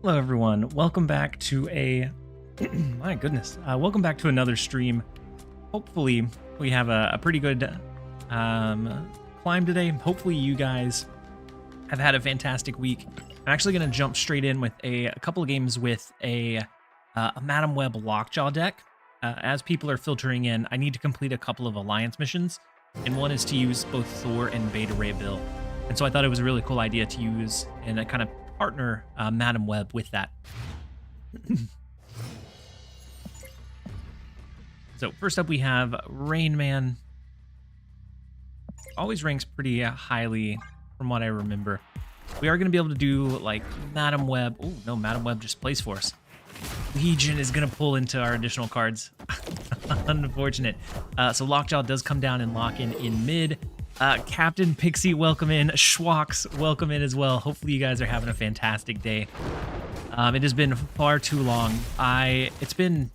Hello everyone, welcome back to a my goodness, welcome back to another stream. Hopefully we have a pretty good climb today. Hopefully you guys have had a fantastic week. I'm actually going to jump straight in with a couple of games with a Madam Web Lockjaw deck. As people are filtering in, I need to complete a couple of alliance missions, and one is to use both Thor and Beta Ray Bill. And so I thought it was a really cool idea to use and kind of partner Madam Web with that. So first up we have Rain Man. Always ranks pretty highly from what I remember. We are going to be able to do like Madam Web. Oh no, Madam Web just plays for us. Legion is going to pull into our additional cards. Unfortunate. So Lockjaw does come down and lock in mid. Captain Pixie, welcome in. Schwaks, welcome in as well. Hopefully you guys are having a fantastic day. It has been far too long. It's been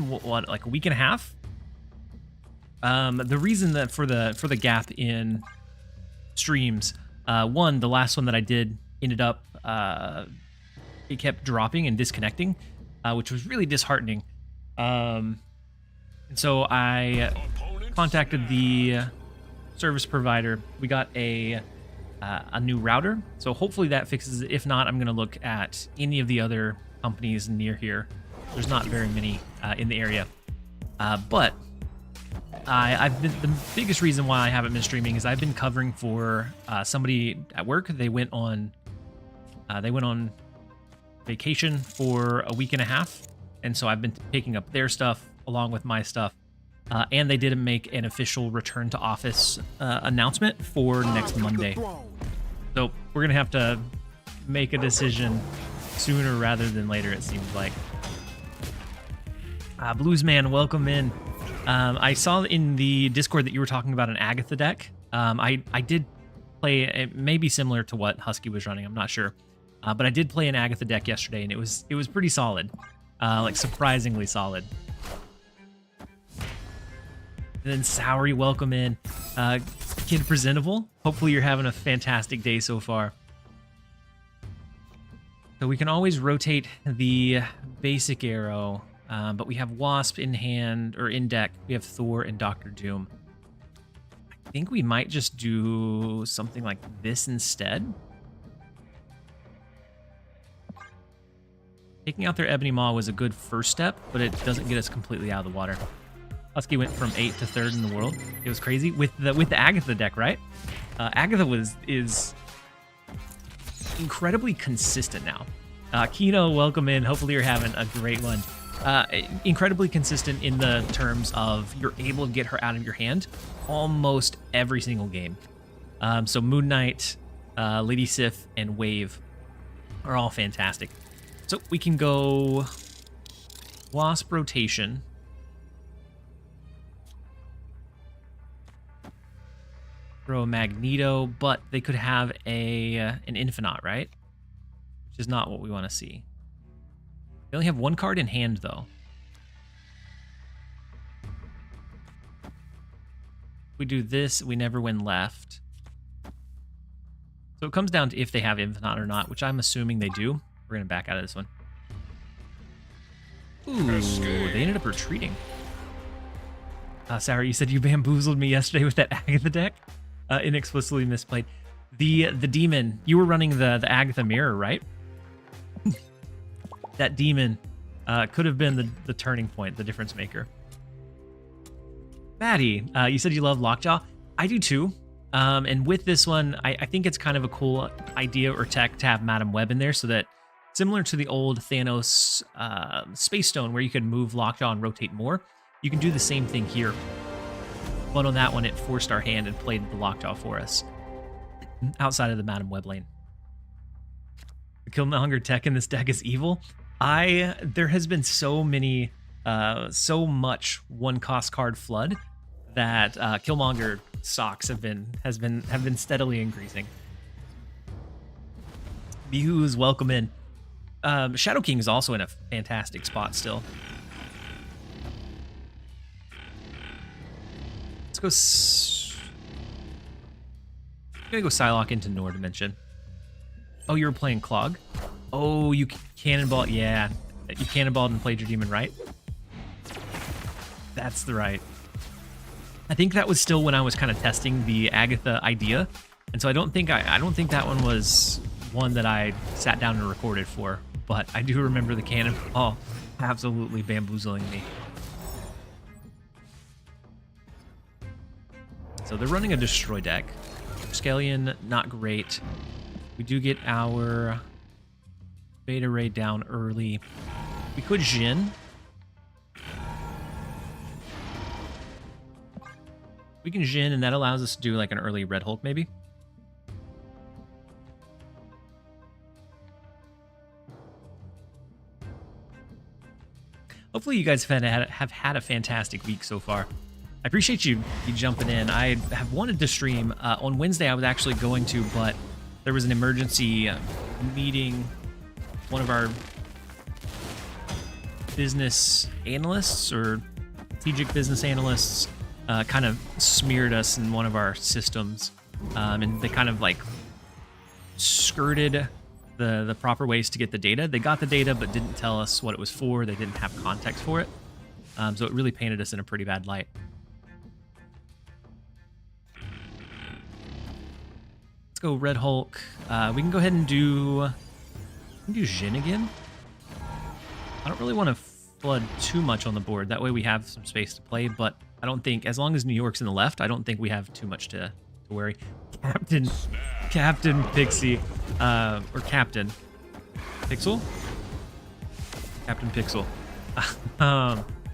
what, like a week and a half? The reason that for the gap in streams, one, the last one that I did ended up it kept dropping and disconnecting, which was really disheartening. And so I contacted the service provider. We got a new router, so hopefully that fixes it. If not, I'm going to look at any of the other companies near here. There's not very many in the area, but I've been, the biggest reason why I haven't been streaming is I've been covering for somebody at work. They went on vacation for a week and a half, and so I've been picking up their stuff along with my stuff. And they didn't make an official return to office announcement for next Monday. So we're going to have to make a decision sooner rather than later, it seems like. Bluesman, welcome in. I saw in the Discord that you were talking about an Agatha deck. I did play, it may be similar to what Husky was running, I'm not sure. But I did play an Agatha deck yesterday, and it was pretty solid. Like surprisingly solid. And then Soury, welcome in. Kid Presentable, hopefully you're having a fantastic day so far. So we can always rotate the basic arrow, but we have Wasp in hand, or in deck. We have Thor and Dr. Doom. I think we might just do something like this instead. Taking out their Ebony Maw was a good first step, but it doesn't get us completely out of the water. Husky went from 8th to 3rd in the world. It was crazy with the Agatha deck, right? Agatha is incredibly consistent now. Kino, welcome in. Hopefully you're having a great one. Incredibly consistent in the terms of you're able to get her out of your hand almost every single game. So Moon Knight, Lady Sif, and Wave are all fantastic. So we can go Wasp rotation. Throw a Magneto, but they could have an Infinite, right? Which is not what we want to see. They only have one card in hand, though. If we do this, we never win left. So it comes down to if they have Infinite or not, which I'm assuming they do. We're going to back out of this one. Ooh, they ended up retreating. Sarah, you said you bamboozled me yesterday with that Agatha deck. Inexplicably misplayed. The demon, you were running the Agatha mirror, right? That demon could have been the turning point, the difference maker. Maddie, you said you love Lockjaw. I do too. And with this one, I think it's kind of a cool idea or tech to have Madam Web in there, so that similar to the old Thanos Space Stone where you could move Lockjaw and rotate more, you can do the same thing here. But on that one, it forced our hand and played the Lockjaw for us outside of the Madam Web lane. The Killmonger tech in this deck is evil. There has been so much one-cost card flood that Killmonger stocks have been steadily increasing. Views, welcome in. Shadow King is also in a fantastic spot still. Let's go. I'm gonna go Psylocke into Noor Dimension. Oh, you were playing Clog? Oh, you cannonball. Yeah, you cannonballed and played your demon, right? That's the right. I think that was still when I was kind of testing the Agatha idea, and so I don't think that one was one that I sat down and recorded for. But I do remember the cannonball absolutely bamboozling me. So they're running a destroy deck. Scallion, not great. We do get our Beta Ray down early. We could Jhin. We can Jhin, and that allows us to do like an early Red Hulk, maybe. Hopefully you guys have had a fantastic week so far. I appreciate you jumping in. I have wanted to stream. On Wednesday I was actually going to, but there was an emergency meeting. One of our business analysts or strategic business analysts kind of smeared us in one of our systems. And they kind of like skirted the proper ways to get the data. They got the data but didn't tell us what it was for. They didn't have context for it. So it really painted us in a pretty bad light. Let's go Red Hulk. We can go ahead and do Jhin again. I don't really want to flood too much on the board. That way we have some space to play, but I don't think, as long as New York's in the left, I don't think we have too much to worry. Captain Pixie, or Captain Pixel? Captain Pixel.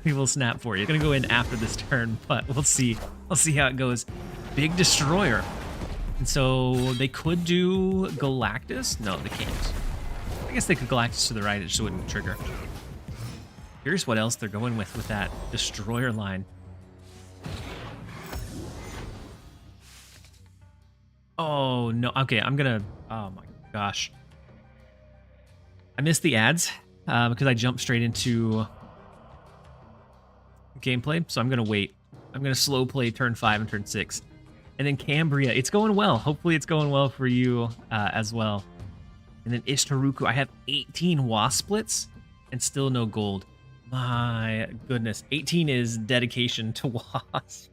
We will snap for you. Gonna go in after this turn, but we'll see. I'll see how it goes. Big Destroyer. And so they could do Galactus? No, they can't. I guess they could Galactus to the right, it just wouldn't trigger. Here's what else they're going with that Destroyer line. Oh, no. Okay, I'm gonna... Oh, my gosh. I missed the ads because I jumped straight into gameplay, so I'm gonna wait. I'm gonna slow play turn 5 and turn 6. And then Cambria. It's going well. Hopefully it's going well for you as well. And then Ishtaruku. I have 18 Wasp splits and still no gold. My goodness. 18 is dedication to Wasp.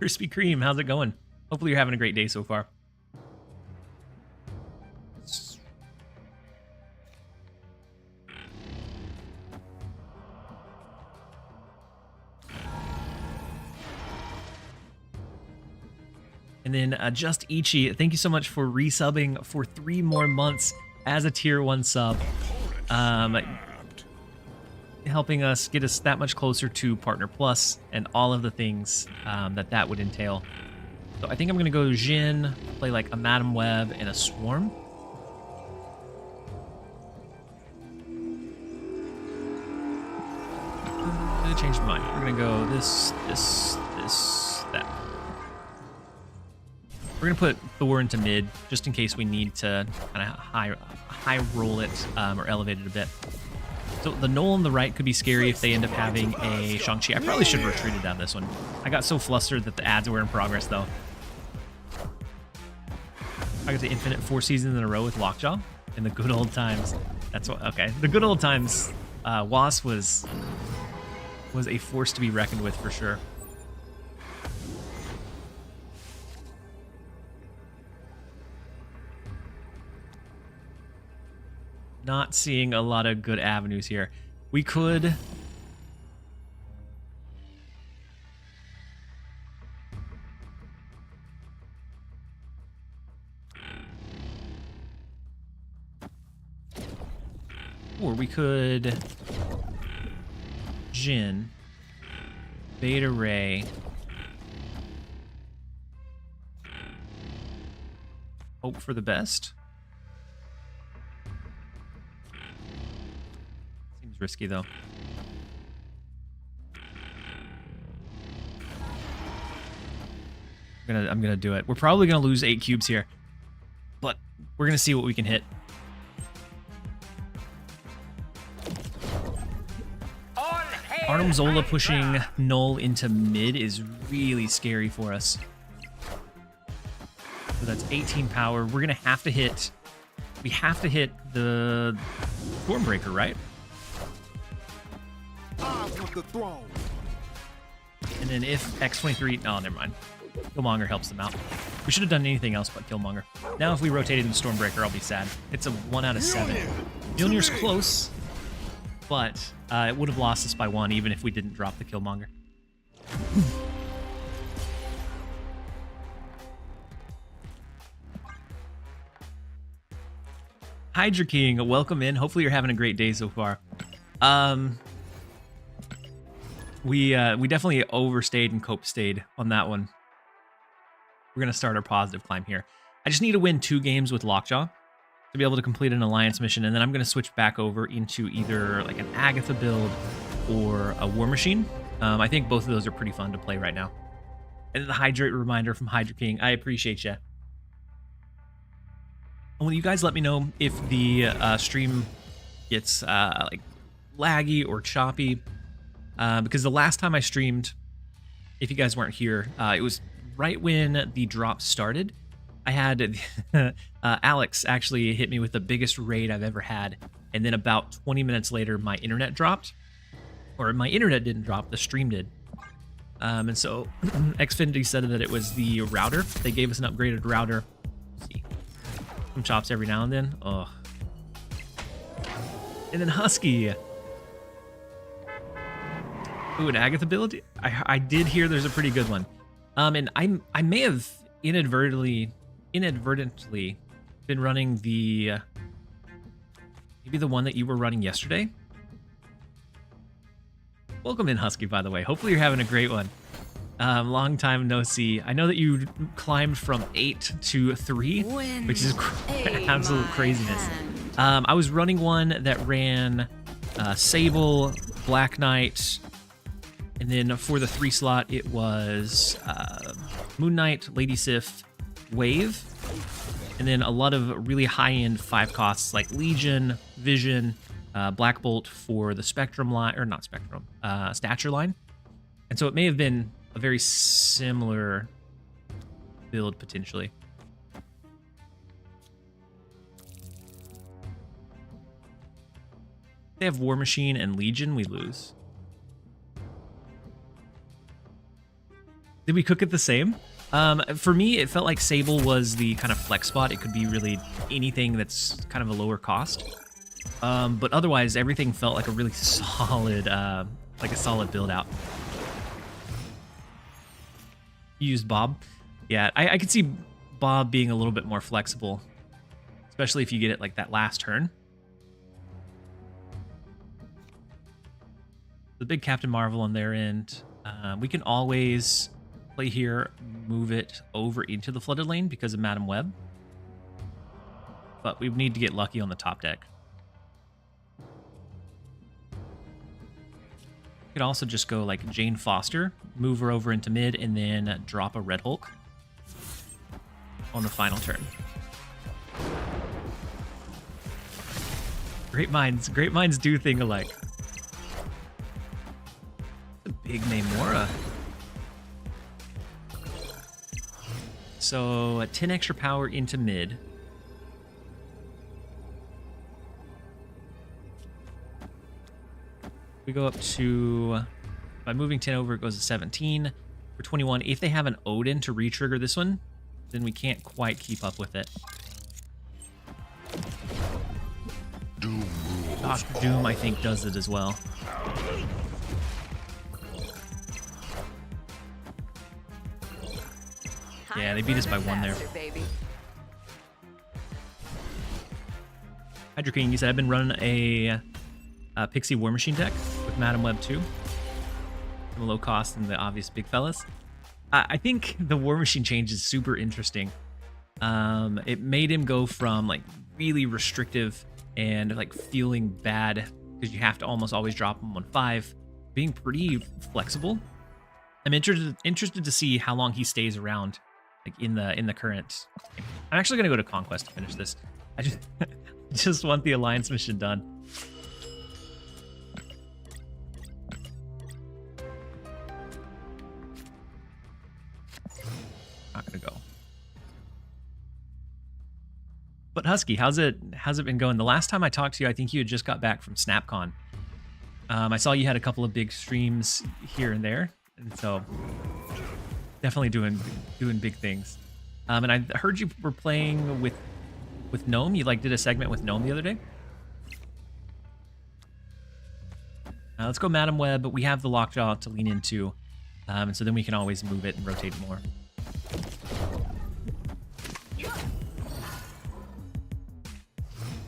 Krispy Kreme, how's it going? Hopefully you're having a great day so far. And then Just Ichi, thank you so much for resubbing for 3 more months as a tier 1 sub. Helping us get us that much closer to Partner Plus and all of the things that would entail. So I think I'm going to go Jhin, play like a Madam Web and a Swarm. I'm going to change my mind. We're going to go this, that. We're going to put Thor into mid, just in case we need to kind of high roll it or elevate it a bit. So the Knoll on the right could be scary if they end up having a Shang-Chi. I probably should have retreated down this one. I got so flustered that the ads were in progress, though. I got the Infinite 4 seasons in a row with Lockjaw in the good old times. That's what, okay. The good old times, Wasp was a force to be reckoned with for sure. Not seeing a lot of good avenues here. We could... Or we could... Jhin. Beta Ray. Hope for the best. Risky though. I'm gonna do it. We're probably gonna lose 8 cubes here, but we're gonna see what we can hit. Arnim Zola pushing Null into mid is really scary for us. So that's 18 power. We're gonna have to hit we have to hit the Stormbreaker, right? I want the throne. And then if X23... Oh, never mind. Killmonger helps them out. We should have done anything else but Killmonger. Now if we rotated into Stormbreaker, I'll be sad. It's a 1 out of 7. Mjolnir's close, but it would have lost us by 1 even if we didn't drop the Killmonger. Hydra King, welcome in. Hopefully you're having a great day so far. We definitely overstayed and cope-stayed on that one. We're going to start our positive climb here. I just need to win 2 games with Lockjaw to be able to complete an alliance mission, and then I'm going to switch back over into either like an Agatha build or a War Machine. I think both of those are pretty fun to play right now. And the hydrate reminder from Hydra King. I appreciate you. Will you guys let me know if the stream gets like laggy or choppy? Because the last time I streamed, if you guys weren't here, it was right when the drop started. I had Alex actually hit me with the biggest raid I've ever had, and then about 20 minutes later, my internet dropped. Or my internet didn't drop, the stream did. And so Xfinity said that it was the router. They gave us an upgraded router. Let's see. Some chops every now and then. Oh. And then Husky. Ooh, an Agatha build? I did hear there's a pretty good one. And I may have inadvertently been running the maybe the one that you were running yesterday. Welcome in, Husky, by the way. Hopefully you're having a great one. Long time no see. I know that you climbed from 8 to 3, which is absolute craziness. I was running one that ran Sable, Black Knight, and then for the 3 slot, it was Moon Knight, Lady Sif, Wave, and then a lot of really high-end 5 costs like Legion, Vision, Black Bolt for the Spectrum line, or not Spectrum, Stature line. And so it may have been a very similar build potentially. They have War Machine and Legion, we lose. Did we cook it the same? For me, it felt like Sable was the kind of flex spot. It could be really anything that's kind of a lower cost. But otherwise, everything felt like a really solid, like a solid build out. You used Bob? Yeah, I could see Bob being a little bit more flexible, especially if you get it like that last turn. The big Captain Marvel on their end. We can always play here, move it over into the flooded lane because of Madam Web. But we need to get lucky on the top deck. We could also just go like Jane Foster, move her over into mid, and then drop a Red Hulk on the final turn. Great minds do think alike. The big Namora. So 10 extra power into mid. We go up to, by moving 10 over, it goes to 17. For 21, if they have an Odin to re-trigger this one, then we can't quite keep up with it. Dr. Doom, I think, does it as well. Yeah, they beat us by 1 there. Hydra King, you said I've been running a Pixie War Machine deck with Madam Web 2. The low cost and the obvious big fellas. I think the War Machine change is super interesting. It made him go from like really restrictive and like feeling bad because you have to almost always drop him on 5, being pretty flexible. I'm interested to see how long he stays around, like in the current. I'm actually gonna go to Conquest to finish this. I just want the alliance mission done. Not gonna go. But Husky, how's it been going? The last time I talked to you, I think you had just got back from SnapCon. I saw you had a couple of big streams here and there, and so definitely doing big things. And I heard you were playing with Gnome. You like did a segment with Gnome the other day. Let's go Madam Web, but we have the Lockjaw to lean into, and so then we can always move it and rotate more.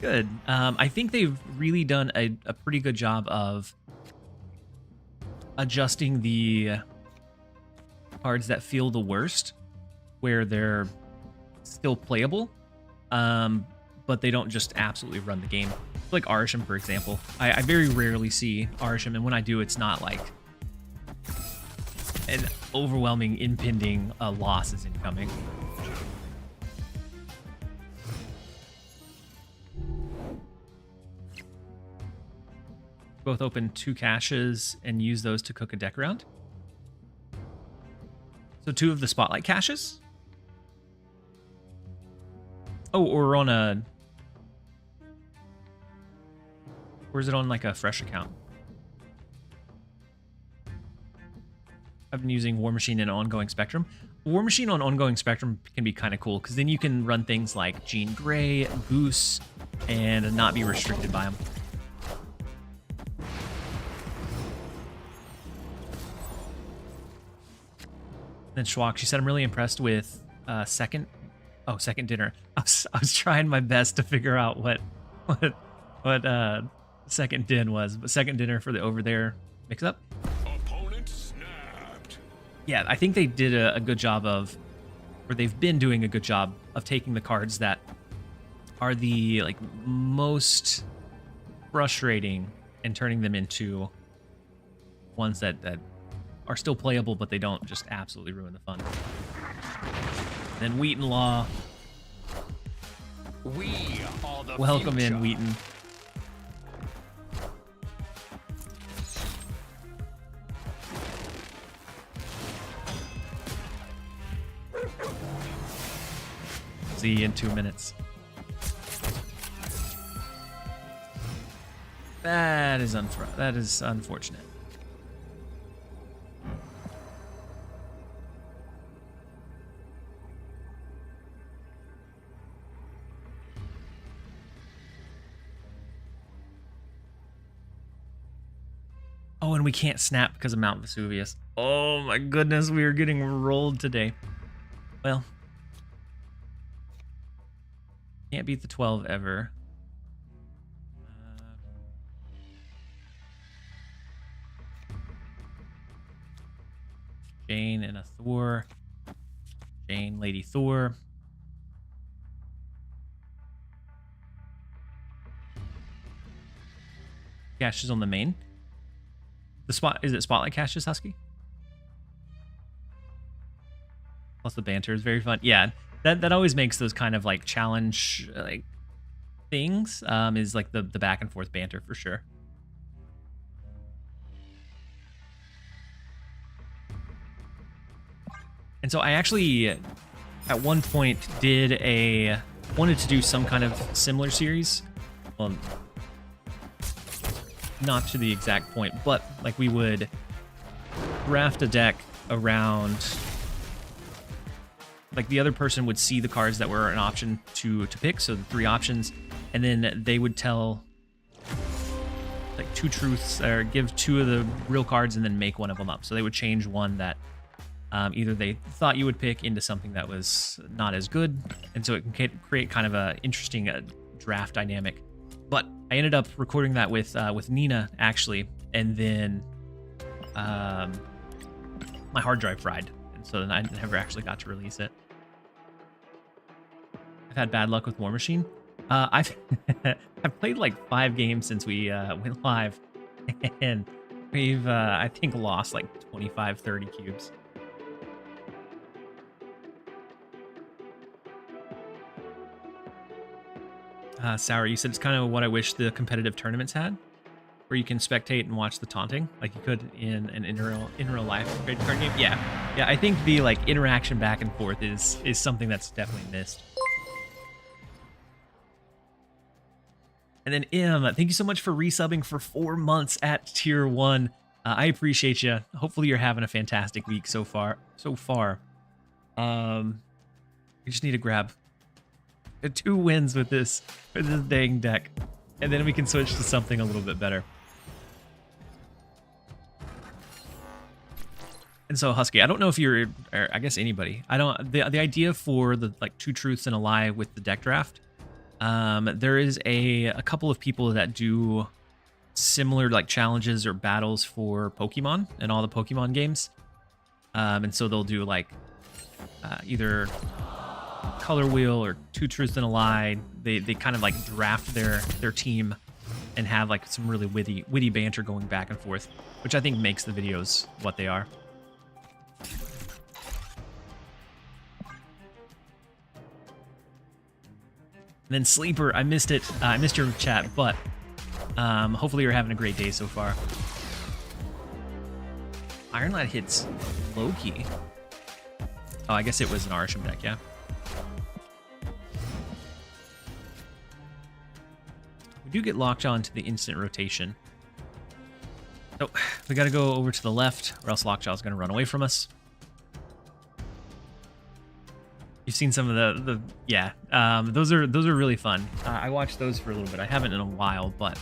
Good. I think they've really done a pretty good job of adjusting the cards that feel the worst, where they're still playable, but they don't just absolutely run the game. Like Arisham, for example. I very rarely see Arisham, and when I do, it's not like an overwhelming, impending loss is incoming. Both open 2 caches and use those to cook a deck round. So 2 of the spotlight caches. Oh, or on a... Or is it on like a fresh account? I've been using War Machine and Ongoing Spectrum. War Machine on Ongoing Spectrum can be kind of cool because then you can run things like Jean Grey, Goose, and not be restricted by them. Then Schwak, she said, I'm really impressed with second dinner. I was trying my best to figure out what second din was, but second dinner for the over there mix up. Opponent snapped. Yeah, I think they did a good job of, or they've been doing a good job of taking the cards that are the like most frustrating and turning them into ones that are still playable, but they don't just absolutely ruin the fun. Then Wheaton Law. We are the Welcome future. In, Wheaton. See you in 2 minutes. That is unfortunate. Oh, and we can't snap because of Mount Vesuvius. Oh my goodness, we are getting rolled today. Well, can't beat the 12 ever. Jane and a Thor. Jane, Lady Thor. Caches on the main. Is it spotlight caches, Husky? Plus the banter is very fun. Yeah, that always makes those kind of like challenge like things. Is like the back and forth banter for sure. And so I actually at one point wanted to do some kind of similar series. Well, not to the exact point, but like we would draft a deck around, like the other person would see the cards that were an option to pick, so the 3 options, and then they would tell like 2 truths or give 2 of the real cards and then make one of them up. So they would change one that either they thought you would pick into something that was not as good, and so it can create kind of a interesting draft dynamic. But I ended up recording that with Nina, actually, and then my hard drive fried, and so then I never actually got to release it. I've had bad luck with War Machine. I've played like 5 games since we went live, and we've I think lost like 25-30 cubes. Sour, you said it's kind of what I wish the competitive tournaments had, where you can spectate and watch the taunting like you could in an in real life trading card game. Yeah, I think the like interaction back and forth is something that's definitely missed. And then thank you so much for resubbing for 4 months at tier 1. I appreciate you. Hopefully you're having a fantastic week so far. We just need to grab 2 wins with this dang deck, and then we can switch to something a little bit better. And so Husky, I don't know if you're, or I guess anybody, the idea for the like 2 truths and a lie with the deck draft, there is a couple of people that do similar like challenges or battles for Pokemon and all the Pokemon games. And so they'll do like either color wheel or 2 truths and a lie. They kind of like draft their team and have like some really witty banter going back and forth, which I think makes the videos what they are. And then Sleeper, I missed it. I missed your chat, but hopefully you're having a great day so far. Iron Lad hits Loki. Oh, I guess it was an Arsham deck, yeah. We do get Lockjaw into the instant rotation. So we got to go over to the left, or else Lockjaw's going to run away from us. You've seen some of the yeah. Those are really fun. I watched those for a little bit. I haven't in a while, but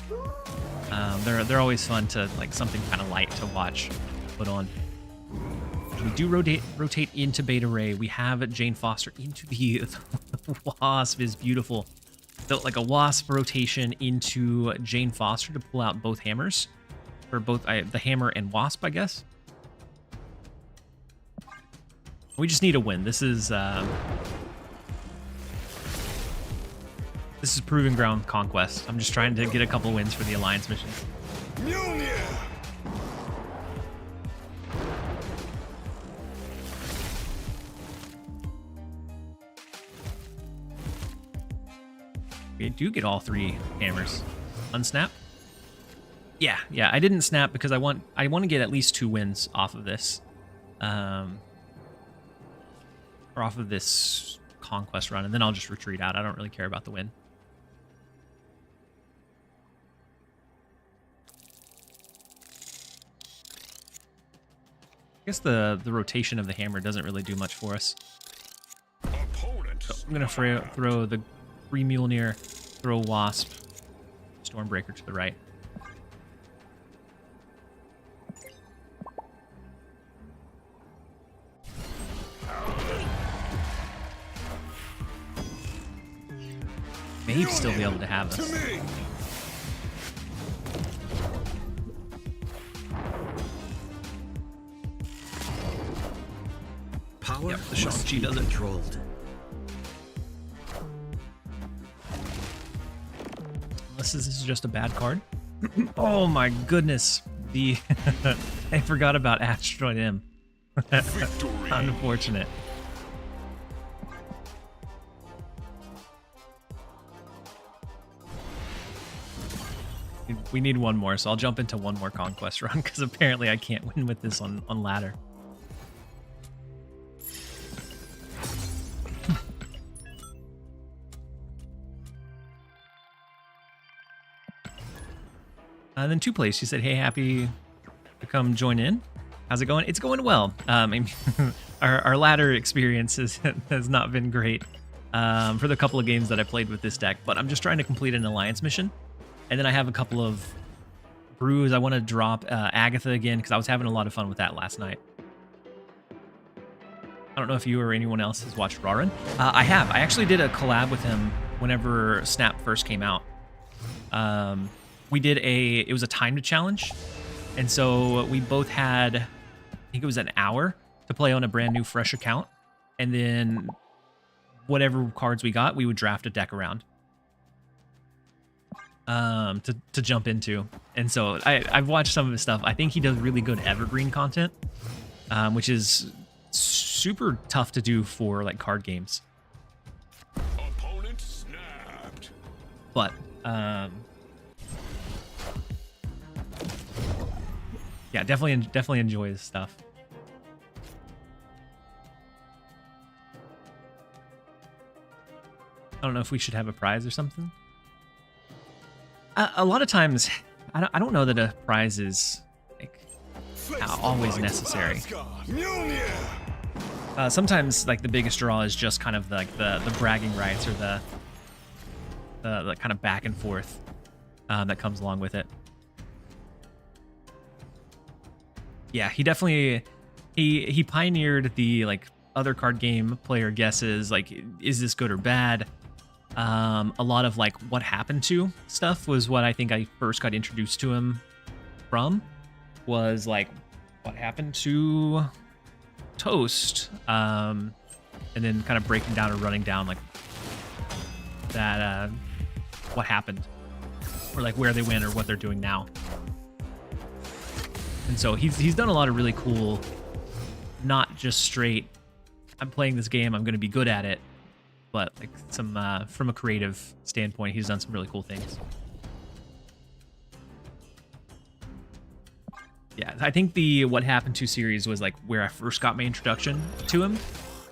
they're always fun to like something kind of light to watch, put on. We do rotate into Beta Ray. We have Jane Foster into the Wasp is beautiful. Built like a Wasp rotation into Jane Foster to pull out both hammers, or both the hammer and Wasp, I guess. We just need a win. This is Proving Ground Conquest. I'm just trying to get a couple wins for the Alliance missions. Mjolnir! We do get all 3 hammers. Unsnap? Yeah. I didn't snap because I want to get at least 2 wins off of this. Or off of this Conquest run, and then I'll just retreat out. I don't really care about the win. I guess the rotation of the hammer doesn't really do much for us. So I'm going to throw the free Mjolnir, throw Wasp, Stormbreaker to the right. May still be able to have us. Power yep, the Shang-Chi does it. Controlled. Unless this is just a bad card. Oh my goodness. I forgot about Asteroid M. Unfortunate. We need one more, so I'll jump into one more Conquest run, because apparently I can't win with this on ladder. And then 2 Place, she said, hey, happy to come join in. How's it going? It's going well. I mean, our ladder experience has not been great for the couple of games that I played with this deck, but I'm just trying to complete an Alliance mission. And then I have a couple of brews. I want to drop Agatha again, because I was having a lot of fun with that last night. I don't know if you or anyone else has watched Rarin. I have. I actually did a collab with him whenever Snap first came out. We did it was a timed challenge. And so we both had, I think it was an hour to play on a brand new fresh account. And then whatever cards we got, we would draft a deck around. To jump into. And so I've watched some of his stuff. I think he does really good evergreen content, which is super tough to do for like card games. Opponent snapped. But yeah, definitely enjoy his stuff. I don't know if we should have a prize or something. A lot of times, I don't know that a prize is like always necessary. Sometimes like the biggest draw is just kind of like the bragging rights or the kind of back and forth that comes along with it. Yeah, he definitely he pioneered the like other card game player guesses, like is this good or bad. A lot of like what happened to stuff was what I think I first got introduced to him from, was like what happened to Toast, and then kind of breaking down or running down like that what happened, or like where they went or what they're doing now. And so he's done a lot of really cool, not just straight I'm playing this game, I'm going to be good at it, but like some from a creative standpoint, he's done some really cool things. Yeah, I think the What Happened To series was like where I first got my introduction to him.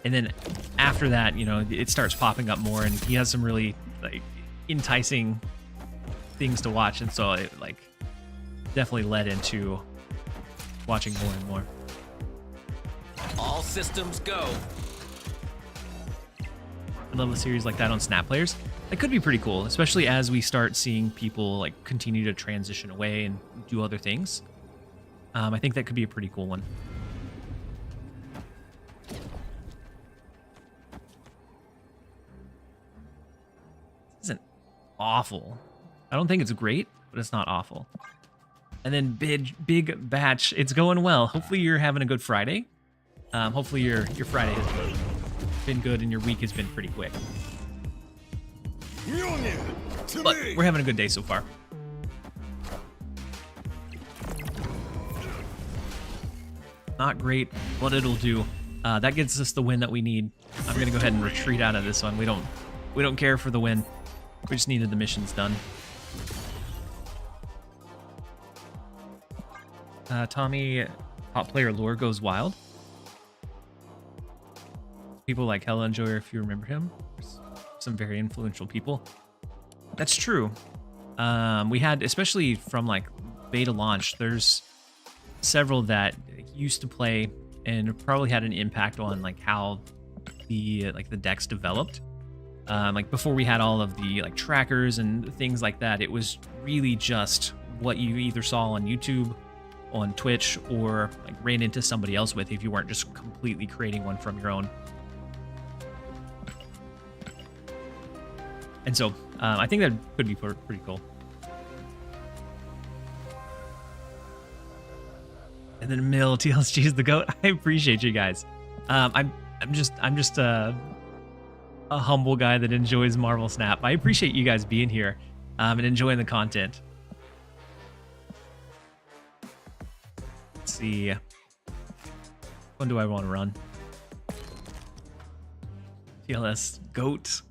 And then after that, you know, it starts popping up more, and he has some really like enticing things to watch. And so it like definitely led into watching more and more. All systems go. I love a series like that on Snap Players. That could be pretty cool, especially as we start seeing people like continue to transition away and do other things. I think that could be a pretty cool one. This isn't awful. I don't think it's great, but it's not awful. And then big batch. It's going well. Hopefully you're having a good Friday. Hopefully your Friday has been good and your week has been pretty quick. But we're having a good day so far. Not great, but it'll do. That gets us the win that we need. I'm gonna go ahead and retreat out of this one. We don't care for the win. We just needed the missions done. Tommy, top player lore goes wild. People like Hella Enjoyer, if you remember him. Some very influential people. That's true. We had, especially from like beta launch, there's several that used to play and probably had an impact on like how the decks developed. Like before we had all of the like trackers and things like that, it was really just what you either saw on YouTube, on Twitch, or like ran into somebody else with if you weren't just completely creating one from your own. And so I think that could be pretty cool. And then Mill, TLSG is the GOAT. I appreciate you guys. I'm just a humble guy that enjoys Marvel Snap. I appreciate you guys being here and enjoying the content. Let's see. Which one do I want to run? TLS GOAT.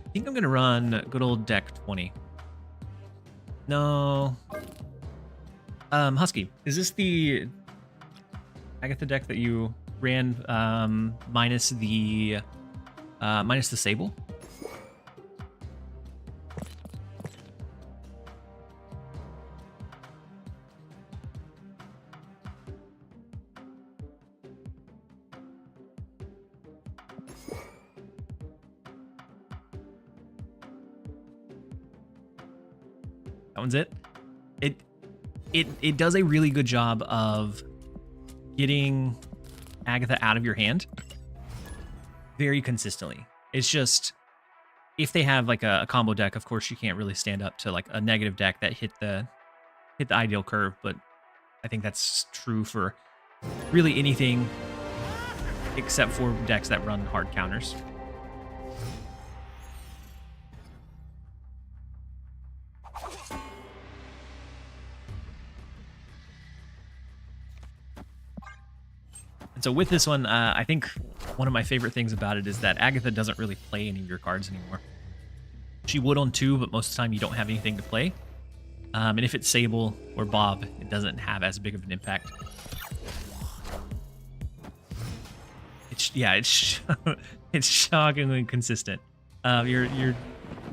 I think I'm gonna run good old deck 20. No. Husky, is this the Agatha deck that you ran minus the Sable? That one's it. It does a really good job of getting Agatha out of your hand very consistently. It's just, if they have like a combo deck, of course you can't really stand up to like a negative deck that hit the ideal curve, but I think that's true for really anything except for decks that run hard counters. So with this one, I think one of my favorite things about it is that Agatha doesn't really play any of your cards anymore. She would on 2, but most of the time you don't have anything to play. And if it's Sable or Bob, it doesn't have as big of an impact. It's shockingly consistent. You're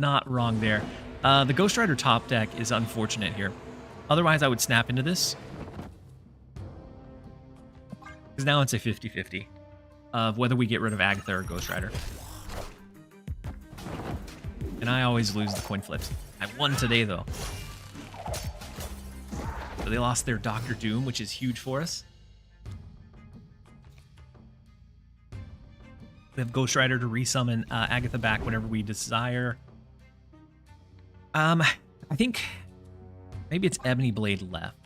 Not wrong there. The Ghost Rider top deck is unfortunate here. Otherwise, I would snap into this. Because now it's a 50-50 of whether we get rid of Agatha or Ghost Rider. And I always lose the coin flips. I won today, though. So they lost their Doctor Doom, which is huge for us. We have Ghost Rider to resummon Agatha back whenever we desire. I think maybe it's Ebony Blade left.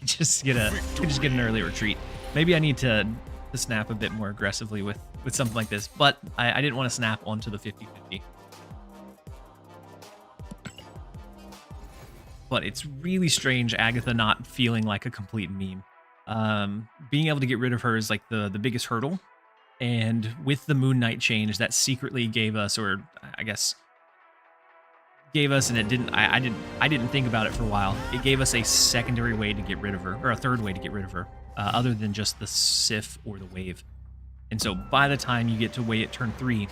Just get an early retreat. Maybe I need to snap a bit more aggressively with something like this, but I didn't want to snap onto the 50-50. But it's really strange Agatha not feeling like a complete meme. Being able to get rid of her is like the biggest hurdle. And with the Moon Knight change, that secretly gave us, or I guess gave us, and it didn't. I didn't think about it for a while. It gave us a secondary way to get rid of her, or a third way to get rid of her, other than just the Sif or the Wave. And so by the time you get to wait at turn 3,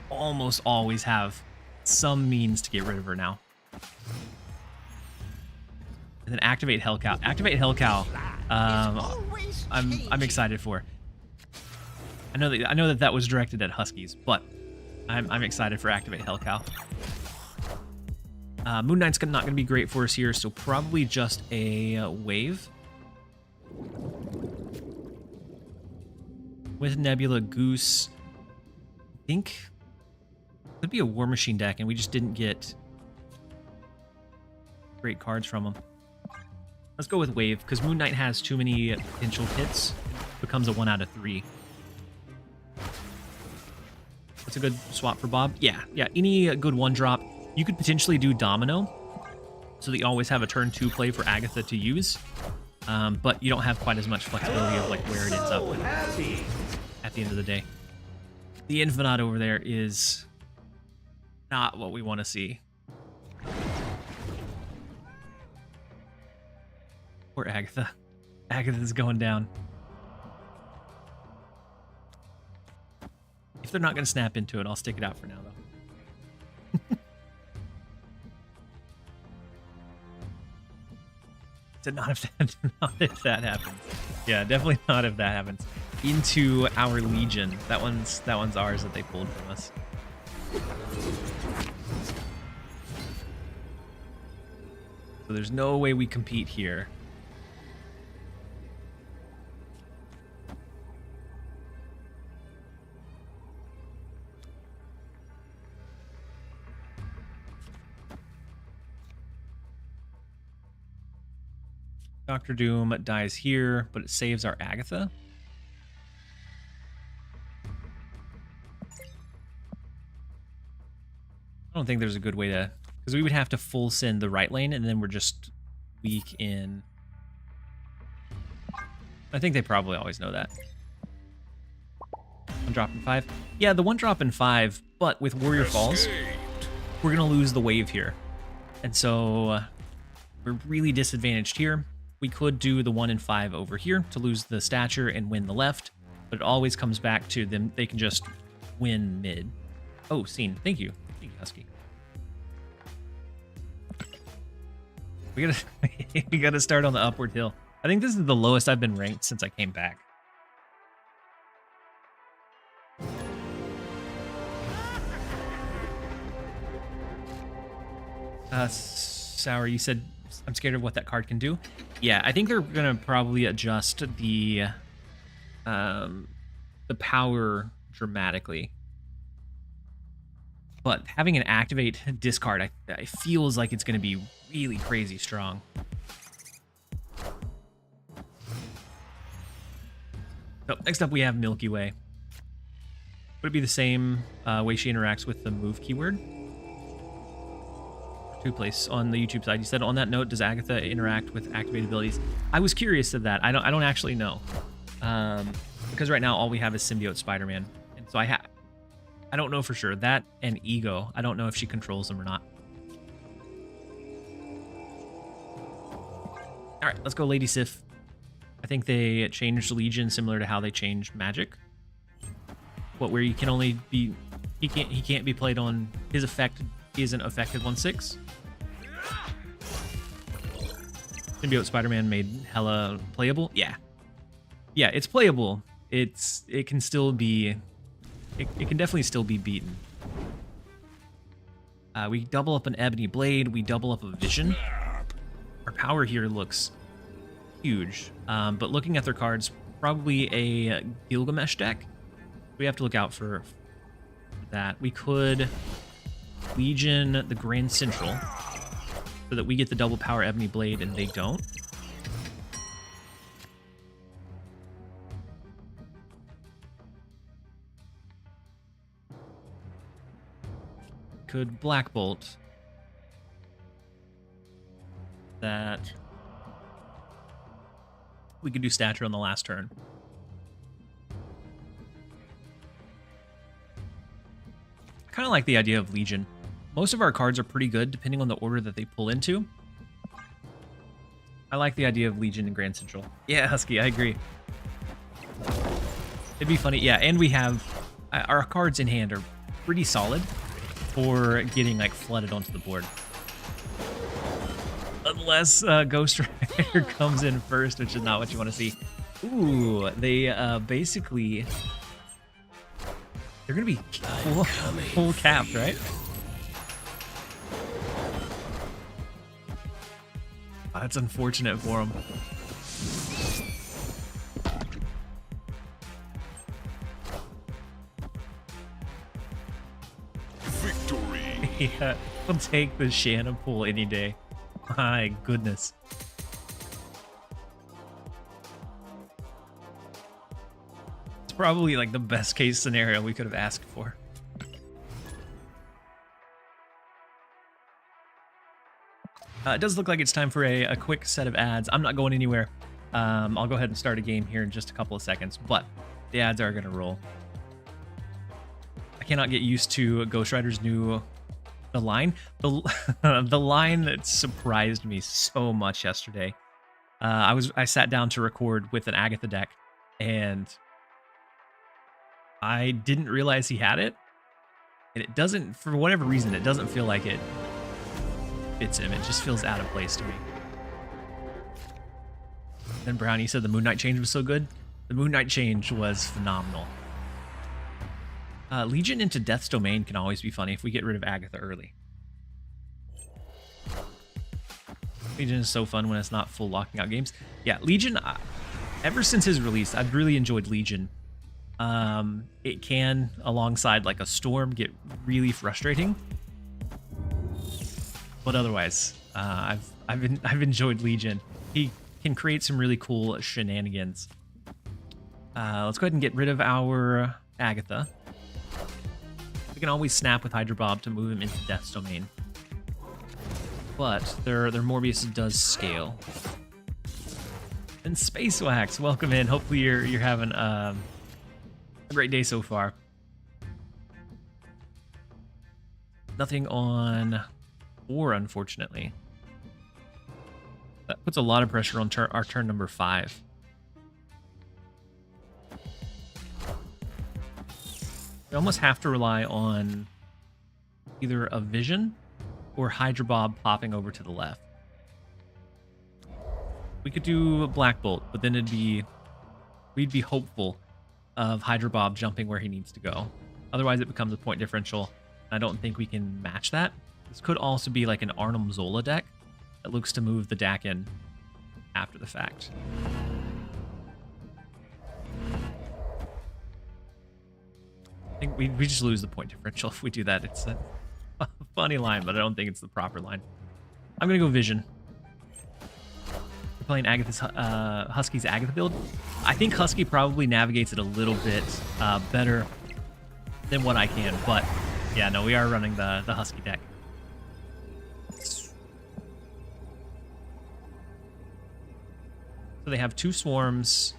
almost always have some means to get rid of her now. And then activate Hell Cow. Activate Hell Cow. I'm excited for. I know that was directed at Huskies, but I'm excited for Activate Hell Cow. Moon Knight's not going to be great for us here, so probably just a Wave. With Nebula, Goose, I think it could be a War Machine deck, and we just didn't get great cards from them. Let's go with Wave, because Moon Knight has too many potential hits. It becomes a 1 out of 3. That's a good swap for Bob. Yeah, any good 1-drop. You could potentially do Domino, so that you always have a turn 2 play for Agatha to use. But you don't have quite as much flexibility of like where it ends up at the end of the day. The Infinite over there is not what we want to see. Poor Agatha. Agatha's going down. If they're not going to snap into it, I'll stick it out for now, though. Not if that happens. Yeah, definitely not if that happens. Into our Legion. That one's ours that they pulled from us. So there's no way we compete here. Dr. Doom dies here, but it saves our Agatha. I don't think there's a good way to... Because we would have to full send the right lane, and then we're just weak in... I think they probably always know that. 1 drop in 5. Yeah, the 1 drop in 5, but with Warrior Falls, we're going to lose the wave here. And so we're really disadvantaged here. We could do the 1 in 5 over here to lose the stature and win the left, but it always comes back to them. They can just win mid. Oh, scene. Thank you. Thank you, Husky. We gotta start on the upward hill. I think this is the lowest I've been ranked since I came back. Sour, you said I'm scared of what that card can do. Yeah, I think they're gonna probably adjust the power dramatically. But having an activate discard, I feels like it's gonna be really crazy strong. So next up we have Milky Way. Would it be the same way she interacts with the move keyword? 2 place on the YouTube side. You said, on that note, does Agatha interact with activated abilities? I was curious of that. I don't actually know. Because right now all we have is Symbiote Spider-Man. And so I don't know for sure. That and Ego, I don't know if she controls them or not. All right, let's go Lady Sif. I think they changed Legion similar to how they changed Magic. where you can only be he can't be played on his effect isn't affected 1/6. Symbiote Spider-Man made hella playable. Yeah, it's playable. It can still be it can definitely still be beaten. We double up an Ebony Blade. We double up a Vision. Our power here looks huge, but looking at their cards, probably a Gilgamesh deck. We have to look out for that. We could Legion the Grand Central so that we get the double power Ebony Blade and they don't. Could Black Bolt that. We could do stature on the last turn. I kind of like the idea of Legion. Most of our cards are pretty good depending on the order that they pull into. I like the idea of Legion and Grand Central. Yeah, Husky, I agree. It'd be funny. Yeah, and we have our cards in hand are pretty solid for getting like flooded onto the board. Unless Ghost Rider comes in first, which is not what you want to see. Ooh, they basically they're gonna be full capped, right? Oh, that's unfortunate for them. Victory. Yeah, I'll take the Shannon pull any day. My goodness. It's probably like the best case scenario we could have asked for. It does look like it's time for a quick set of ads. I'm not going anywhere. I'll go ahead and start a game here in just a couple of seconds, but the ads are going to roll. I cannot get used to Ghost Rider's new the line. The line that surprised me so much yesterday. I sat down to record with an Agatha deck, and I didn't realize he had it. And it doesn't, for whatever reason, it doesn't feel like it fits him. It just feels out of place to me. Then Brownie said the Moon Knight change was so good. The Moon Knight change was phenomenal. Legion into Death's Domain can always be funny if we get rid of Agatha early. Legion is so fun when it's not full locking out games. Yeah, Legion, ever since his release, I've really enjoyed Legion. It can, alongside like a Storm, get really frustrating. But otherwise, I've enjoyed Legion. He can create some really cool shenanigans. Let's go ahead and get rid of our Agatha. We can always snap with Hydra Bob to move him into Death's Domain. But their Morbius does scale. And Space Wax, welcome in. Hopefully you're having a great day so far. Nothing on 4, unfortunately. That puts a lot of pressure on our turn number 5. We almost have to rely on either a Vision or Hydra Bob popping over to the left. We could do a Black Bolt, but then we'd be hopeful of Hydra Bob jumping where he needs to go. Otherwise, it becomes a point differential. I don't think we can match that. This could also be like an Arnhem Zola deck that looks to move the deck in after the fact. I think we just lose the point differential if we do that. It's a funny line, but I don't think it's the proper line. I'm going to go Vision. We're playing Agatha's, Husky's Agatha build. I think Husky probably navigates it a little bit better than what I can, but yeah, no, we are running the Husky deck. So they have 2 swarms.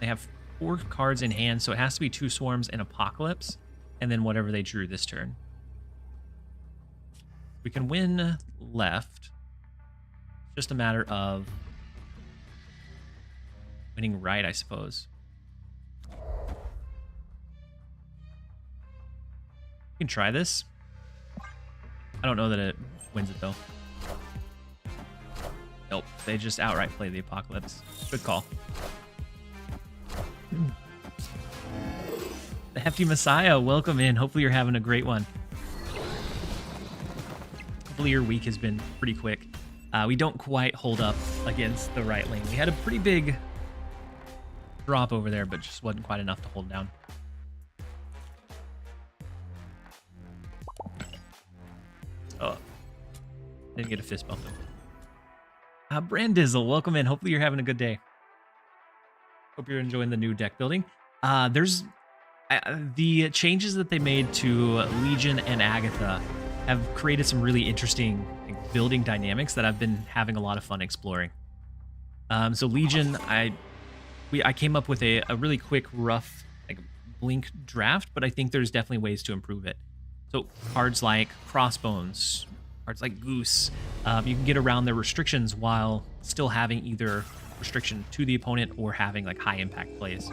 They have 4 cards in hand, so it has to be 2 swarms and Apocalypse, and then whatever they drew this turn. We can win left. Just a matter of winning right, I suppose. can try this. I don't know that it wins it though. Nope, they just outright play the Apocalypse. Good call. The Hefty Messiah, welcome in. Hopefully you're having a great one. Hopefully your week has been pretty quick. We don't quite hold up against the right lane. We had a pretty big drop over there, but just wasn't quite enough to hold down. Oh, didn't get a fist bump. Brandizzle, welcome in. Hopefully you're having a good day. Hope you're enjoying the new deck building. There's the changes that they made to Legion and Agatha have created some really interesting building dynamics that I've been having a lot of fun exploring. So Legion, I came up with a really quick, rough, blink draft, but I think there's definitely ways to improve it. So cards like Crossbones, cards like Goose, you can get around their restrictions while still having either restriction to the opponent or having high impact plays.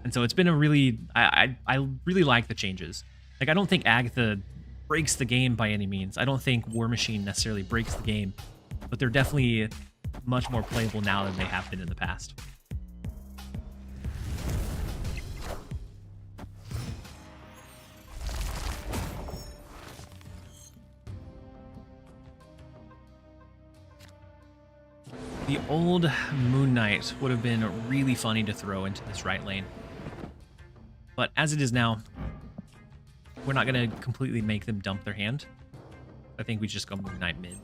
And so it's been a really, I really like the changes. I don't think Agatha breaks the game by any means. I don't think War Machine necessarily breaks the game, but they're definitely much more playable now than they have been in the past. The old Moon Knight would have been really funny to throw into this right lane. But as it is now, we're not going to completely make them dump their hand. I think we just go Moon Knight mid.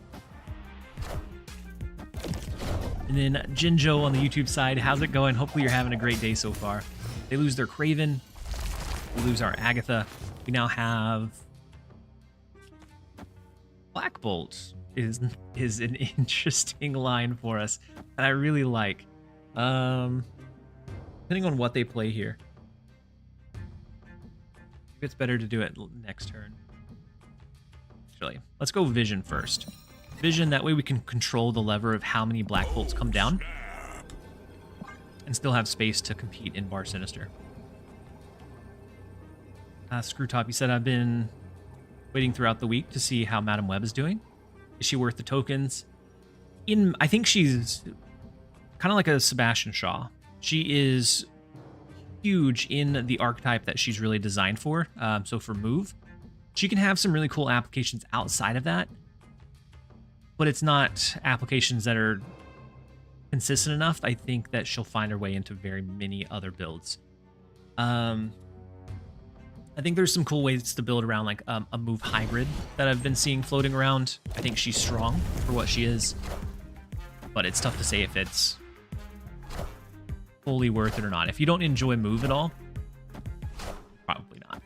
And then Jinjo on the YouTube side, how's it going? Hopefully you're having a great day so far. They lose their Craven. We lose our Agatha. We now have Black Bolt. Is an interesting line for us, and I really like. Depending on what they play here, it's better to do it next turn. Actually, let's go Vision first. Vision, that way we can control the lever of how many Black Bolts come down, and still have space to compete in Bar Sinister. Screwtop, you said I've been waiting throughout the week to see how Madam Web is doing. Is she worth the tokens? I think she's kind of like a Sebastian Shaw. She is huge in the archetype that she's really designed for. So for move, she can have some really cool applications outside of that, but it's not applications that are consistent enough. I think that she'll find her way into very many other builds. I think there's some cool ways to build around a move hybrid that I've been seeing floating around. I think she's strong for what she is, but it's tough to say if it's fully worth it or not. If you don't enjoy move at all, probably not.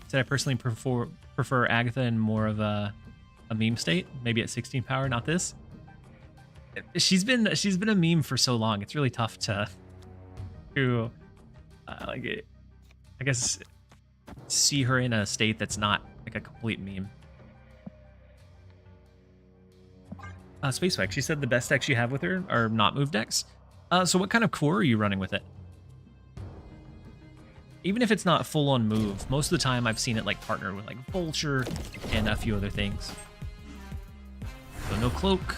Said I personally prefer Agatha in more of a meme state, maybe at 16 power, not this. She's been a meme for so long. It's really tough to I guess see her in a state that's not a complete meme. Space Spike, she said the best decks you have with her are not move decks. So what kind of core are you running with it? Even if it's not full on move, most of the time I've seen it partner with Vulture and a few other things. So no cloak.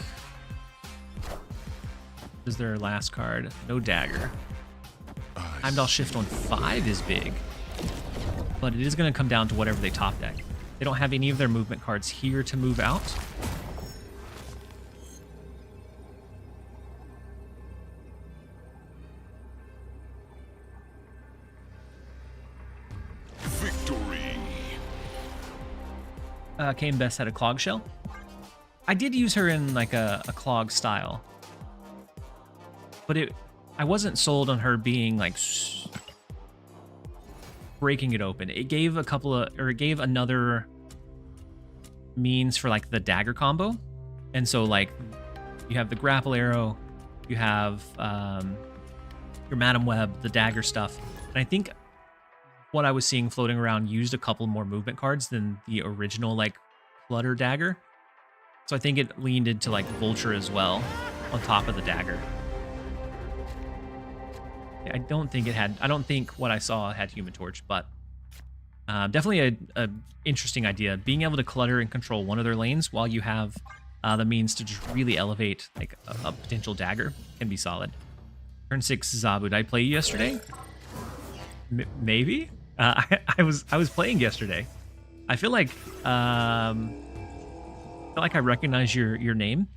Is their last card? No dagger. Heimdall Shift on 5 is big, but it is going to come down to whatever they top deck. They don't have any of their movement cards here to move out. Victory. Kane Best had a Clog Shell. I did use her in a Clog style, but I wasn't sold on her being breaking it open. It gave it gave another means for the dagger combo. And so you have the grapple arrow, you have your Madam Web, the dagger stuff. And I think what I was seeing floating around used a couple more movement cards than the original Flutter dagger. So I think it leaned into Vulture as well on top of the dagger. I don't think it had. I don't think what I saw had Human Torch, but definitely a interesting idea. Being able to clutter and control one of their lanes while you have the means to just really elevate like a potential dagger can be solid. Turn 6 Zabu. Did I play you yesterday? Maybe. I was playing yesterday. I feel like I recognize your name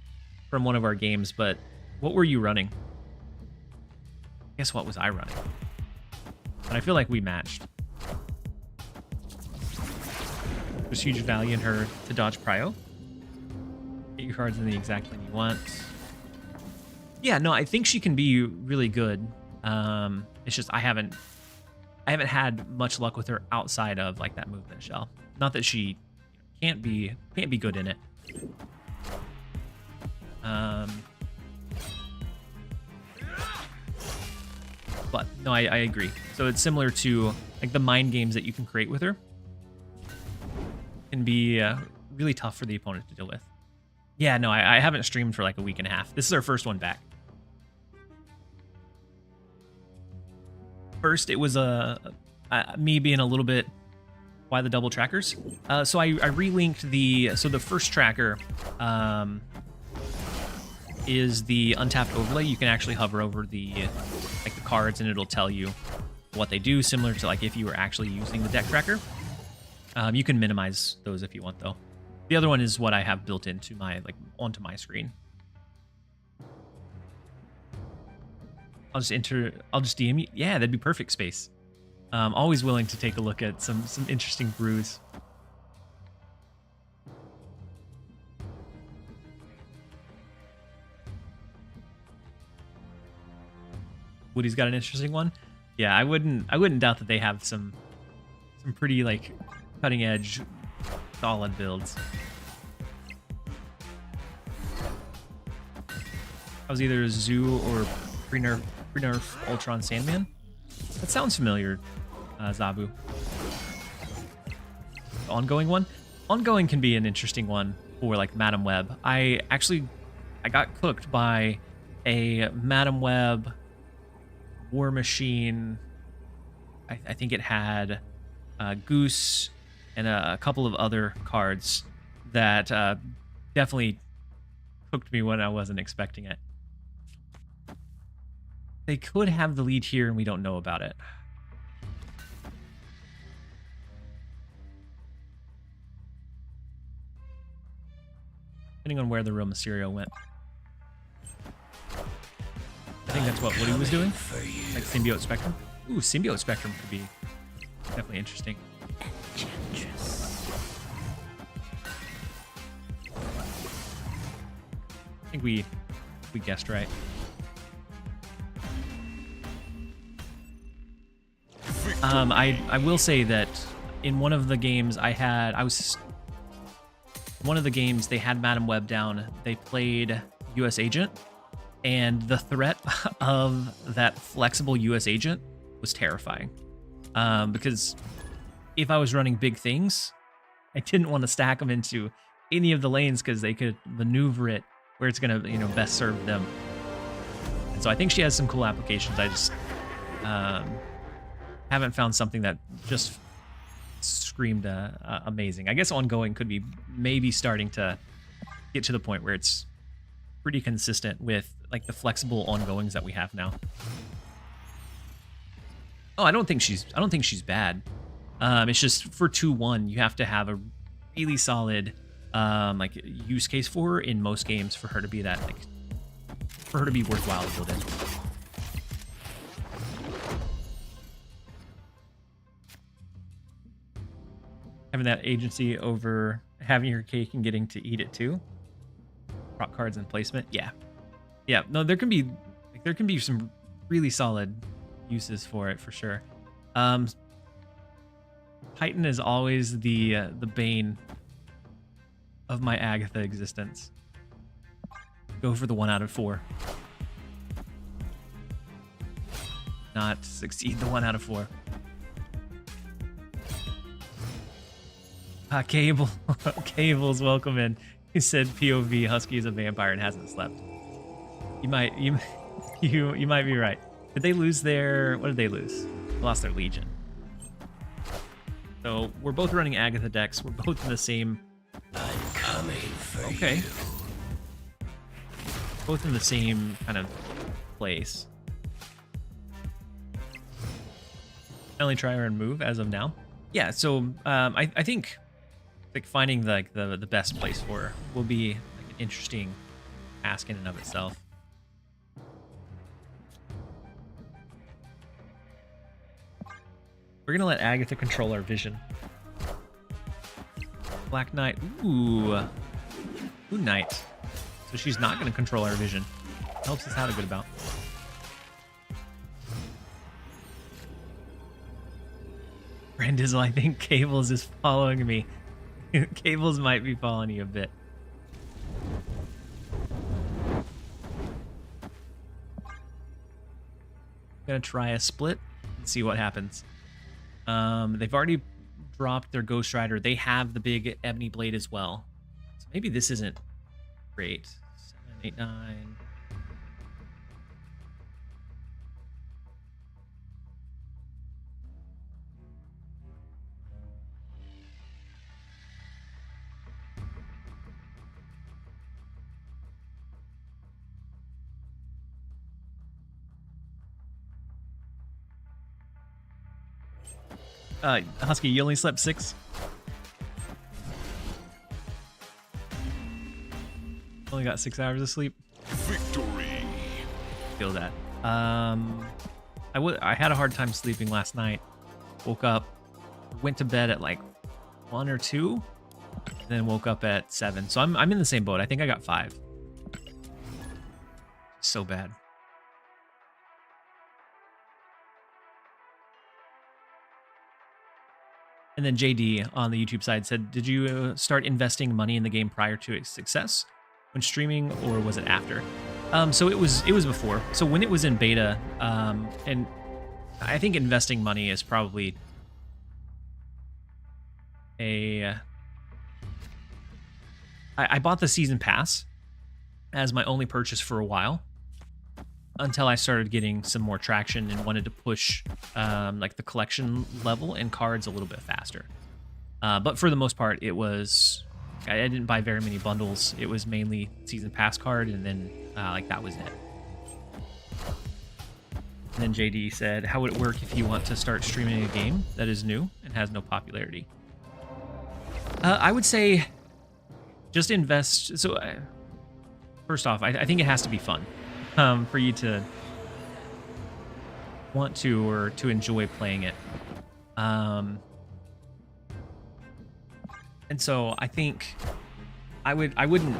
from one of our games, but what were you running? Guess what was I running? But I feel like we matched. There's huge value in her to dodge prio. Get your cards in the exact lane you want. Yeah, no, I think she can be really good. It's just I haven't had much luck with her outside of like that movement shell. Not that she can't be good in it. But no, I agree. So it's similar to like the mind games that you can create with her. Can be really tough for the opponent to deal with. Yeah, no, I haven't streamed for like a week and a half. This is our first one back. First, it was me being a little bit why the double trackers. So I relinked the first tracker is the untapped overlay. You can actually hover over the cards and it'll tell you what they do, similar to like if you were actually using the deck tracker. You can minimize those if you want though. The other one is what I have built into my onto my screen. I'll just DM you. Yeah, that'd be perfect, Space. Always willing to take a look at some interesting brews. Woody's got an interesting one. Yeah, I wouldn't doubt that they have some pretty like cutting edge solid builds. I was either Zoo or pre-nerf Ultron Sandman. That sounds familiar, Zabu. The ongoing one? Ongoing can be an interesting one for like Madam Web. I got cooked by a Madam Web War Machine. I think it had Goose and a couple of other cards that definitely cooked me when I wasn't expecting it. They could have the lead here and we don't know about it. Depending on where the real Mysterio went. I think that's what Woody was doing. Like Symbiote Spectrum. Ooh, Symbiote Spectrum could be definitely interesting. I think we guessed right. I will say that in one of the games one of the games they had Madam Web down. They played US Agent, and the threat of that flexible US Agent was terrifying. Because if I was running big things, I didn't want to stack them into any of the lanes because they could maneuver it where it's gonna best serve them. And so I think she has some cool applications. I just haven't found something that just screamed amazing. I guess ongoing could be maybe starting to get to the point where it's pretty consistent with like the flexible ongoings that we have now. Oh, I don't think she's bad. It's just for 2-1, you have to have a really solid like use case for her in most games for her to be that for her to be worthwhile to build in. Having that agency over having your cake and getting to eat it too. Prop cards and placement. Yeah. No, there can be some really solid uses for it for sure. Titan is always the bane of my Agatha existence. Go for the 1 out of 4. Not succeed the 1 out of 4. Cable's welcome in. He said POV Husky is a vampire and hasn't slept. You might be right. Did they lose their... What did they lose? They lost their Legion. So we're both running Agatha decks. We're both in the same... I'm coming for Okay. you. Both in the same kind of place. Only try and move as of now. Yeah, so I think like finding the best place for her will be like an interesting task in and of itself. We're gonna let Agatha control our vision. Black Knight. Ooh. Ooh, Knight. So she's not gonna control our vision. Helps us out a good amount. Brandizzle, I think Cables is following me. Cables might be following you a bit. Gonna try a split and see what happens. They've already dropped their Ghost Rider. They have the big Ebony Blade as well. So maybe this isn't great. 7, 8, 9. Husky, you only slept 6? Only got 6 hours of sleep. Victory. Feel that. I had a hard time sleeping last night. Woke up, went to bed at like 1 or 2, and then woke up at 7. So I'm in the same boat. I think I got 5. So bad. And then JD on the YouTube side said, did you start investing money in the game prior to its success when streaming, or was it after? So it was before. So when it was in beta, and I think investing money is probably I bought the season pass as my only purchase for a while, until I started getting some more traction and wanted to push like the collection level and cards a little bit faster. But for the most part, it was, I didn't buy very many bundles. It was mainly season pass card, and then like that was it. And then JD said, how would it work if you want to start streaming a game that is new and has no popularity? I would say just invest. So first off, I think it has to be fun. For you to want to, or to enjoy playing it. And so I think I wouldn't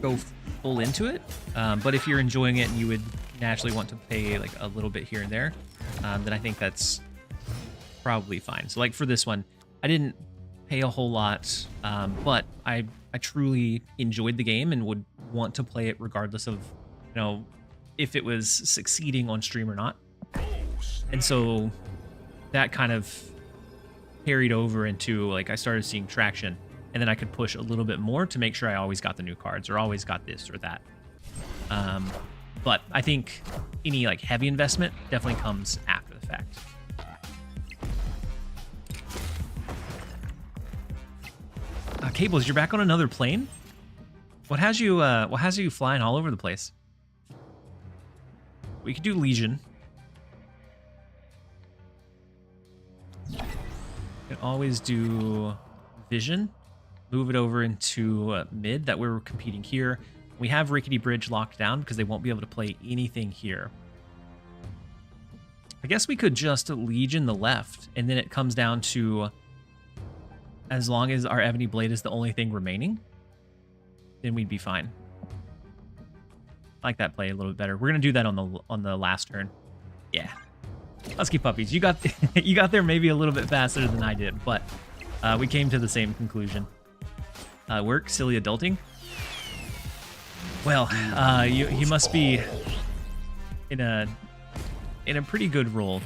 go full into it, but if you're enjoying it and you would naturally want to pay like a little bit here and there, then I think that's probably fine. So like for this one, I didn't pay a whole lot, but I truly enjoyed the game and would want to play it regardless of, you know, if it was succeeding on stream or not. And so that kind of carried over into, like, I started seeing traction, and then I could push a little bit more to make sure I always got the new cards or always got this or that. But I think any like heavy investment definitely comes after the fact. Cables, you're back on another plane? What has you flying all over the place? We could do Legion. We can always do Vision. Move it over into mid, that we're competing here. We have Rickety Bridge locked down because they won't be able to play anything here. I guess we could just Legion the left, and then it comes down to, as long as our Ebony Blade is the only thing remaining, then we'd be fine. I like that play a little bit better. We're gonna do that on the last turn. Yeah, Husky Puppies, you got you got there maybe a little bit faster than I did, but we came to the same conclusion. Work, silly adulting. Well, you must be in a pretty good role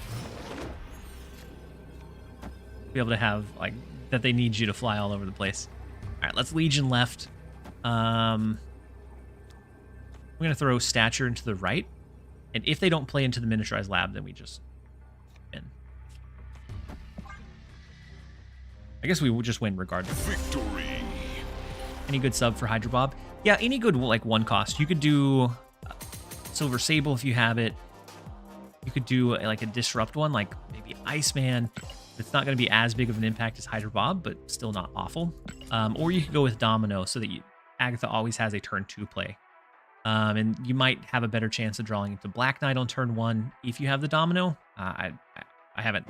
to be able to have like that. They need you to fly all over the place. All right, let's Legion left. I'm gonna throw Stature into the right, And if they don't play into the miniaturized lab, then we just win. I guess we will just win regardless. Victory. Any good sub for Hydra Bob? Yeah, any good like one cost. You could do Silver Sable if you have it. You could do like a disrupt one, like maybe Iceman. It's not going to be as big of an impact as Hydra Bob, but still not awful. Or you could go with Domino so that Agatha always has a turn 2 play. And you might have a better chance of drawing into Black Knight on turn 1 if you have the Domino. I haven't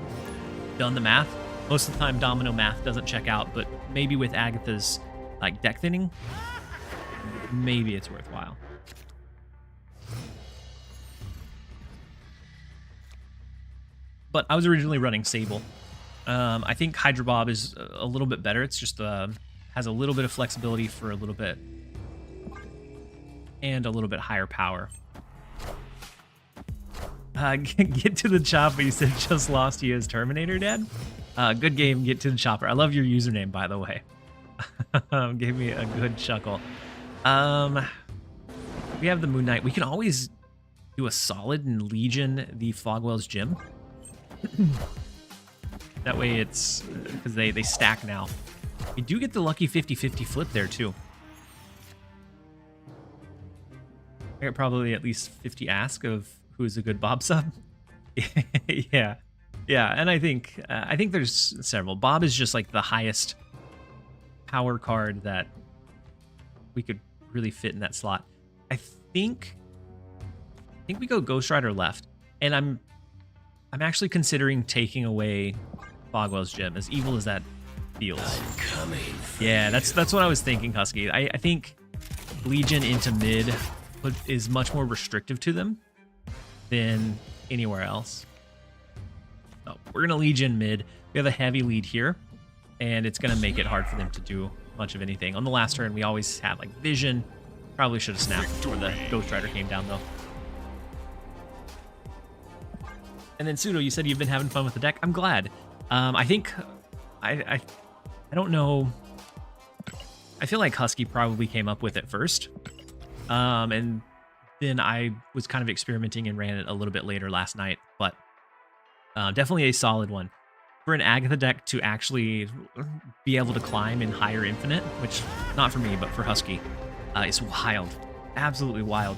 done the math. Most of the time, Domino math doesn't check out, but maybe with Agatha's like deck thinning, maybe it's worthwhile. But I was originally running Sable. I think Hydra Bob is a little bit better. It's just has a little bit of flexibility for a little bit and a little bit higher power. Get to the chopper. You said just lost you as Terminator, Dad. Good game. Get to the chopper. I love your username, by the way. Gave me a good chuckle. We have the Moon Knight. We can always do a solid and Legion the Fogwell's Gym. That way it's because they stack now. We do get the lucky 50-50 flip there too. I got probably at least 50 ask of who is a good Bob sub. yeah, and I think there's several. Bob is just like the highest power card that we could really fit in that slot. I think we go Ghost Rider left, and I'm actually considering taking away Fogwell's Gem, as evil as that feels. Yeah, that's what I was thinking, Husky. I think Legion into mid is much more restrictive to them than anywhere else. So we're gonna Legion mid. We have a heavy lead here, and it's gonna make it hard for them to do much of anything. On the last turn, we always have like vision. Probably should have snapped before the Ghost Rider came down though. And then Pseudo, you said you've been having fun with the deck. I'm glad. I think I don't know. I feel like Husky probably came up with it first. And then I was kind of experimenting and ran it a little bit later last night, but definitely a solid one. For an Agatha deck to actually be able to climb in higher infinite, which not for me, but for Husky, is wild. Absolutely wild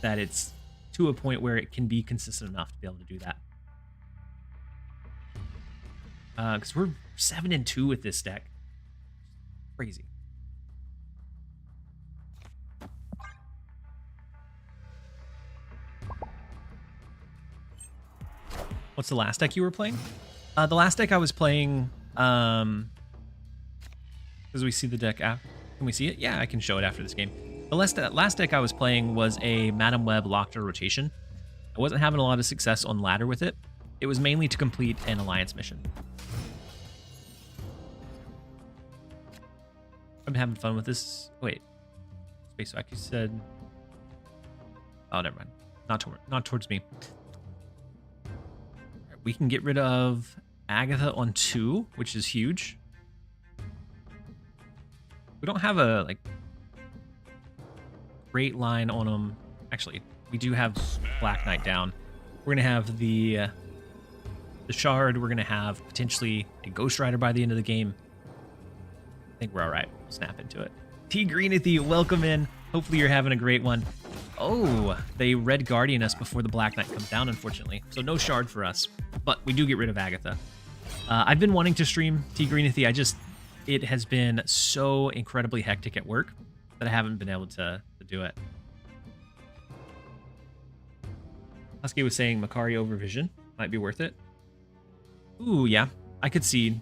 that it's to a point where it can be consistent enough to be able to do that. Because we're 7-2 with this deck. Crazy. What's the last deck you were playing? The last deck I was playing, because we see the deck after. Can we see it? Yeah, I can show it after this game. The last deck I was playing was a Madam Web Lockjaw rotation. I wasn't having a lot of success on ladder with it. It was mainly to complete an alliance mission. I'm having fun with this. Wait, Space Wack, you said. Oh, never mind. Not towards me. We can get rid of Agatha on 2, which is huge. We don't have a like great line on them. Actually, we do have Black Knight down. We're gonna have the Shard. We're gonna have potentially a Ghost Rider by the end of the game. I think we're all right. We'll snap into it. T Greenithy, welcome in. Hopefully you're having a great one. Oh, they Red Guardian us before the Black Knight comes down, unfortunately. So no Shard for us, but we do get rid of Agatha. I've been wanting to stream T Greenithy. It has been so incredibly hectic at work that I haven't been able to do it. Husky was saying Makari over Vision might be worth it. Ooh, yeah. I could see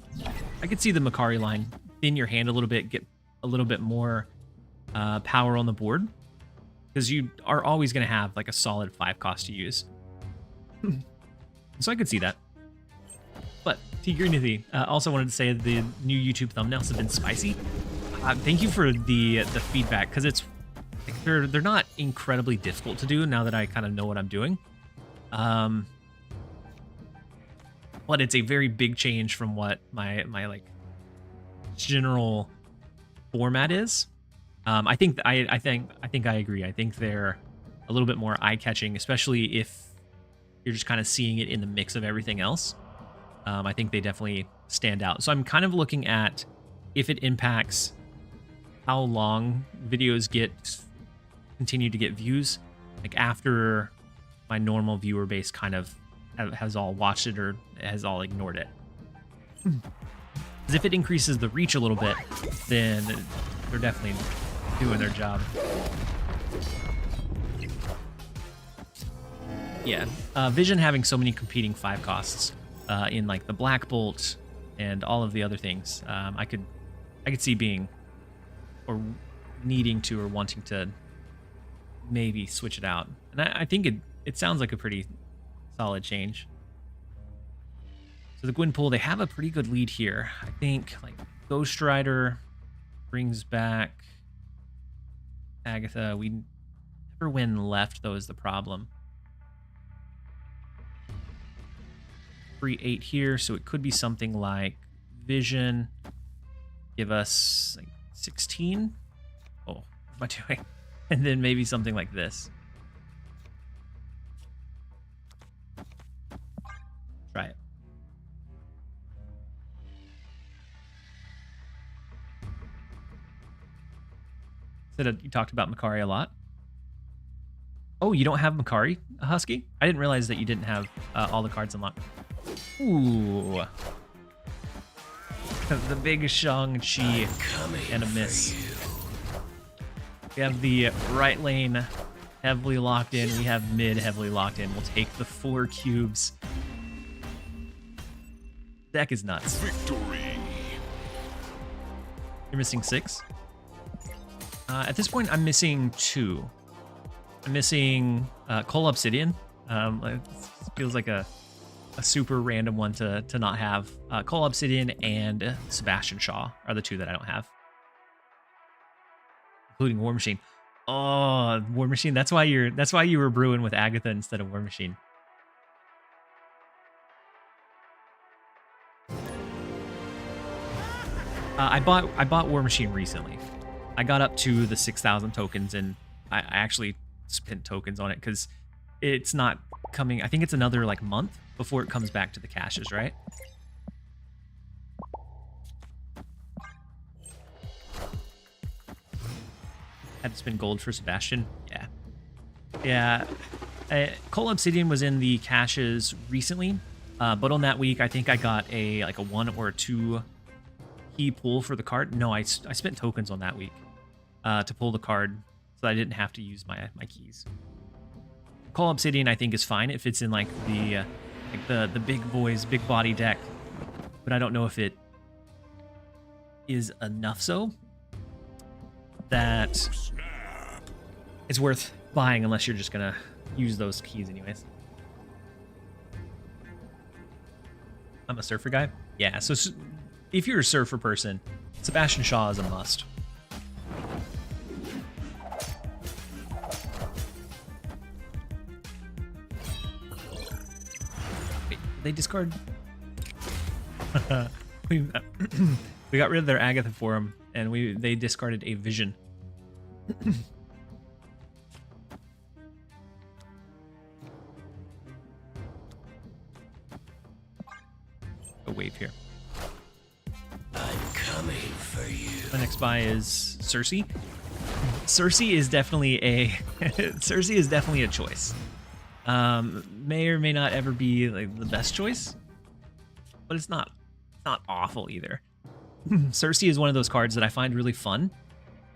the Makari line thin your hand a little bit, get a little bit more power on the board, because you are always going to have like a solid 5 cost to use. So I could see that. But T Greenithy also wanted to say the new YouTube thumbnails have been spicy. Thank you for the feedback, because it's like, they're not incredibly difficult to do now that I kind of know what I'm doing. But it's a very big change from what my like general format is. I think I agree. I think they're a little bit more eye-catching, especially if you're just kind of seeing it in the mix of everything else. I think they definitely stand out. So I'm kind of looking at if it impacts how long videos continue to get views, like after my normal viewer base kind of has all watched it or has all ignored it. Because if it increases the reach a little bit, then they're definitely doing their job. Yeah, Vision having so many competing 5 costs in like the Black Bolt and all of the other things, I could see being or needing to or wanting to maybe switch it out. And I think it sounds like a pretty solid change. So the Gwyn pool, they have a pretty good lead here. I think like Ghost Rider brings back Agatha. We never win left, though, is the problem. Free 8 here, so it could be something like Vision. Give us like 16. Oh, what am I doing? And then maybe something like this. Try it. Said you talked about Makari a lot. Oh, you don't have Makari, Husky? I didn't realize that you didn't have all the cards unlocked. Ooh. The big Shang-Chi and a miss. We have the right lane heavily locked in. We have mid heavily locked in. We'll take the 4 cubes. Deck is nuts. Victory. You're missing 6. At this point, I'm missing 2. I'm missing Coal Obsidian. It feels like a super random one to not have. Coal Obsidian and Sebastian Shaw are the 2 that I don't have, including War Machine. Oh, War Machine. That's why you were brewing with Agatha instead of War Machine. I bought War Machine recently. I got up to the 6,000 tokens, and I actually spent tokens on it because it's not coming. I think it's another like month before it comes back to the caches, right? Had to spend gold for Sebastian. Yeah. Coal Obsidian was in the caches recently, but on that week, I think I got a 1 or a 2 key pull for the card. No, I spent tokens on that week to pull the card, so I didn't have to use my keys. Coal Obsidian, I think, is fine. It fits in like the big boys, big body deck, but I don't know if it is enough so that it's worth buying unless you're just gonna use those keys anyways. I'm a surfer guy. Yeah, so if you're a surfer person, Sebastian Shaw is a must. Wait, they discard. we got rid of their Agatha for him, and they discarded a Vision. A wave here. I'm coming for you. The next buy is Cersei. Cersei is definitely a choice. May or may not ever be like the best choice, but it's not awful either. Cersei is one of those cards that I find really fun,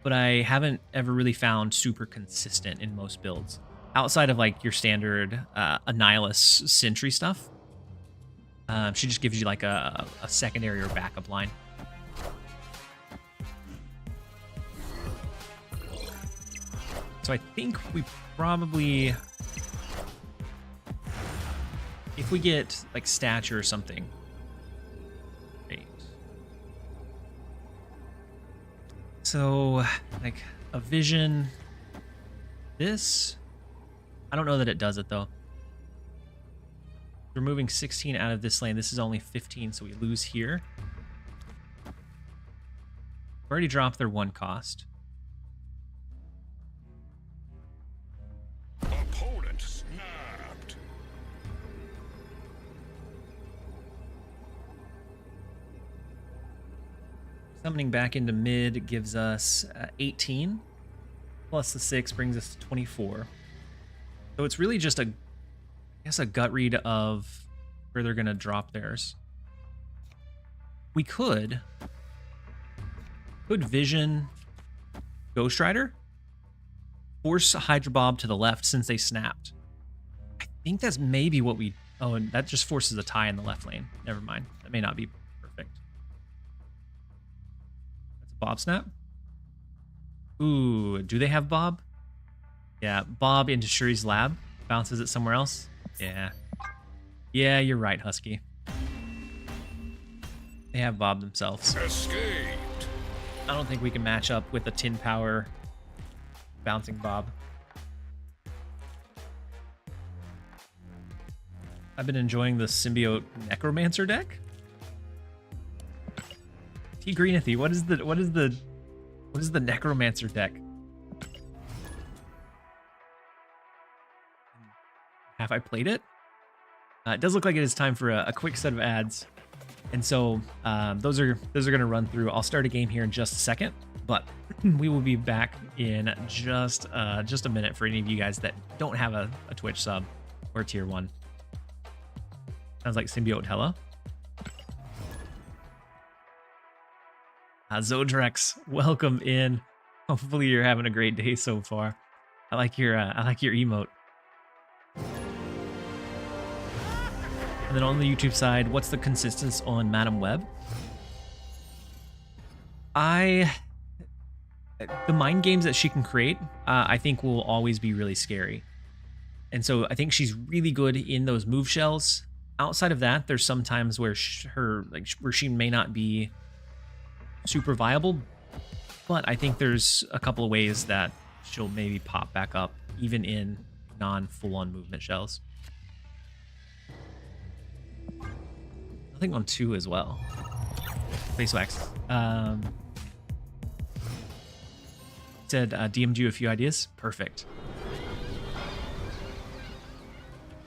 but I haven't ever really found super consistent in most builds. Outside of like your standard Annihilus Sentry stuff, she just gives you like a secondary or backup line. So I think we probably, if we get like stature or something. Wait. So like a Vision, this, I don't know that it does it though. Removing 16 out of this lane. This is only 15, so we lose here. We've already dropped their 1 cost. Summoning back into mid gives us 18. Plus the 6 brings us to 24. So it's really just I guess a gut read of where they're going to drop theirs. We could Vision Ghost Rider, force Hydra Bob to the left since they snapped. I think that's maybe what we... Oh, and that just forces a tie in the left lane. Never mind. That may not be perfect. That's a Bob snap. Ooh, do they have Bob? Yeah, Bob into Shuri's lab. Bounces it somewhere else. Yeah. Yeah, you're right, Husky. They have Bob themselves. Escaped. I don't think we can match up with a Tin Power bouncing Bob. I've been enjoying the Symbiote Necromancer deck. T Greenathy, what is the Necromancer deck? Have I played it? It does look like it is time for a quick set of ads, and so those are going to run through. I'll start a game here in just a second, but we will be back in just a minute for any of you guys that don't have a Twitch sub or tier 1. Sounds like Symbiote Hella. Zodrex, welcome in. Hopefully you're having a great day so far. I like your emote. And then on the YouTube side, what's the consistency on Madam Web? The mind games that she can create, I think will always be really scary. And so I think she's really good in those move shells. Outside of that, there's some times where where she may not be super viable, but I think there's a couple of ways that she'll maybe pop back up, even in non-full-on movement shells. I think on 2 as well. Face wax. Said DM'd you a few ideas. Perfect.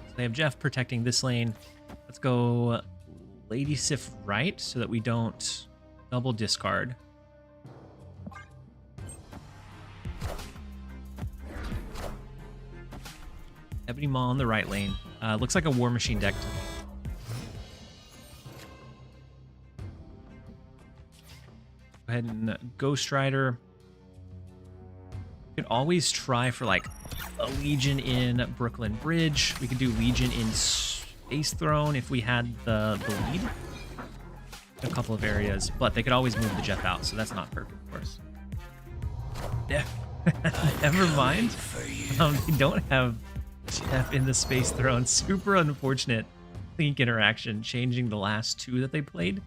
So they have Jeff protecting this lane. Let's go Lady Sif right so that we don't double discard. Ebony Maw on the right lane. Looks like a War Machine deck to me. Go ahead and Ghost Rider. We could always try for like a Legion in Brooklyn Bridge. We could do Legion in Space Throne if we had the lead. A couple of areas, but they could always move the Jeff out, so that's not perfect, of course. Yeah. Never mind. They don't have Jeff in the Space Throne. Super unfortunate Link interaction, changing the last 2 that they played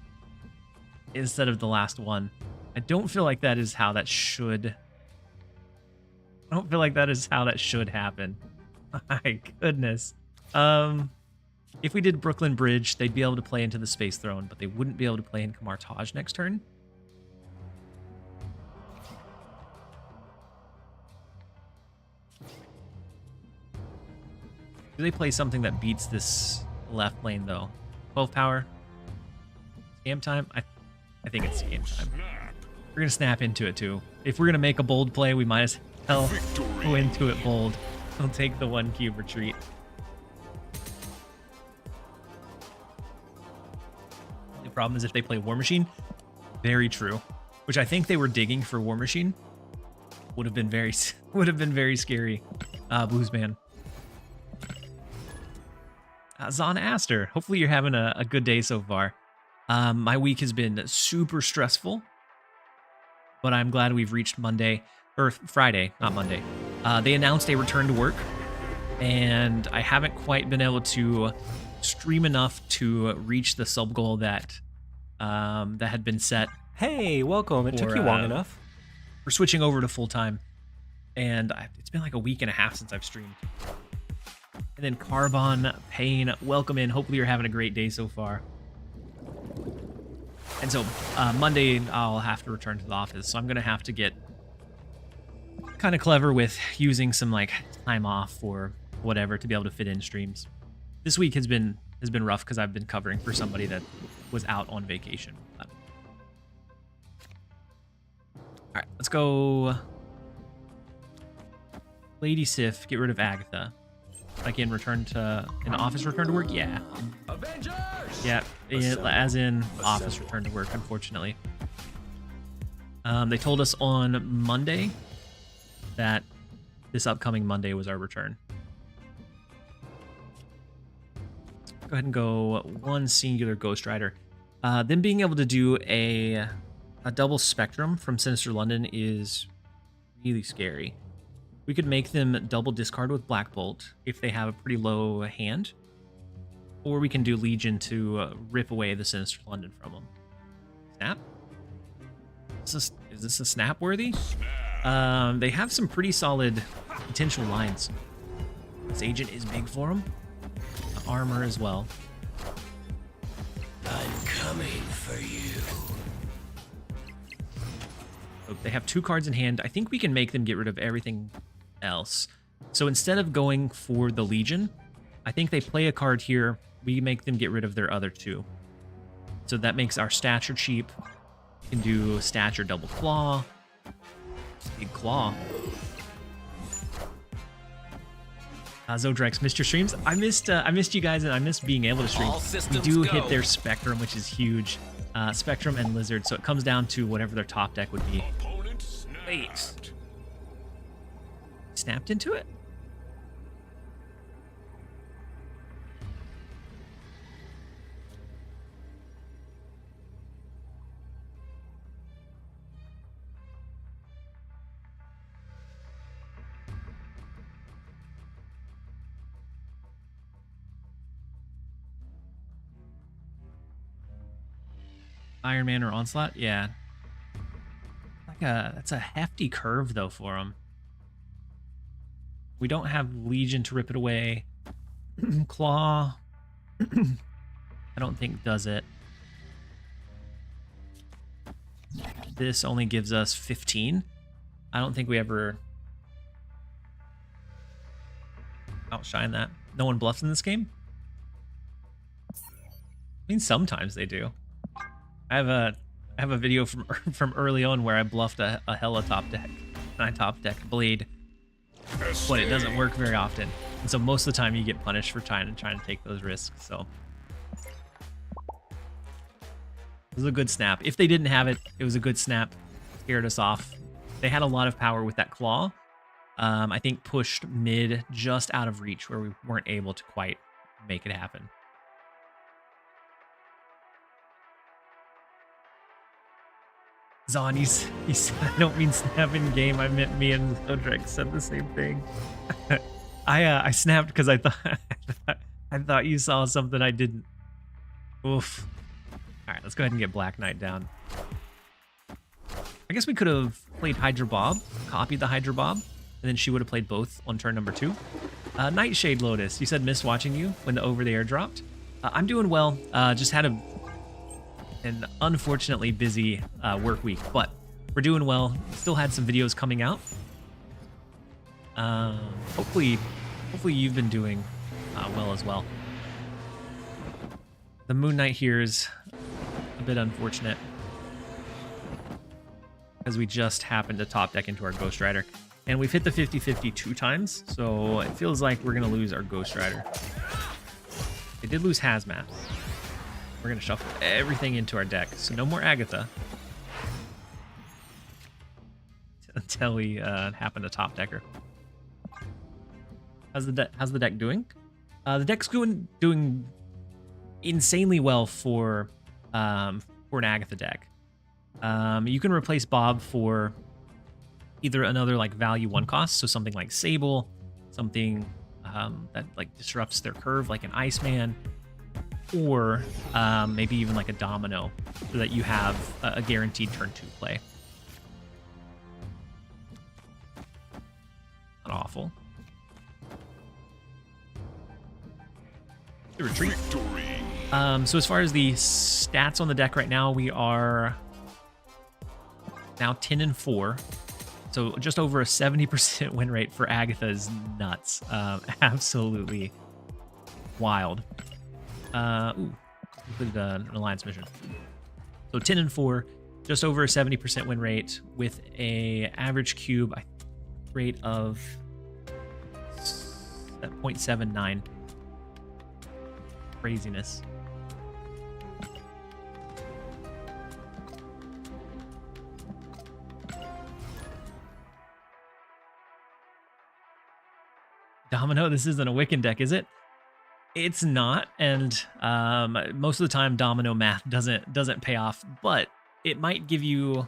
instead of the last one. I don't feel like that is how that should... I don't feel like that is how that should happen. My goodness. If we did Brooklyn Bridge, they'd be able to play into the Space Throne, but they wouldn't be able to play in Kamar Taj next turn. Do they play something that beats this left lane, though? 12 power? Scam time? I think it's scam time. We're going to snap into it, too. If we're going to make a bold play, we might as well go into it bold. We'll take the 1 cube retreat. The problem is if they play War Machine. Very true. Which I think they were digging for War Machine. Would have been very scary. Blues Man. Zon Aster. Hopefully you're having a good day so far. My week has been super stressful, but I'm glad we've reached Monday, or Friday, not Monday. They announced a return to work, and I haven't quite been able to stream enough to reach the sub goal that had been set. Hey, welcome. It took you long enough. We're switching over to full time, and it's been like a week and a half since I've streamed. And then Carbon Pain, welcome in. Hopefully you're having a great day so far. And so Monday I'll have to return to the office, so I'm gonna have to get kind of clever with using some like time off or whatever to be able to fit in streams. This week has been rough because I've been covering for somebody that was out on vacation. go Lady Sif, get rid of Agatha. Again, return to an office return to work? Yeah. Avengers! Yeah, as in office return to work, unfortunately. They told us on Monday that this upcoming Monday was our return. Go ahead and go one singular Ghost Rider. Them being able to do a double Spectrum from Sinister London is really scary. We could make them double discard with Black Bolt if they have a pretty low hand. Or we can do Legion to rip away the Sinister London from them. Snap? Is this a snap worthy? They have some pretty solid potential lines. This agent is big for them. Armor as well. I'm coming for you. So they have 2 cards in hand. I think we can make them get rid of everything else. So instead of going for the Legion, I think they play a card here. We make them get rid of their other 2. So that makes our stature cheap. We can do stature double claw. Big claw. Zodrex, missed your streams. I missed you guys, and I missed being able to stream. We do hit their Spectrum, which is huge. Spectrum and Lizard, so it comes down to whatever their top deck would be. Wait. Snapped into it? Iron Man or Onslaught? Yeah. That's a hefty curve though for him. We don't have Legion to rip it away. Claw. I don't think does it. This only gives us 15. I don't think we ever outshine that. No one bluffs in this game? I mean, sometimes they do. I have a video from early on where I bluffed a Hella top deck, and I top decked Blade, but it doesn't work very often. And so most of the time you get punished for trying to take those risks. So it was a good snap. If they didn't have it, it was a good snap. Scared us off. They had a lot of power with that claw. I think pushed mid just out of reach where we weren't able to quite make it happen. Zon, he said, I don't mean snap in game. I meant me and Zodrex said the same thing. I snapped because I thought you saw something I didn't. Oof. All right, let's go ahead and get Black Knight down. I guess we could have played Hydra Bob, copied the Hydra Bob, and then she would have played both on turn number 2. Nightshade Lotus, you said miss watching you when the over the air dropped. I'm doing well. Just had an unfortunately busy work week, but we're doing well. Still had some videos coming out. Hopefully you've been doing well as well. The Moon Knight here is a bit unfortunate because we just happened to top deck into our Ghost Rider, and we've hit the 50-50 2 times, so it feels like we're gonna lose our Ghost Rider. They did lose Hazmat. We're going to shuffle everything into our deck. So no more Agatha. Until we happen to top decker. How's the deck doing? The deck's doing insanely well for an Agatha deck. You can replace Bob for either another like value 1 cost, so something like Sable, something that like disrupts their curve like an Iceman, or maybe even like a Domino, so that you have a guaranteed turn 2 play. Not awful. The retreat. So as far as the stats on the deck right now, we are now 10-4. So just over a 70% win rate for Agatha is nuts. Absolutely wild. Completed an alliance mission. So 10-4, just over a 70% win rate with a average cube rate of 0.79. Craziness. Domino, this isn't a Wiccan deck, is it? It's not, and most of the time Domino math doesn't pay off, but it might give you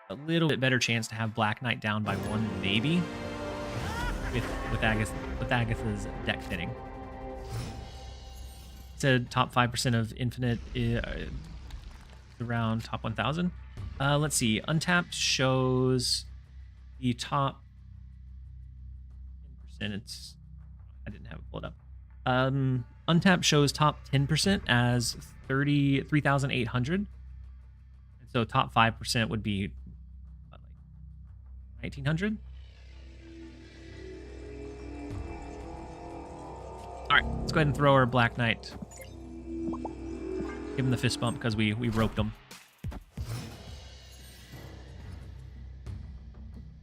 a little bit better chance to have Black Knight down by 1, maybe, with Agatha's deck fitting. It said top 5% of Infinite is around top 1,000. Let's see. Untapped shows the top 10%. I didn't have it pulled up. Untapped shows top 10% as 3,800. And so top 5% would be what, like 1,900. All right, let's go ahead and throw our Black Knight. Give him the fist bump because we roped him.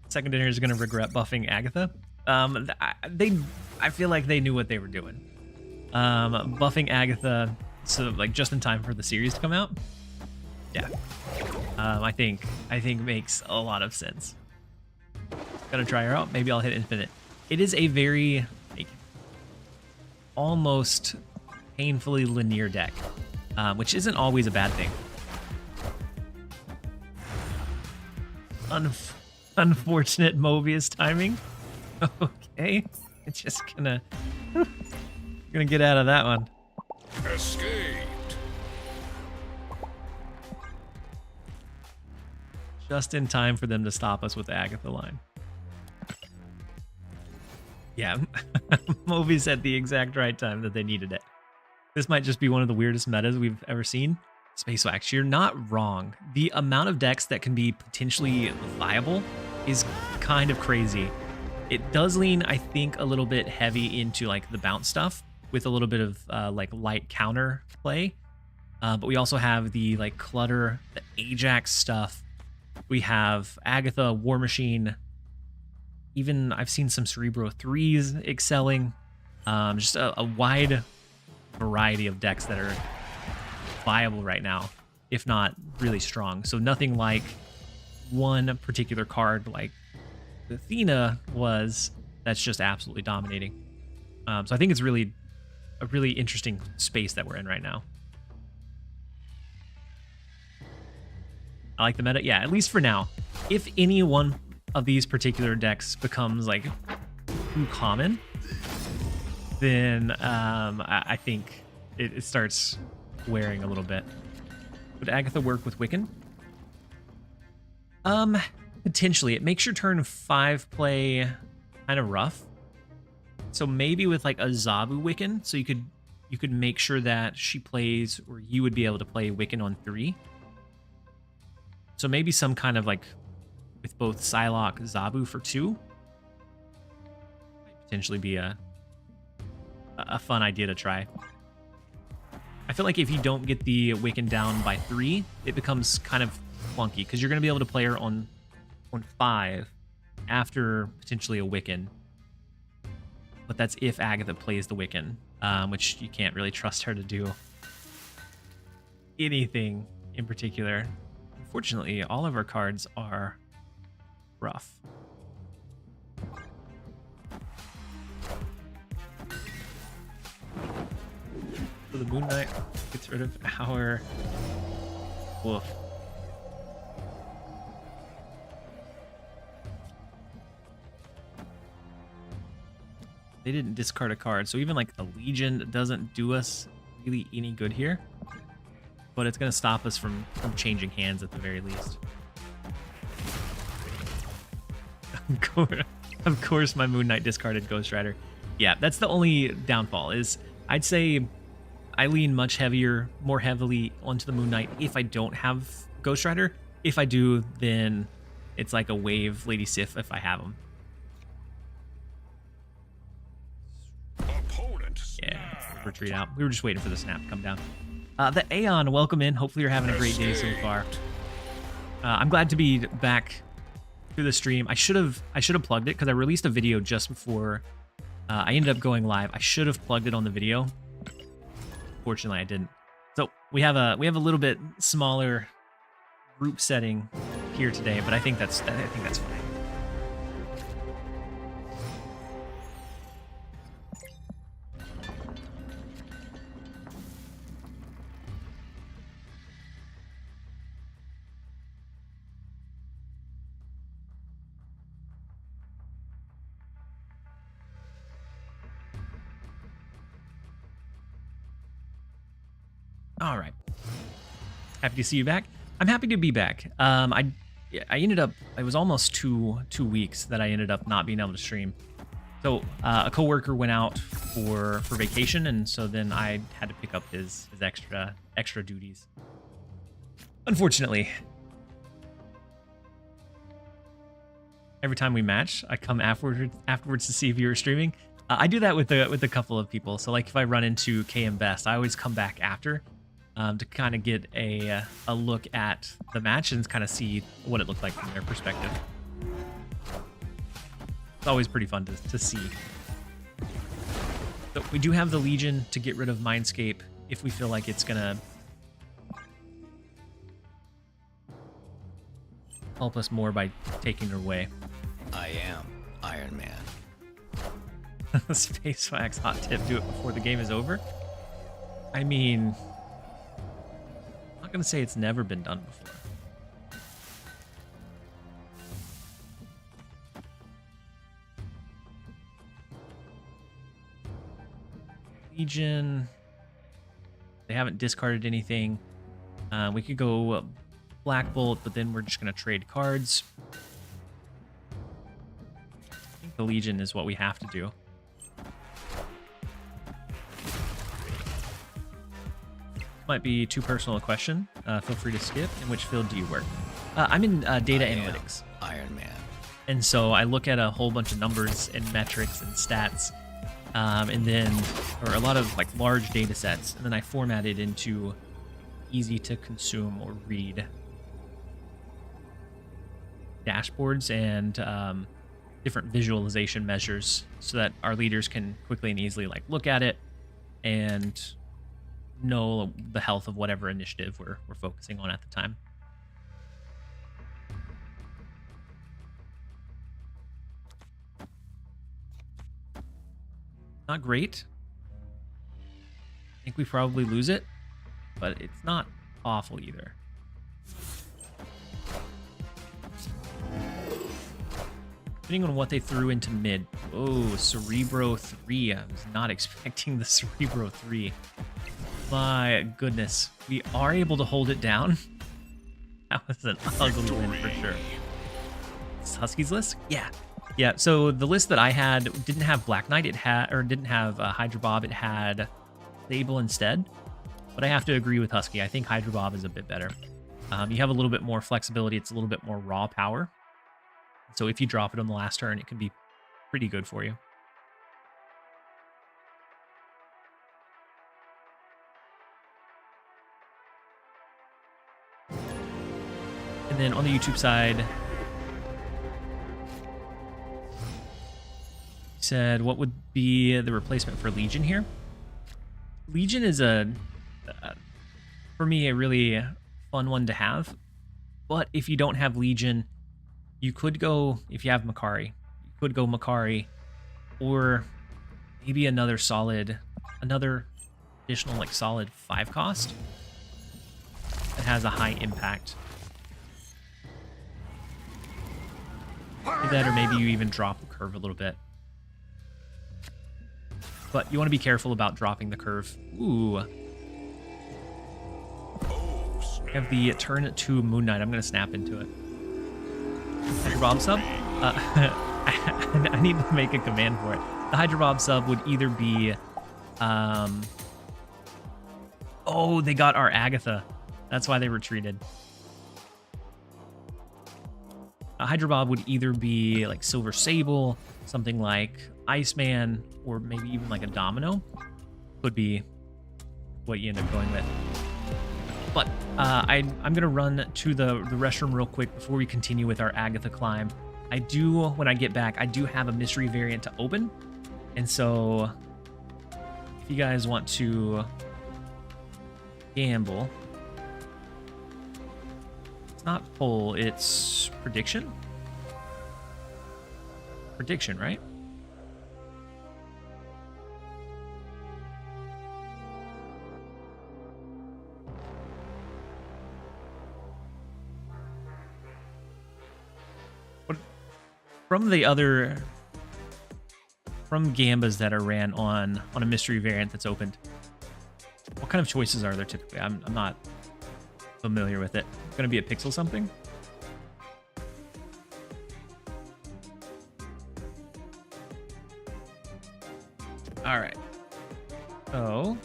Secondary is going to regret buffing Agatha. I feel like they knew what they were doing. Buffing Agatha, so like just in time for the series to come out. Yeah, I think makes a lot of sense. Gotta try her out. Maybe I'll hit Infinite. It is a very like, almost painfully linear deck, which isn't always a bad thing. Unfortunate Mobius timing. Okay, it's just gonna get out of that one. Escaped. Just in time for them to stop us with the Agatha line. Yeah, Mobius at the exact right time that they needed it. This might just be one of the weirdest metas we've ever seen. Space Wax, you're not wrong. The amount of decks that can be potentially viable is kind of crazy. It does lean, I think, a little bit heavy into like the bounce stuff with a little bit of like light counter play. But we also have the like clutter, the Ajax stuff. We have Agatha, War Machine. Even I've seen some Cerebro 3s excelling. Just a wide variety of decks that are viable right now, if not really strong. So nothing like one particular card like Athena was that's just absolutely dominating. So I think it's really a really interesting space that we're in right now. I like the meta. Yeah, at least for now. If any one of these particular decks becomes like too common, then I think it starts wearing a little bit. Would Agatha work with Wiccan? Potentially. It makes your turn 5 play kind of rough. So maybe with like a Zabu Wiccan, so you could make sure that she plays, or you would be able to play Wiccan on 3. So maybe some kind of like with both Psylocke, Zabu for 2. Might potentially be a fun idea to try. I feel like if you don't get the Wiccan down by 3, it becomes kind of clunky because you're going to be able to play her on 5 after potentially a Wiccan. But that's if Agatha plays the Wiccan, which you can't really trust her to do anything in particular. Unfortunately, all of our cards are rough. So the Moon Knight gets rid of our wolf. They didn't discard a card, so even like a Legion doesn't do us really any good here. But it's going to stop us from changing hands at the very least. Of course, my Moon Knight discarded Ghost Rider. Yeah, that's the only downfall. Is I'd say I lean much more heavily onto the Moon Knight if I don't have Ghost Rider. If I do, then it's like a wave Lady Sif if I have them. Yeah, retreat out. We were just waiting for the snap to come down. The Aeon, welcome in. Hopefully you're having a great day so far. I'm glad to be back through the stream. I should have plugged it because I released a video just before I ended up going live. I should have plugged it on the video. Fortunately, I didn't. So we have a little bit smaller group setting here today, but I think that's fine. All right. Happy to see you back. I'm happy to be back. I ended up, it was almost two weeks that I ended up not being able to stream. So a coworker went out for vacation, and so then I had to pick up his extra duties. Unfortunately, every time we match, I come afterwards to see if you were streaming. I do that with a couple of people. So like if I run into KM Best, I always come back after. To kind of get a look at the match and kind of see what it looked like from their perspective. It's always pretty fun to see. So we do have the Legion to get rid of Mindscape if we feel like it's gonna help us more by taking her away. I am Iron Man. Space Wax hot tip: do it before the game is over. I mean, I'm not gonna say it's never been done before. Legion, they haven't discarded anything. We could go Black Bolt, but then we're just gonna trade cards. I think the Legion is what we have to do. Might be too personal a question. Feel free to skip. In which field do you work? I'm in data analytics. Iron Man. And so I look at a whole bunch of numbers and metrics and stats, and then, or a lot of like large data sets, and then I format it into easy to consume or read dashboards and different visualization measures so that our leaders can quickly and easily like look at it and know the health of whatever initiative we're focusing on at the time. Not great. I think we probably lose it, but it's not awful either. Depending on what they threw into mid. Oh, Cerebro 3. I was not expecting the Cerebro 3. My goodness. We are able to hold it down. That was an ugly win for sure. It's Husky's list? Yeah. Yeah, so the list that I had didn't have Black Knight. It had, or didn't have Hydra Bob. It had Sable instead. But I have to agree with Husky. I think Hydra Bob is a bit better. You have a little bit more flexibility. It's a little bit more raw power. So if you drop it on the last turn, it can be pretty good for you. And then on the YouTube side, he said, what would be the replacement for Legion here? Legion is for me, a really fun one to have. But if you don't have Legion, you could go, if you have Makari, you could go Makari, or maybe another additional like solid 5 cost that has a high impact. Do that, or maybe you even drop the curve a little bit. But you want to be careful about dropping the curve. Ooh. I have the turn 2 Moon Knight. I'm going to snap into it. Hydra Bob sub? I need to make a command for it. The Hydra Bob sub would either be... oh, they got our Agatha. That's why they retreated. Hydra Bob would either be like Silver Sable, something like Iceman, or maybe even like a Domino. Could be what you end up going with. But I'm going to run to the restroom real quick before we continue with our Agatha climb. I do, when I get back, I do have a mystery variant to open. And so if you guys want to gamble, it's not poll, it's prediction. Prediction, right? From gambas that are ran on a mystery variant that's opened, what kind of choices are there typically? I'm not familiar with it. It's gonna be a pixel something? All right. So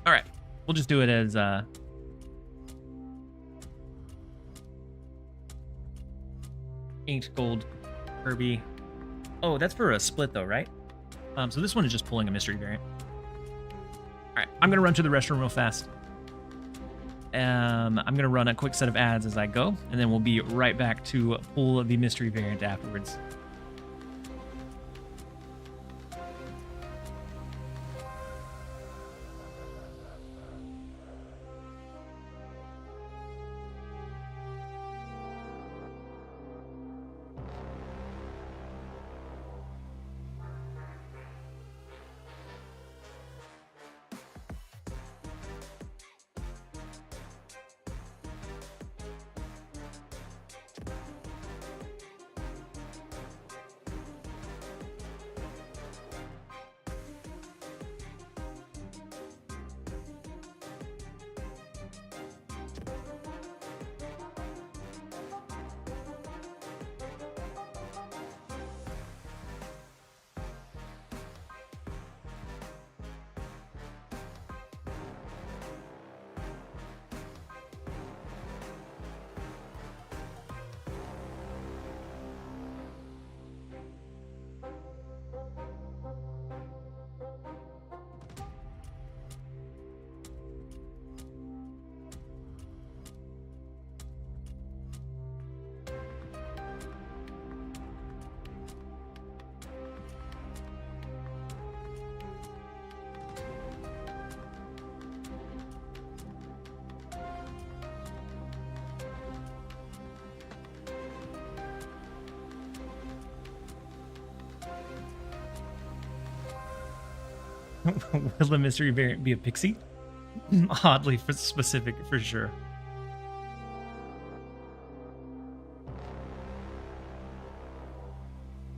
all right, we'll just do it as inked gold Kirby. Oh, that's for a split though, right? So this one is just pulling a mystery variant. All right, I'm gonna run to the restroom real fast. I'm gonna run a quick set of ads as I go, and then we'll be right back to pull the mystery variant afterwards. Will the mystery variant be a pixie? Oddly specific for sure.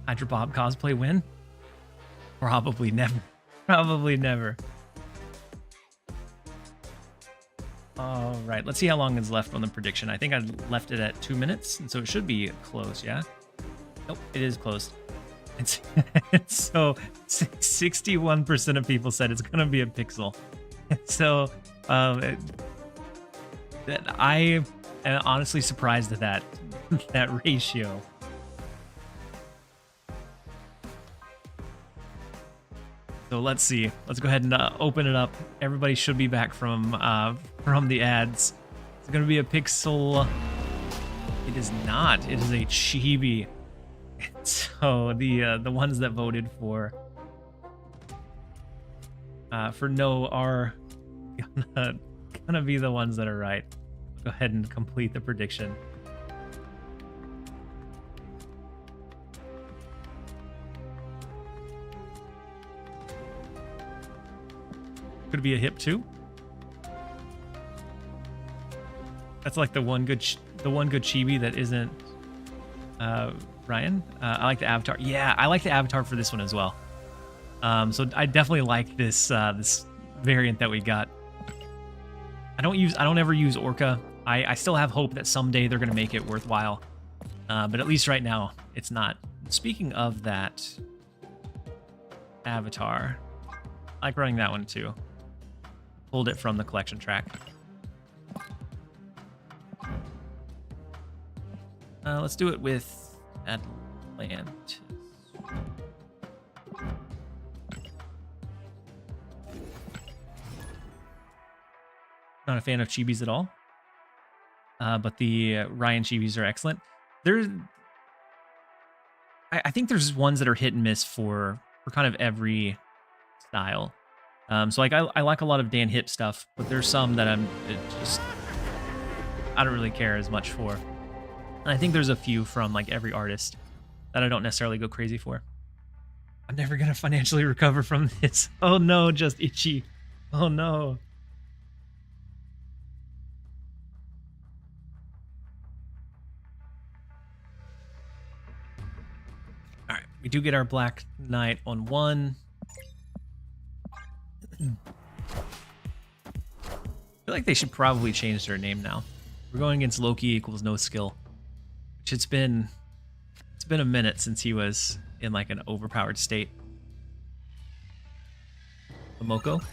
Hydra Bob cosplay win? Probably never. Probably never. All right, let's see how long is left on the prediction. I think I left it at 2 minutes, and so it should be close, yeah? Nope, it is closed. It's so 61% of people said it's gonna be a pixel. So I am honestly surprised at that ratio. So let's see. Let's go ahead and open it up. Everybody should be back from the ads. It's gonna be a pixel. It is not. It is a chibi. So the ones that voted for no are gonna be the ones that are right. Go ahead and complete the prediction. Could be a hip too. That's like the one good chibi that isn't Ryan. I like the avatar. Yeah, I like the avatar for this one as well. So I definitely like this this variant that we got. I don't ever use Orca. I still have hope that someday they're gonna make it worthwhile. But at least right now, it's not. Speaking of that avatar, I like running that one too. Pulled it from the collection track. Let's do it with Atlantis. Not a fan of chibis at all, but the Ryan chibis are excellent. I think there's ones that are hit and miss for kind of every style. So like I like a lot of Dan Hip stuff, but there's some that I don't really care as much for. And I think there's a few from like every artist that I don't necessarily go crazy for. I'm never gonna financially recover from this. Oh no, just itchy. Oh no. All right, we do get our Black Knight on one. I feel like they should probably change their name now. We're going against Loki equals no skill, which it's been a minute since he was in like an overpowered state. Momoko,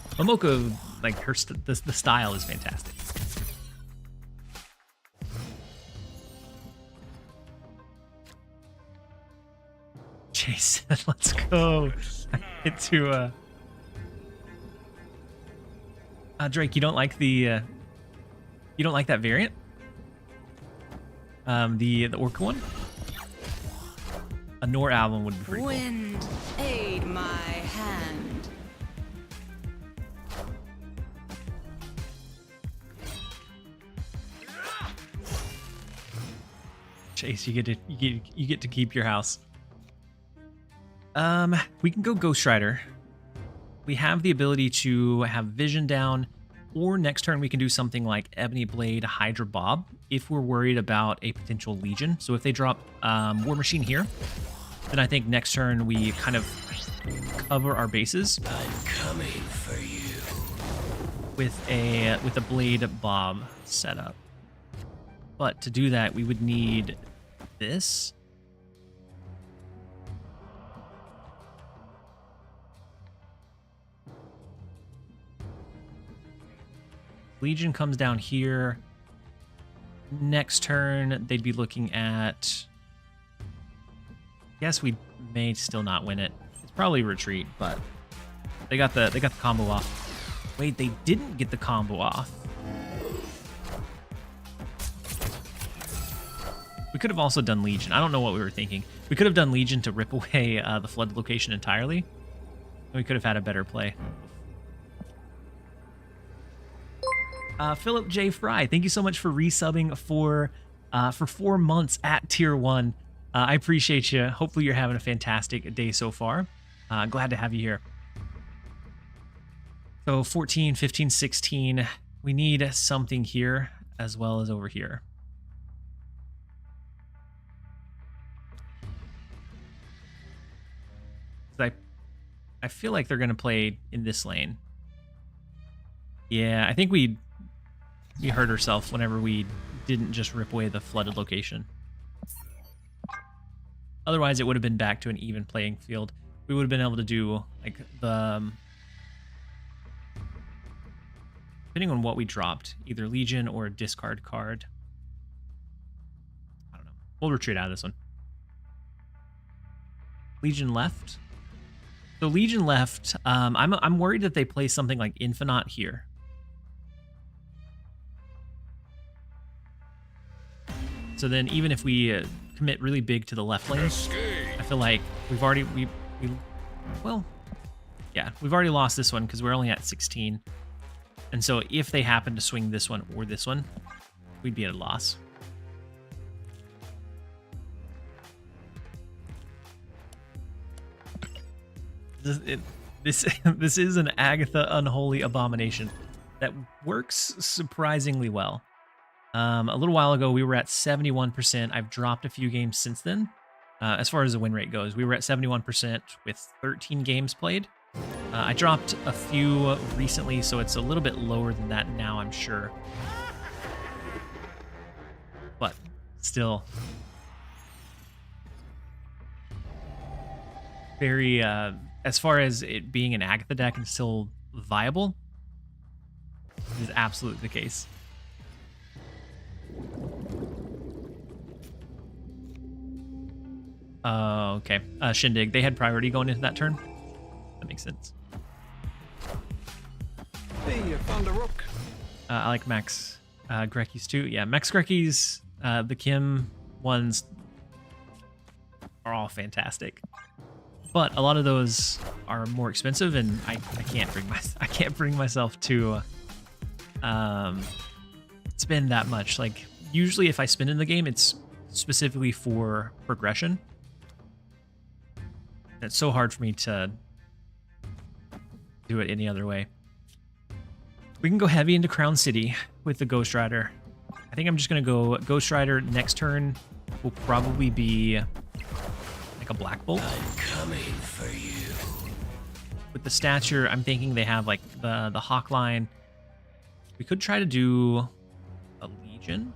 like the style is fantastic. Jason, let's go. Get to Drake, you don't like that variant? The Orca one? A Nor album would be pretty cool. Wind, aid my hand. Chase, you get to keep your house. We can go Ghost Rider. We have the ability to have vision down, or next turn we can do something like Ebony Blade, Hydra Bob, if we're worried about a potential Legion. So if they drop War Machine here, then I think next turn we kind of cover our bases. I'm coming for you. With a Blade Bob setup. But to do that, we would need this. Legion comes down here. Next turn, they'd be looking at... Guess we may still not win it. It's probably retreat, but they got the combo off. Wait, they didn't get the combo off. We could have also done Legion. I don't know what we were thinking. We could have done Legion to rip away the flood location entirely. We could have had a better play. Philip J. Fry, thank you so much for resubbing for 4 months at Tier 1. I appreciate you. Hopefully you're having a fantastic day so far. Glad to have you here. So 14, 15, 16. We need something here as well as over here. I feel like they're going to play in this lane. Yeah, I think we hurt ourselves whenever we didn't just rip away the flooded location. Otherwise, it would have been back to an even playing field. We would have been able to do like the... depending on what we dropped, either Legion or a discard card. I don't know. We'll retreat out of this one. Legion left. So Legion left. I'm worried that they play something like Infinite here. So then even if we commit really big to the left lane, I feel like we've already we've already lost this one because we're only at 16. And so if they happen to swing this one or this one, we'd be at a loss. This is an Agatha Unholy Abomination that works surprisingly well. A little while ago, we were at 71%. I've dropped a few games since then. As far as the win rate goes, we were at 71% with 13 games played. I dropped a few recently, so it's a little bit lower than that now, I'm sure. But still. very, as far as it being an Agatha deck and still viable, it is absolutely the case. Okay. Shindig. They had priority going into that turn. That makes sense. Hey, I found a rook. I like Max Greckies too. Yeah, Max Greckies, the Kim ones are all fantastic. But a lot of those are more expensive, and I can't bring myself to spend that much. Like, usually if I spend in the game, it's specifically for progression. It's so hard for me to do it any other way. We can go heavy into Crown City with the Ghost Rider. I think I'm just going to go Ghost Rider. Next turn will probably be like a Black Bolt. I'm coming for you. With the stature, I'm thinking they have like the Hawk line. We could try to do a Legion.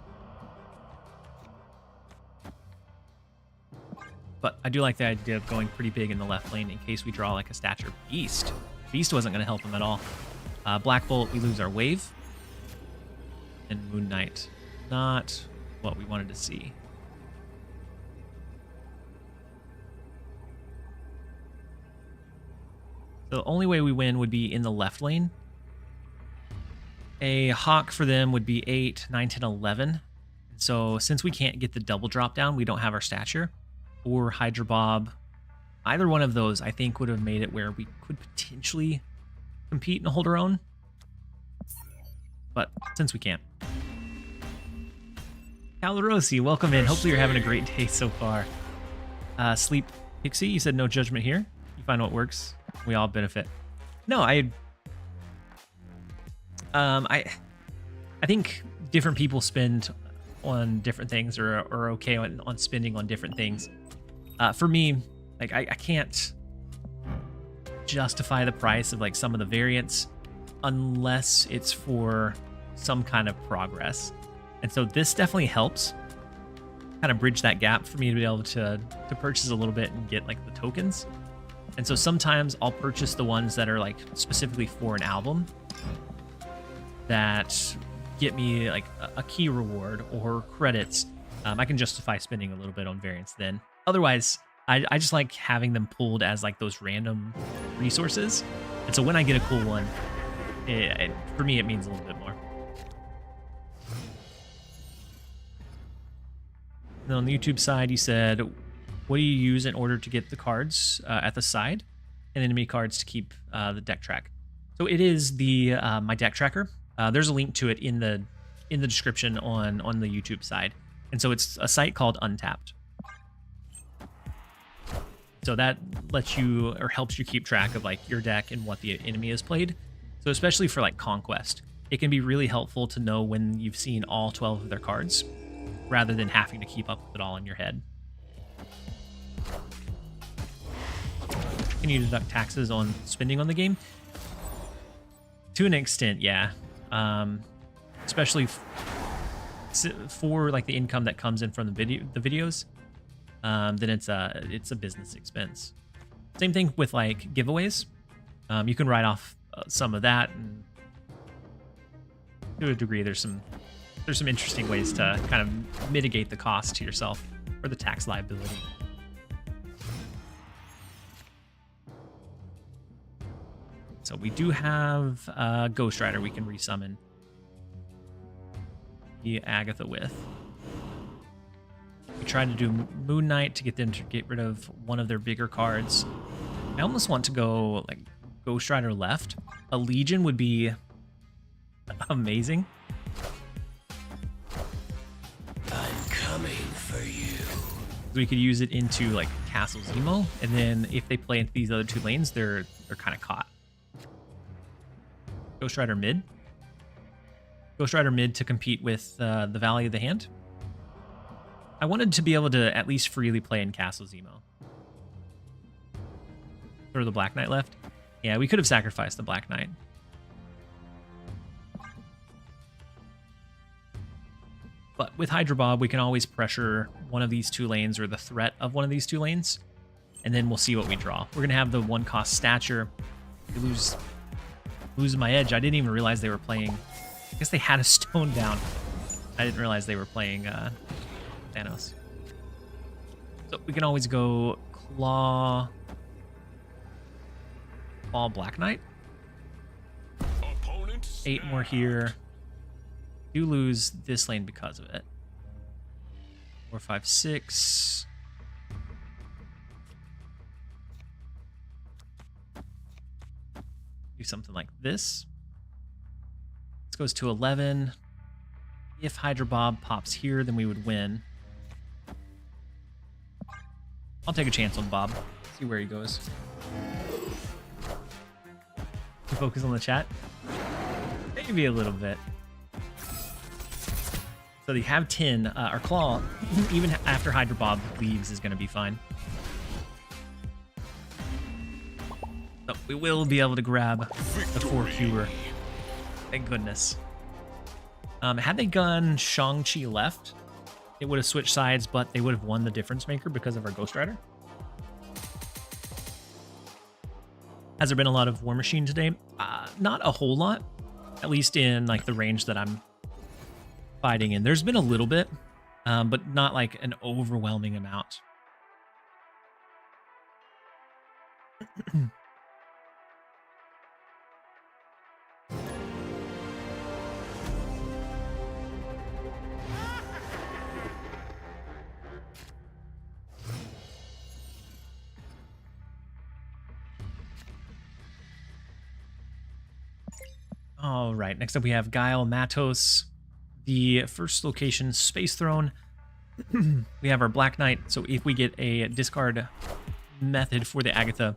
But I do like the idea of going pretty big in the left lane in case we draw like a stature Beast. Beast wasn't going to help him at all. Black Bolt, we lose our wave. And Moon Knight, not what we wanted to see. The only way we win would be in the left lane. A Hawk for them would be 8, 9, 10, 11. So since we can't get the double drop down, we don't have our stature. Or Hydra Bob. Either one of those, I think, would have made it where we could potentially compete and hold our own. But since we can't. Calorosi, welcome in. Hopefully you're having a great day so far. Sleep Pixie, you said no judgment here. You find what works. We all benefit. No, I think different people spend on different things or are okay on spending on different things. For me, like I can't justify the price of like some of the variants unless it's for some kind of progress. And so this definitely helps kind of bridge that gap for me to be able to purchase a little bit and get like the tokens. And so sometimes I'll purchase the ones that are like specifically for an album that get me like a key reward or credits. I can justify spending a little bit on variants then. Otherwise, I just like having them pulled as like those random resources. And so when I get a cool one, for me, it means a little bit more. Then on the YouTube side, you said, what do you use in order to get the cards at the side and enemy cards to keep the deck track? So it is the my deck tracker. There's a link to it in the description on the YouTube side. And so it's a site called Untapped. So that lets you or helps you keep track of like your deck and what the enemy has played. So especially for like Conquest, it can be really helpful to know when you've seen all 12 of their cards rather than having to keep up with it all in your head. Can you deduct taxes on spending on the game? To an extent, yeah. Especially for like the income that comes in from the videos, then it's a business expense. Same thing with like giveaways. You can write off some of that, and to a degree, there's some interesting ways to kind of mitigate the cost to yourself or the tax liability. So we do have Ghost Rider we can resummon the Agatha with. We tried to do Moon Knight to get them to get rid of one of their bigger cards. I almost want to go like Ghost Rider left. A Legion would be amazing. I'm coming for you. We could use it into like Castle Zemo, and then if they play into these other two lanes, they're kind of caught. Ghost Rider mid. Ghost Rider mid to compete with the Valley of the Hand. I wanted to be able to at least freely play in Castle Zemo. Throw the Black Knight left. Yeah, we could have sacrificed the Black Knight. But with Hydra Bob, we can always pressure one of these two lanes or the threat of one of these two lanes. and then we'll see what we draw. We're gonna have the 1-cost stature. We lose my edge. I didn't even realize they were playing. I guess they had a stone down. I didn't realize they were playing Thanos. So we can always go Claw Black Knight. Opponent 8 more here. Do lose this lane because of it. 4, 5, 6. Do something like this. This goes to 11. If Hydra Bob pops here, then we would win. I'll take a chance on Bob. See where he goes. Focus on the chat. Maybe a little bit. So they have 10. Our Claw, even after Hydra Bob leaves, is going to be fine. So we will be able to grab the 4 fewer. Thank goodness. Had they gone Shang-Chi left, it would have switched sides, but they would have won the difference maker because of our Ghost Rider. Has there been a lot of War Machine today? Not a whole lot, at least in like the range that I'm fighting in. There's been a little bit, but not like an overwhelming amount. All right, next up we have Guile Matos. The first location, Space Throne. We have our Black Knight, so if we get a discard method for the Agatha,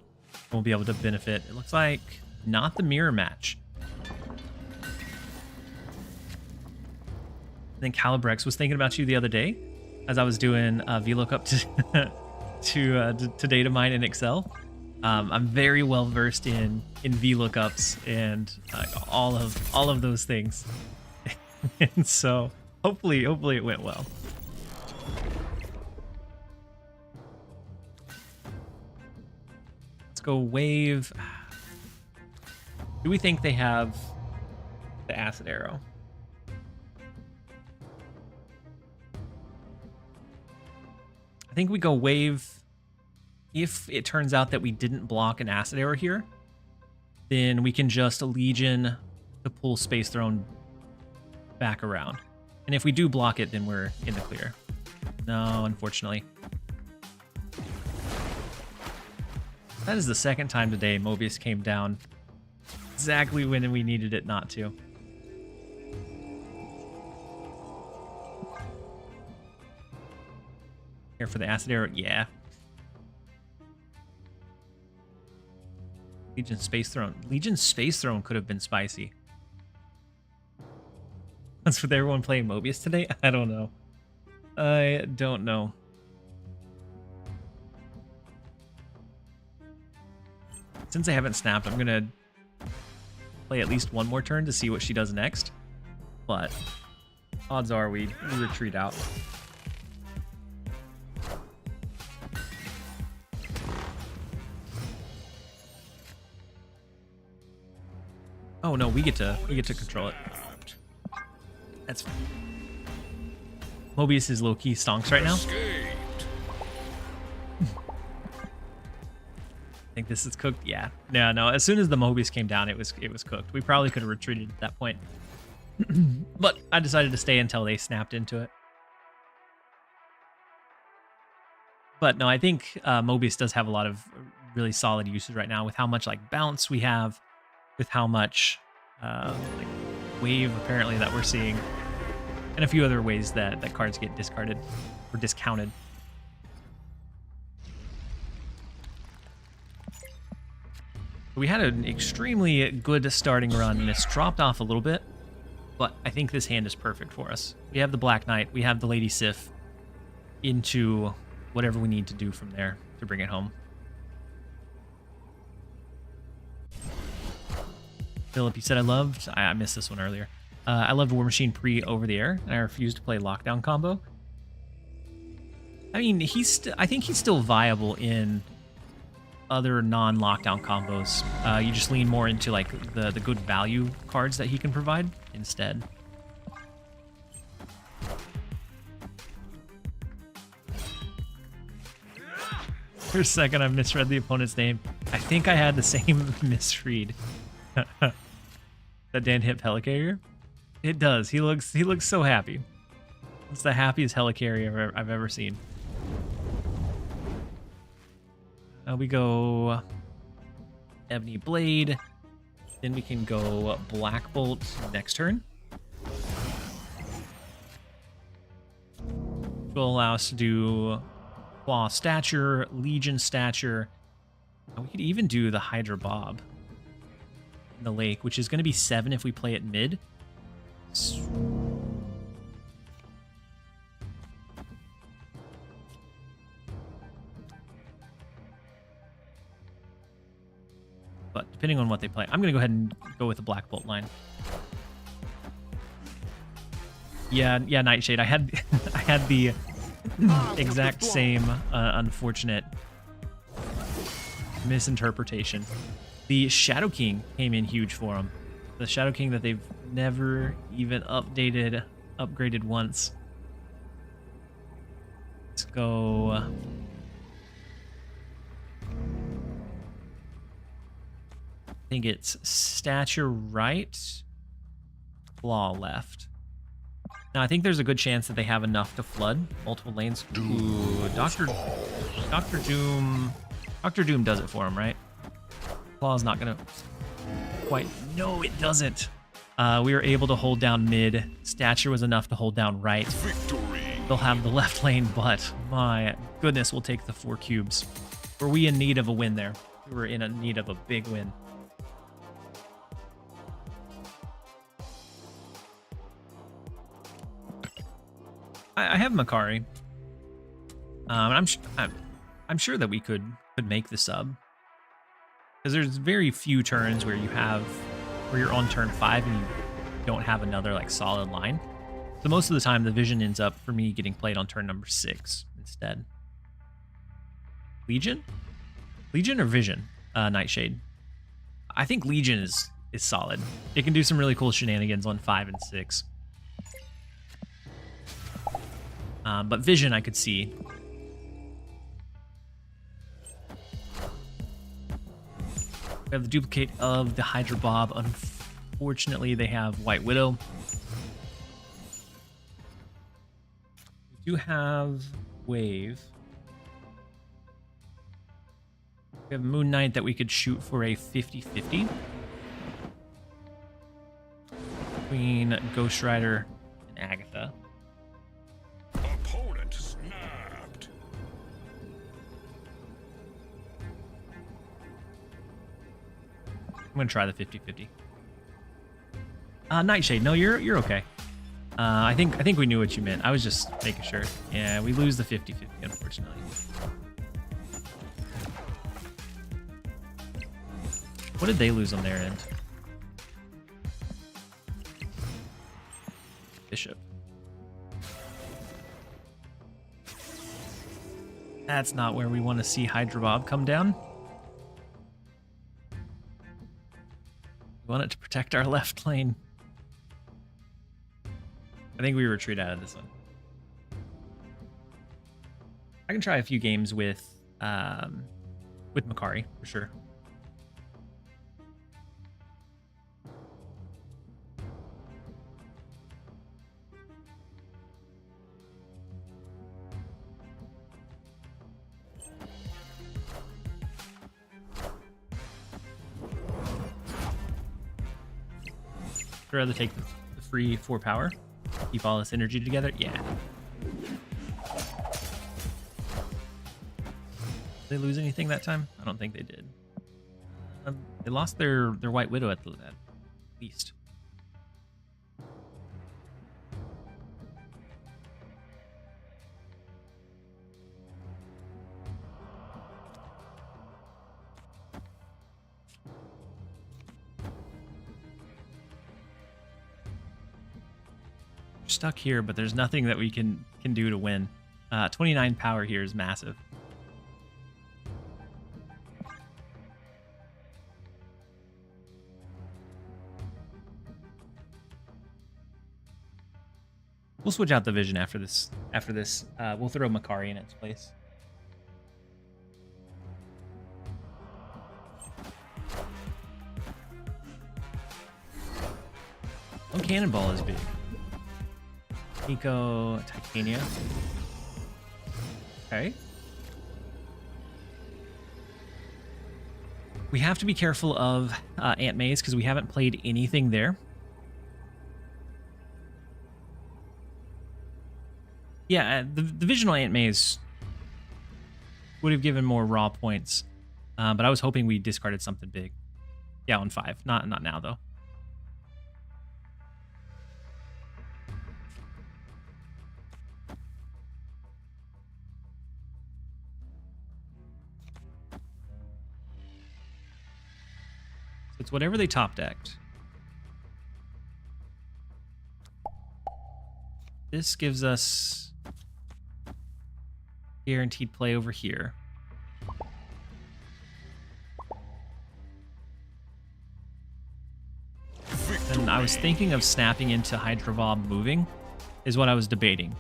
we'll be able to benefit. It looks like not the mirror match. I think Calibrex was thinking about you the other day as I was doing VLOOKUP to data mine in Excel. I'm very well versed in VLOOKUPs and all of those things, and so hopefully it went well. Let's go wave. Do we think they have the acid arrow? I think we go wave. If it turns out that we didn't block an acid arrow here, then we can just Legion to pull Space Throne back around. And if we do block it, then we're in the clear. No, unfortunately. That is the second time today Mobius came down exactly when we needed it not to. Here for the acid arrow, yeah. Legion Space Throne. Legion Space Throne could have been spicy. That's with everyone playing Mobius today? I don't know. I don't know. Since I haven't snapped, I'm gonna play at least one more turn to see what she does next. But odds are we retreat out. Oh no, we get to control it. That's fine. Mobius is low-key stonks right now. I think this is cooked. Yeah. No. As soon as the Mobius came down, it was cooked. We probably could have retreated at that point. But I decided to stay until they snapped into it. But no, I think Mobius does have a lot of really solid uses right now with how much like bounce we have, with how much like wave apparently that we're seeing, and a few other ways that cards get discarded or discounted. We had an extremely good starting run, and it's dropped off a little bit, but I think this hand is perfect for us. We have the Black Knight, we have the Lady Sif into whatever we need to do from there to bring it home. Philip, you said I missed this one earlier. I loved War Machine pre over the air, and I refused to play lockdown combo. I mean, I think he's still viable in other non-lockdown combos. You just lean more into like the good value cards that he can provide instead. For a second, I misread the opponent's name. I think I had the same misread. That Dan hit helicarrier? It does. He looks so happy. It's the happiest helicarrier I've ever seen. We go Ebony Blade. Then we can go Black Bolt next turn. Which will allow us to do Claw Stature, Legion Stature. And we could even do the Hydra Bob in the lake, which is going to be 7 if we play it mid. But depending on what they play, I'm going to go ahead and go with the Black Bolt line. Yeah, Nightshade. I had I had the exact same unfortunate misinterpretation. The Shadow King came in huge for him. The Shadow King that they've never even upgraded once. Let's go. I think it's Stature right, Claw left. Now I think there's a good chance that they have enough to flood multiple lanes. Ooh, Doctor Doom. Doctor Doom does it for him, right? Claw's not gonna quite. No, it doesn't. We were able to hold down mid. Stature was enough to hold down right. Victory. They'll have the left lane, but my goodness, we'll take the 4 cubes. Were we in need of a win there? We were in need of a big win. I have Makari. I'm sure that we could make the sub, because there's very few turns where you're on turn 5 and you don't have another like solid line. So most of the time the vision ends up for me getting played on turn number 6 instead. Legion or Vision? Nightshade. I think Legion is solid. It can do some really cool shenanigans on 5 and 6. But Vision I could see. We have the duplicate of the Hydra Bob. Unfortunately, they have White Widow. We do have Wave. We have Moon Knight that we could shoot for a 50-50 between Ghost Rider and Agatha. Opponent snapped. I'm gonna try the 50-50. Nightshade, no, you're okay. I think we knew what you meant. I was just making sure. Yeah, we lose the 50-50, unfortunately. What did they lose on their end? Bishop. That's not where we want to see Hydra Bob come down. We want it to protect our left lane. I think we retreat out of this one. I can try a few games with Makari for sure. I'd rather take the free 4 power. Keep all this energy together. Yeah. Did they lose anything that time? I don't think they did. They lost their White Widow at least. Stuck here, but there's nothing that we can do to win. 29 power here is massive. We'll switch out the vision after this. We'll throw Makari in its place. Oh, Cannonball is big. Eco Titania. Okay. We have to be careful of Aunt May's because we haven't played anything there. Yeah, the Visional Aunt May's would have given more raw points, but I was hoping we discarded something big. Yeah, on 5. Not now, though. So it's whatever they top decked. This gives us guaranteed play over here. And I was thinking of snapping into Hydrovob moving, is what I was debating.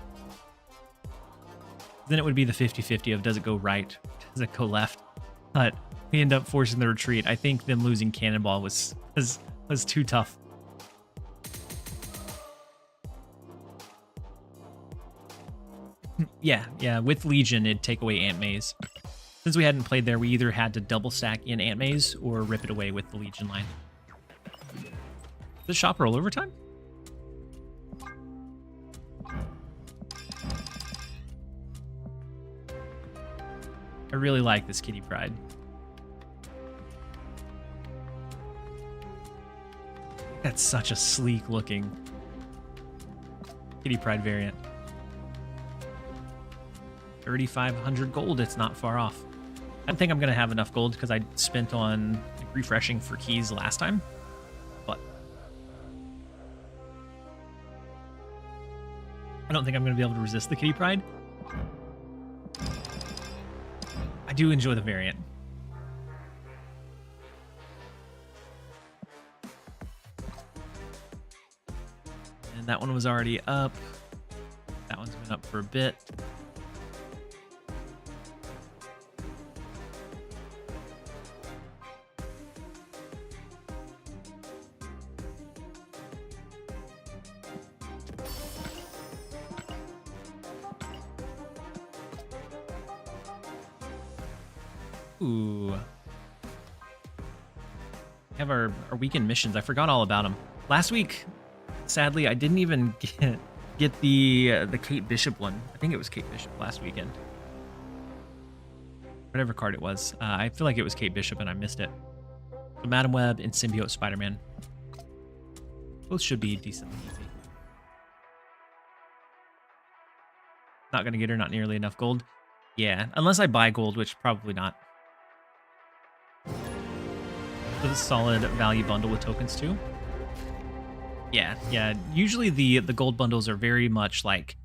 Then it would be the 50-50 of does it go right, does it go left? But we end up forcing the retreat. I think them losing Cannonball was too tough. Yeah, with Legion, it'd take away Aunt May's. Since we hadn't played there, we either had to double stack in Aunt May's or rip it away with the Legion line. Does the shop roll overtime? I really like this Kitty Pride. That's such a sleek looking Kitty Pride variant. 3,500 gold, it's not far off. I don't think I'm going to have enough gold because I spent on refreshing for keys last time. But I don't think I'm going to be able to resist the Kitty Pride. I do enjoy the variant. And that one was already up. That one's been up for a bit. Ooh. We have our weekend missions. I forgot all about them. Last week, sadly, I didn't even get the Kate Bishop one. I think it was Kate Bishop last weekend. Whatever card it was. I feel like it was Kate Bishop and I missed it. So Madam Web and Symbiote Spider-Man. Both should be decently easy. Not going to get her, not nearly enough gold. Yeah, unless I buy gold, which probably not. So this solid value bundle with tokens too. Yeah. Usually the gold bundles are very much like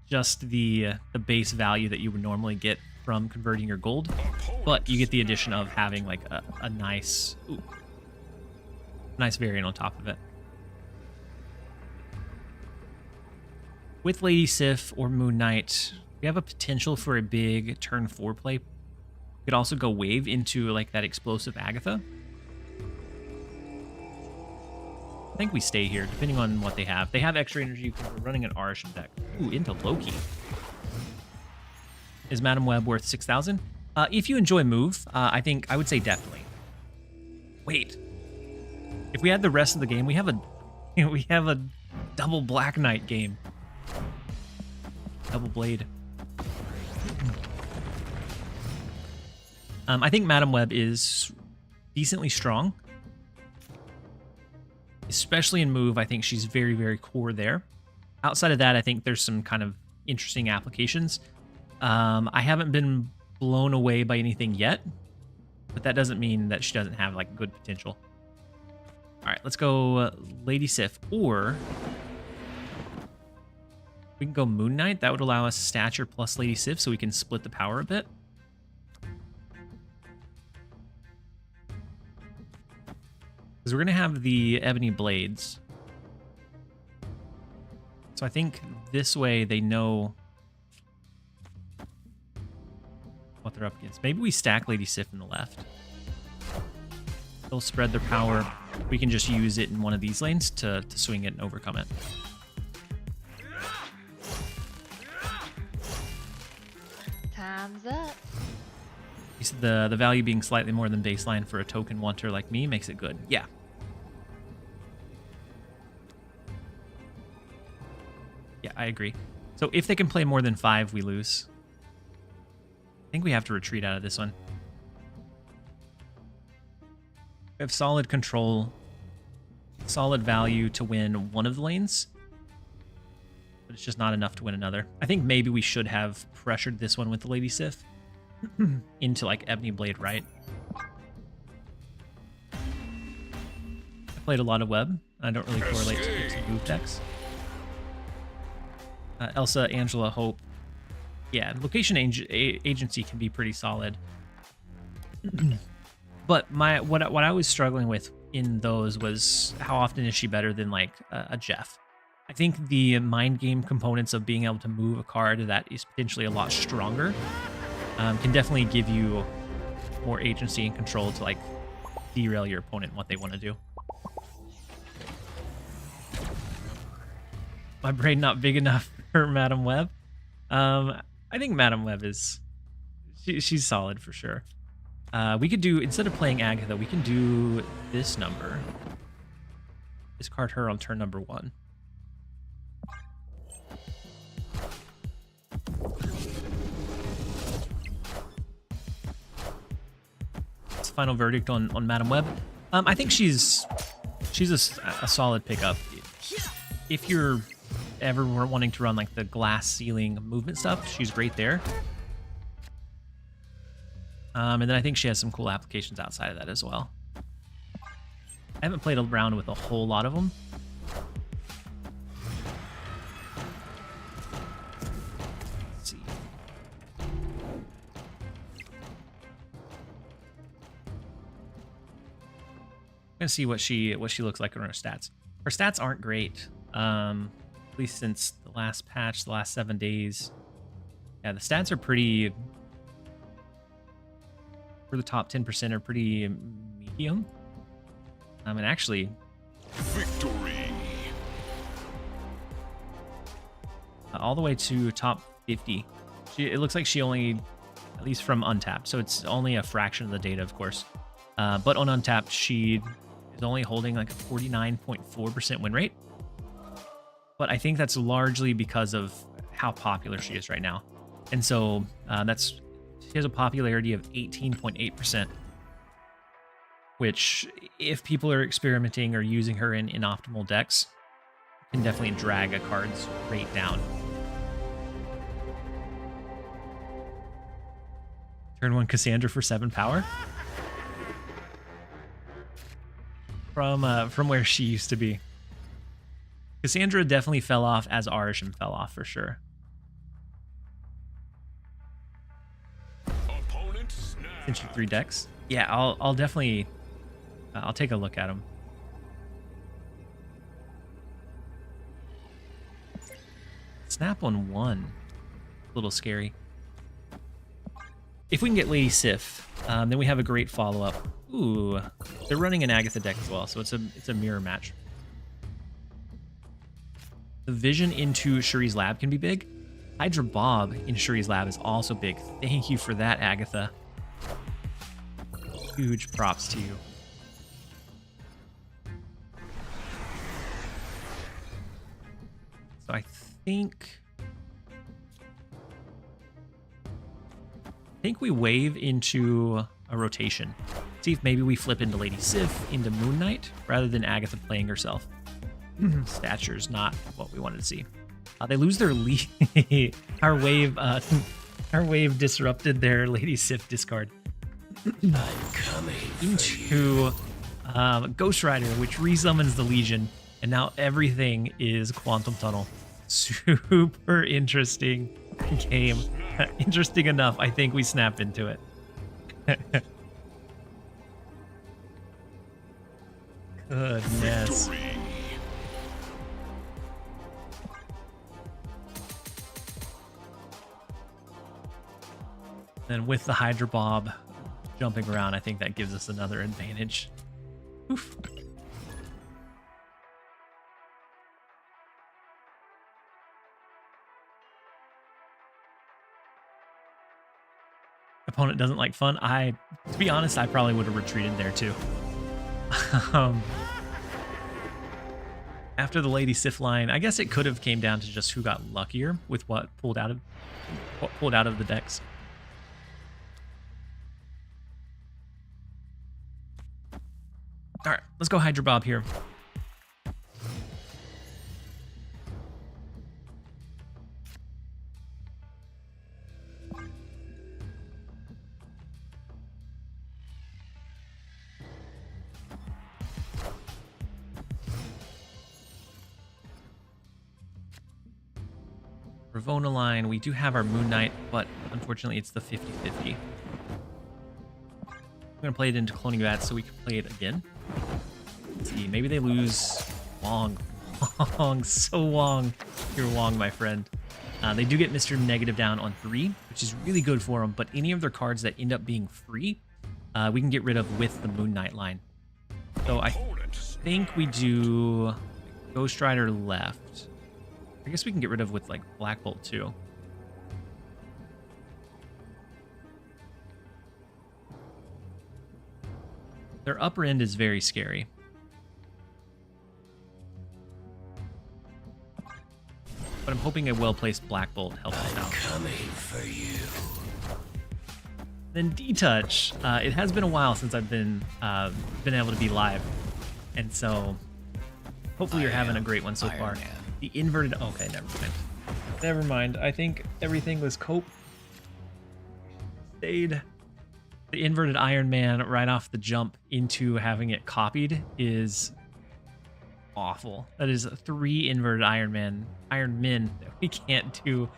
just the base value that you would normally get from converting your gold, but you get the addition of having like a nice variant on top of it. With Lady Sif or Moon Knight, we have a potential for a big turn 4 play. We could also go wave into like that explosive Agatha. I think we stay here, depending on what they have. They have extra energy because we're running an Arishan deck. Ooh, into Loki. Is Madam Web worth 6,000? If you enjoy move, I think I would say definitely. Wait, if we had the rest of the game, we have a double Black Knight game. Double Blade. I think Madam Web is decently strong. Especially in move, I think she's very, very core there. Outside of that, I think there's some kind of interesting applications. I haven't been blown away by anything yet, but that doesn't mean that she doesn't have like good potential. All right, let's go Lady Sif, or we can go Moon Knight. That would allow us Stature plus Lady Sif, so we can split the power a bit. Because we're going to have the Ebony Blades. So I think this way they know what they're up against. Maybe we stack Lady Sif in the left. They'll spread their power. We can just use it in one of these lanes to swing it and overcome it. Time's up. The value being slightly more than baseline for a token wanter like me makes it good. Yeah. Yeah, I agree. So if they can play more than 5, we lose. I think we have to retreat out of this one. We have solid control, solid value to win one of the lanes, but it's just not enough to win another. I think maybe we should have pressured this one with the Lady Sif into like Ebony Blade, right? I played a lot of web. I don't really correlate to move decks. Elsa, Angela, Hope. Yeah, location agency can be pretty solid. But what I was struggling with in those was how often is she better than like a Jeff? I think the mind game components of being able to move a card that is potentially a lot stronger can definitely give you more agency and control to like derail your opponent and what they want to do. My brain not big enough for Madam Web. I think Madam Web is she's solid for sure. We could do, instead of playing Agatha, we can do this number. Discard her on turn number 1. That's the final verdict on Madam Web. I think she's a solid pickup. If you're ever wanting to run like the glass ceiling movement stuff, she's great there. And then I think she has some cool applications outside of that as well. I haven't played around with a whole lot of them. Let's see. I'm gonna see what she looks like on her stats. Her stats aren't great. At least since the last patch, the last 7 days. Yeah, the stats are pretty, for the top 10%, are pretty medium. And actually, Victory. all the way to top 50. It looks like she only, at least from Untapped, so it's only a fraction of the data, of course. But on Untapped, she is only holding like a 49.4% win rate. But I think that's largely because of how popular she is right now. And so she has a popularity of 18.8%, which if people are experimenting or using her in optimal decks, can definitely drag a card's rate down. Turn 1 Cassandra for 7 power. From where she used to be. Cassandra definitely fell off as Arisham fell off for sure. Opponent snap. Essentially 3 decks. Yeah, I'll definitely I'll take a look at them. Snap on 1. A little scary. If we can get Lady Sif, then we have a great follow-up. Ooh, they're running an Agatha deck as well, so it's a mirror match. The vision into Shuri's lab can be big. Hydra Bob in Shuri's lab is also big. Thank you for that, Agatha. Huge props to you. So I think we wave into a rotation. See if maybe we flip into Lady Sif, into Moon Knight, rather than Agatha playing herself. Stature's not what we wanted to see. They lose their lead. Our wave disrupted their Lady Sif discard. I'm coming Into Ghost Rider, which resummons the Legion, and now everything is Quantum Tunnel. Super interesting game. Interesting enough, I think we snapped into it. Goodness. Victory. Then with the Hydra Bob jumping around, I think that gives us another advantage. Oof. Opponent doesn't like fun. To be honest, I probably would have retreated there too. After the Lady Sif line, I guess it could have came down to just who got luckier with what pulled out of the decks. All right, let's go Hydra Bob here. Ravona line, we do have our Moon Knight, but unfortunately it's the 50-50. I'm going to play it into Cloning Bats so we can play it again. Let's see, maybe they lose Wong. Wong, so Wong. You're Wong, my friend. They do get Mr. Negative down on 3, which is really good for them, but any of their cards that end up being free, we can get rid of with the Moon Knight line. So I think we do Ghost Rider left. I guess we can get rid of with like Black Bolt too. Their upper end is very scary. But I'm hoping a well-placed Black Bolt helps us out. Coming for you. Then D-Touch. It has been a while since I've been able to be live. And so hopefully you're having a great one so far. The inverted... Okay, never mind. Never mind. I think everything was cope. Stayed. The inverted Iron Man right off the jump into having it copied is awful. That is 3 inverted Iron Men that we can't do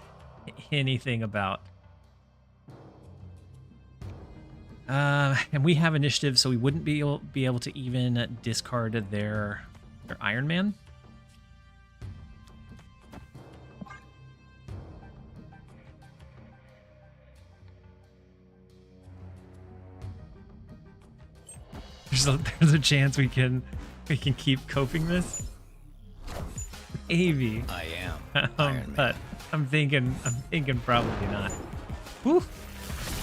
anything about. And we have initiative, so we wouldn't be able to even discard their Iron Man. There's a chance we can keep coping this. Maybe. I am Iron Man. But I'm thinking probably not. Whew.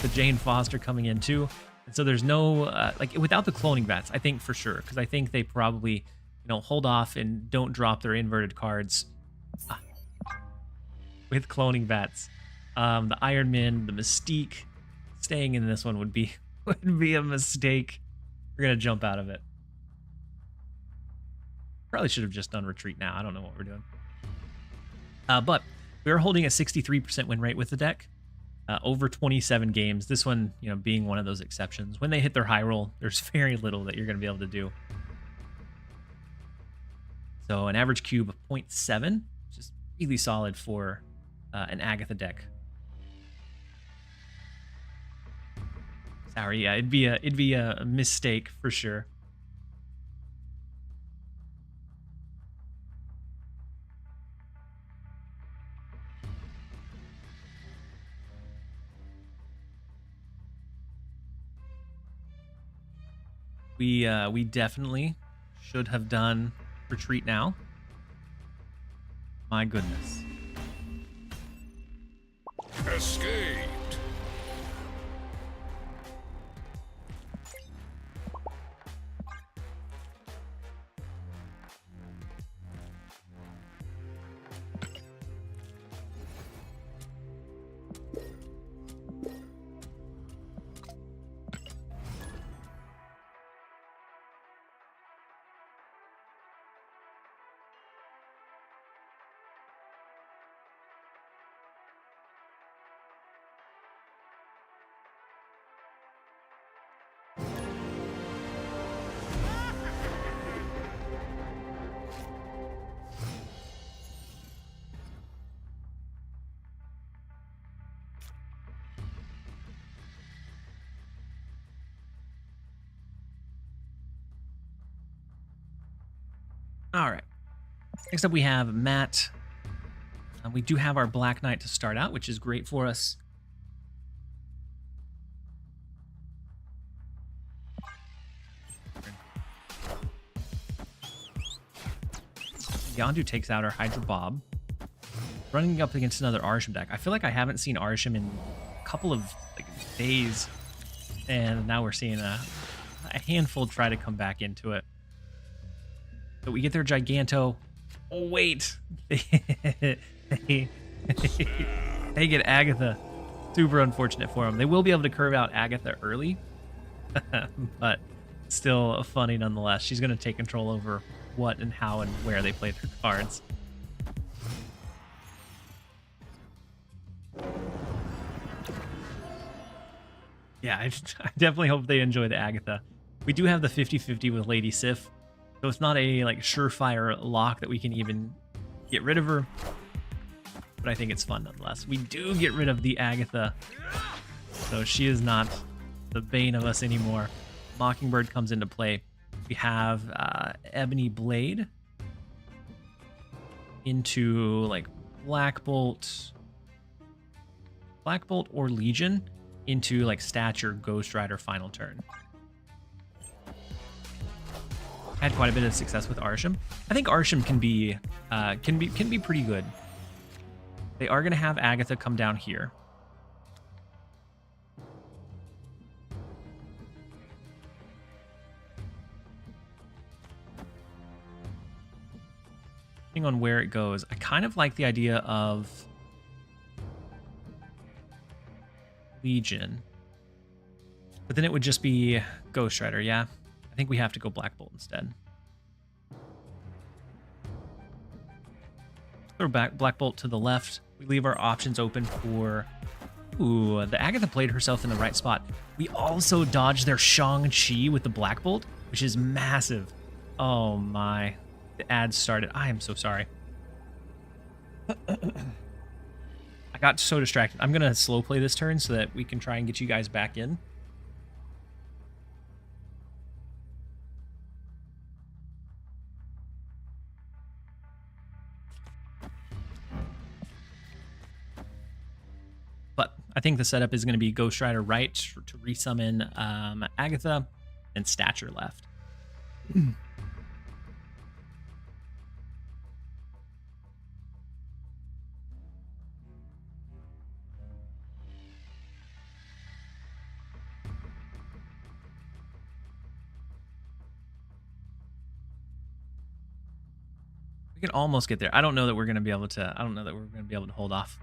The Jane Foster coming in too. And so there's no like without the cloning bats, I think for sure, because I think they probably hold off and don't drop their inverted cards with cloning bats. The Iron Man, the Mystique, staying in this one would be a mistake. We're gonna jump out of it. Probably should have just done retreat now. I don't know what we're doing. But we are holding a 63% win rate with the deck. Over 27 games. This one, being one of those exceptions. When they hit their high roll, there's very little that you're gonna be able to do. So an average cube of 0.7, which is really solid for an Agatha deck. Sorry, yeah, it'd be a mistake for sure. We definitely should have done retreat now. My goodness. Escaped. All right. Next up, we have Matt. We do have our Black Knight to start out, which is great for us. Yondu takes out our Hydra Bob. Running up against another Arsham deck. I feel like I haven't seen Arsham in a couple of like days. And now we're seeing a handful try to come back into it. So we get their Giganto. Oh, wait. They get Agatha. Super unfortunate for them. They will be able to curve out Agatha early. But still funny nonetheless. She's going to take control over what and how and where they play their cards. Yeah, I definitely hope they enjoy the Agatha. We do have the 50-50 with Lady Sif, so it's not a like surefire lock that we can even get rid of her. But I think it's fun nonetheless. We do get rid of the Agatha, so she is not the bane of us anymore. Mockingbird comes into play. We have Ebony Blade into like Black Bolt or Legion into like Stature, Ghost Rider, final turn. Had quite a bit of success with Arsham. I think Arsham can be pretty good. They are going to have Agatha come down here. Depending on where it goes, I kind of like the idea of Legion, but then it would just be Ghost Rider. Yeah, I think we have to go Black Bolt instead. Throw back Black Bolt to the left. We leave our options open for... Ooh, the Agatha played herself in the right spot. We also dodged their Shang-Chi with the Black Bolt, which is massive. Oh my. The ad started. I am so sorry. I got so distracted. I'm going to slow play this turn so that we can try and get you guys back in. But I think the setup is going to be Ghost Rider right to resummon Agatha and Stature left. We can almost get there. I don't know that we're going to be able to. I don't know that we're going to be able to hold off.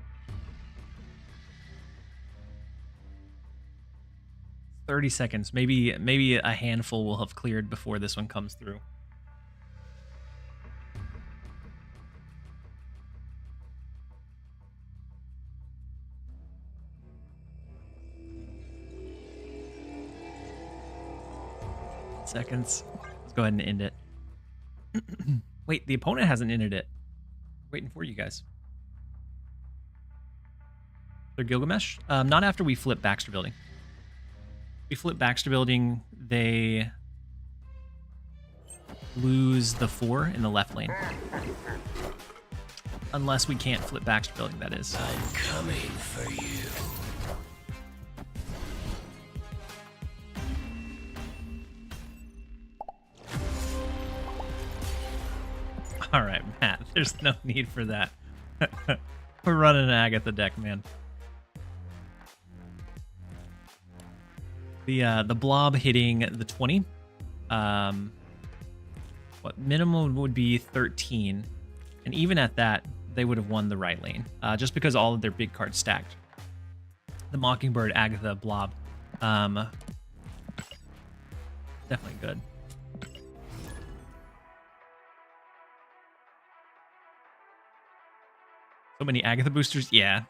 30 seconds. Maybe a handful will have cleared before this one comes through. Seconds. Let's go ahead and end it. Wait, the opponent hasn't ended it. Waiting for you guys. They're Gilgamesh? Not after we flip Baxter Building. We flip Baxter Building, they lose the 4 in the left lane. Unless we can't flip Baxter Building, that is. I'm coming for you. All right, Matt, there's no need for that. We're running an Agatha deck, man. The blob hitting the 20. What minimum would be 13, and even at that, they would have won the right lane, just because all of their big cards stacked. The Mockingbird, Agatha, blob, definitely good. So many Agatha boosters, yeah.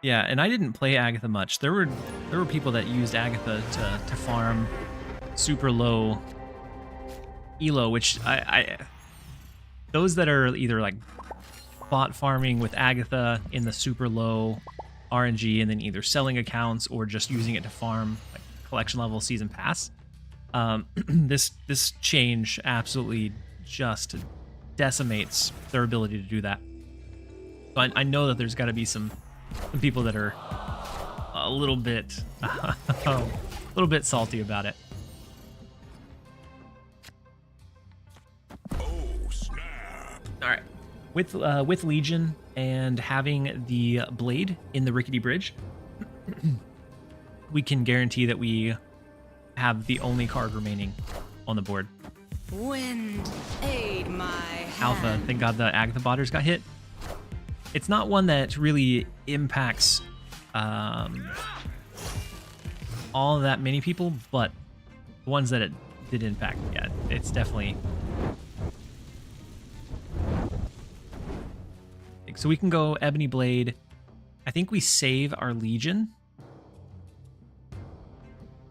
Yeah, and I didn't play Agatha much. There were people that used Agatha to farm super low elo, which I those that are either like bot farming with Agatha in the super low RNG and then either selling accounts or just using it to farm like collection level season pass. This change absolutely just decimates their ability to do that. So I know that there's got to be some people that are a little bit salty about it. Oh, snap. with Legion and having the blade in the rickety bridge, we can guarantee that we have the only card remaining on the board. Wind, aid my hand. Alpha, thank God the Agatha botters got hit. It's not one that really impacts all that many people, but the ones that it did impact, yeah, it's definitely. So we can go Ebony Blade. I think we save our Legion.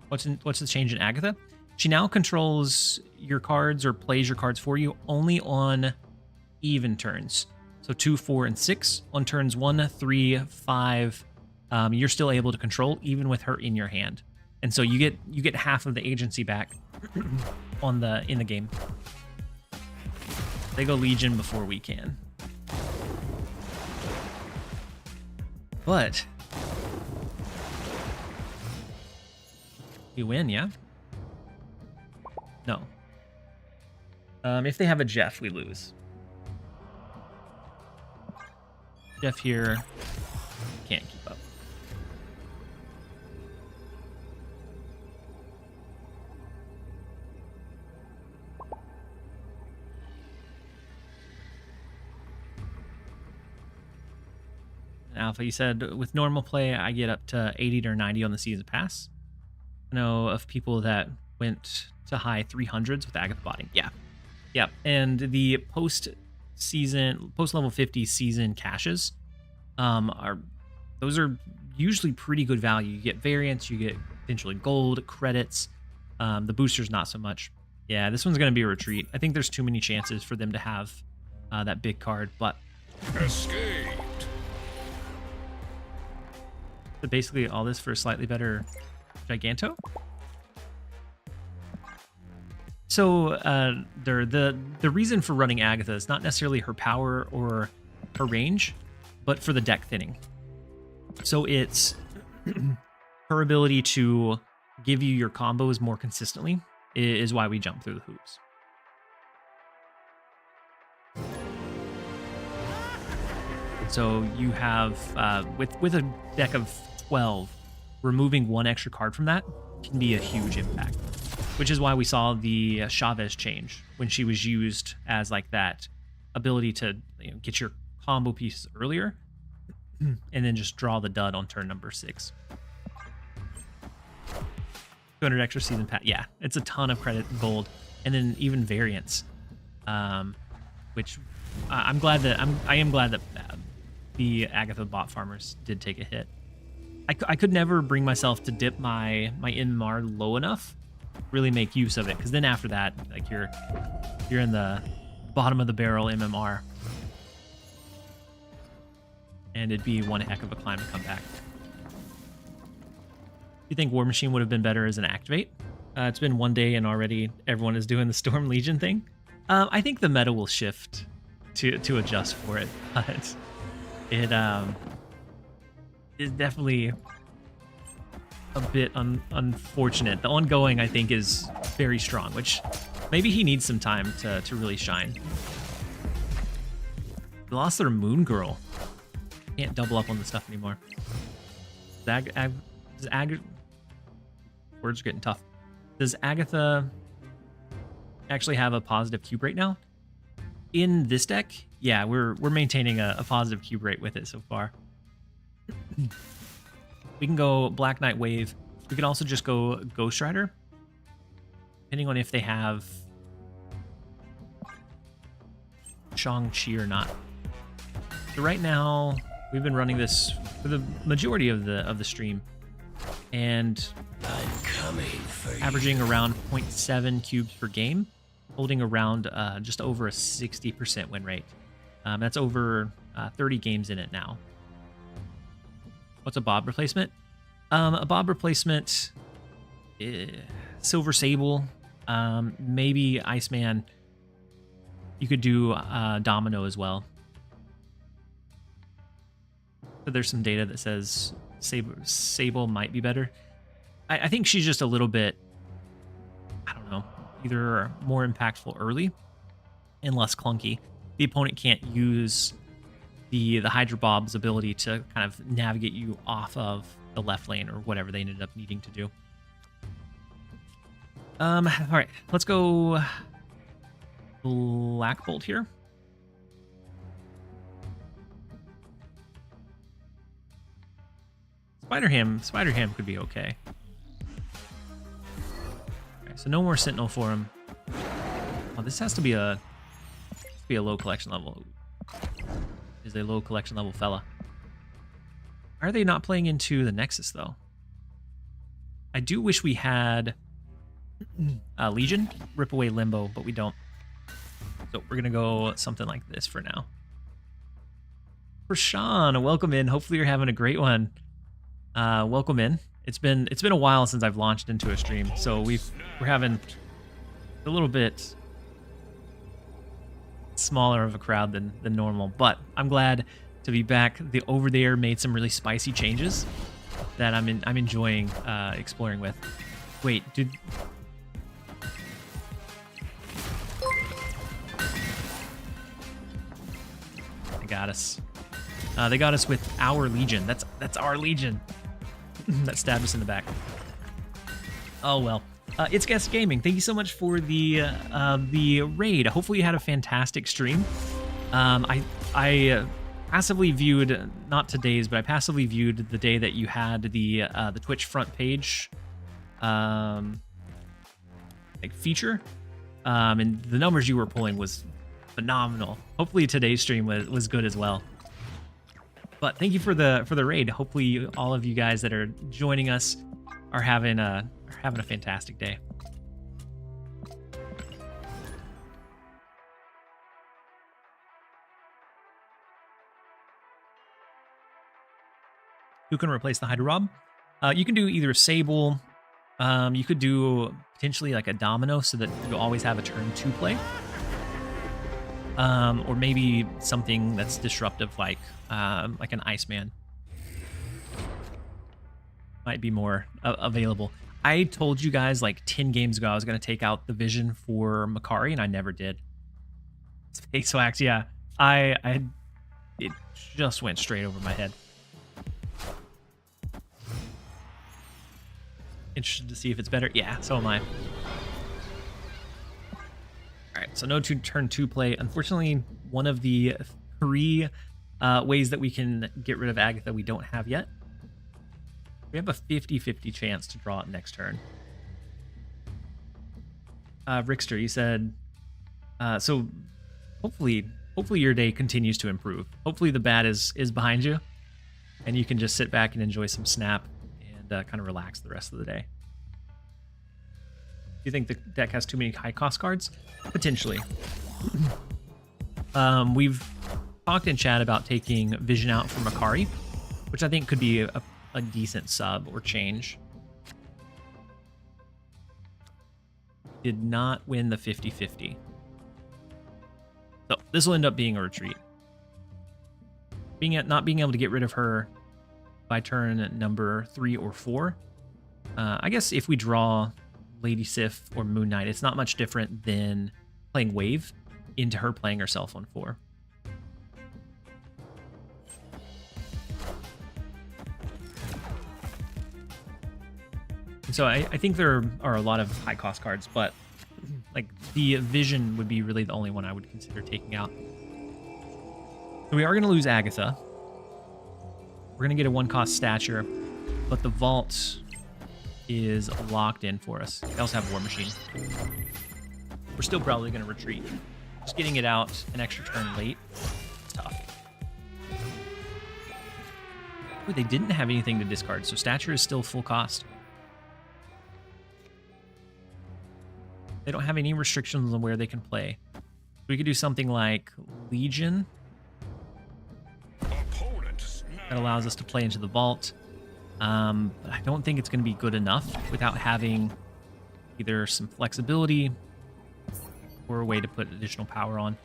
What's the change in Agatha? She now controls your cards or plays your cards for you only on even turns. So 2, 4, and 6. On turns 1, 3, 5, you're still able to control even with her in your hand. And so you get half of the agency back in the game. They go Legion before we can. But we win, yeah? No. If they have a Jeff, we lose. Jeff here can't keep up. Alpha, you said with normal play, I get up to 80 or 90 on the season pass. I know of people that went to high 300s with Agatha botting. Yeah. Yeah. And the post level 50 season caches are usually pretty good value. You get variants, you get potentially gold, credits. The boosters, not so much. Yeah, this one's going to be a retreat. I think there's too many chances for them to have that big card, but Escaped. basically all this for a slightly better Giganto. So the reason for running Agatha is not necessarily her power or her range, but for the deck thinning. So it's her ability to give you your combos more consistently is why we jump through the hoops. So you have with a deck of 12, removing one extra card from that can be a huge impact, which is why we saw the Chavez change when she was used as like that ability to get your combo pieces earlier and then just draw the dud on turn number 6. 200 extra season pass. Yeah, it's a ton of credit and gold, and then even variants, which I am glad that the Agatha bot farmers did take a hit. I could never bring myself to dip my MMR low enough, really make use of it, because then after that, like you're in the bottom of the barrel MMR, and it'd be one heck of a climb to come back. You think War Machine would have been better as an activate? It's been 1 day and already everyone is doing the Storm Legion thing. I think the meta will shift to adjust for it, but it is definitely a bit unfortunate. The ongoing, I think, is very strong, which maybe he needs some time to really shine. They lost their Moon Girl. Can't double up on the stuff anymore. Words are getting tough. Does Agatha actually have a positive cube rate now? In this deck, yeah, we're maintaining a positive cube rate with it so far. We can go Black Knight Wave. We can also just go Ghost Rider, depending on if they have Shang-Chi or not. So right now, we've been running this for the majority of the stream, and I'm coming for you. averaging around 0.7 cubes per game, holding around just over a 60% win rate. That's over 30 games in it now. What's a Bob replacement? A Bob replacement, Silver Sable, maybe Iceman. You could do Domino as well. But there's some data that says Sable might be better. I think she's just a little bit, I don't know, either more impactful early and less clunky. the opponent can't use the Hydra Bob's ability to kind of navigate you off of the left lane or whatever they ended up needing to do. All right, let's go Black Bolt here. Spider Ham could be okay. Okay, so no more Sentinel for him. Oh, this has to be a low collection level. Is a low collection level fella. Why are they not playing into the Nexus though? I do wish we had Legion, rip away Limbo, but we don't. So we're gonna go something like this for now. For Sean, welcome in. Hopefully you're having a great one. Welcome in. It's been a while since I've launched into a stream, so we're having a little bit smaller of a crowd than normal, but I'm glad to be back. The Over There made some really spicy changes that I'm enjoying exploring with. Wait, did they got us? They got us with our Legion. That's our Legion. That stabbed us in the back. Oh well. It's Guest Gaming. Thank you so much for the raid. Hopefully you had a fantastic stream. I passively viewed, not today's, but I passively viewed the day that you had the Twitch front page like feature, and the numbers you were pulling was phenomenal. Hopefully today's stream was good as well. But thank you for the raid. Hopefully all of you guys that are joining us are having a fantastic day. Who can replace the Hydra Rob? You can do either Sable. You could do potentially like a Domino so that you'll always have a turn 2 play. Or maybe something that's disruptive like an Iceman. Might be more available. I told you guys like 10 games ago I was going to take out the vision for Makari, and I never did. Space Wax, yeah. It just went straight over my head. Interested to see if it's better. Yeah, so am I. All right, so no turn 2 play. Unfortunately, one of the 3 ways that we can get rid of Agatha we don't have yet. We have a 50-50 chance to draw it next turn. Rickster, you said, so hopefully your day continues to improve. Hopefully the bat is behind you, and you can just sit back and enjoy some Snap and kind of relax the rest of the day. Do you think the deck has too many high cost cards? Potentially. We've talked in chat about taking Vision out for Makari, which I think could be a decent sub or change. Did not win the 50-50. So this will end up being a retreat. Not being able to get rid of her by turn number 3 or 4. I guess if we draw Lady Sif or Moon Knight, it's not much different than playing Wave into her playing herself on 4. So I think there are a lot of high cost cards, but like the Vision would be really the only one I would consider taking out. So we are going to lose Agatha. We're going to get a 1-cost Stature, but the Vault is locked in for us. We also have War Machine. We're still probably going to retreat. Just getting it out an extra turn late. It's tough. Ooh, they didn't have anything to discard, so Stature is still full cost. They don't have any restrictions on where they can play. We could do something like Legion. That allows us to play into the Vault. But I don't think it's going to be good enough without having either some flexibility or a way to put additional power on.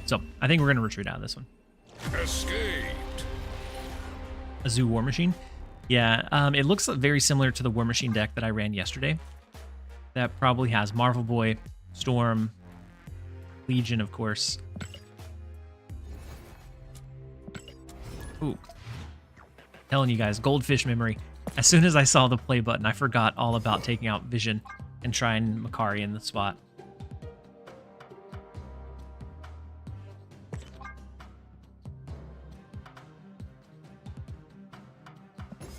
So I think we're going to retreat out of this one. Escaped. A Zoo War Machine. Yeah, it looks very similar to the War Machine deck that I ran yesterday. That probably has Marvel Boy, Storm, Legion, of course. Ooh. Telling you guys, goldfish memory. As soon as I saw the play button, I forgot all about taking out Vision and trying Makari in the spot.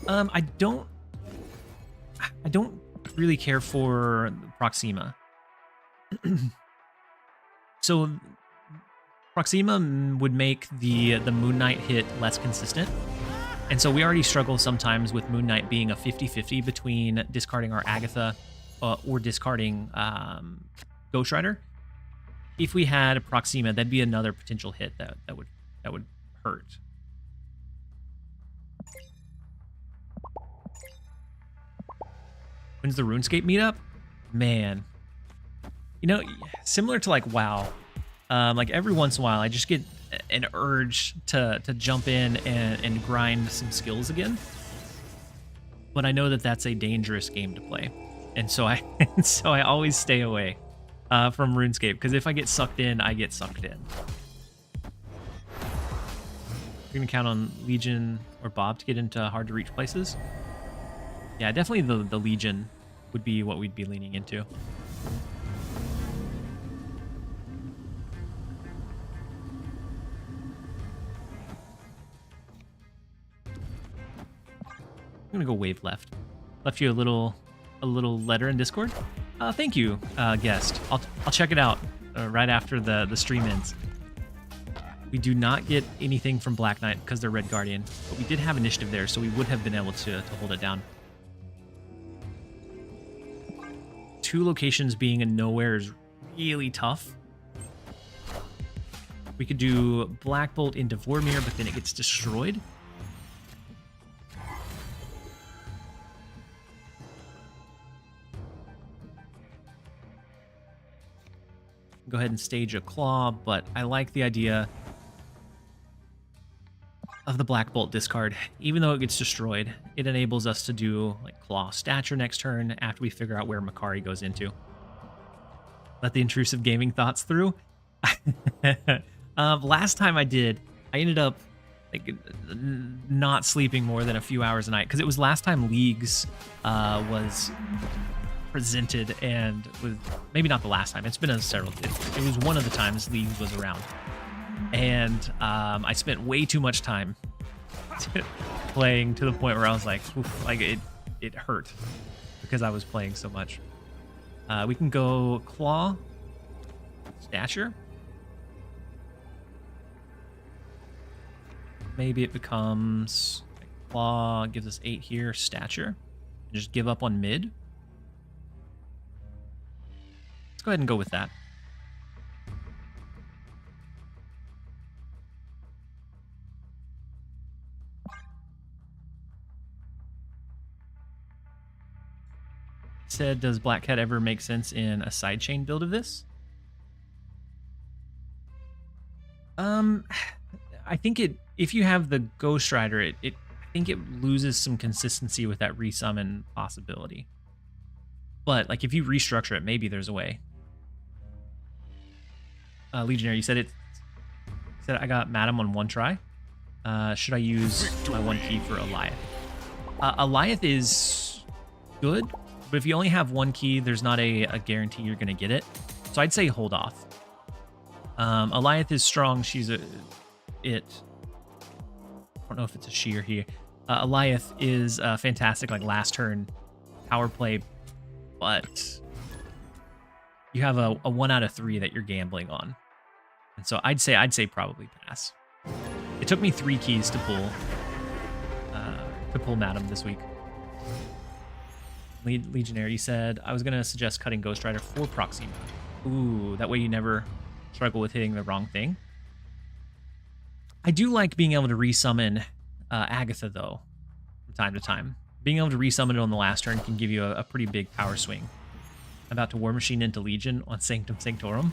I don't really care for Proxima. So Proxima would make the Moon Knight hit less consistent. And so we already struggle sometimes with Moon Knight being a 50-50 between discarding our Agatha or discarding Ghost Rider. If we had a Proxima, that'd be another potential hit that would hurt. When's the RuneScape meetup? Man. You know, similar to like WoW, like every once in a while I just get an urge to jump in and grind some skills again. But I know that that's a dangerous game to play. And so I always stay away from RuneScape, because if I get sucked in, I get sucked in. You're gonna count on Legion or Bob to get into hard to reach places? Yeah, definitely the Legion would be what we'd be leaning into. I'm gonna go wave left. Left you a little letter in Discord. Thank you, guest. I'll check it out right after the stream ends. We do not get anything from Black Knight because they're Red Guardian, but we did have initiative there, so we would have been able to hold it down. 2 locations being in nowhere is really tough. We could do Black Bolt into Vormir, but then it gets destroyed. Go ahead and stage a Claw, but I like the idea of the Black Bolt discard. Even though it gets destroyed, it enables us to do like Claw Stature next turn after we figure out where Makari goes into. Let the intrusive gaming thoughts through. Last time I did, I ended up like not sleeping more than a few hours a night, because it was last time Leagues was presented, and was maybe not the last time. It's been several. It was one of the times Leagues was around. And I spent way too much time playing to the point where I was like, oof, like it hurt because I was playing so much. We can go Claw, Stature. Maybe it becomes Claw, gives us 8 here, Stature. Just give up on mid. Let's go ahead and go with that. Said, does Black Cat ever make sense in a sidechain build of this? I think if you have the Ghost Rider, I think it loses some consistency with that resummon possibility. But like if you restructure it, maybe there's a way. Legionnaire, you said I got Madam on 1 try. Should I use my 1 key for Alioth? Alioth is good, but if you only have 1 key, there's not a guarantee you're going to get it. So I'd say hold off. Alioth is strong. She's I don't know if it's a she or he. Alioth is fantastic, like last turn power play, but you have a 1 out of 3 that you're gambling on. And so I'd say probably pass. It took me 3 keys to pull Madam this week. Legionnaire, you said I was gonna suggest cutting Ghost Rider for Proxima. Ooh, that way you never struggle with hitting the wrong thing. I do like being able to resummon Agatha though, from time to time. Being able to resummon it on the last turn can give you a pretty big power swing. I'm about to War Machine into Legion on Sanctum Sanctorum.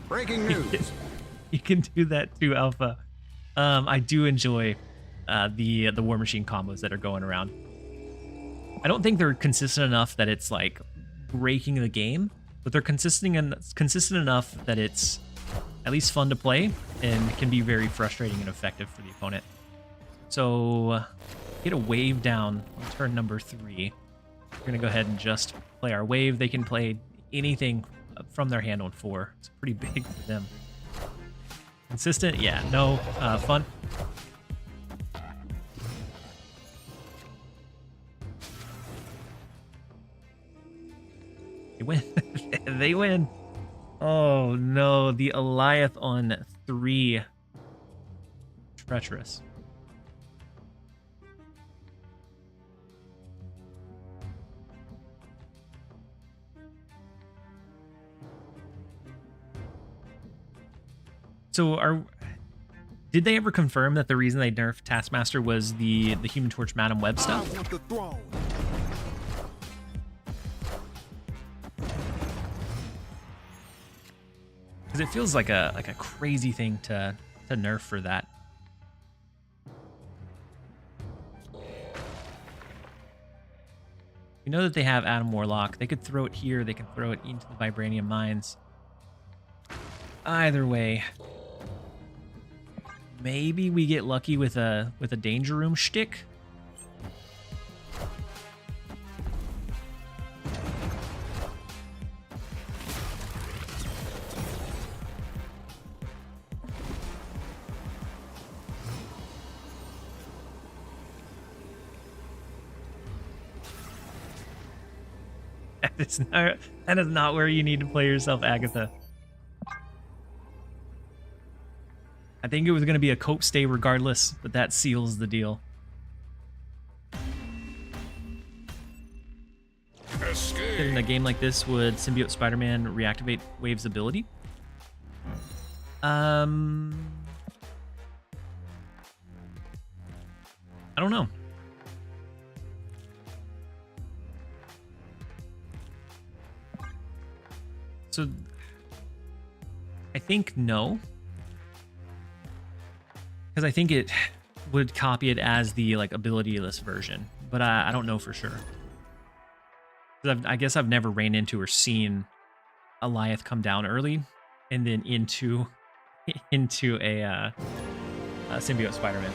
Breaking news. You can do that too, Alpha. I do enjoy the War Machine combos that are going around. I don't think they're consistent enough that it's like breaking the game, but they're consistent enough that it's at least fun to play and can be very frustrating and effective for the opponent. So get a wave down on turn number 3. We're gonna go ahead and just play our wave. They can play anything from their hand on 4. It's pretty big for them. Consistent, yeah. No, fun. They win. They win. Oh no, the Goliath on 3. Treacherous. So did they ever confirm that the reason they nerfed Taskmaster was the Human Torch Madam Web stuff? I want the throne. Because it feels like a crazy thing to nerf for that. You know that they have Adam Warlock. They could throw it here. They can throw it into the Vibranium Mines. Either way, maybe we get lucky with a Danger Room shtick. That is not where you need to play yourself, Agatha. I think it was going to be a cope stay regardless, but that seals the deal. Escape. In a game like this, would Symbiote Spider-Man reactivate Wave's ability? I don't know. So I think no. Because I think it would copy it as the like abilityless version, but I don't know for sure. I guess I've never ran into or seen Goliath come down early and then into a Symbiote Spider-Man.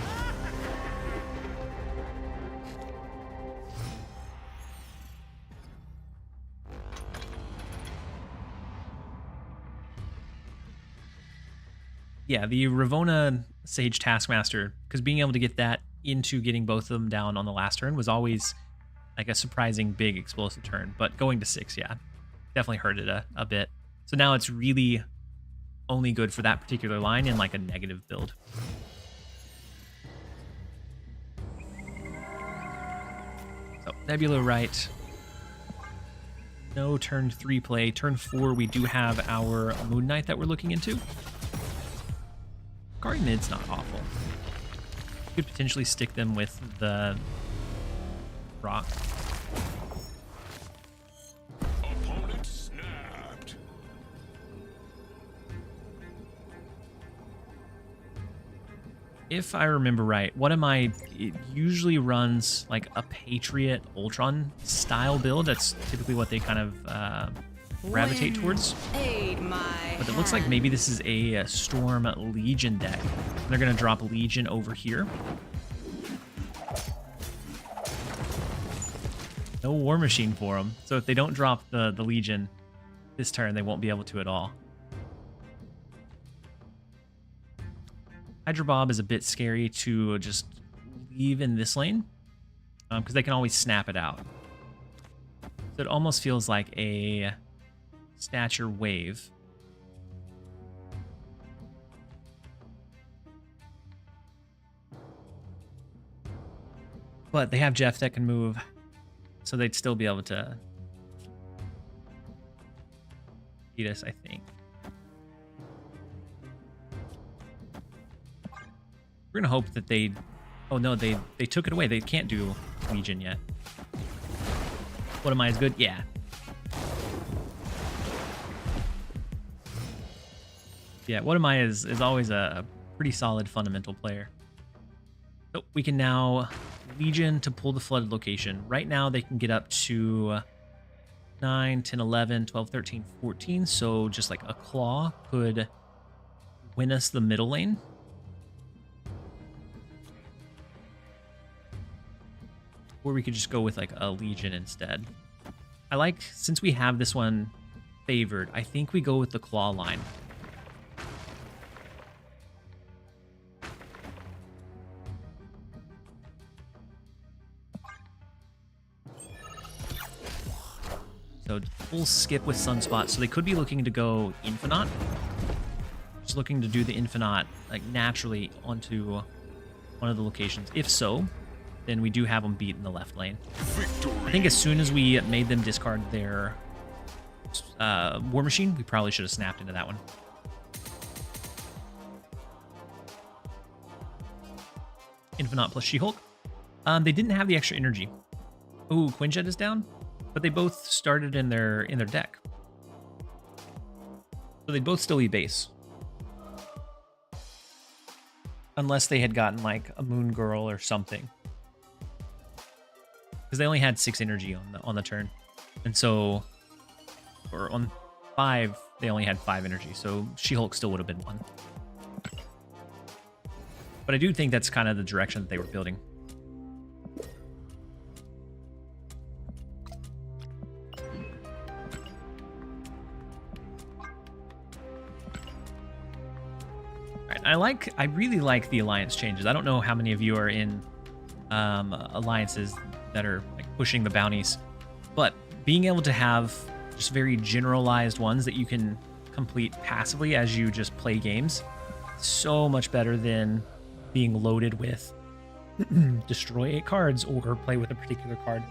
Yeah, the Ravonna Sage Taskmaster, because being able to get that into getting both of them down on the last turn was always like a surprising big explosive turn. But going to 6, yeah, definitely hurt it a bit. So now it's really only good for that particular line in like a negative build. So Nebula right. No turn 3 play. Turn 4, we do have our Moon Knight that we're looking into. Guard mid's not awful. Could potentially stick them with the rock. Opponent snapped. If I remember right, it usually runs like a Patriot Ultron style build. That's typically what they kind of gravitate towards. But it looks like maybe this is a Storm Legion deck. They're going to drop Legion over here. No War Machine for them. So if they don't drop the Legion this turn, they won't be able to at all. Hydra Bob is a bit scary to just leave in this lane because they can always snap it out. So it almost feels like a Stature Wave. But they have Jeff that can move, so they'd still be able to beat us, I think. We're gonna hope that they... Oh no, they took it away. They can't do Legion yet. What am I as good? Yeah. Yeah, What Am I is always a pretty solid fundamental player. So we can now Legion to pull the flooded location. Right now they can get up to 9, 10, 11, 12, 13, 14. So just like a claw could win us the middle lane. Or we could just go with like a Legion instead. I like, since we have this one favored, I think we go with the claw line. So full skip with Sunspot. So they could be looking to go Infinite. Just looking to do the Infinite like naturally onto one of the locations. If so, then we do have them beat in the left lane. Victory. I think as soon as we made them discard their War Machine, we probably should have snapped into that one. Infinite plus She-Hulk. They didn't have the extra energy. Ooh, Quinjet is down, but they both started in their deck, so they'd both still be base, unless they had gotten like a Moon Girl or something, because they only had 6 energy on the turn, and so, or on 5 they only had 5 energy, so She-Hulk still would have been 1. But I do think that's kind of the direction that they were building. I really like the alliance changes. I don't know how many of you are in alliances that are like pushing the bounties, but being able to have just very generalized ones that you can complete passively as you just play games, so much better than being loaded with destroy 8 cards or play with a particular card.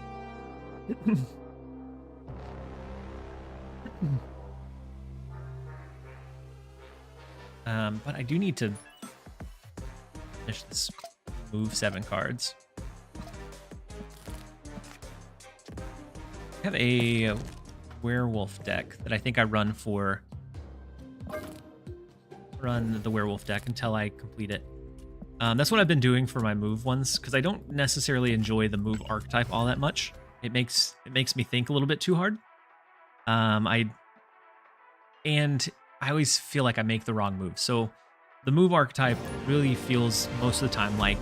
But I do need to finish this move 7 cards. I have a werewolf deck that I think I run the werewolf deck until I complete it. That's what I've been doing for my move ones, because I don't necessarily enjoy the move archetype all that much. It makes me think a little bit too hard. I always feel like I make the wrong move. So the move archetype really feels most of the time like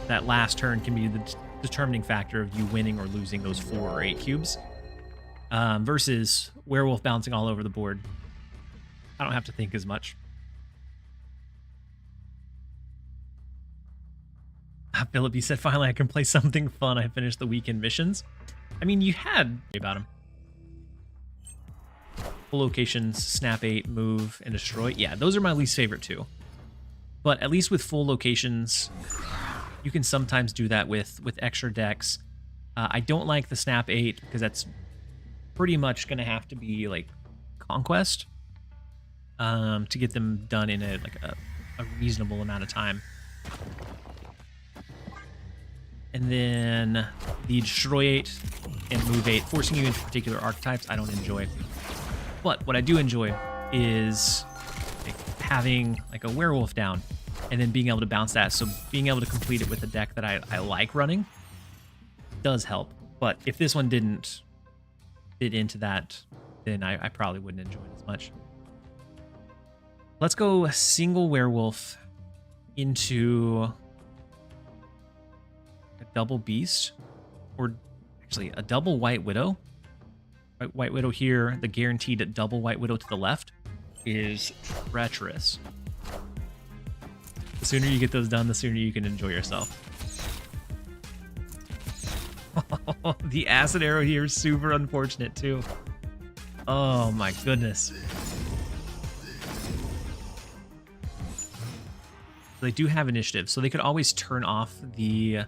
that last turn can be the determining factor of you winning or losing those 4 or 8 cubes. Versus werewolf bouncing all over the board. I don't have to think as much. Philip, you said finally I can play something fun. I finished the weekend missions. I mean, you had about him. Full locations, snap 8, move, and destroy. Yeah, those are my least favorite too. But at least with full locations, you can sometimes do that with extra decks. I don't like the snap 8 because that's pretty much going to have to be like Conquest to get them done in a reasonable amount of time. And then the destroy 8 and move 8, forcing you into particular archetypes, I don't enjoy. But what I do enjoy is like having like a werewolf down and then being able to bounce that. So being able to complete it with a deck that I like running does help. But if this one didn't fit into that, then I probably wouldn't enjoy it as much. Let's go a single werewolf into a double beast, or actually a double white widow. White Widow here, the guaranteed double White Widow to the left, is treacherous. The sooner you get those done, the sooner you can enjoy yourself. The acid arrow here is super unfortunate too. Oh my goodness. They do have initiative, so they could always turn off the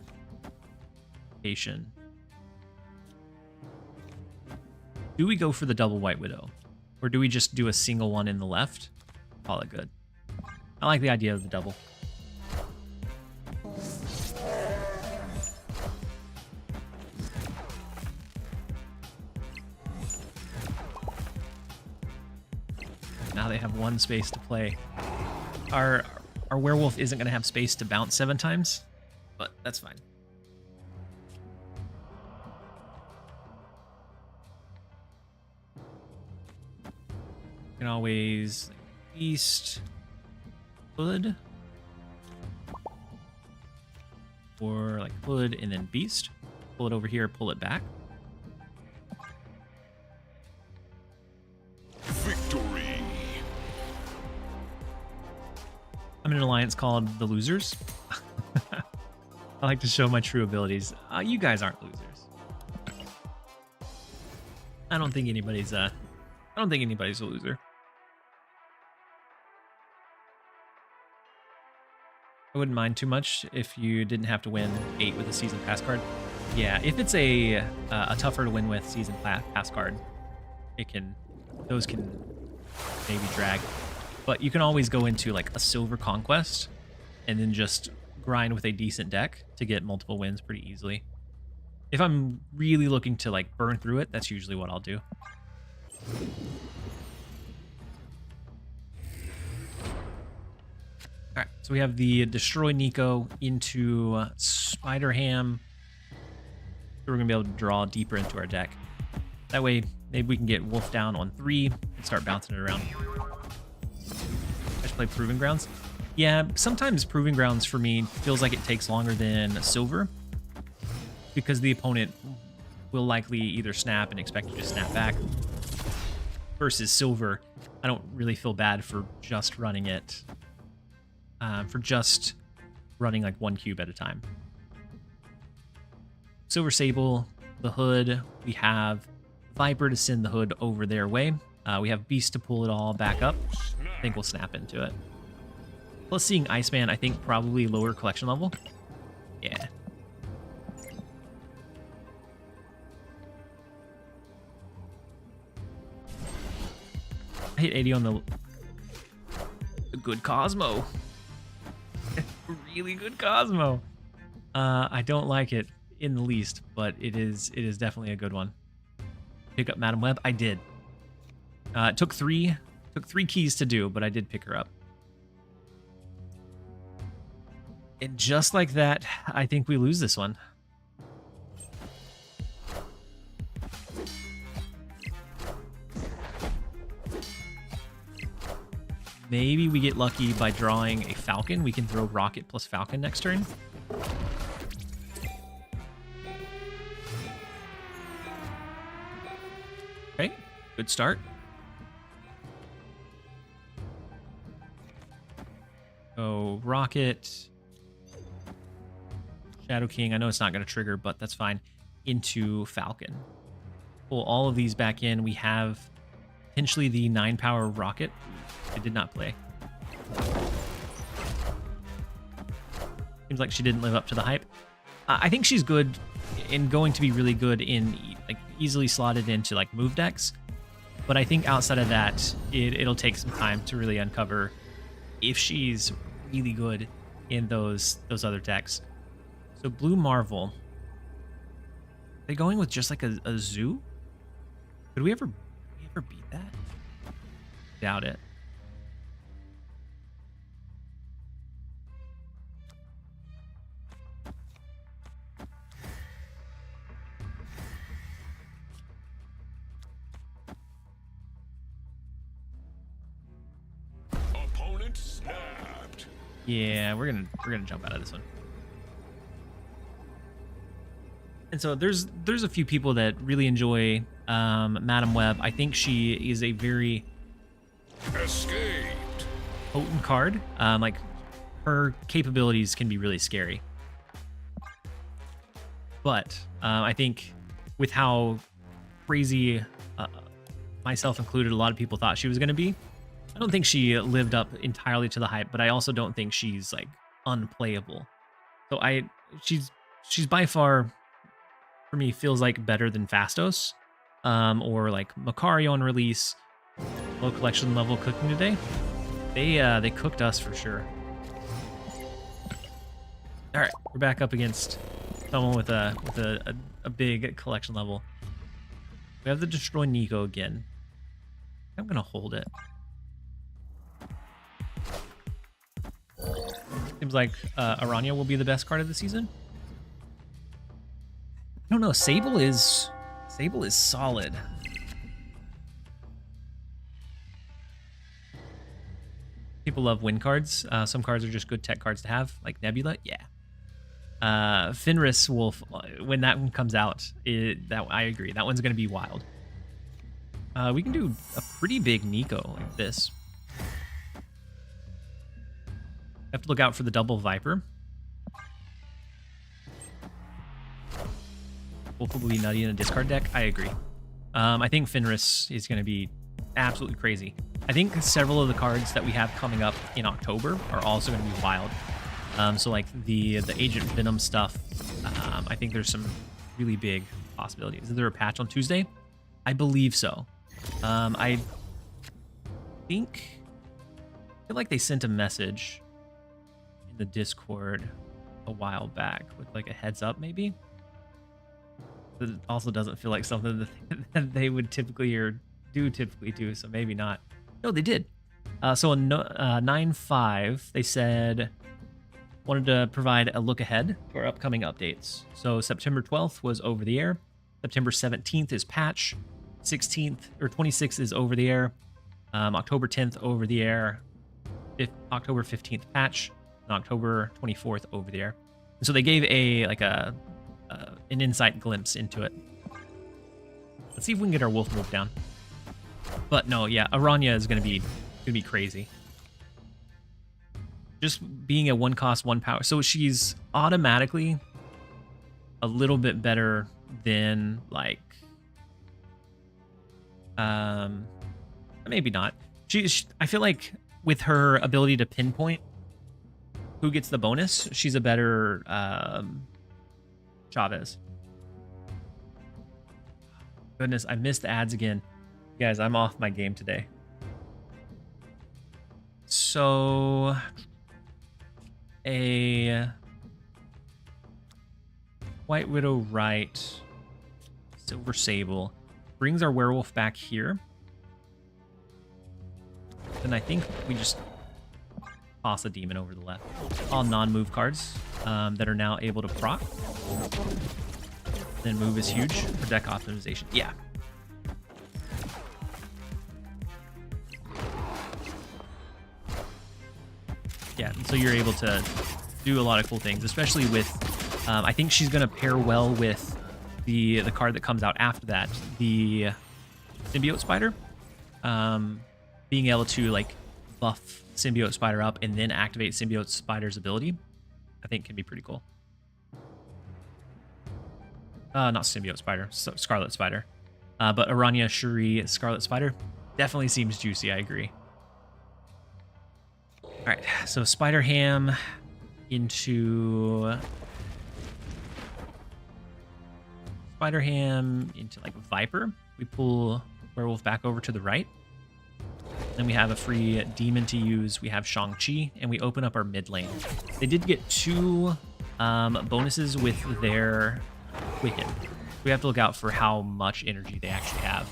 location. Do we go for the double White Widow? Or do we just do a single one in the left? Call it good. I like the idea of the double. Now they have 1 space to play. Our werewolf isn't going to have space to bounce 7 times, but that's fine. can always Beast, Hood, or like Hood and then Beast. Pull it over here, pull it back. Victory. I'm in an alliance called the Losers. I like to show my true abilities. You guys aren't losers. I don't think anybody's a loser. I wouldn't mind too much if you didn't have to win 8 with a season pass card. Yeah, if it's a tougher to win with season pass card, those can maybe drag. But you can always go into like a silver conquest and then just grind with a decent deck to get multiple wins pretty easily. If I'm really looking to like burn through it, that's usually what I'll do. All right, so we have the Destroy Nico into Spider Ham. So we're gonna be able to draw deeper into our deck. That way, maybe we can get Wolf down on 3 and start bouncing it around. I should play Proving Grounds. Yeah, sometimes Proving Grounds for me feels like it takes longer than Silver because the opponent will likely either snap and expect you to snap back. Versus Silver, I don't really feel bad for just running it, like 1 cube at a time. Silver Sable, the Hood, we have Viper to send the Hood over their way. We have Beast to pull it all back up. I think we'll snap into it. Plus seeing Iceman, I think probably lower collection level. Yeah. I hit 80 on the good Cosmo. Really good Cosmo. I don't like it in the least, but it is definitely a good one. Pick up Madam Web. I did. It took three keys to do, but I did pick her up. And just like that, I think we lose this one. Maybe we get lucky by drawing a Falcon. We can throw Rocket plus Falcon next turn. Okay, good start. So Rocket, Shadow King. I know it's not going to trigger, but that's fine. Into Falcon. Pull all of these back in. We have potentially the 9-power Rocket. I did not play. Seems like she didn't live up to the hype. I think she's good and going to be really good in like easily slotted into like move decks. But I think outside of that, it'll take some time to really uncover if she's really good in those other decks. So Blue Marvel. Are they going with just like a zoo? Could we ever beat that? Doubt it. Opponent snapped. Yeah, we're gonna jump out of this one. And so there's a few people that really enjoy Madam Web. I think she is a very Escaped. potent card. Like her capabilities can be really scary. But I think with how crazy, myself included, a lot of people thought she was going to be, I don't think she lived up entirely to the hype. But I also don't think she's like unplayable. So she's by far, for me, feels like better than Fastos, or like Macario on release. Low collection level cooking today. They cooked us for sure. All right, we're back up against someone with a big collection level. We have the Destroy Nico again. I'm gonna hold it. Seems like Aranya will be the best card of the season. I don't know. Sable is solid. People love win cards. Some cards are just good tech cards to have, like Nebula. Yeah. Fenris Wolf, when that one comes out, I agree. That one's going to be wild. We can do a pretty big Nico like this. Have to look out for the double Viper. Wolf will be nutty in a discard deck. I agree. I think Fenris is going to be absolutely crazy. I think several of the cards that we have coming up in October are also going to be wild. So like the Agent Venom stuff, I think there's some really big possibilities. Is there a patch on Tuesday? I believe so. I feel like they sent a message in the Discord a while back with like a heads up maybe. It also doesn't feel like something that they would typically or do typically do, so maybe not. No, they did. So on 9/5, they said wanted to provide a look ahead to our upcoming updates. So September 12th was over the air. September 17th is patch. 16th or 26th is over the air. October 10th over the air. October 15th patch. And October 24th over the air. And so they gave an insight glimpse into it. Let's see if we can get our wolf move down. But no, yeah, Aranya is gonna be crazy. Just being a 1 cost 1 power, so she's automatically a little bit better than like maybe not. I feel like with her ability to pinpoint who gets the bonus, she's a better Chavez. Goodness, I missed the ads again. Guys, I'm off my game today. So a White Widow right, Silver Sable brings our werewolf back here. Then I think we just toss a demon over the left. All non-move cards that are now able to proc. Then move is huge for deck optimization. Yeah. Yeah, so you're able to do a lot of cool things, especially with, I think she's going to pair well with the card that comes out after that, the Symbiote Spider. Being able to like buff Symbiote Spider up and then activate Symbiote Spider's ability, I think can be pretty cool. Not Symbiote Spider, Scarlet Spider. But Aranya, Shuri, Scarlet Spider definitely seems juicy, I agree. All right, so Spider Ham into like Viper. We pull Werewolf back over to the right. Then we have a free demon to use. We have Shang-Chi, and we open up our mid lane. They did get 2 bonuses with their Wicked. We have to look out for how much energy they actually have.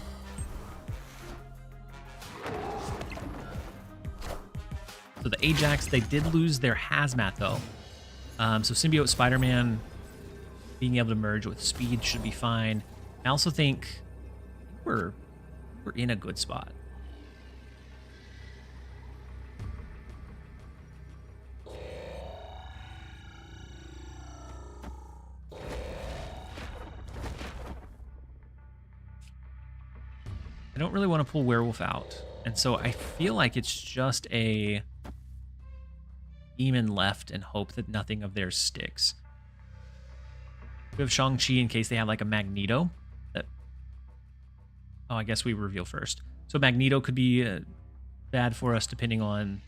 So the Ajax, they did lose their Hazmat though. So Symbiote Spider-Man being able to merge with speed should be fine. I also think we're in a good spot. I don't really want to pull Werewolf out. And so I feel like it's just a demon left and hope that nothing of theirs sticks. We have Shang-Chi in case they have like a Magneto. Oh, I guess we reveal first. So Magneto could be bad for us depending on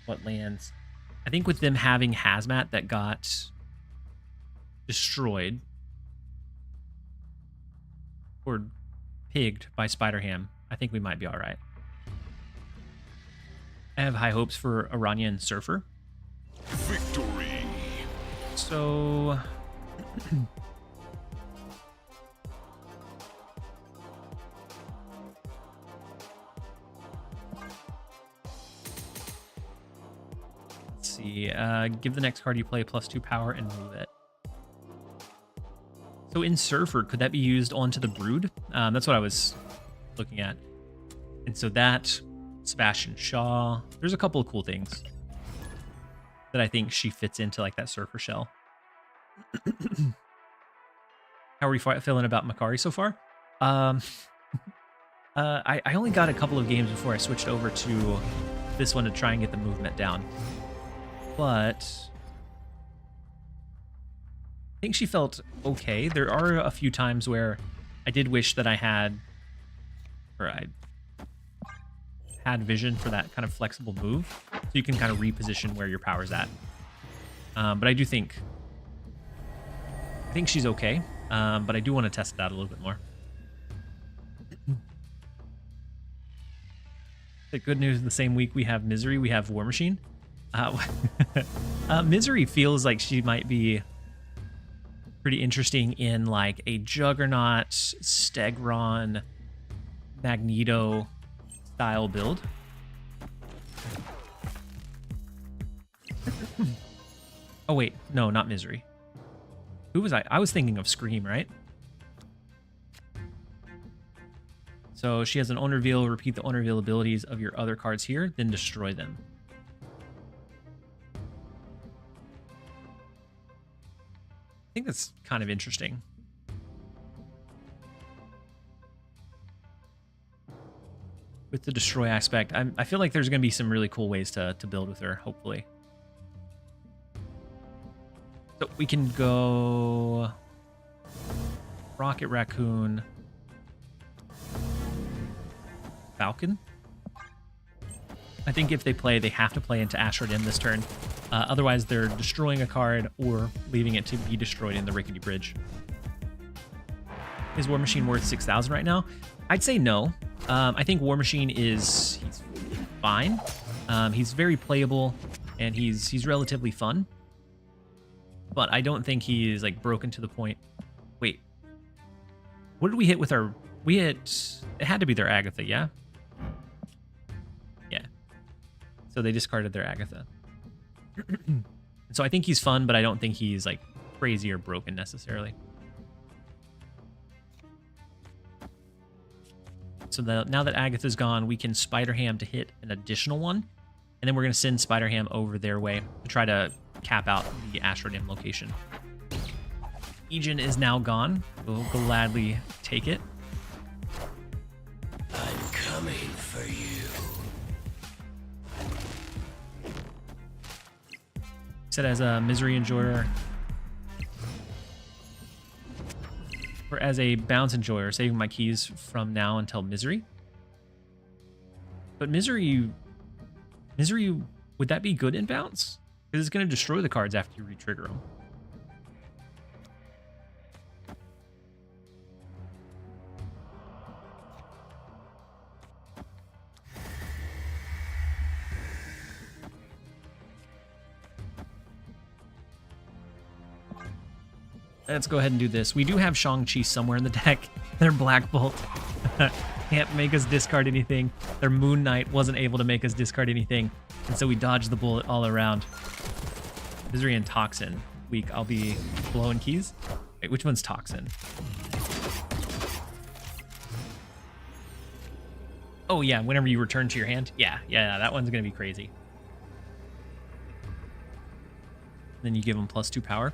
what lands. I think with them having Hazmat that got destroyed or pigged by Spider-Ham, I think we might be all right. I have high hopes for Aranya and Surfer. Victory. So let's see. Give the next card you play +2 power and move it. So in Surfer, could that be used onto the Brood? That's what I was looking at. And so that Sebastian Shaw. There's a couple of cool things that I think she fits into, like that Surfer Shell. How are we feeling about Makari so far? I only got a couple of games before I switched over to this one to try and get the movement down. But I think she felt okay. There are a few times where I did wish that I had vision for that kind of flexible move, so you can kind of reposition where your power's at. But I think she's okay, but I do want to test it out a little bit more. The good news, the same week we have Misery, we have War Machine. Misery feels like she might be pretty interesting in like a Juggernaut, Stegron, Magneto style build. Oh wait, no, not Misery. Who was I? I was thinking of Scream, right? So she has an on reveal, repeat the on reveal abilities of your other cards here, then destroy them. I think that's kind of interesting. With the destroy aspect, I feel like there's going to be some really cool ways to build with her, hopefully. So we can go Rocket Raccoon, Falcon. I think if they play, they have to play into Asteroid M this turn. Otherwise, they're destroying a card or leaving it to be destroyed in the Rickety Bridge. Is War Machine worth 6,000 right now? I'd say no. I think War Machine he's fine. He's very playable and he's relatively fun. But I don't think he is like broken to the point. Wait, what did we hit with our? It had to be their Agatha, yeah. Yeah. So they discarded their Agatha. So I think he's fun, but I don't think he's like crazy or broken necessarily. So now that Agatha's gone, we can Spider-Ham to hit an additional one. And then we're going to send Spider-Ham over their way to try to cap out the Asteroid M location. Legion is now gone. We'll gladly take it. I'm coming for you. Set as a Misery Enjoyer. Or as a Bounce Enjoyer, saving my keys from now until Misery. But Misery, would that be good in Bounce? Because it's going to destroy the cards after you re-trigger them. Let's go ahead and do this. We do have Shang-Chi somewhere in the deck. Their Black Bolt can't make us discard anything. Their Moon Knight wasn't able to make us discard anything. And so we dodged the bullet all around. Misery and Toxin. Weak. I'll be blowing keys. Wait, which one's Toxin? Oh yeah, whenever you return to your hand. Yeah, that one's going to be crazy. Then you give them +2 power.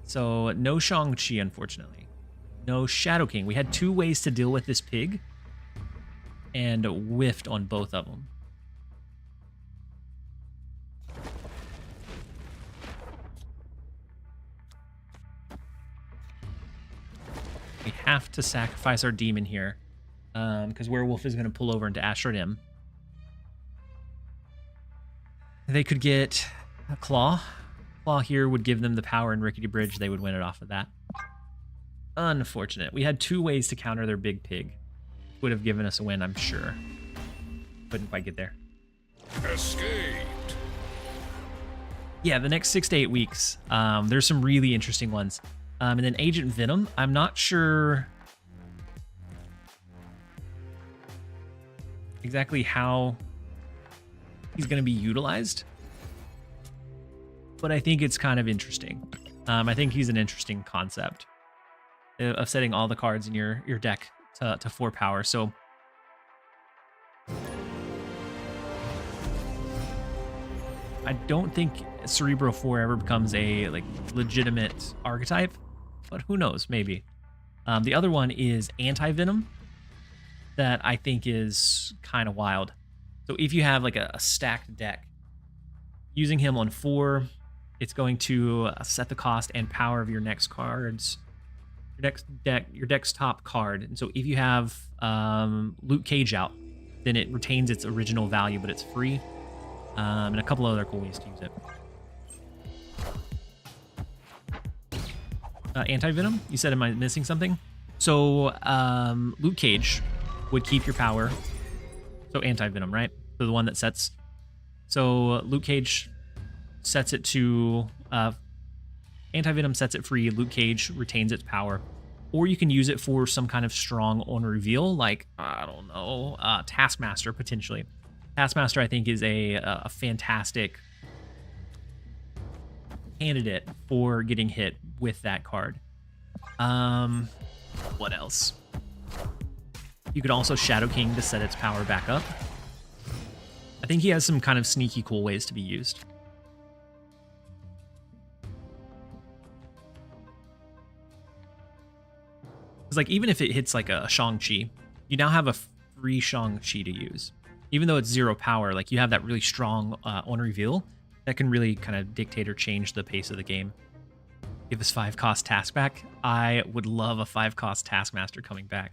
So no Shang-Chi, unfortunately. No Shadow King. We had 2 ways to deal with this pig and whiffed on both of them. We have to sacrifice our demon here because Werewolf is going to pull over into Asteroid M. They could get a Claw. Claw here would give them the power in Rickety Bridge. They would win it off of that. Unfortunate. We had 2 ways to counter their big pig. Would have given us a win, I'm sure. Couldn't quite get there. Escaped. Yeah, the next 6 to 8 weeks, there's some really interesting ones. And then Agent Venom, I'm not sure exactly how he's going to be utilized. But I think it's kind of interesting. I think he's an interesting concept of setting all the cards in your deck to 4 power. So I don't think Cerebro 4 ever becomes a like legitimate archetype, but who knows, maybe. The other one is Anti-Venom that I think is kind of wild. So if you have like a stacked deck, using him on 4, it's going to set the cost and power of your next cards, your deck's top card. And so if you have Luke Cage out, then it retains its original value, but it's free. And a couple other cool ways to use it. Anti-Venom? You said, am I missing something? So Luke Cage would keep your power. So Anti-Venom, right? So the one that sets. So Luke Cage sets it to... Anti-Venom sets it free. Luke Cage retains its power. Or you can use it for some kind of strong on reveal, like, I don't know, Taskmaster, potentially. Taskmaster, I think, is a fantastic candidate for getting hit with that card. What else? You could also Shadow King to set its power back up. I think he has some kind of sneaky cool ways to be used. Because like even if it hits like a Shang-Chi, you now have a free Shang-Chi to use. Even though it's 0 power, like you have that really strong on reveal that can really kind of dictate or change the pace of the game. Give us 5-cost task back. I would love a 5-cost Taskmaster coming back.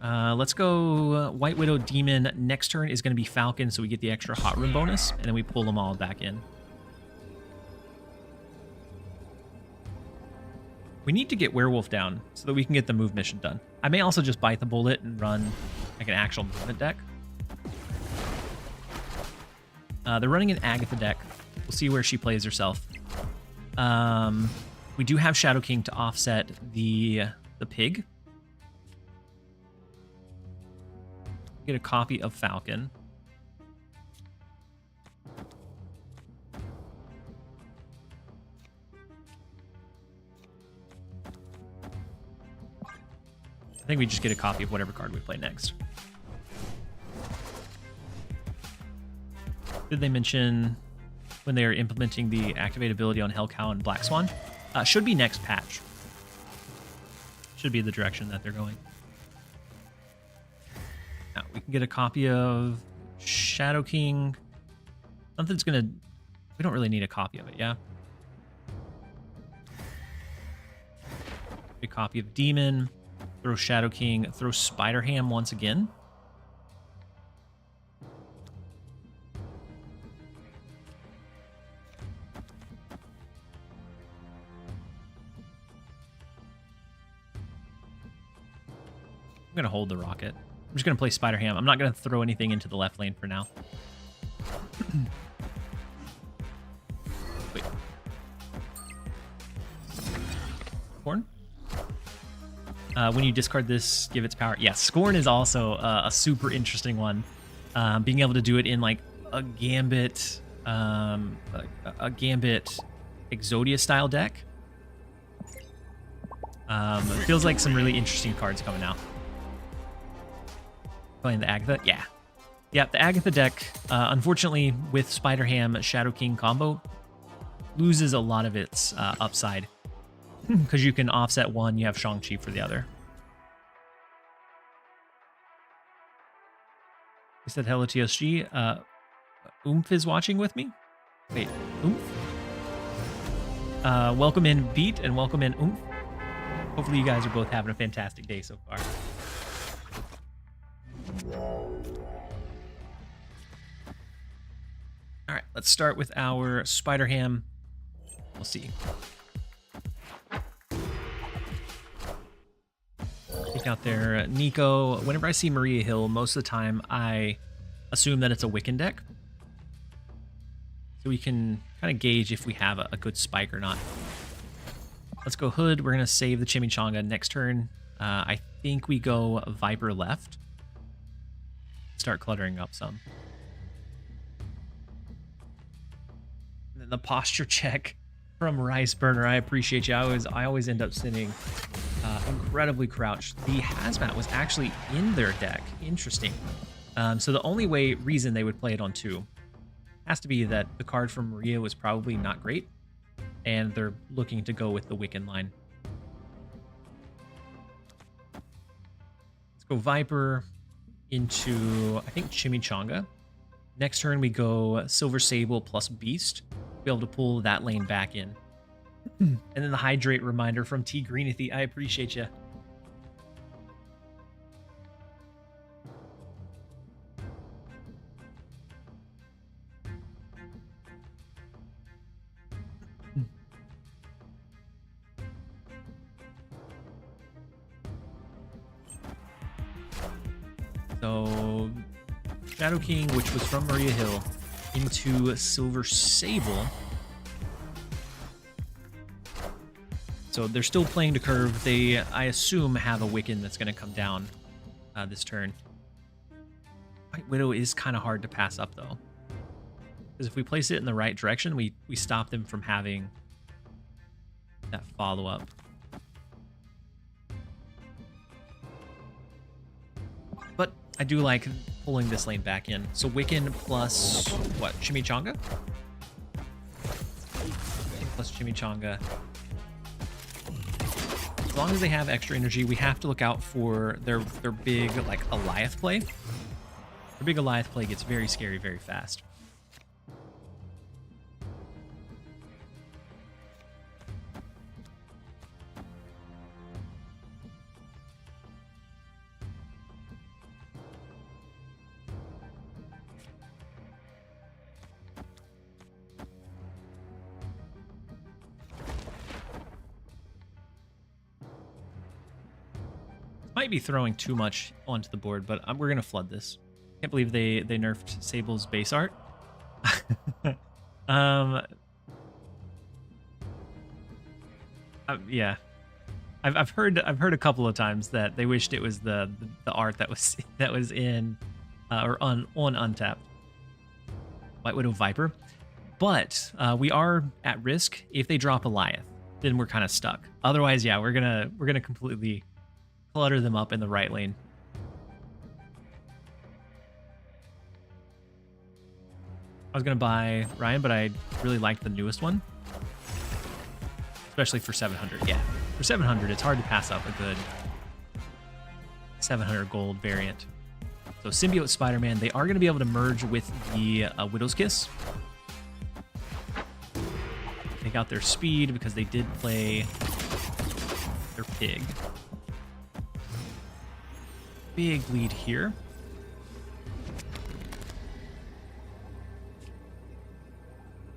Let's go White Widow Demon. Next turn is going to be Falcon, so we get the extra hot room bonus, and then we pull them all back in. We need to get Werewolf down so that we can get the move mission done. I may also just bite the bullet and run like an actual movement deck. They're running an Agatha deck. We'll see where she plays herself. We do have Shadow King to offset the pig. Get a copy of Falcon. I think we just get a copy of whatever card we play next. Did they mention when they are implementing the activate ability on Hell Cow and Black Swan? Should be next patch. Should be the direction that they're going. Now, we can get a copy of Shadow King. Something's gonna... We don't really need a copy of it, yeah? A copy of Demon. Throw Shadow King. Throw Spider Ham once again. I'm going to hold the rocket. I'm just going to play Spider Ham. I'm not going to throw anything into the left lane for now. Wait. Corn? When you discard this, give its power. Yeah, Scorn is also a super interesting one. Being able to do it in like a Gambit, Exodia style deck. It feels like some really interesting cards coming out. Playing the Agatha, yeah. Yeah, the Agatha deck, unfortunately, with Spider Ham Shadow King combo, loses a lot of its upside. Because you can offset one, you have Shang-Chi for the other. He said, hello, TLSG. Oomph is watching with me? Wait, Oomph? Welcome in, Beat, and welcome in, Oomph. Hopefully you guys are both having a fantastic day so far. All right, let's start with our Spider Ham. We'll see. Take out there Nico. Whenever I see Maria Hill, most of the time I assume that it's a Wiccan deck. So we can kind of gauge if we have a good spike or not. Let's go Hood. We're going to save the Chimichanga next turn. I think we go Viper left. Start cluttering up some. And then the posture check from Rice Burner. I appreciate you. I always end up sending incredibly crouched. The Hazmat was actually in their deck. Interesting. So the only reason they would play it on 2. has to be that the card from Maria was probably not great, and they're looking to go with the Wiccan line. Let's go Viper into, I think, Chimichanga. Next turn, we go Silver Sable plus Beast. Be able to pull that lane back in. And then the Hydrate reminder from T Greenethy. I appreciate you. So, Shadow King, which was from Maria Hill, into Silver Sable. So they're still playing to curve. They, I assume, have a Wiccan that's going to come down this turn. White Widow is kind of hard to pass up, though. Because if we place it in the right direction, we stop them from having that follow-up. But I do like pulling this lane back in. So Wiccan plus, what, Chimichanga? Plus Chimichanga. As long as they have extra energy, we have to look out for their big, like, Goliath play. Their big Goliath play gets very scary very fast. Might be throwing too much onto the board, but we're gonna flood this. Can't believe they nerfed Sable's base art. Yeah, I've heard a couple of times that they wished it was the art that was in or on Untapped. White Widow Viper, but we are at risk if they drop Goliath. Then we're kind of stuck. Otherwise, yeah, we're gonna completely clutter them up in the right lane. I was gonna buy Ryan, but I really liked the newest one, especially for 700. Yeah, for 700, it's hard to pass up a good 700 gold variant. So Symbiote Spider-Man, they are gonna be able to merge with the Widow's Kiss. Take out their speed because they did play their pig. Big lead here.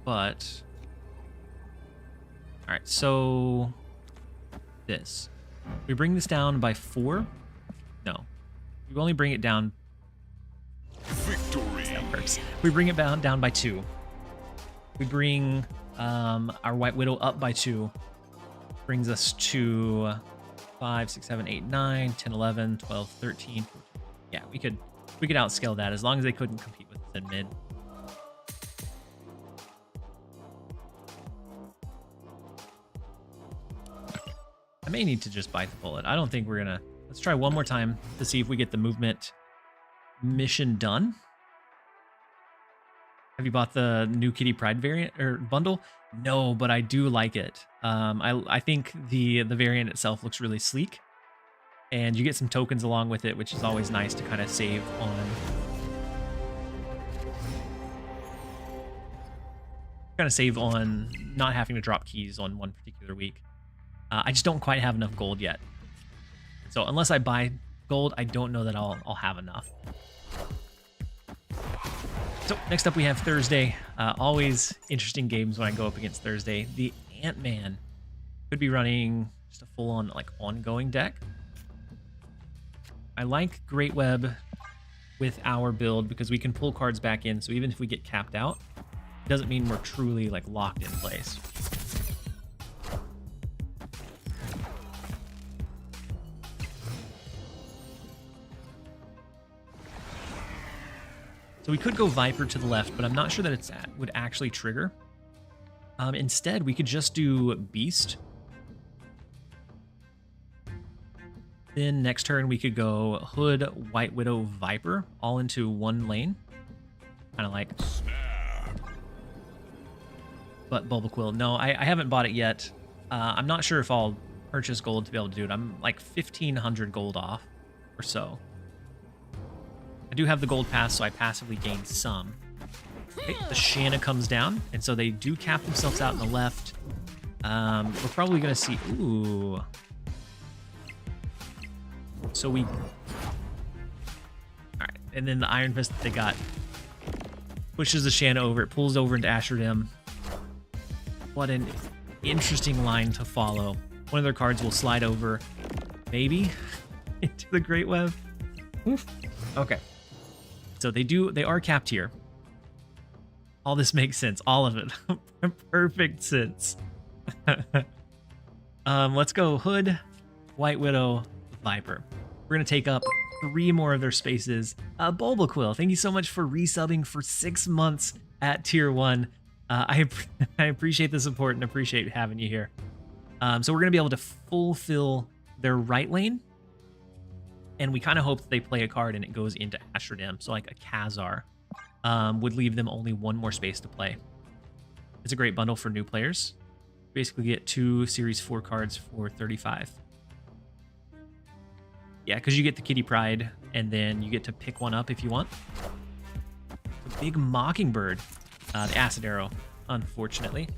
But all right, so this. We bring this down by 4. No. We only bring it down. Victory. That works. We bring it down by 2. We bring our White Widow up by 2. Brings us to 5, 6, 7, 8, 9, 10, 11, 12, 13. Yeah, we could outscale that as long as they couldn't compete with us in mid. I may need to just bite the bullet. I don't think we're gonna. Let's try one more time to see if we get the movement mission done. Have you bought the new Kitty Pride variant or bundle? No, but I do like it. I think the variant itself looks really sleek, and you get some tokens along with it, which is always nice to kind of save on not having to drop keys on one particular week. I just don't quite have enough gold yet, so unless I buy gold, I don't know that I'll have enough. So next up we have Thursday. Always interesting games when I go up against Thursday. The Ant-Man could be running just a full-on like ongoing deck. I like Great Web with our build because we can pull cards back in, so even if we get capped out, it doesn't mean we're truly like locked in place. So we could go Viper to the left, but I'm not sure that it would actually trigger. Instead, we could just do Beast. Then next turn, we could go Hood, White Widow, Viper, all into one lane. Kind of like But Bulbaquill, no, I haven't bought it yet. I'm not sure if I'll purchase gold to be able to do it. I'm like 1,500 gold off or so. I do have the gold pass, so I passively gain some. Okay, the Shanna comes down, and so they do cap themselves out in the left. We're probably going to see... Ooh. So we... Alright, and then the Iron Fist that they got pushes the Shanna over. It pulls over into Asherdam. What an interesting line to follow. One of their cards will slide over, maybe, into the Great Web. Oof. Okay. So they are capped here. All this makes sense. All of it. Perfect sense. Let's go Hood, White Widow, Viper. We're going to take up 3 more of their spaces. Bulbaquill, thank you so much for resubbing for 6 months at tier 1. I appreciate the support and appreciate having you here. So we're going to be able to fulfill their right lane. And we kind of hope that they play a card and it goes into Asherdam. So like a Khazar would leave them only 1 more space to play. It's a great bundle for new players. Basically get 2 Series 4 cards for 35. Yeah, because you get the Kitty Pride, and then you get to pick one up if you want. The big Mockingbird. The Acid Arrow, unfortunately.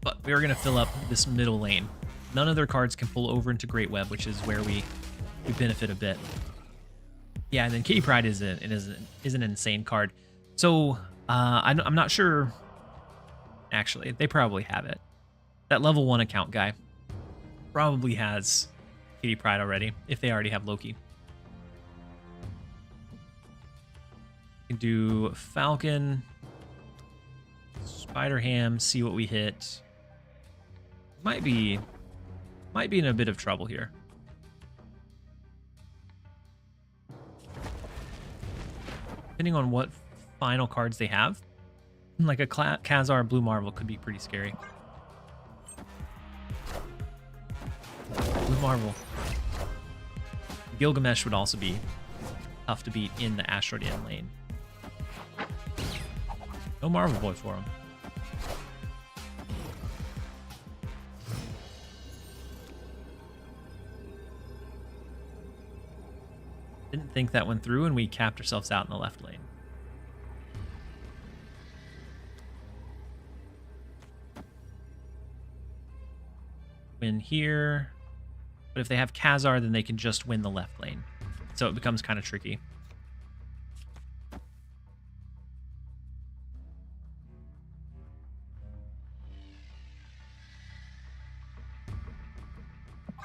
But we are going to fill up this middle lane. None of their cards can pull over into Great Web, which is where we benefit a bit. Yeah, and then Kitty Pride is an insane card. So I'm not sure. Actually, they probably have it. That level 1 account guy probably has Kitty Pride already, if they already have Loki. We can do Falcon, Spider Ham, see what we hit. Might be in a bit of trouble here. Depending on what final cards they have, like a Khazar Blue Marvel could be pretty scary. Blue Marvel. Gilgamesh would also be tough to beat in the Asherdam lane. No Marvel Boy for him. Didn't think that went through, and we capped ourselves out in the left lane. Win here. But if they have Khazar, then they can just win the left lane. So it becomes kind of tricky. I'm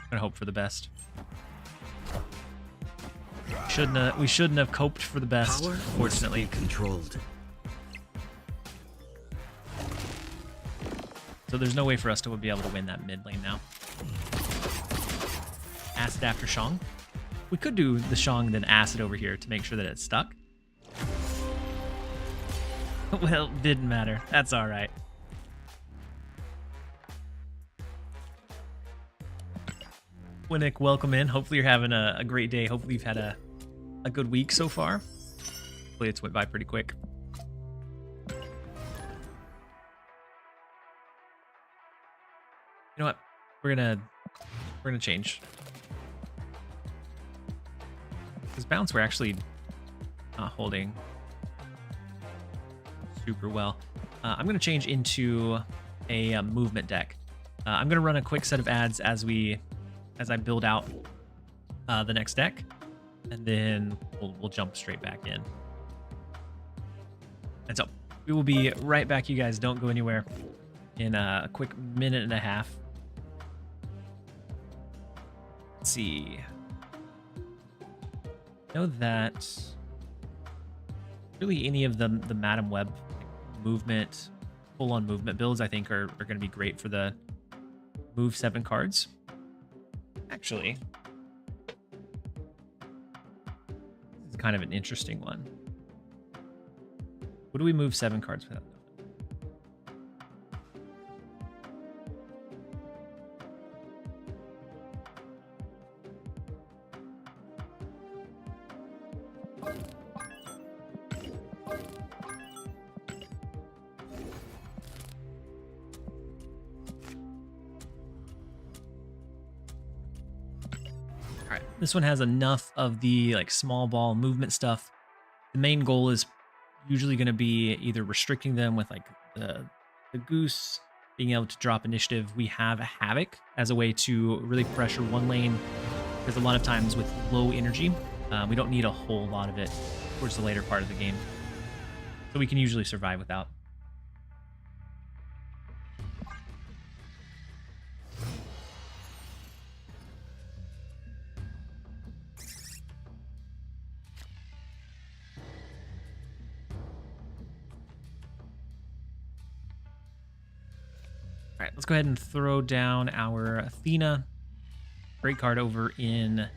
gonna hope for the best. We shouldn't have coped for the best, Power fortunately. must be controlled. So there's no way for us to be able to win that mid lane now. Acid after Shang. We could do the Shang then Acid over here to make sure that it's stuck. Well, didn't matter. That's all right. Winnick, welcome in. Hopefully you're having a great day. Hopefully you've had a good week so far. Hopefully it's went by pretty quick. You know what? We're gonna change. Because bounce we're actually not holding super well. I'm gonna change into a movement deck. I'm gonna run a quick set of ads as I build out the next deck, and then we'll jump straight back in. And so we will be right back, you guys. Don't go anywhere in a quick minute and a half. Let's see. I know that really any of the Madam Web movement, full-on movement builds, I think are going to be great for the move 7 cards. Actually, this is kind of an interesting one. What do we move 7 cards without? This one has enough of the like small ball movement stuff. The main goal is usually going to be either restricting them with like the goose, being able to drop initiative. We have a Havoc as a way to really pressure one lane, because a lot of times with low energy, we don't need a whole lot of it towards the later part of the game. So we can usually survive without. All right, let's go ahead and throw down our Athena. Great card over in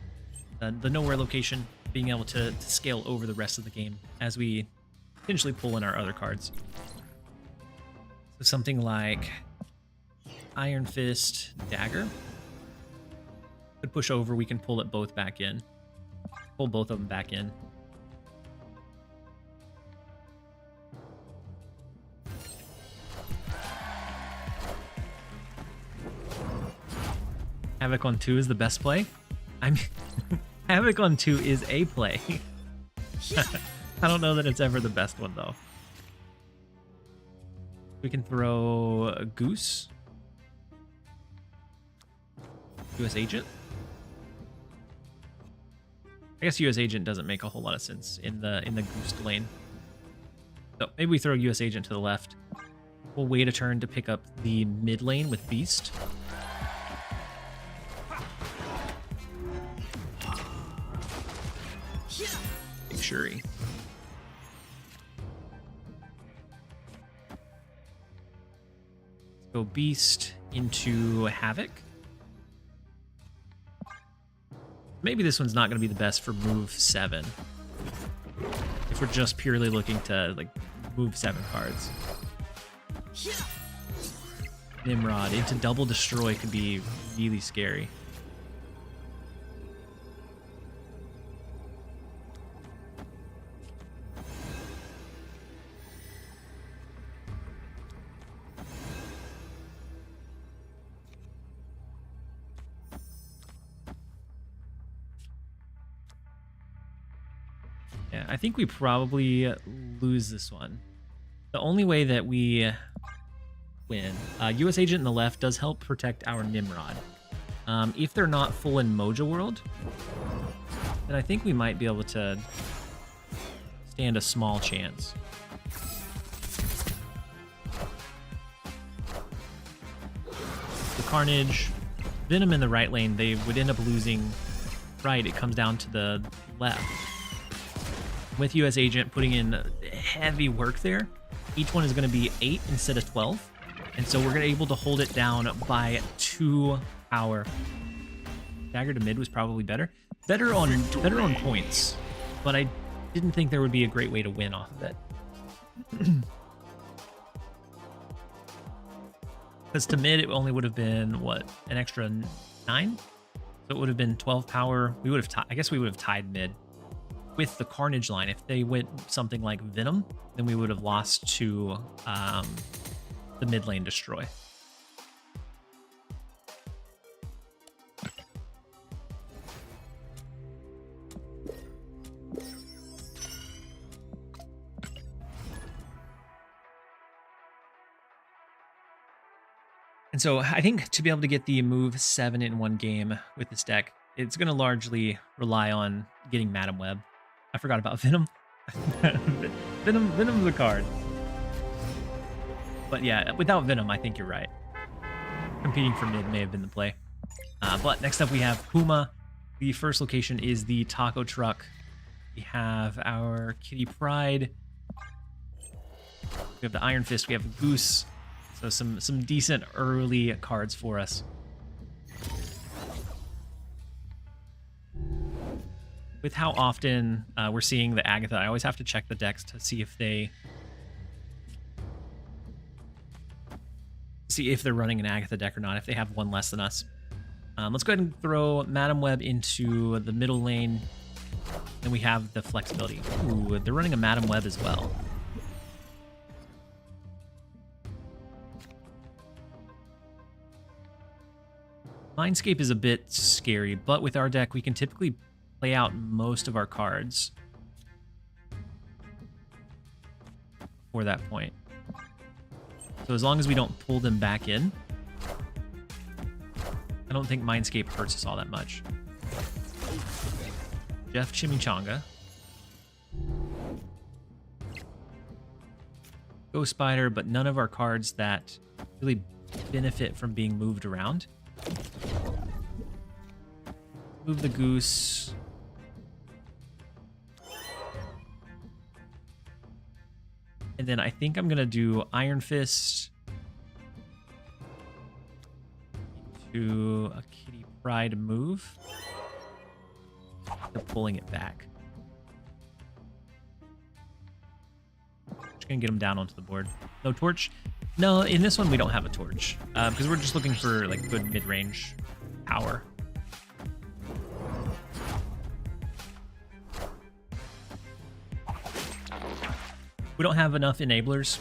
the nowhere location, being able to scale over the rest of the game as we potentially pull in our other cards. So something like Iron Fist, Dagger. Could push over, we can pull it both back in. Pull both of them back in. Havoc on 2 is the best play. I mean, Havoc on 2 is a play. I don't know that it's ever the best one, though. We can throw a Goose. US Agent. I guess US Agent doesn't make a whole lot of sense in the Goose lane. So maybe we throw US Agent to the left. We'll wait a turn to pick up the mid lane with Beast. Big Shuri. Let's go Beast into Havoc. Maybe this one's not going to be the best for move 7. If we're just purely looking to like move 7 cards. Nimrod into double destroy could be really scary. Yeah, I think we probably lose this one. The only way that we win, US Agent in the left does help protect our Nimrod. If they're not full in Mojo World, then I think we might be able to stand a small chance. The Carnage, Venom in the right lane, they would end up losing right. It comes down to the left. With US Agent putting in heavy work there, each one is going to be 8 instead of 12. And so we're going to be able to hold it down by 2 power. Dagger to mid was probably better. Better on points, but I didn't think there would be a great way to win off of it. Because to mid, it only would have been, what, an extra 9? So it would have been 12 power. We would have, I guess we would have tied mid. With the Carnage line, if they went something like Venom, then we would have lost to the mid lane destroy. And so I think to be able to get the move 7 in one game with this deck, it's going to largely rely on getting Madam Web. I forgot about Venom. Venom's a card. But yeah, without Venom, I think you're right. Competing for mid may have been the play. But next up we have Puma. The first location is the taco truck. We have our Kitty Pride. We have the Iron Fist. We have the Goose. So some decent early cards for us. With how often we're seeing the Agatha, I always have to check the decks to see if they're running an Agatha deck or not, if they have one less than us. Let's go ahead and throw Madam Web into the middle lane. Then we have the flexibility. Ooh, they're running a Madam Web as well. Mindscape is a bit scary, but with our deck, we can typically play out most of our cards for that point. So as long as we don't pull them back in, I don't think Mindscape hurts us all that much. Jeff Chimichanga. Ghost Spider, but none of our cards that really benefit from being moved around. Move the Goose. And then I think I'm going to do Iron Fist to a Kitty Pride move. They're pulling it back. Just going to get him down onto the board. No torch? No, in this one we don't have a torch because we're just looking for like good mid-range power. We don't have enough enablers,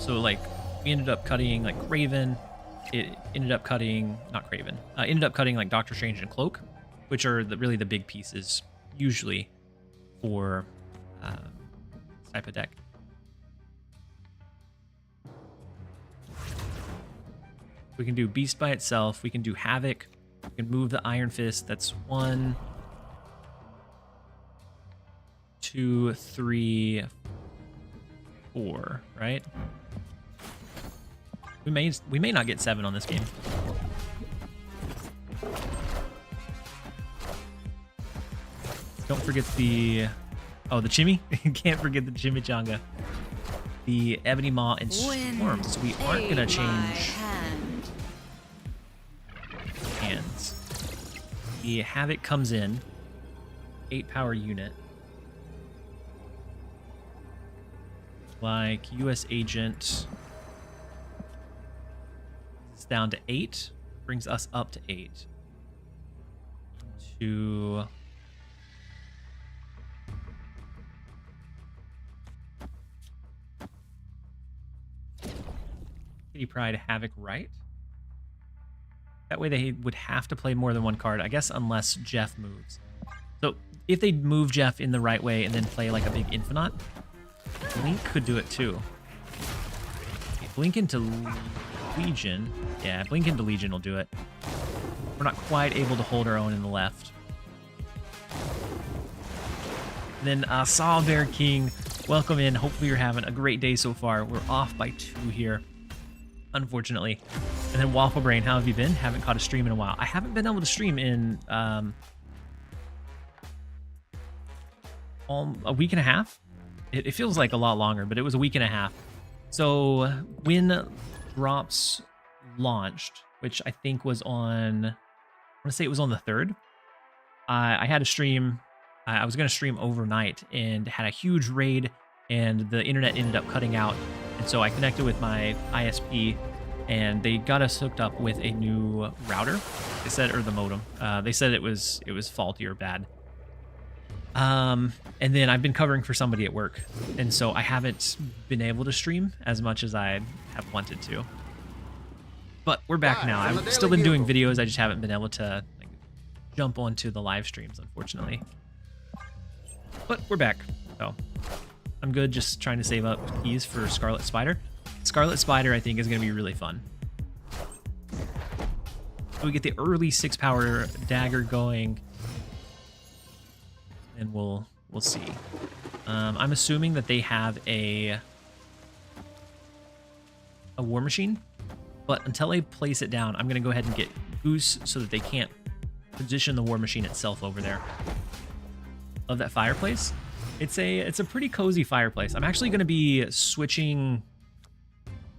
so like we ended up cutting like Craven. It ended up cutting not Craven. Ended up cutting like Doctor Strange and Cloak, which are really the big pieces usually for this type of deck. We can do Beast by itself. We can do Havoc. We can move the Iron Fist. That's 1, 2, 3, 4, right? We may not get 7 on this game. Don't forget the the Chimmy. Can't forget the Chimichanga. The Ebony Maw and Storms. We aren't gonna change hands. The Havoc comes in. 8 power unit. Like US Agent is down to 8, brings us up to 8. To Kitty Pride Havoc right. That way they would have to play more than one card, I guess, unless Jeff moves. So if they move Jeff in the right way and then play like a big Infinite, Blink could do it too. Okay, Blink into Legion. Yeah, Blink into Legion will do it. We're not quite able to hold our own in the left. And then Saw Bear King, welcome in. Hopefully you're having a great day so far. We're off by 2 here, unfortunately. And then Waffle Brain, how have you been? Haven't caught a stream in a while. I haven't been able to stream in a week and a half. It feels like a lot longer, but it was a week and a half. So when Drops launched, which I think was on, I want to say it was on the 3rd, I had a stream. I was going to stream overnight and had a huge raid, and the internet ended up cutting out. And so I connected with my ISP, and they got us hooked up with a new router. They said, or the modem. They said it was faulty or bad. And then I've been covering for somebody at work, and so I haven't been able to stream as much as I have wanted to. But we're back now. I've still been doing videos. I just haven't been able to like, jump onto the live streams, unfortunately. But we're back, so I'm good. Just trying to save up keys for Scarlet Spider. Scarlet Spider, I think, is going to be really fun. So we get the early 6-power dagger going, and we'll see. I'm assuming that they have a War Machine, but until I place it down, I'm going to go ahead and get Goose so that they can't position the War Machine itself over there. Love that fireplace. It's a pretty cozy fireplace. I'm actually going to be switching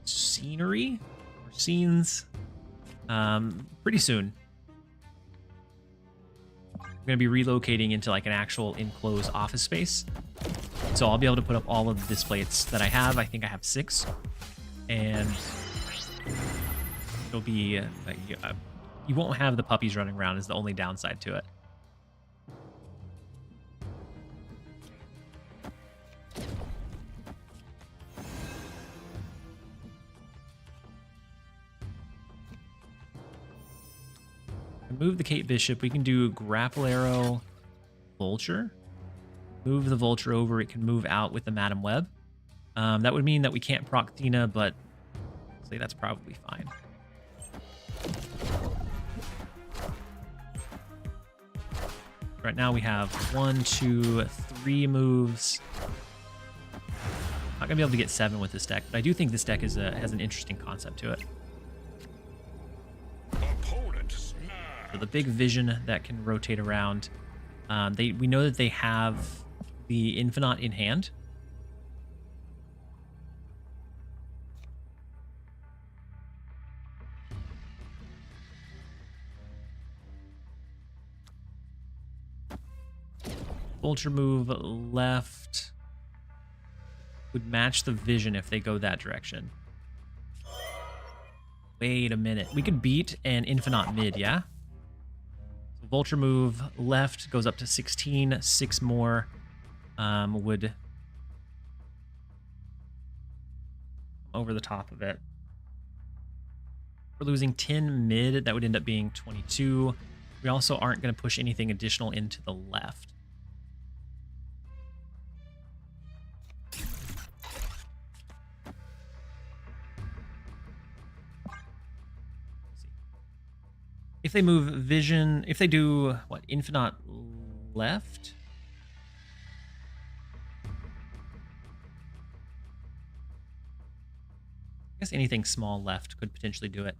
scenery or scenes pretty soon. I'm going to be relocating into like an actual enclosed office space. So I'll be able to put up all of the displays that I have. I think I have 6. And it'll be, you won't have the puppies running around is the only downside to it. Move the Kate Bishop. We can do Grapple Arrow, Vulture. Move the Vulture over. It can move out with the Madam Web. That would mean that we can't proc Tina, but honestly, that's probably fine. Right now we have 1, 2, 3 moves. Not gonna be able to get 7 with this deck, but I do think this deck has an interesting concept to it. So the big vision that can rotate around. We know that they have the Infinite in hand. Vulture move left would match the vision if they go that direction. Wait a minute. We could beat an Infinite mid, yeah? So Vulture move left goes up to 16. 6 more would over the top of it. We're losing 10 mid. That would end up being 22. We also aren't going to push anything additional into the left. If they move vision, if they do, what, Infinite left? I guess anything small left could potentially do it.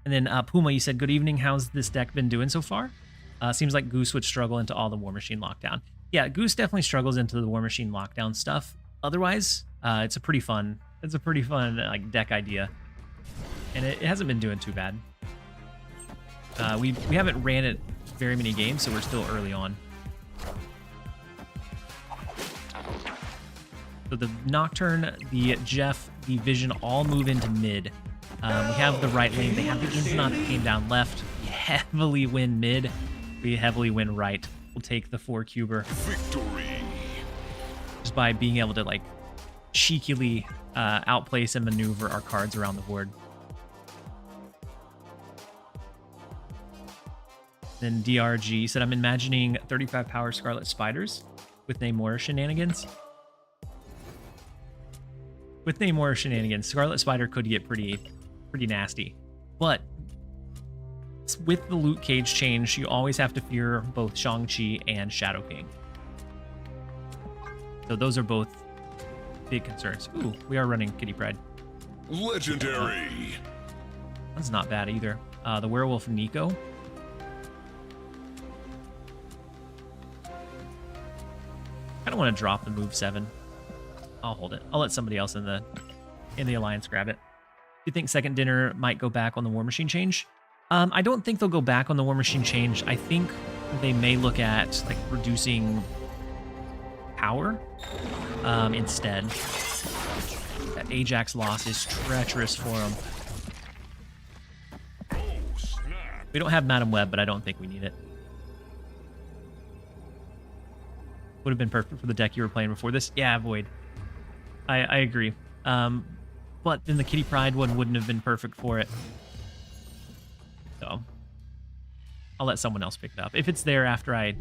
And then Puma, you said, good evening. How's this deck been doing so far? Seems like Goose would struggle into all the War Machine lockdown. Yeah, Goose definitely struggles into the War Machine lockdown stuff. Otherwise, it's a pretty fun like deck idea. And it hasn't been doing too bad. We haven't ran it very many games, so we're still early on. So the Nocturne, the Jeff, the Vision all move into mid. We have the right lane. They have the Infinite that came down left. We heavily win mid. We heavily win right. We'll take the 4-cuber. Victory. Just by being able to like cheekily outplace and maneuver our cards around the board. Then DRG said, I'm imagining 35 power Scarlet Spiders with Namor shenanigans. With Namor shenanigans, Scarlet Spider could get pretty nasty. But with the loot cage change, you always have to fear both Shang-Chi and Shadow King. So those are both big concerns. Ooh, we are running Kitty Pride. Legendary. That's not bad either. The Werewolf Nico. I don't want to drop the move 7. I'll hold it. I'll let somebody else in the alliance grab it. Do you think Second Dinner might go back on the War Machine change? I don't think they'll go back on the War Machine change. I think they may look at like reducing power instead. That Ajax loss is treacherous for them. Oh, snap. We don't have Madam Web, but I don't think we need it. Would have been perfect for the deck you were playing before this. Yeah, Void. I agree. But then the Kitty Pride one wouldn't have been perfect for it. So I'll let someone else pick it up. If it's there after I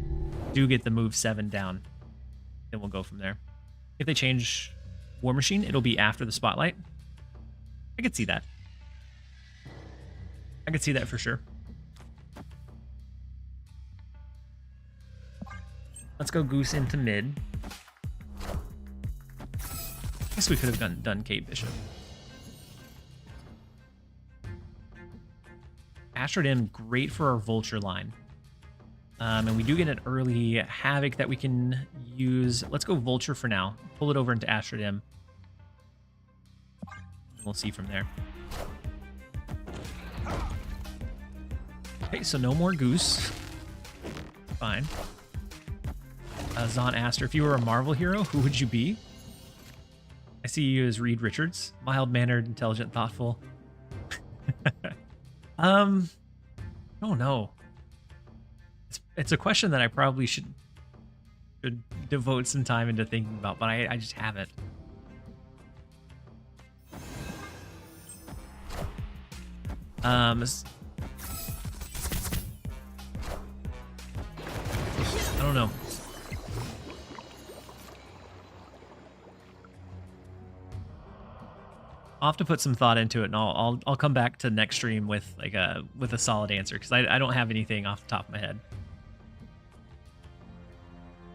do get the move 7 down, then we'll go from there. If they change War Machine, it'll be after the Spotlight. I could see that. I could see that for sure. Let's go Goose into mid. I guess we could have done Kate Bishop. Astrodem, great for our Vulture line. And we do get an early Havoc that we can use. Let's go Vulture for now. Pull it over into Astrodem. We'll see from there. Okay, so no more Goose. Fine. Zon asked her, if you were a Marvel hero, who would you be? I see you as Reed Richards. Mild-mannered, intelligent, thoughtful. I don't know. It's a question that I probably should devote some time into thinking about, but I just haven't. I don't know. I'll have to put some thought into it, and I'll come back to next stream with like a solid answer, because I don't have anything off the top of my head.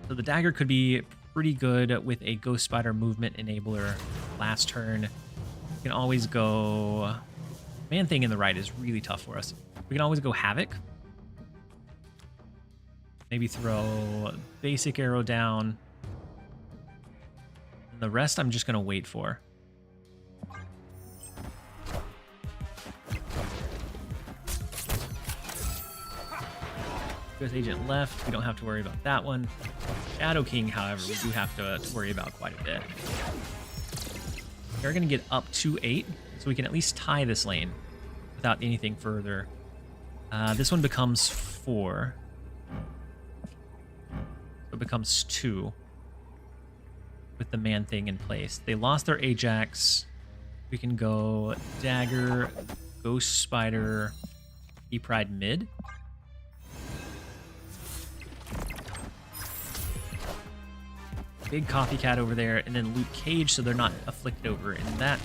So the dagger could be pretty good with a Ghost Spider movement enabler last turn. We can always go... Man Thing in the right is really tough for us. We can always go Havoc. Maybe throw Basic Arrow down. And the rest I'm just going to wait for. Ghost Agent left. We don't have to worry about that one. Shadow King, however, we do have to worry about quite a bit. We're going to get up to 8, so we can at least tie this lane without anything further. This one becomes 4. So it becomes 2 with the Man Thing in place. They lost their Ajax. We can go Dagger, Ghost Spider, E-Pride mid. Big Copycat over there, and then Luke Cage, so they're not afflicted over in that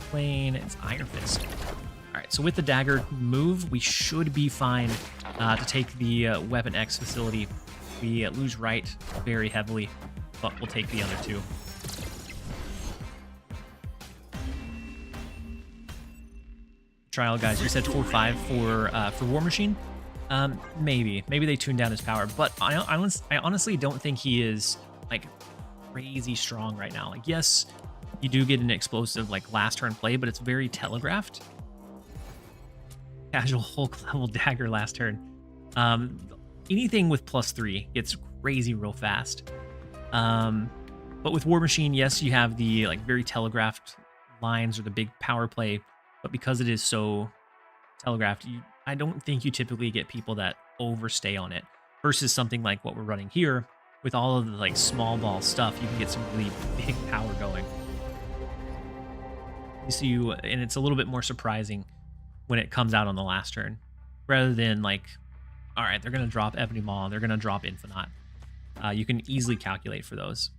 plane. It's Iron Fist. All right, so with the dagger move, we should be fine to take the Weapon X facility. We lose right very heavily, but we'll take the other 2. Trial guys, we said 4-5 for War Machine. Maybe they tuned down his power, but I honestly don't think he is like crazy strong right now. Like, yes, you do get an explosive like last turn play, but it's very telegraphed. Casual Hulk level dagger last turn. Anything with +3 gets crazy real fast. But with War Machine, yes, you have the like very telegraphed lines or the big power play, but because it is so telegraphed, I don't think you typically get people that overstay on it versus something like what we're running here. With all of the like small ball stuff, you can get some really big power going. And it's a little bit more surprising when it comes out on the last turn, rather than like, all right, they're gonna drop Ebony Maw, they're gonna drop Infinite. You can easily calculate for those.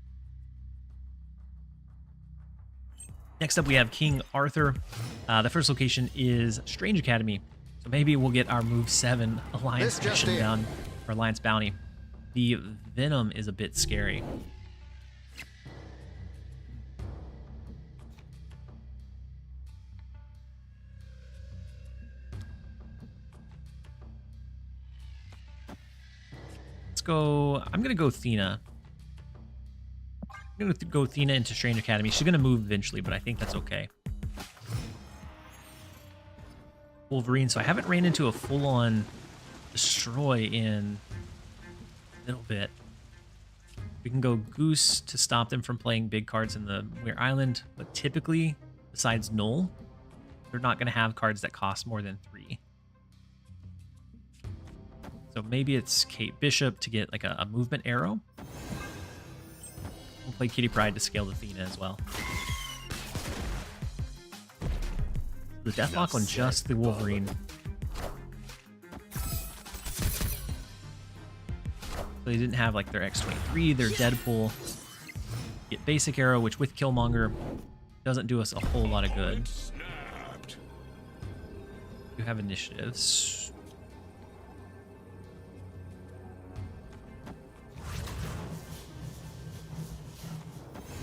Next up, we have King Arthur. The first location is Strange Academy, so maybe we'll get our move 7 Alliance mission done, or Alliance bounty. The Venom is a bit scary. Let's go. I'm going to go Thena. I'm going to go Thena into Strange Academy. She's going to move eventually, but I think that's okay. Wolverine. So I haven't ran into a full-on destroy in a little bit. We can go Goose to stop them from playing big cards in the Weir Island, but typically, besides Null, they're not going to have cards that cost more than 3. So maybe it's Kate Bishop to get like a movement arrow. We'll play Kitty Pryde to scale the Athena as well. The Deathlock on just the Wolverine. So they didn't have like their X-23, their Deadpool. Get Basic Arrow, which with Killmonger doesn't do us a whole lot of good. You have initiatives.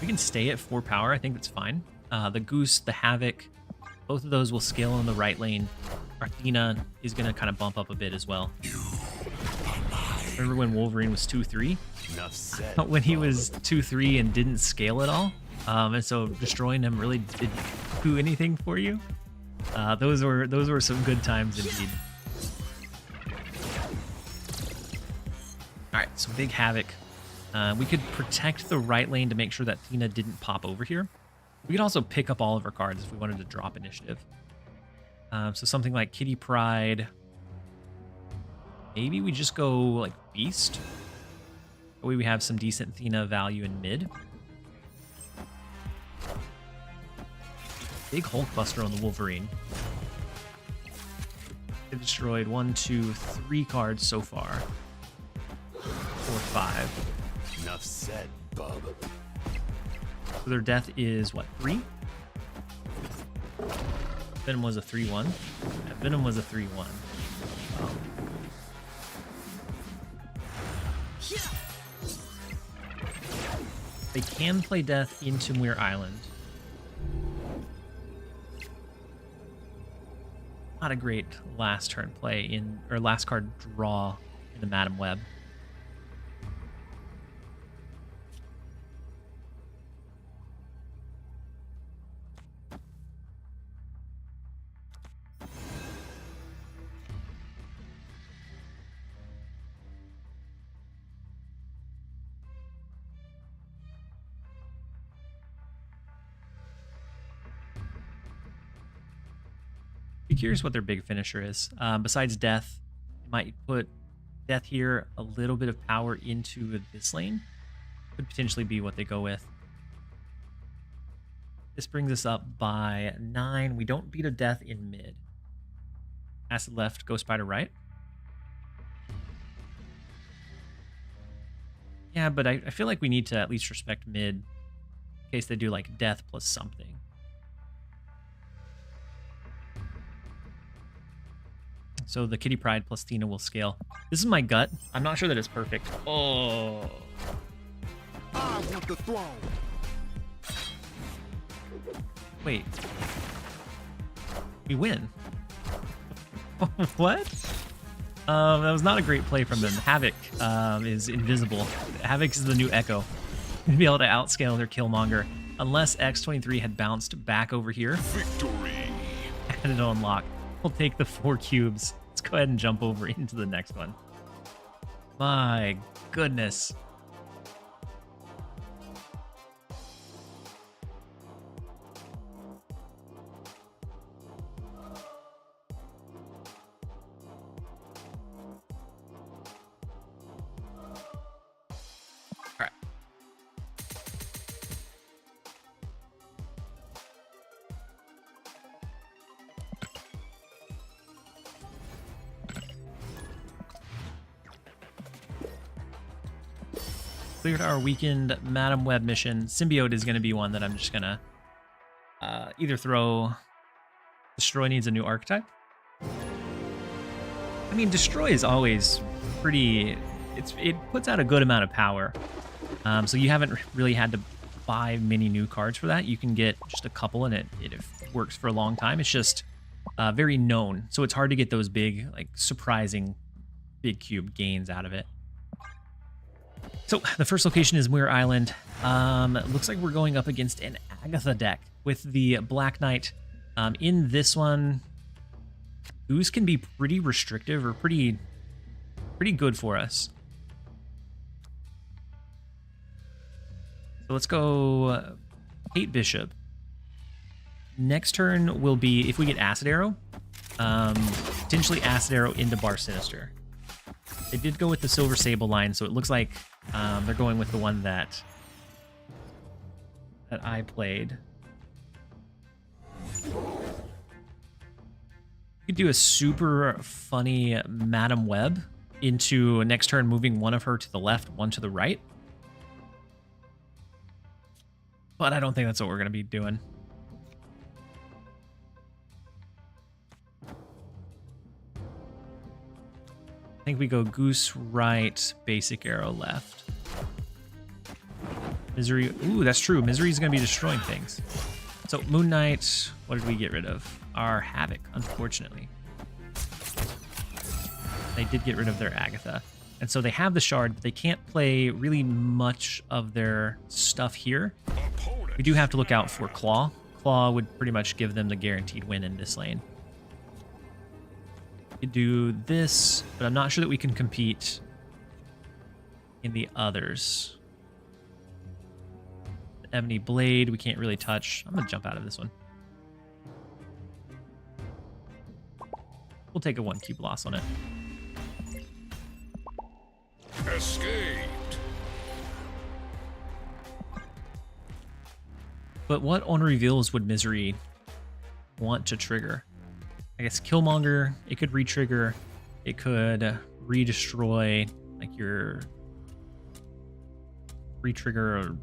We can stay at 4 power. I think that's fine. The Goose, the Havoc, both of those will scale in the right lane. Athena is going to kind of bump up a bit as well. Remember when Wolverine was 2-3? When he was 2-3 and didn't scale at all? And so destroying him really didn't do anything for you. Those were some good times indeed. All right, so big Havoc. We could protect the right lane to make sure that Tina didn't pop over here. We could also pick up all of our cards if we wanted to drop initiative. So something like Kitty Pryde. Maybe we just go like Beast. That way we have some decent Athena value in mid. Big Hulkbuster on the Wolverine. They've destroyed 1, 2, 3 cards so far. 4, 5. Enough said, bub. So their death is what, 3? Venom was a 3-1. Yeah, Venom was a 3-1. Wow. They can play death into Muir Island. Not a great last turn play in, or last card draw in the Madam Web. Be curious what their big finisher is. Besides death, might put death here, a little bit of power into this lane. Could potentially be what they go with. This brings us up by 9. We don't beat a death in mid. Acid left, Ghost Spider right. Yeah, but I feel like we need to at least respect mid in case they do like death plus something. So the Kitty Pride plus Tina will scale. This is my gut. I'm not sure that it's perfect. Oh. I want the throne. Wait. We win. What? That was not a great play from them. Havoc is invisible. Havoc is the new Echo. You'd be able to outscale their Killmonger unless X23 had bounced back over here Victory. and it'll unlock. We'll take the 4 cubes. Let's go ahead and jump over into the next one. My goodness. All right. Cleared our weekend Madam Web mission. Symbiote is going to be one that I'm just going to either throw. Destroy needs a new archetype. I mean, Destroy is always pretty... It puts out a good amount of power. So you haven't really had to buy many new cards for that. You can get just a couple and it works for a long time. It's just very known. So it's hard to get those big, like surprising big cube gains out of it. So the first location is Muir Island. Looks like we're going up against an Agatha deck with the Black Knight. In this one, Goose can be pretty restrictive or pretty good for us. So let's go Kate Bishop. Next turn will be, if we get Acid Arrow, potentially Acid Arrow into Bar Sinister. They did go with the Silver Sable line, so it looks like they're going with the one that I played. You could do a super funny Madam Web into next turn, moving one of her to the left, one to the right. But I don't think that's what we're going to be doing. I think we go Goose right, Basic Arrow left. Misery. Ooh, that's true. Misery is going to be destroying things. So Moon Knight, what did we get rid of? Our Havoc, unfortunately. They did get rid of their Agatha. And so they have the Shard, but they can't play really much of their stuff here. We do have to look out for Claw. Claw would pretty much give them the guaranteed win in this lane. We could do this, but I'm not sure that we can compete in the others. The Ebony Blade, we can't really touch. I'm going to jump out of this one. We'll take a 1 cube loss on it. Escaped. But what on reveals would Misery want to trigger? I guess Killmonger, it could re-trigger. It could re-destroy like your Retrigger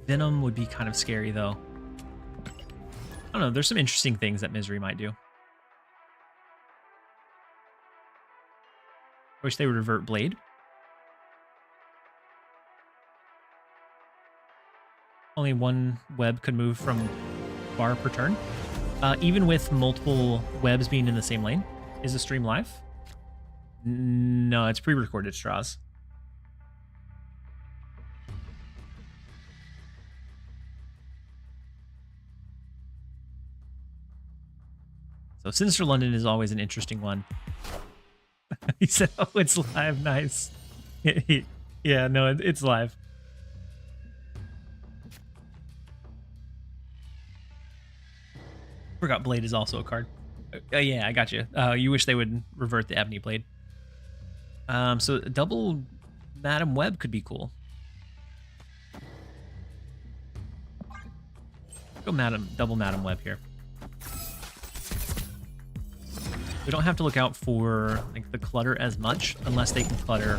Venom would be kind of scary, though. I don't know. There's some interesting things that Misery might do. I wish they would revert Blade. Only one web could move from bar per turn. Even with multiple webs being in the same lane. Is the stream live? No, it's pre-recorded straws. So Sinister London is always an interesting one. He said, oh, it's live. Nice. Yeah, no, it's live. Forgot Blade is also a card. Yeah, I got you. You wish they would revert the Ebony Blade. So double Madam Web could be cool. Go double Madam Web here. We don't have to look out for like the clutter as much unless they can clutter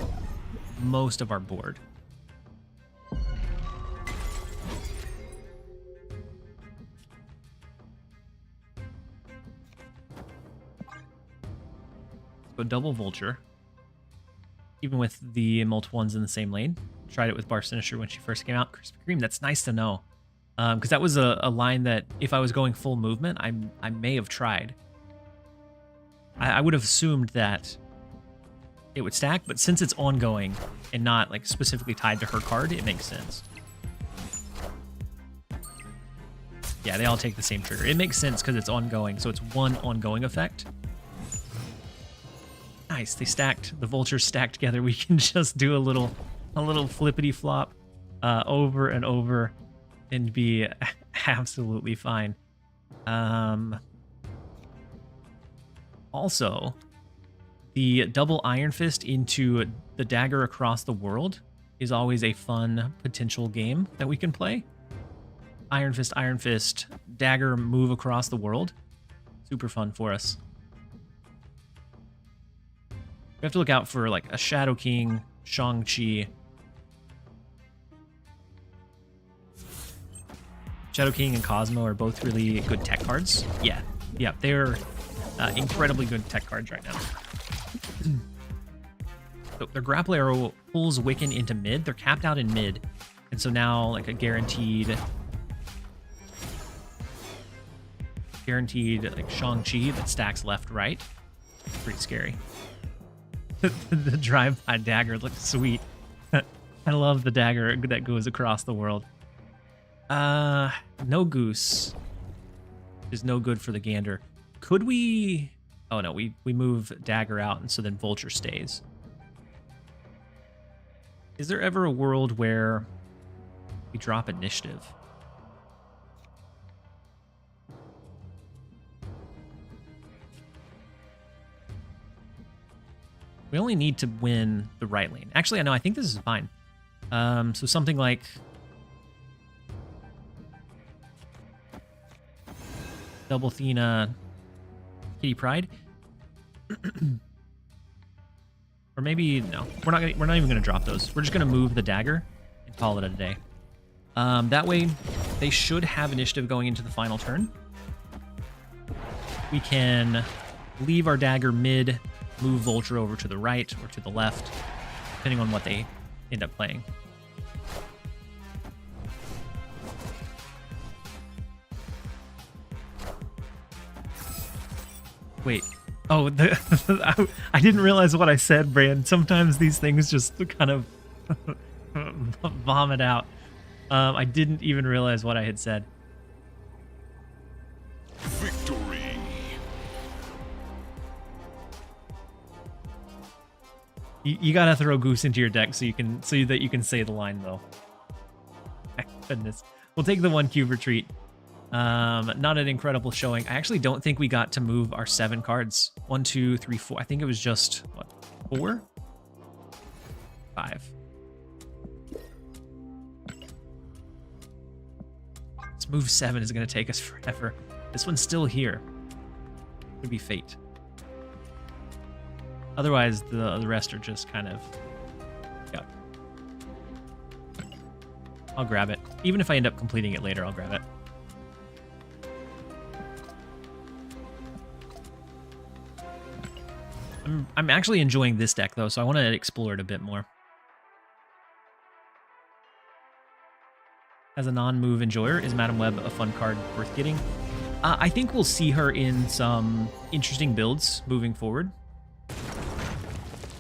most of our board. Go double Vulture. Even with the multiple ones in the same lane. Tried it with Bar Sinister when she first came out. Krispy Kreme, that's nice to know. Because that was a line that if I was going full movement, I may have tried. I would have assumed that it would stack, but since it's ongoing and not like specifically tied to her card, it makes sense. Yeah, they all take the same trigger. It makes sense because it's ongoing, so it's one ongoing effect. Nice, they stacked, the vultures stacked together. We can just do a little flippity flop over and over and be absolutely fine. Also, the double Iron Fist into the dagger across the world is always a fun potential game that we can play. Iron Fist, dagger move across the world. Super fun for us. We have to look out for like a Shadow King, Shang-Chi. Shadow King and Cosmo are both really good tech cards. Yeah, they're incredibly good tech cards right now. So their grapple arrow pulls Wiccan into mid. They're capped out in mid. And so now like a guaranteed like Shang-Chi that stacks left, right. Pretty scary. The drive-by dagger looks sweet. I love the dagger that goes across the world. No Goose is no good for the Gander. Could we... Oh no, we move dagger out and so then Vulture stays. Is there ever a world where we drop initiative? We only need to win the right lane. Actually, I think this is fine. So something like... Double Athena, Kitty Pride. Or maybe no. We're not even gonna drop those. We're just gonna move the dagger and call it a day. That way, they should have initiative going into the final turn. We can leave our dagger mid, move Vulture over to the right or to the left, depending on what they end up playing. Wait. Oh, I didn't realize what I said, Brand. Sometimes these things just kind of vomit out. I didn't even realize what I had said. Victory. You gotta throw Goose into your deck so that you can say the line though. My goodness. We'll take the 1 cube retreat. Not an incredible showing. I actually don't think we got to move our 7 cards. 1, 2, 3, 4. I think it was just what, 4? 5. This move 7 is gonna take us forever. This one's still here. Could be fate. Otherwise, the rest are just kind of... Yeah. I'll grab it. Even if I end up completing it later, I'll grab it. I'm actually enjoying this deck, though, so I want to explore it a bit more. As a non-move enjoyer, is Madam Web a fun card worth getting? I think we'll see her in some interesting builds moving forward.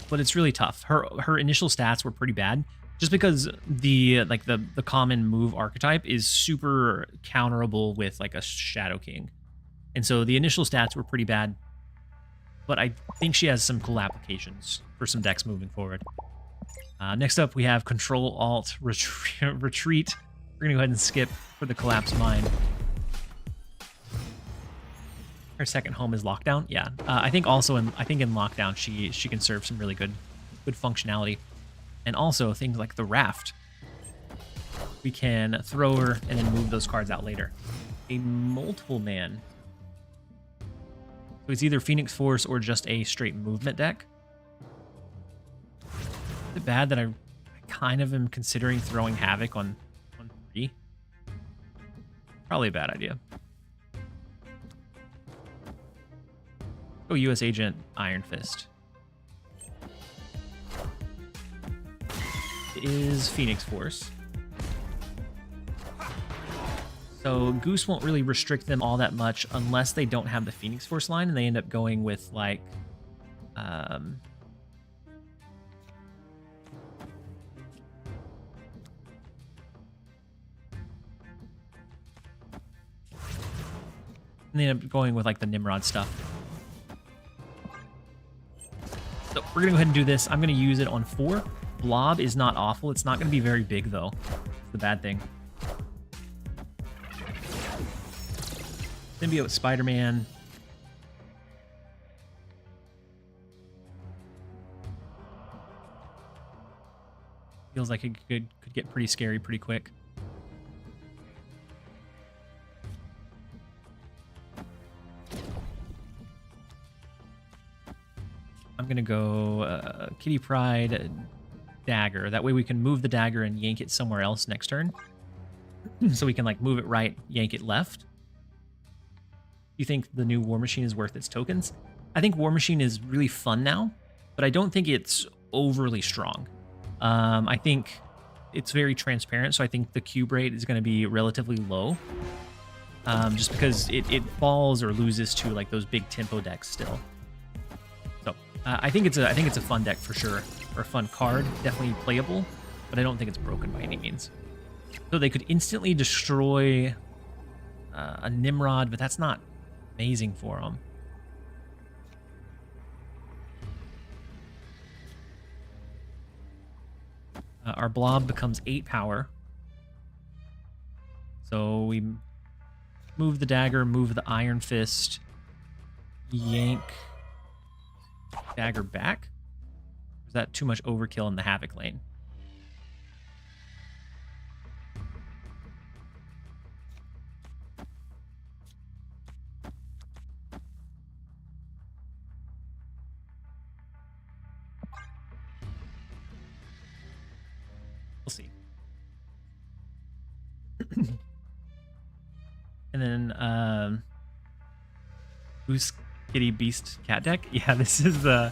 But it's really tough. Her initial stats were pretty bad, just because the common move archetype is super counterable with like a Shadow King. And so the initial stats were pretty bad. But I think she has some cool applications for some decks moving forward. Next up, we have Control Alt Retreat. We're gonna go ahead and skip for the Collapse Mine. Her second home is Lockdown. Yeah, I think also in Lockdown she can serve some really good functionality, and also things like the Raft. We can throw her and then move those cards out later. A Multiple Man. So it's either Phoenix Force or just a straight movement deck. Is it bad that I kind of am considering throwing Havoc on 3? Probably a bad idea. Go US Agent, Iron Fist. It is Phoenix Force. So Goose won't really restrict them all that much unless they don't have the Phoenix Force line and they end up going with like and they end up going with like the Nimrod stuff. So we're gonna go ahead and do this. I'm gonna use it on 4. Blob is not awful. It's not gonna be very big though. It's the bad thing. Symbiote Spider-Man. Feels like it could get pretty scary pretty quick. I'm going to go Kitty Pryde, Dagger. That way we can move the dagger and yank it somewhere else next turn. So we can like move it right, yank it left. You think the new War Machine is worth its tokens? I think War Machine is really fun now, but I don't think it's overly strong. I think it's very transparent, so I think the cube rate is going to be relatively low, just because it falls or loses to like those big tempo decks still. So I think it's a fun deck for sure, or a fun card, definitely playable, but I don't think it's broken by any means. So they could instantly destroy a Nimrod, but that's not amazing for them. Our blob becomes 8 power. So we move the dagger, move the Iron Fist, yank dagger back. Is that too much overkill in the Havoc lane? We'll see. And then Goose Kitty Beast cat deck. Yeah, this is an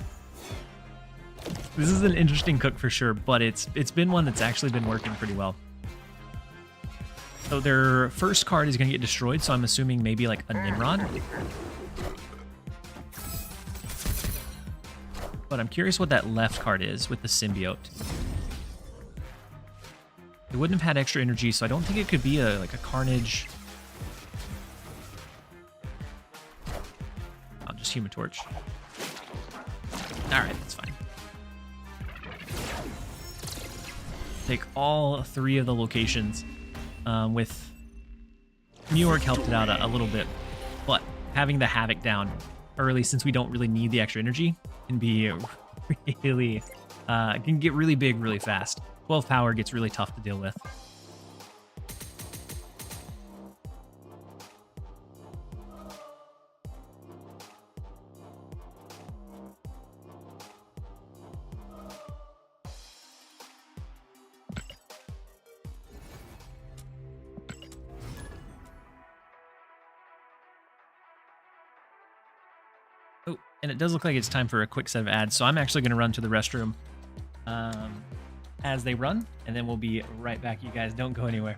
interesting cook for sure, but it's been one that's actually been working pretty well. So their first card is going to get destroyed, so I'm assuming maybe like a Nimrod. But I'm curious what that left card is with the symbiote. It wouldn't have had extra energy, so I don't think it could be like a Carnage. Oh, just Human Torch. Alright, that's fine. Take all 3 of the locations. With New York helped it out a little bit, but having the Havoc down early, since we don't really need the extra energy, can be really can get really big really fast. 12 power gets really tough to deal with. And it does look like it's time for a quick set of ads, so I'm actually going to run to the restroom as they run, and then we'll be right back. You guys don't go anywhere.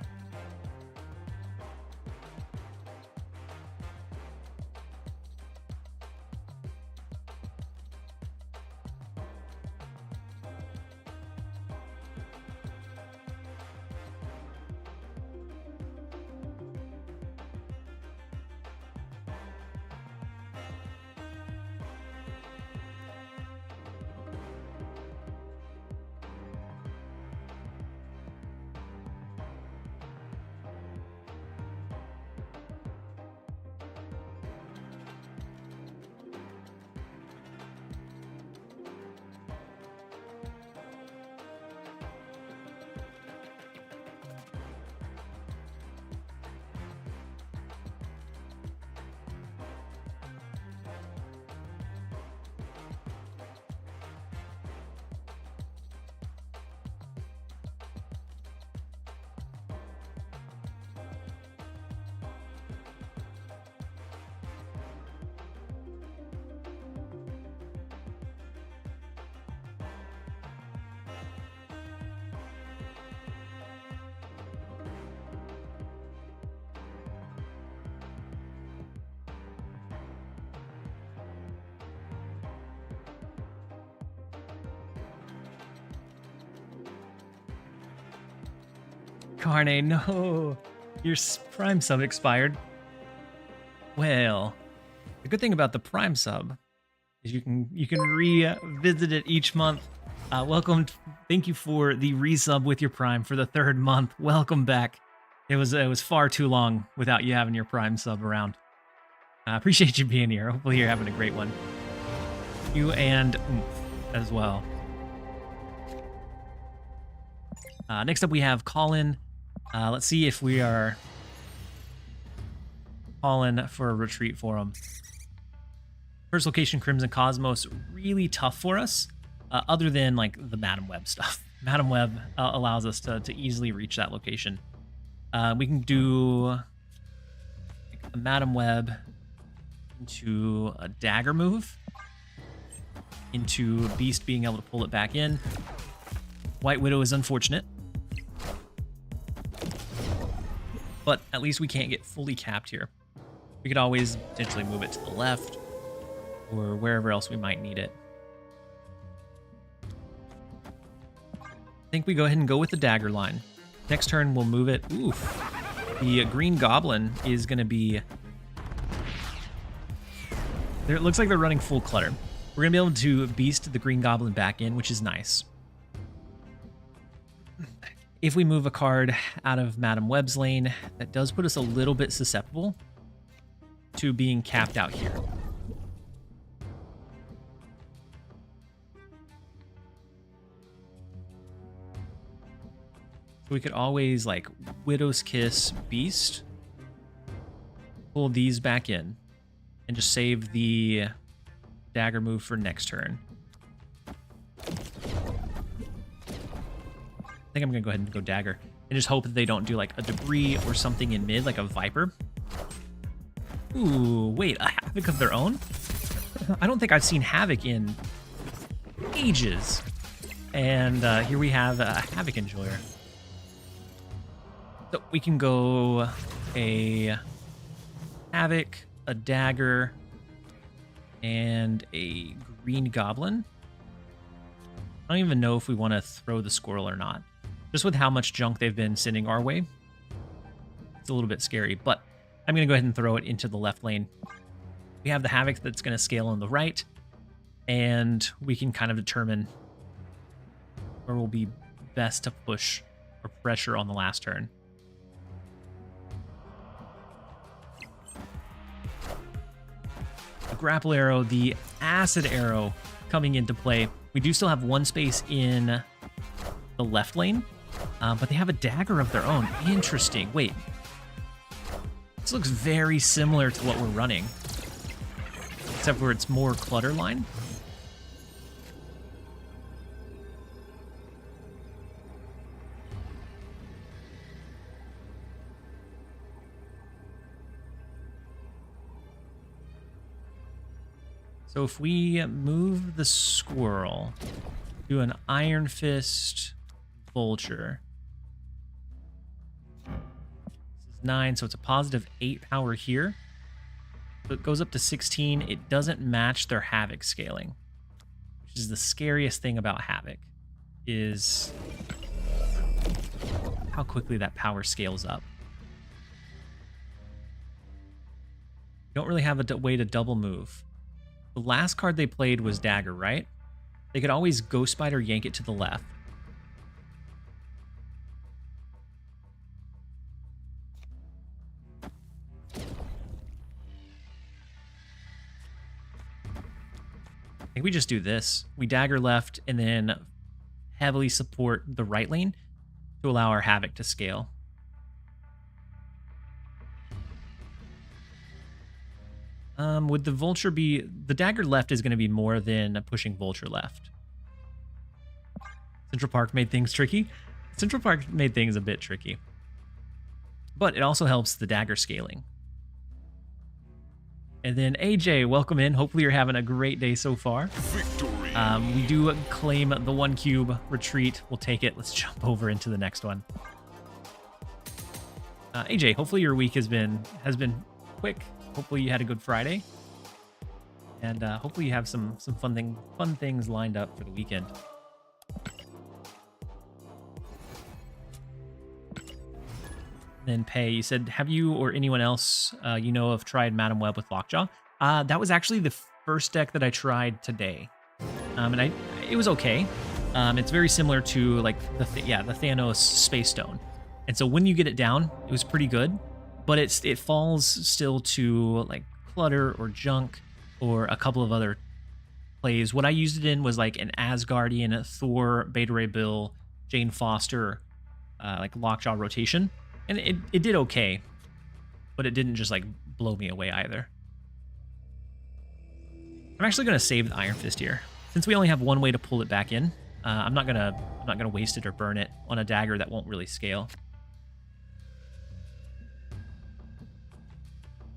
Carne, no. Your Prime sub expired. Well, the good thing about the Prime sub is you can revisit it each month. Welcome. Thank you for the resub with your Prime for the 3rd month. Welcome back. It was far too long without you having your Prime sub around. I appreciate you being here. Hopefully you're having a great one. You and as well. Next up we have Colin. Let's see if we are calling for a retreat for him. First location, Crimson Cosmos, really tough for us, other than like the Madam Web stuff. Madam Web allows us to easily reach that location. We can do a Madam Web into a dagger move, into Beast being able to pull it back in. White Widow is unfortunate, but at least we can't get fully capped here. We could always potentially move it to the left or wherever else we might need it. I think we go ahead and go with the dagger line. Next turn, we'll move it. Oof. The Green Goblin is going to be... It looks like they're running full clutter. We're going to be able to Beast the Green Goblin back in, which is nice. If we move a card out of Madam Web's lane, that does put us a little bit susceptible to being capped out here. So we could always like Widow's Kiss Beast, pull these back in, and just save the dagger move for next turn. I think I'm gonna go ahead and go dagger and just hope that they don't do like a debris or something in mid, like a Viper. Ooh, wait, a Havoc of their own? I don't think I've seen Havoc in ages. And here we have a Havoc Enjoyer. So we can go a Havoc, a dagger, and a Green Goblin. I don't even know if we want to throw the squirrel or not. Just with how much junk they've been sending our way, it's a little bit scary, but I'm going to go ahead and throw it into the left lane. We have the Havoc that's going to scale on the right, and we can kind of determine where will be best to push or pressure on the last turn. The grapple arrow, the acid arrow coming into play. We do still have one space in the left lane, but they have a dagger of their own. Interesting. Wait. This looks very similar to what we're running, except where it's more clutter line. So if we move the squirrel, do an Iron Fist Vulture. This is 9, so it's a positive 8 power here. So it goes up to 16. It doesn't match their Havoc scaling, which is the scariest thing about Havoc, is how quickly that power scales up. You don't really have a way to double move. The last card they played was Dagger, right? They could always Ghost Spider yank it to the left. I think we just do this. We Dagger left and then heavily support the right lane to allow our Havoc to scale. Would the Vulture be... The Dagger left is going to be more than pushing Vulture left. Central Park made things tricky. Central Park made things a bit tricky. But it also helps the Dagger scaling. And then AJ, welcome in. Hopefully you're having a great day so far. Victory. We do claim the 1 cube retreat. We'll take it. Let's jump over into the next one. AJ, hopefully your week has been quick. Hopefully you had a good Friday. And hopefully you have some fun things lined up for the weekend. Then Pay, you said, have you or anyone else you know of tried Madam Web with Lockjaw? That was actually the first deck that I tried today. And it was okay. It's very similar to like the Thanos Space Stone. And so when you get it down, it was pretty good. But it falls still to like Clutter or Junk or a couple of other plays. What I used it in was like an Asgardian, Thor, Beta Ray Bill, Jane Foster, like Lockjaw rotation. And it did okay, but it didn't just like blow me away either. I'm actually gonna save the Iron Fist here. Since we only have one way to pull it back in, I'm not gonna waste it or burn it on a dagger that won't really scale.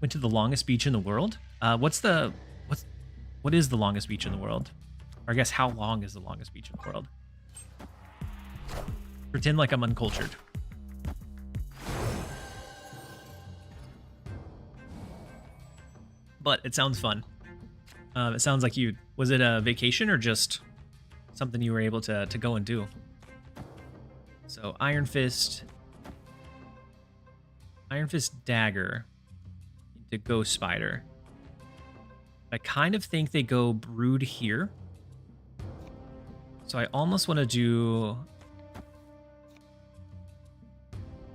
Went to the longest beach in the world. What is the longest beach in the world? Or I guess how long is the longest beach in the world? Pretend like I'm uncultured. But it sounds fun. It sounds like was it a vacation or just something you were able to go and do? So Iron Fist Dagger into Ghost Spider. I kind of think they go Brood here. So I almost want to do...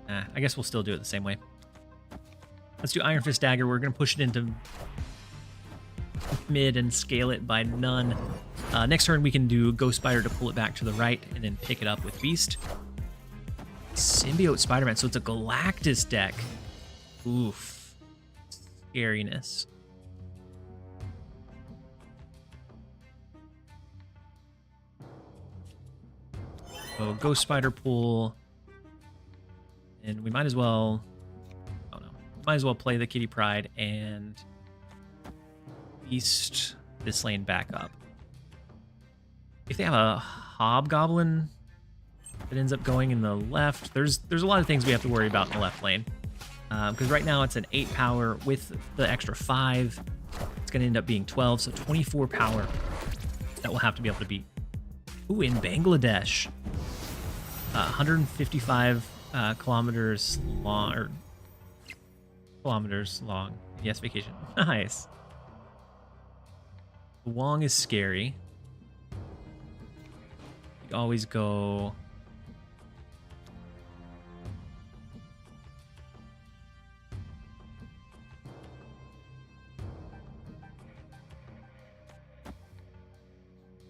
I guess we'll still do it the same way. Let's do Iron Fist Dagger. We're going to push it into mid and scale it by none. Next turn, we can do Ghost Spider to pull it back to the right and then pick it up with Beast. Symbiote Spider-Man. So it's a Galactus deck. Oof. Scariness. So Ghost Spider pull. And we might as well... Oh no. Might as well play the Kitty Pryde and Beast this lane back up. If they have a Hobgoblin that ends up going in the left, there's a lot of things we have to worry about in the left lane. Because right now it's an 8 power with the extra 5. It's going to end up being 12, so 24 power that we'll have to be able to beat. Ooh, in Bangladesh. 155 kilometers long, or kilometers long. Yes, vacation. Nice. Wong is scary. You always go...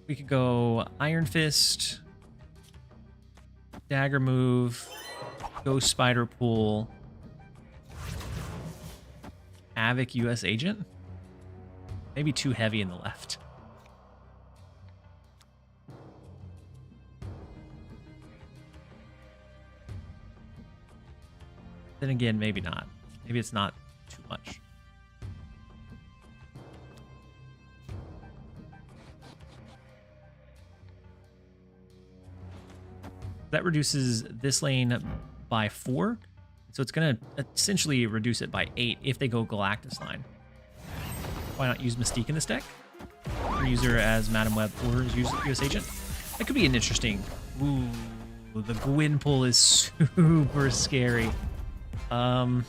We could go Iron Fist, Dagger move, Ghost Spider pull, Havoc US Agent. Maybe too heavy in the left. Then again, maybe not. Maybe it's not too much. That reduces this lane by 4. So it's going to essentially reduce it by 8 if they go Galactus line. Why not use Mystique in this deck? Or use her as Madam Web or use US Agent? That could be an interesting... Ooh, the Gwyn pull is super scary. Right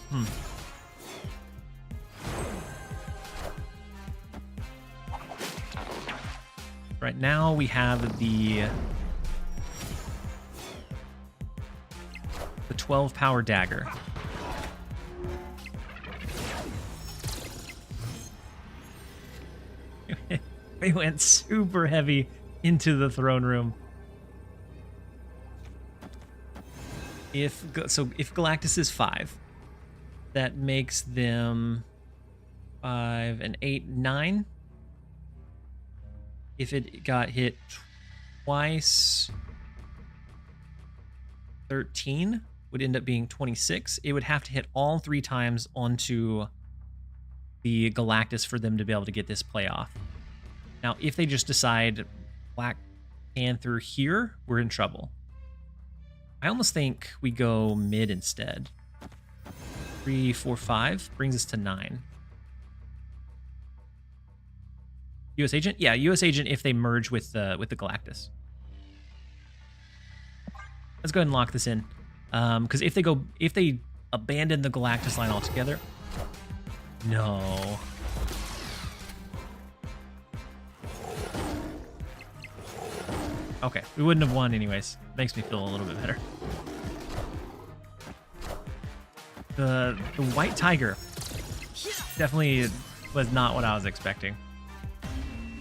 now we have the 12 power dagger. We went super heavy into the throne room. If Galactus is 5, that makes them 5 and 8, 9. If it got hit twice, 13 would end up being 26. It would have to hit all 3 times onto the Galactus for them to be able to get this play off. Now, if they just decide Black Panther here, we're in trouble. I almost think we go mid instead. 3, 4, 5 brings us to 9. US Agent? Yeah, US Agent if they merge with the Galactus. Let's go ahead and lock this in. Because if they abandon the Galactus line altogether... No. Okay, we wouldn't have won anyways. Makes me feel a little bit better. The White Tiger definitely was not what I was expecting.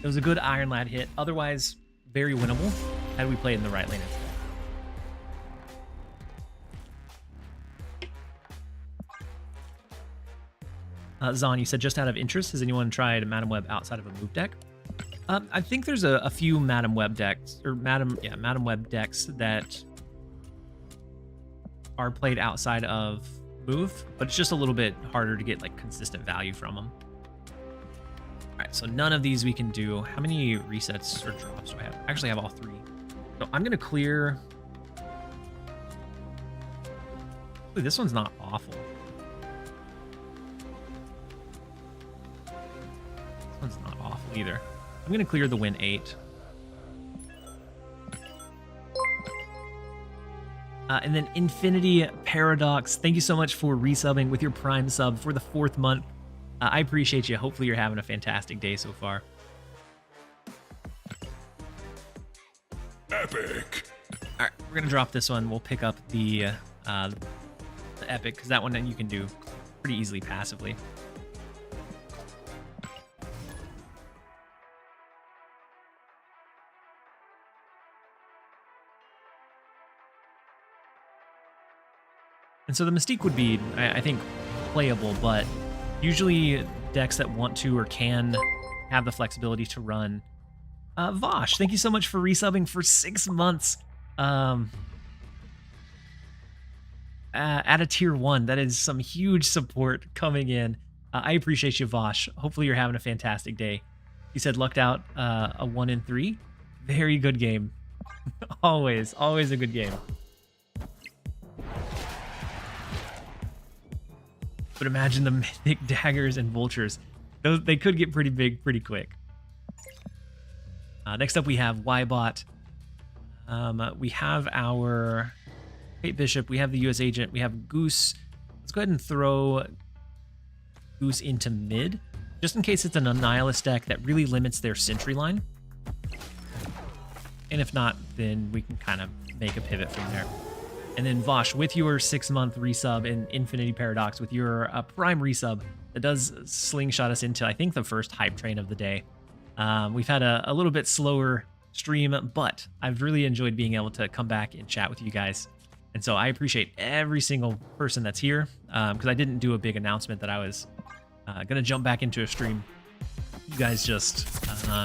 It was a good Iron Lad hit. Otherwise, very winnable had we played in the right lane instead. Zahn, you said just out of interest, has anyone tried Madam Web outside of a move deck? I think there's a few Madam Web decks, or Madam Web decks that are played outside of move, but it's just a little bit harder to get like consistent value from them. All right, so none of these we can do. How many resets or drops do I have? I actually have all 3. So I'm gonna clear. Ooh, this one's not awful. This one's not awful either. I'm going to clear the win 8. And then Infinity Paradox, thank you so much for resubbing with your Prime sub for the 4th month. I appreciate you. Hopefully you're having a fantastic day so far. Epic. All right, we're going to drop this one. We'll pick up the Epic, because that one you can do pretty easily passively. And so the Mystique would be, I think, playable, but usually decks that want to or can have the flexibility to run. Vosh, thank you so much for resubbing for 6 months. At a tier 1, that is some huge support coming in. I appreciate you, Vosh. Hopefully you're having a fantastic day. You said lucked out a 1 in 3. Very good game. always a good game. But imagine the mythic daggers and vultures. They could get pretty big pretty quick. Next up we have Ybot. We have our Fate Bishop. We have the US Agent. We have Goose. Let's go ahead and throw Goose into mid, just in case it's an Annihilus deck that really limits their sentry line. And if not, then we can kind of make a pivot from there. And then Vosh, with your 6-month resub in Infinity Paradox, with your Prime resub, that does slingshot us into, I think, the first hype train of the day. We've had a little bit slower stream, but I've really enjoyed being able to come back and chat with you guys. And so I appreciate every single person that's here, because I didn't do a big announcement that I was going to jump back into a stream. You guys just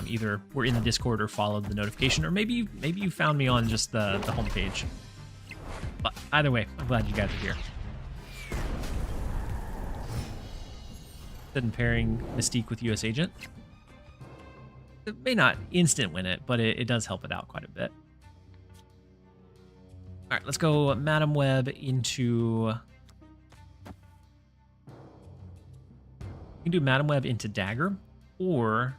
either were in the Discord or followed the notification, or maybe you found me on just the homepage. But either way, I'm glad you guys are here. Then pairing Mystique with US Agent. It may not instant win it, but it does help it out quite a bit. right, let's go Madam Web into... We can do Madam Web into Dagger, or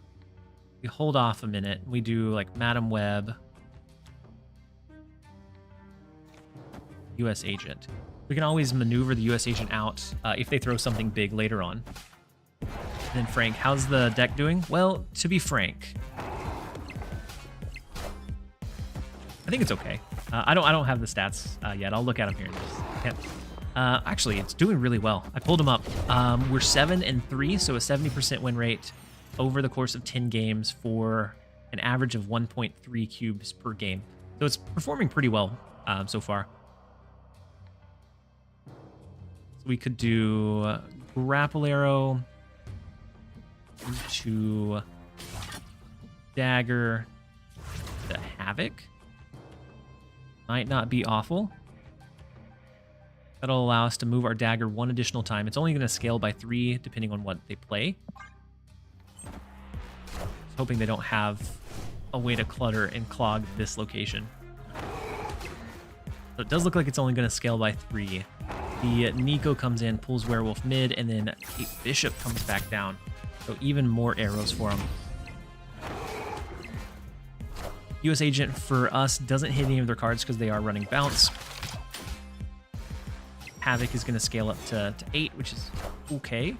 we hold off a minute. We do like Madam Web, US Agent. We can always maneuver the US Agent out if they throw something big later on. And then Frank, how's the deck doing? Well, to be frank, I think it's okay. I don't have the stats yet. I'll look at them here in just a second. Actually, it's doing really well. I pulled them up. We're 7-3, so a 70% win rate over the course of 10 games for an average of 1.3 cubes per game. So it's performing pretty well so far. So we could do Grapple Arrow to Dagger to Havoc. Might not be awful. That'll allow us to move our dagger one additional time. It's only going to scale by 3 depending on what they play. Just hoping they don't have a way to clutter and clog this location. So it does look like it's only going to scale by 3. The Nico comes in, pulls Werewolf mid, and then Kate Bishop comes back down. So even more arrows for him. US Agent for us doesn't hit any of their cards because they are running Bounce. Havoc is going to scale up to 8, which is okay.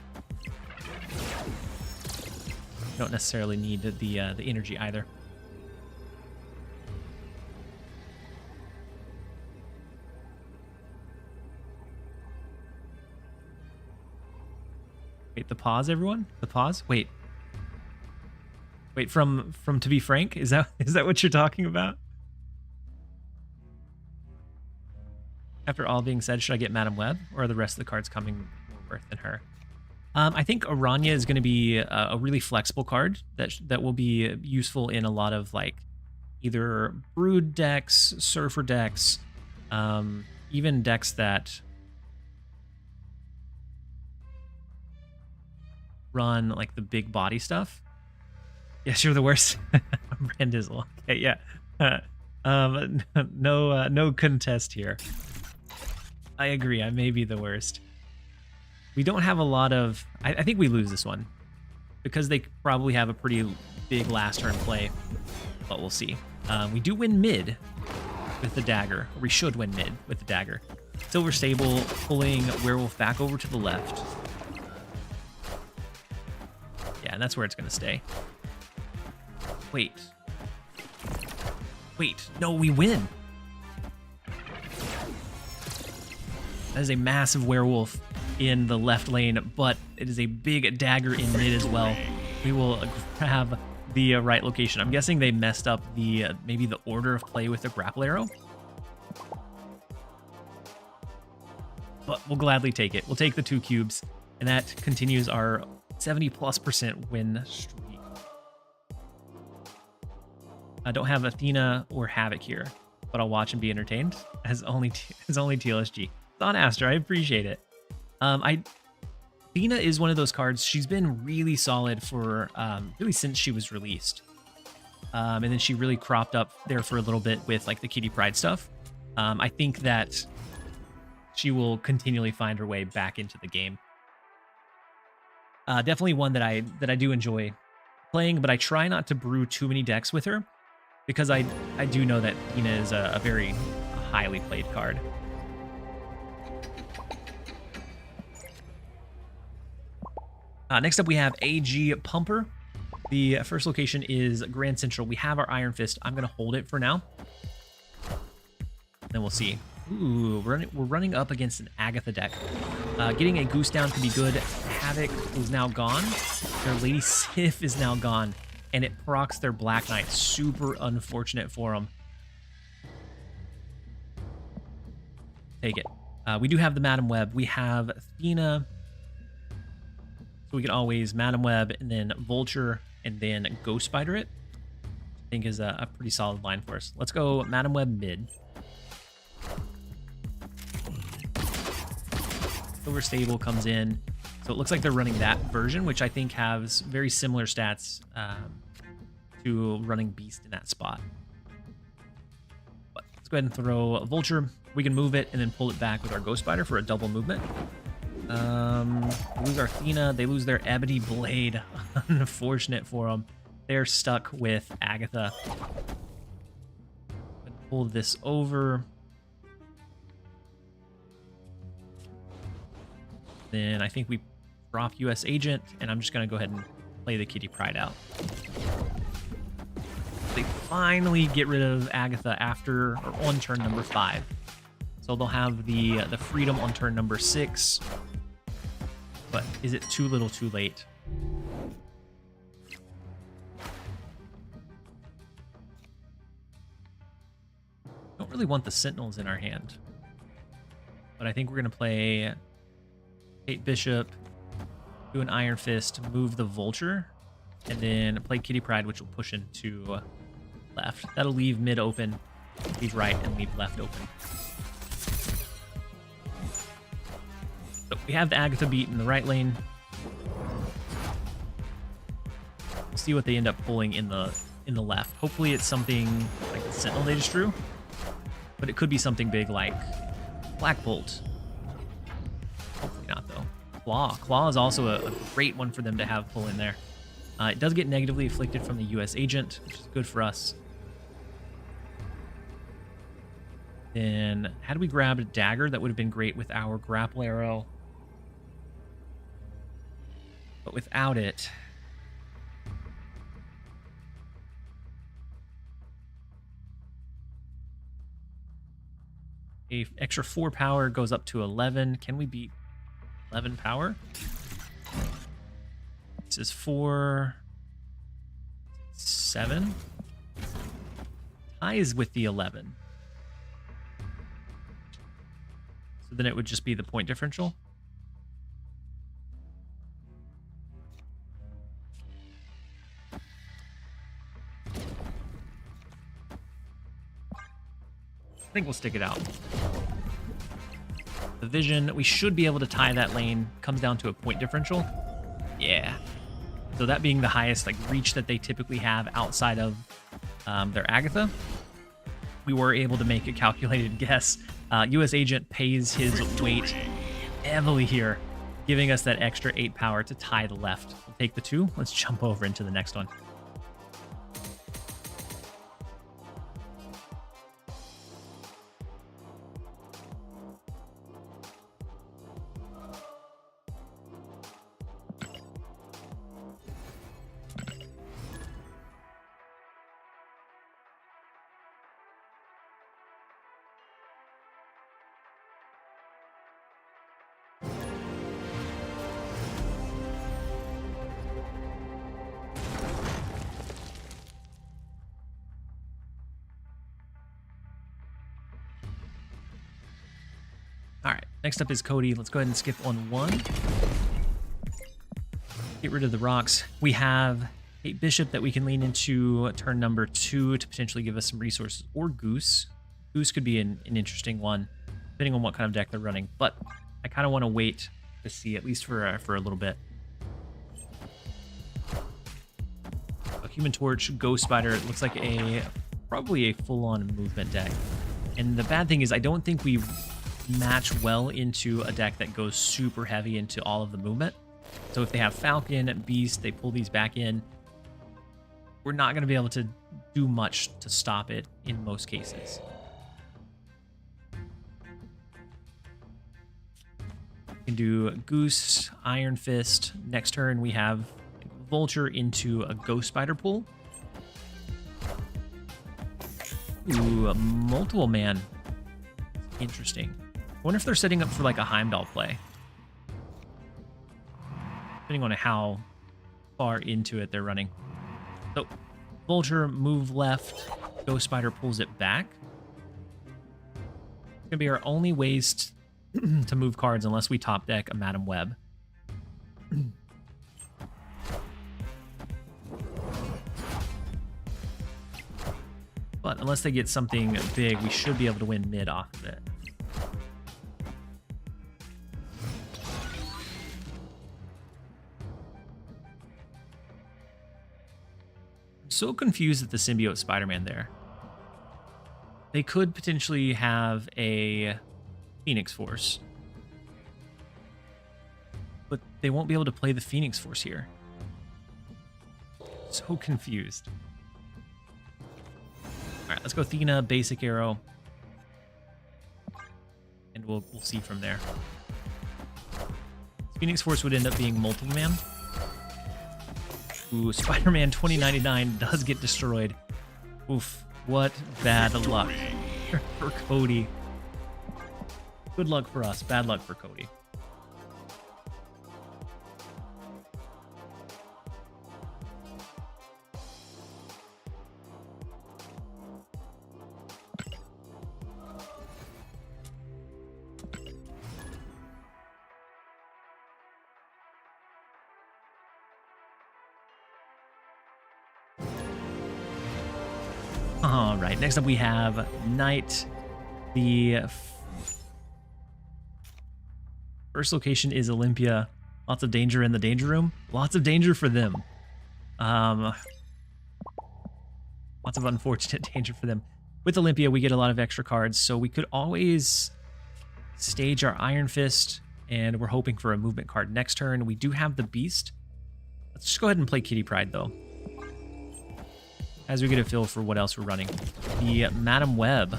Don't necessarily need the energy either. Wait, the pause, everyone? The pause? Wait. Wait, from To Be Frank? Is that what you're talking about? After all being said, should I get Madam Web, or are the rest of the cards coming more worth than her? I think Aranya is going to be a really flexible card that will be useful in a lot of like either Brood decks, Surfer decks, even decks that run like the big body stuff. Yes, you're the worst. Brandizzle. Okay, yeah. No contest here. I agree. I may be the worst. We don't have a lot of... I think we lose this one because they probably have a pretty big last turn play, but we'll see. We do win mid with the dagger. We should win mid with the dagger. Silver Stable pulling Werewolf back over to the left. Yeah, and that's where it's going to stay. Wait. No, we win. That is a massive werewolf in the left lane, but it is a big dagger in mid as well. We will have the right location. I'm guessing they messed up the maybe the order of play with the grapple arrow. But we'll gladly take it. We'll take the 2 cubes, and that continues our 70+% win streak. I don't have Athena or Havoc here, but I'll watch and be entertained as only TLSG. On Aster, I appreciate it. Athena is one of those cards. She's been really solid for really since she was released, and then she really cropped up there for a little bit with like the Kitty Pryde stuff. I think that she will continually find her way back into the game. Definitely one that I do enjoy playing, but I try not to brew too many decks with her because I do know that Athena is a very highly played card. Next up, we have AG Pumper. The first location is Grand Central. We have our Iron Fist. I'm going to hold it for now. Then we'll see. Ooh, we're running up against an Agatha deck. Getting a Goose down could be good. Havoc is now gone. Their Lady Sif is now gone. And it procs their Black Knight. Super unfortunate for them. Take it. We do have the Madam Web. We have Athena. So we can always Madam Web and then Vulture and then Ghost Spider it. I think is a pretty solid line for us. Let's go Madam Web mid. Silver Stable comes in. So it looks like they're running that version, which I think has very similar stats to running Beast in that spot. But let's go ahead and throw Vulture. We can move it and then pull it back with our Ghost Spider for a double movement. Lose our Athena. They lose their Ebony Blade. Unfortunate for them. They're stuck with Agatha. Pull this over. Then I think we drop US Agent, and I'm just going to go ahead and play the Kitty Pryde out. They finally get rid of Agatha after or on turn number 5. So they'll have the freedom on turn number 6. But is it too little too late? Don't really want the Sentinels in our hand. But I think we're going to play 8 Bishop, do an Iron Fist, move the Vulture, and then play Kitty Pryde, which will push into left. That'll leave mid open, leave right, and leave left open. So we have the Agatha beat in the right lane. We'll see what they end up pulling in the left. Hopefully it's something like the Sentinel they just drew, but it could be something big like Black Bolt. Hopefully not though. Claw is also a great one for them to have pull in there. It does get negatively afflicted from the US Agent, which is good for us. Then, had we grabbed a dagger, that would have been great with our grapple arrow. But without it, a extra 4 power goes up to 11. Can we beat 11 power? This is 4, 7. Ties with the 11. So then it would just be the point differential. I think we'll stick it out. The vision, we should be able to tie that lane. Comes down to a point differential. Yeah. So that being the highest like reach that they typically have outside of their Agatha, we were able to make a calculated guess. US Agent pays his weight heavily here, giving us that extra 8 power to tie the left. We'll take the 2. Let's jump over into the next one. All right, next up is Cody. Let's go ahead and skip on 1. Get rid of the rocks. We have a Bishop that we can lean into turn number 2 to potentially give us some resources, or Goose. Goose could be an interesting one, depending on what kind of deck they're running, but I kind of want to wait to see, at least for a little bit. A Human Torch, Ghost Spider, it looks like probably a full-on movement deck. And the bad thing is I don't think we match well into a deck that goes super heavy into all of the movement. So if they have Falcon, Beast, they pull these back in, we're not going to be able to do much to stop it in most cases. We can do Goose, Iron Fist. Next turn we have Vulture into a Ghost Spider pull. Ooh, a multiple man. Interesting. I wonder if they're setting up for like a Heimdall play. Depending on how far into it they're running. So, Vulture, move left. Ghost Spider pulls it back. It's gonna be our only ways to move cards unless we top deck a Madam Web. But unless they get something big, we should be able to win mid off of it. So confused at the symbiote Spider-Man there. They could potentially have a Phoenix Force. But they won't be able to play the Phoenix Force here. So confused. Alright, let's go Athena, basic arrow. And we'll see from there. Phoenix Force would end up being multi-man. Ooh, Spider-Man 2099 does get destroyed. Oof, what bad luck for Cody. Good luck for us, bad luck for Cody. All right, next up we have Knight. The first location is Olympia. Lots of danger in the danger room. Lots of danger for them. Lots of unfortunate danger for them. With Olympia, we get a lot of extra cards, so we could always stage our Iron Fist, and we're hoping for a movement card next turn. We do have the Beast. Let's just go ahead and play Kitty Pryde, though, as we get a feel for what else we're running. The Madam Web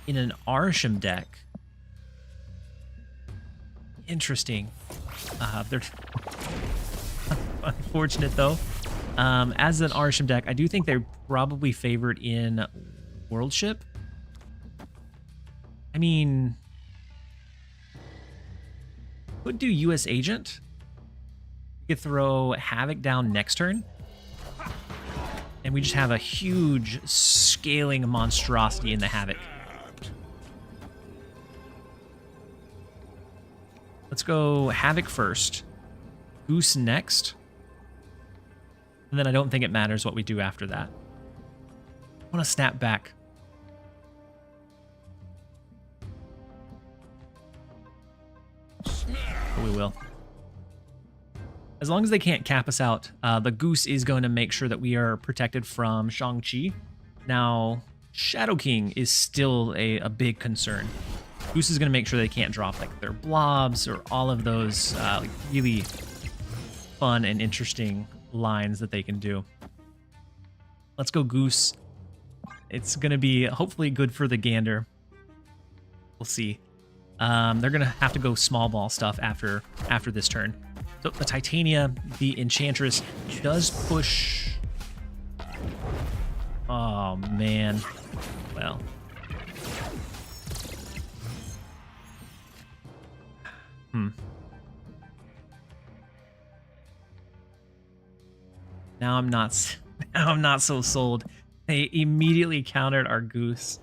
in an Arsham deck. Interesting. They're unfortunate, though. As an Arsham deck, I do think they're probably favored in Worldship. I mean, could do US Agent. We could throw Havoc down next turn. And we just have a huge scaling monstrosity in the Havoc. Let's go Havoc first. Goose next. And then I don't think it matters what we do after that. I want to snap back. But we will. As long as they can't cap us out, the Goose is going to make sure that we are protected from Shang-Chi. Now, Shadow King is still a big concern. Goose is going to make sure they can't drop like their blobs or all of those like really fun and interesting lines that they can do. Let's go Goose. It's going to be hopefully good for the Gander. We'll see. They're going to have to go small ball stuff after this turn. So the Titania, the Enchantress, does push... Oh, man. Well. Now I'm not so sold. They immediately countered our Goose.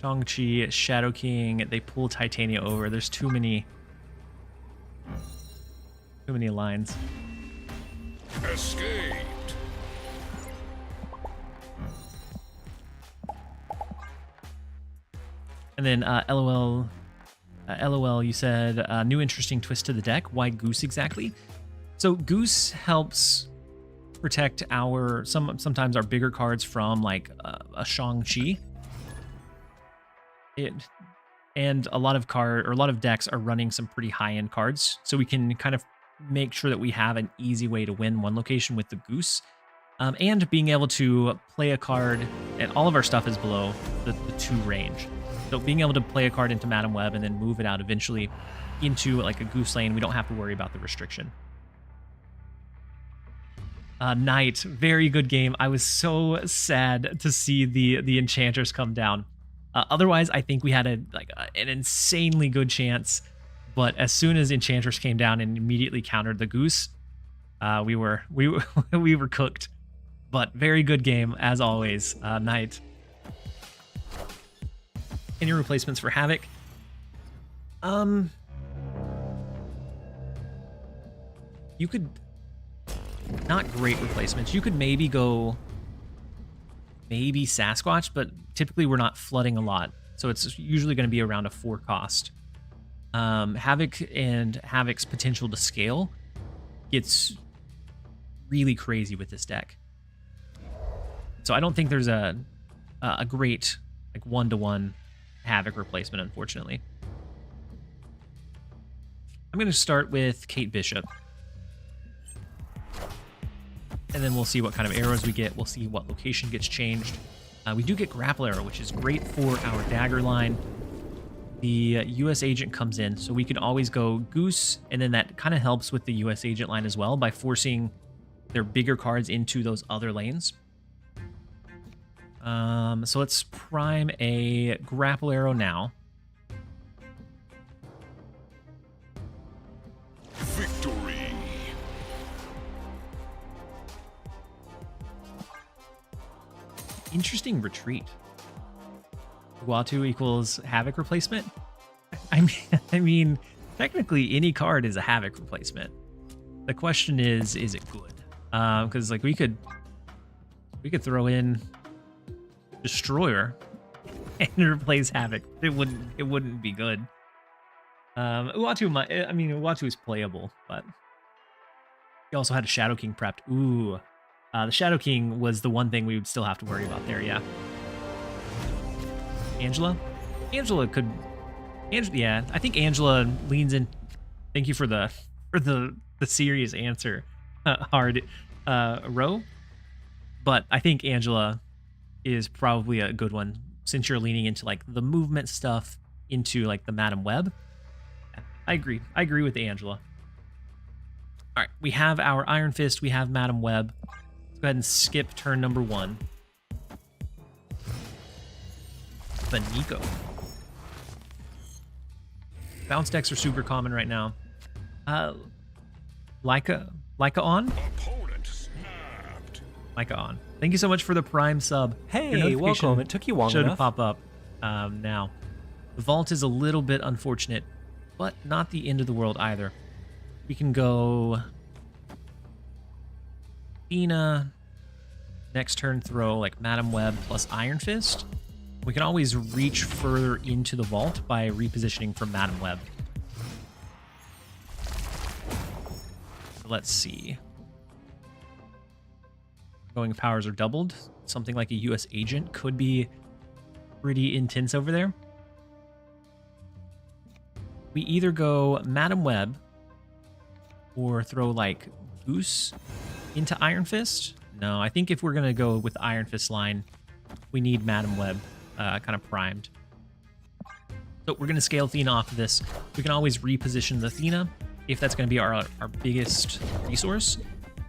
Shang-Chi, Shadow King, they pull Titania over. There's too many lines. Escaped. And then LOL, you said new interesting twist to the deck. Why Goose exactly? So Goose helps protect our sometimes our bigger cards from like a Shang-Chi. And a lot of decks are running some pretty high-end cards, so we can kind of make sure that we have an easy way to win one location with the Goose, and being able to play a card, and all of our stuff is below the 2 range. So being able to play a card into Madam Web and then move it out eventually into like a Goose lane, we don't have to worry about the restriction. Knight, very good game. I was so sad to see the Enchantress come down. Otherwise, I think we had an insanely good chance, but as soon as Enchantress came down and immediately countered the Goose, we were cooked. But very good game as always, Knight. Any replacements for Havoc? You could not great replacements. You could maybe go Sasquatch, but typically we're not flooding a lot, so it's usually going to be around a 4 cost. Havoc and Havoc's potential to scale gets really crazy with this deck. So I don't think there's a great like one-to-one Havoc replacement, unfortunately. I'm going to start with Kate Bishop. And then we'll see what kind of arrows we get. We'll see what location gets changed. We do get Grapple Arrow, which is great for our dagger line. The US Agent comes in, so we can always go Goose, and then that kind of helps with the US Agent line as well by forcing their bigger cards into those other lanes. So let's prime a Grapple Arrow now. Victory. Interesting retreat. Uatu equals Havoc replacement. I mean, technically any card is a Havoc replacement. The question is it good? Because like we could throw in Destroyer and replace Havoc. It wouldn't be good. Uatu is playable, but he also had a Shadow King prepped. Ooh. The Shadow King was the one thing we would still have to worry about there, yeah. Angela? Yeah, I think Angela leans in. Thank you for the serious answer, hard row. But I think Angela is probably a good one since you're leaning into like the movement stuff, into like the Madam Web. I agree with Angela. All right, we have our Iron Fist, we have Madam Web. Let's go ahead and skip turn number 1. Beniko. Bounce decks are super common right now. Leica on? Opponent snapped. Leica on. Thank you so much for the Prime sub. Your Hey, notification welcome. It took you long should enough. pop up now. The vault is a little bit unfortunate, but not the end of the world either. We can go Athena. Next turn throw like Madam Web plus Iron Fist. We can always reach further into the vault by repositioning from Madam Web. Let's see. Going powers are doubled. Something like a US Agent could be pretty intense over there. We either go Madam Web or throw like Goose into Iron Fist. No, I think if we're going to go with the Iron Fist line, we need Madam Web kind of primed. So we're going to scale Athena off of this. We can always reposition the Athena if that's going to be our biggest resource.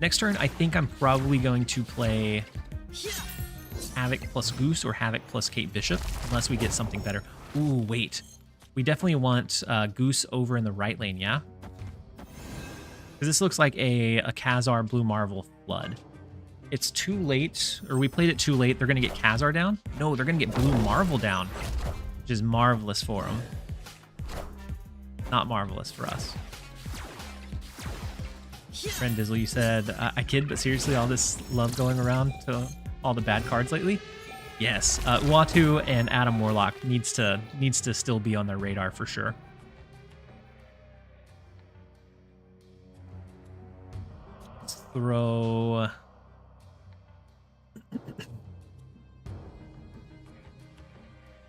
Next turn, I think I'm probably going to play Havoc plus Goose or Havoc plus Kate Bishop, unless we get something better. Ooh, wait. We definitely want Goose over in the right lane, yeah? Because this looks like a Khazar Blue Marvel Flood. It's too late, or we played it too late. They're going to get Khazar down? No, they're going to get Blue Marvel down, which is marvelous for them. Not marvelous for us. Friend Dizzle, you said, I kid, but seriously, all this love going around to all the bad cards lately? Yes, Uatu and Adam Warlock needs to still be on their radar for sure. Let's throw...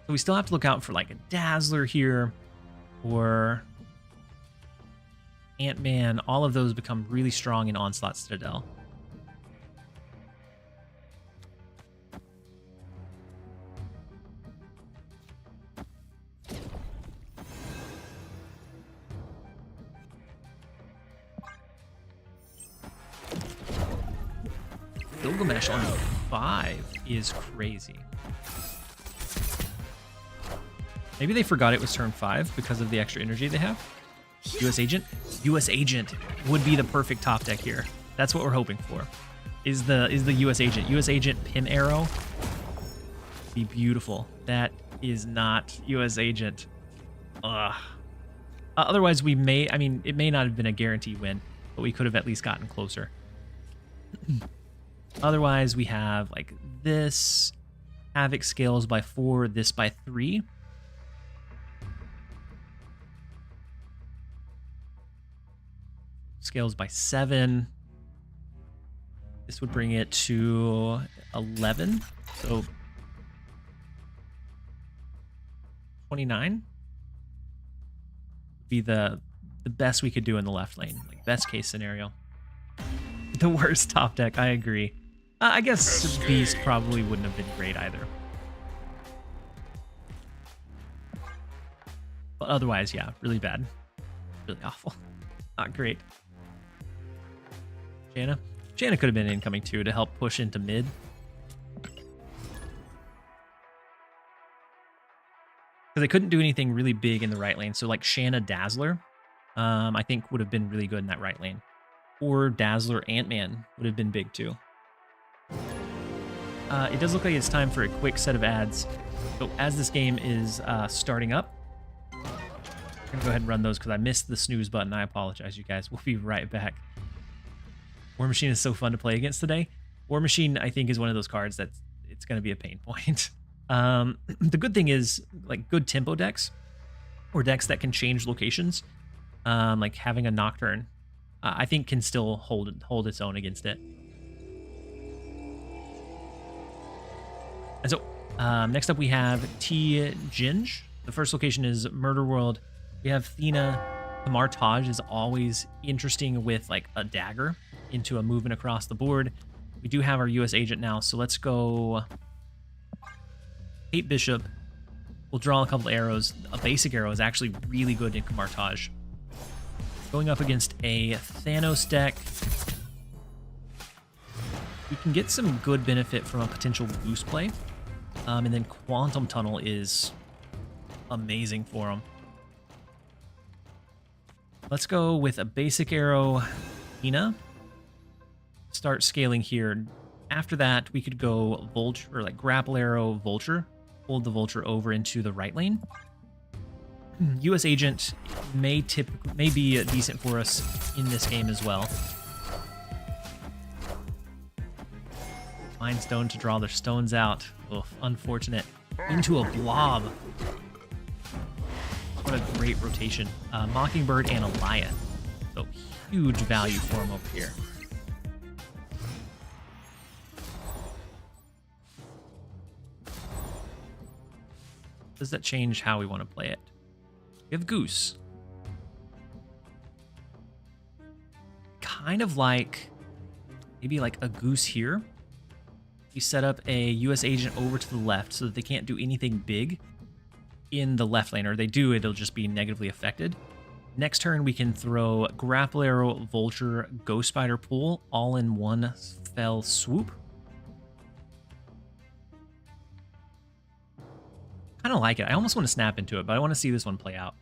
So we still have to look out for like a Dazzler here or Ant-Man. All of those become really strong in Onslaught Citadel. Gilgamesh on 5 is crazy. Maybe they forgot it was turn 5 because of the extra energy they have. US Agent? US Agent would be the perfect top deck here. That's what we're hoping for. Is the US Agent. US Agent Pin Arrow. Be beautiful. That is not US Agent. Ugh. Otherwise we may, I mean, it may not have been a guaranteed win, but we could have at least gotten closer. Otherwise, we have like this. Havoc scales by 4, this by 3. scales by 7. This would bring it to 11. So 29 would be the best we could do in the left lane. Like best case scenario. The worst top deck, I agree. I guess Beast probably wouldn't have been great either. But otherwise, yeah, really bad. Really awful. Not great. Shanna? Shanna could have been incoming too to help push into mid. Because they couldn't do anything really big in the right lane. So like Shanna Dazzler, I think would have been really good in that right lane. Or Dazzler Ant-Man would have been big too. It does look like it's time for a quick set of ads. So as this game is starting up, I'm going to go ahead and run those because I missed the snooze button. I apologize, you guys. We'll be right back. War Machine is so fun to play against today. War Machine, I think, is one of those cards that it's going to be a pain point. The good thing is, like, good tempo decks or decks that can change locations, like having a Nocturne, I think can still hold its own against it. And so, next up we have T. Ginge. The first location is Murder World. We have Thena. The Martage is always interesting with like a dagger into a movement across the board. We do have our US agent now, so let's go 8 Bishop. We'll draw a couple arrows. A basic arrow is actually really good in Martage. Going up against a Thanos deck, we can get some good benefit from a potential boost play. And then Quantum Tunnel is amazing for him. Let's go with a basic arrow, Hina. Start scaling here. After that, we could go Vulture, or like Grapple Arrow, Vulture. Hold the Vulture over into the right lane. US Agent may be decent for us in this game as well. Mind Stone to draw their stones out. Oof, unfortunate. Into a blob. What a great rotation. Mockingbird and Elia. So huge value for him over here. Does that change how we want to play it? We have Goose. Kind of like, maybe like a Goose here. You set up a US agent over to the left so that they can't do anything big in the left lane, or they do, it'll just be negatively affected. Next turn, we can throw Grapple Arrow, Vulture, Ghost Spider Pool all in one fell swoop. Kind of like it. I almost want to snap into it, but I want to see this one play out.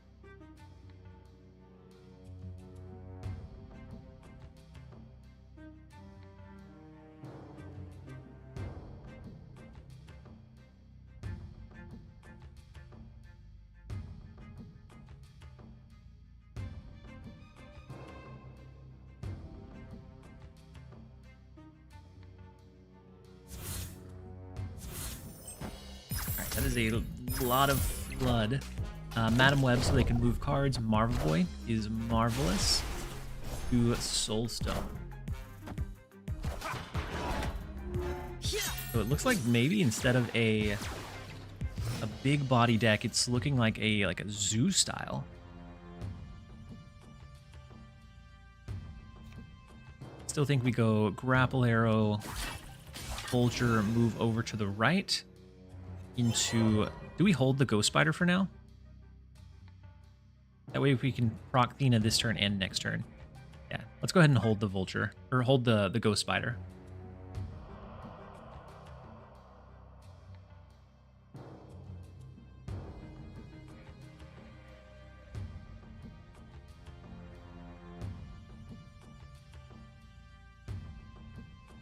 That is a lot of blood. Madam Web, so they can move cards. Marvel Boy is marvelous. To Soulstone. So it looks like maybe instead of a big body deck, it's looking like a zoo style. Still think we go Grapple Arrow, Vulture, move over to the right. Into, do we hold the Ghost Spider for now? That way we can proc Thena this turn and next turn. Yeah, let's go ahead and hold the Vulture, or hold the Ghost Spider.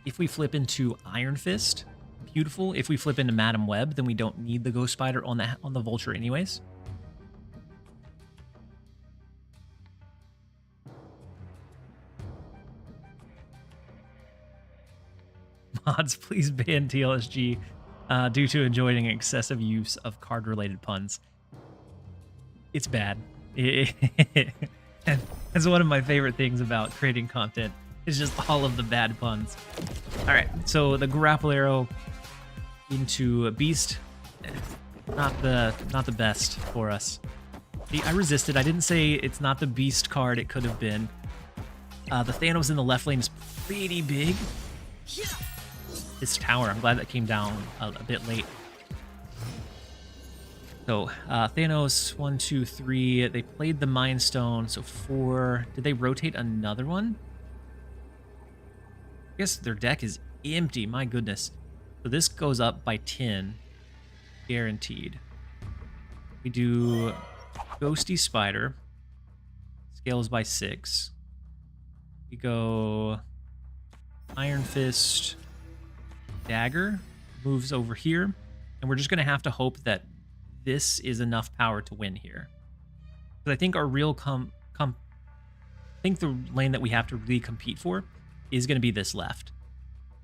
If we flip into Iron Fist, beautiful. If we flip into Madam Web, then we don't need the Ghost Spider on the Vulture anyways. Mods, please ban TLSG due to enjoying excessive use of card-related puns. It's bad. And And that's one of my favorite things about creating content. Is just all of the bad puns. All right, so the grapple arrow into a beast, not the best for us. See, I resisted. I didn't say it's not the beast card. It could have been. The Thanos in the left lane is pretty big. This tower, I'm glad that came down a bit late. So Thanos, 1, 2, 3. They played the Mind Stone, so 4. Did they rotate another one? I guess their deck is empty. My goodness. So this goes up by 10, guaranteed. We do Ghosty Spider, scales by 6. We go Iron Fist, Dagger, moves over here, and we're just going to have to hope that this is enough power to win here. But I think our real I think the lane that we have to really compete for is going to be this left.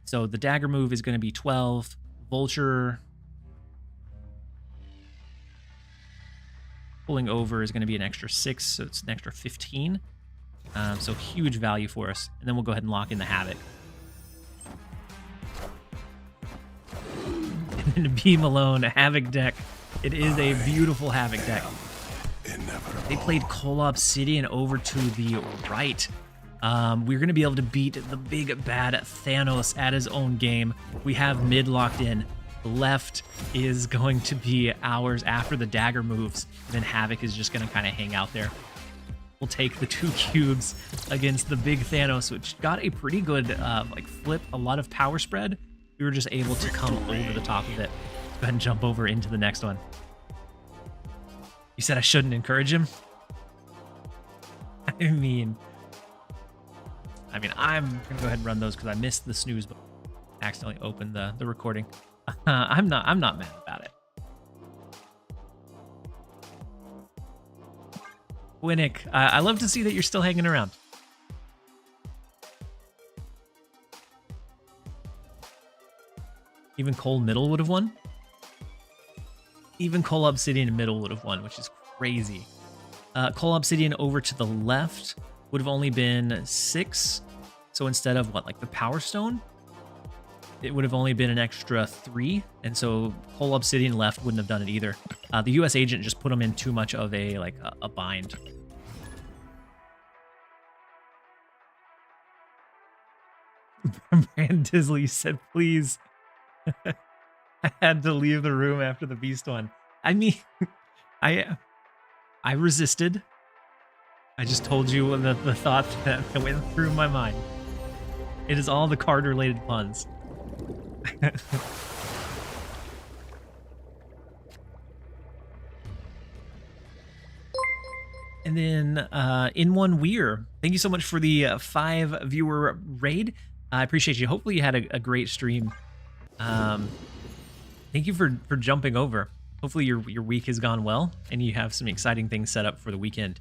So the dagger move is going to be 12. Vulture pulling over is going to be an extra 6, so it's an extra 15. So huge value for us. And then we'll go ahead and lock in the Havoc. And then Beam Alone, a Havoc deck. It is a beautiful Havoc deck. They played Cola Obsidian over to the right. We're going to be able to beat the big bad Thanos at his own game. We have mid locked in. The left is going to be ours after the dagger moves. Then Havoc is just going to kind of hang out there. We'll take the 2 cubes against the big Thanos, which got a pretty good like flip, a lot of power spread. We were just able to come over the top of it. Go ahead and jump over into the next one. You said I shouldn't encourage him? I mean, I'm gonna go ahead and run those because I missed the snooze, but accidentally opened the recording. I'm not mad about it. Winnick, I love to see that you're still hanging around. Even Cole Middle would have won. Even Cole Obsidian Middle would have won, which is crazy. Cole Obsidian over to the left would have only been 6. So instead of what, like the Power Stone, it would have only been an extra 3. And so Cole Obsidian left wouldn't have done it either. The US agent just put him in too much of a bind. Brand Disley said, please. I had to leave the room after the beast one. I mean, I resisted. I just told you the thought that went through my mind. It is all the card-related puns. And then in one Weir, thank you so much for the 5 viewer raid. I appreciate you. Hopefully you had a great stream. Thank you for jumping over. Hopefully your week has gone well and you have some exciting things set up for the weekend.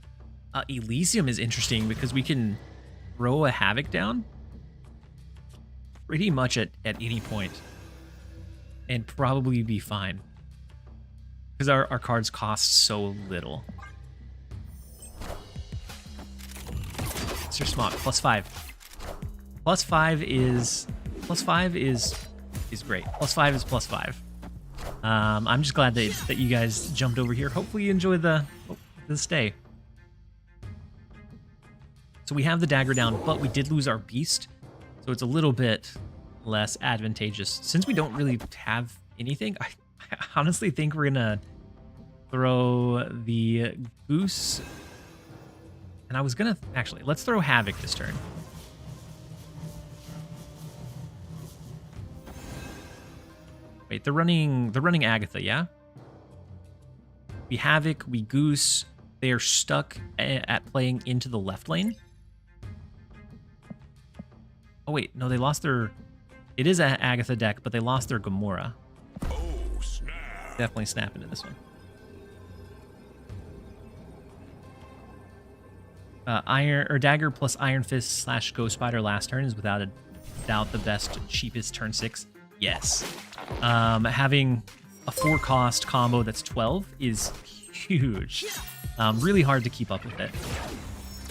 Elysium is interesting because we can throw a Havoc down pretty much at any point and probably be fine because our cards cost so little. Mr. Smock, +5. +5 is great. +5 is +5. I'm just glad that you guys jumped over here. Hopefully you enjoy the stay. So we have the dagger down, but we did lose our beast. So it's a little bit less advantageous. Since we don't really have anything, I honestly think we're gonna throw the goose. And I was gonna actually, let's throw Havoc this turn. Wait, they're running Agatha, yeah? We Havoc, we Goose. They are stuck at playing into the left lane. Oh wait, no, they lost their... It is an Agatha deck, but they lost their Gamora. Oh, snap. Definitely snap into this one. Iron or Dagger plus Iron Fist / Ghost Spider last turn is without a doubt the best, cheapest turn 6. Yes. Having a 4-cost combo that's 12 is huge. Really hard to keep up with it.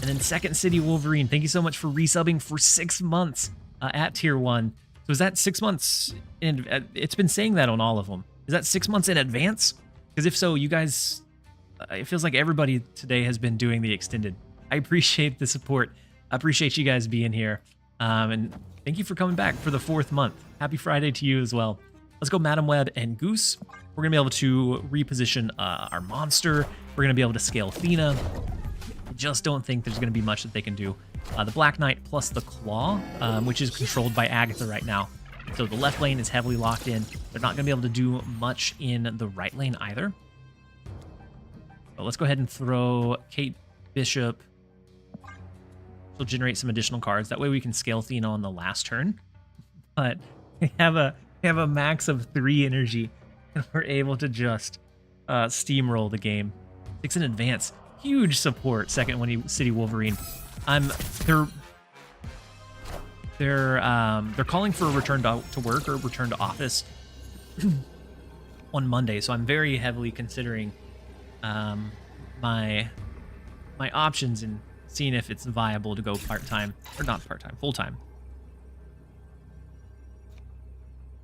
And then Second City Wolverine, thank you so much for resubbing for 6 months at tier 1. So is that 6 months in? It's been saying that on all of them. Is that 6 months in advance? Because if so, you guys, it feels like everybody today has been doing the extended. I appreciate the support. I appreciate you guys being here. And thank you for coming back for the 4th month. Happy Friday to you as well. Let's go Madam Web and Goose. We're going to be able to reposition our monster. We're going to be able to scale Athena. I just don't think there's going to be much that they can do. The Black Knight plus the Claw, which is controlled by Agatha right now. So the left lane is heavily locked in. They're not going to be able to do much in the right lane either. But let's go ahead and throw Kate Bishop. She'll generate some additional cards. That way we can scale Athena on the last turn. But we have a max of 3 energy, and we're able to just steamroll the game. 6 in advance. Huge support, Second City Wolverine. They're calling for a return to work or return to office on Monday, so I'm very heavily considering my options and seeing if it's viable to go part-time, or not part-time, full-time.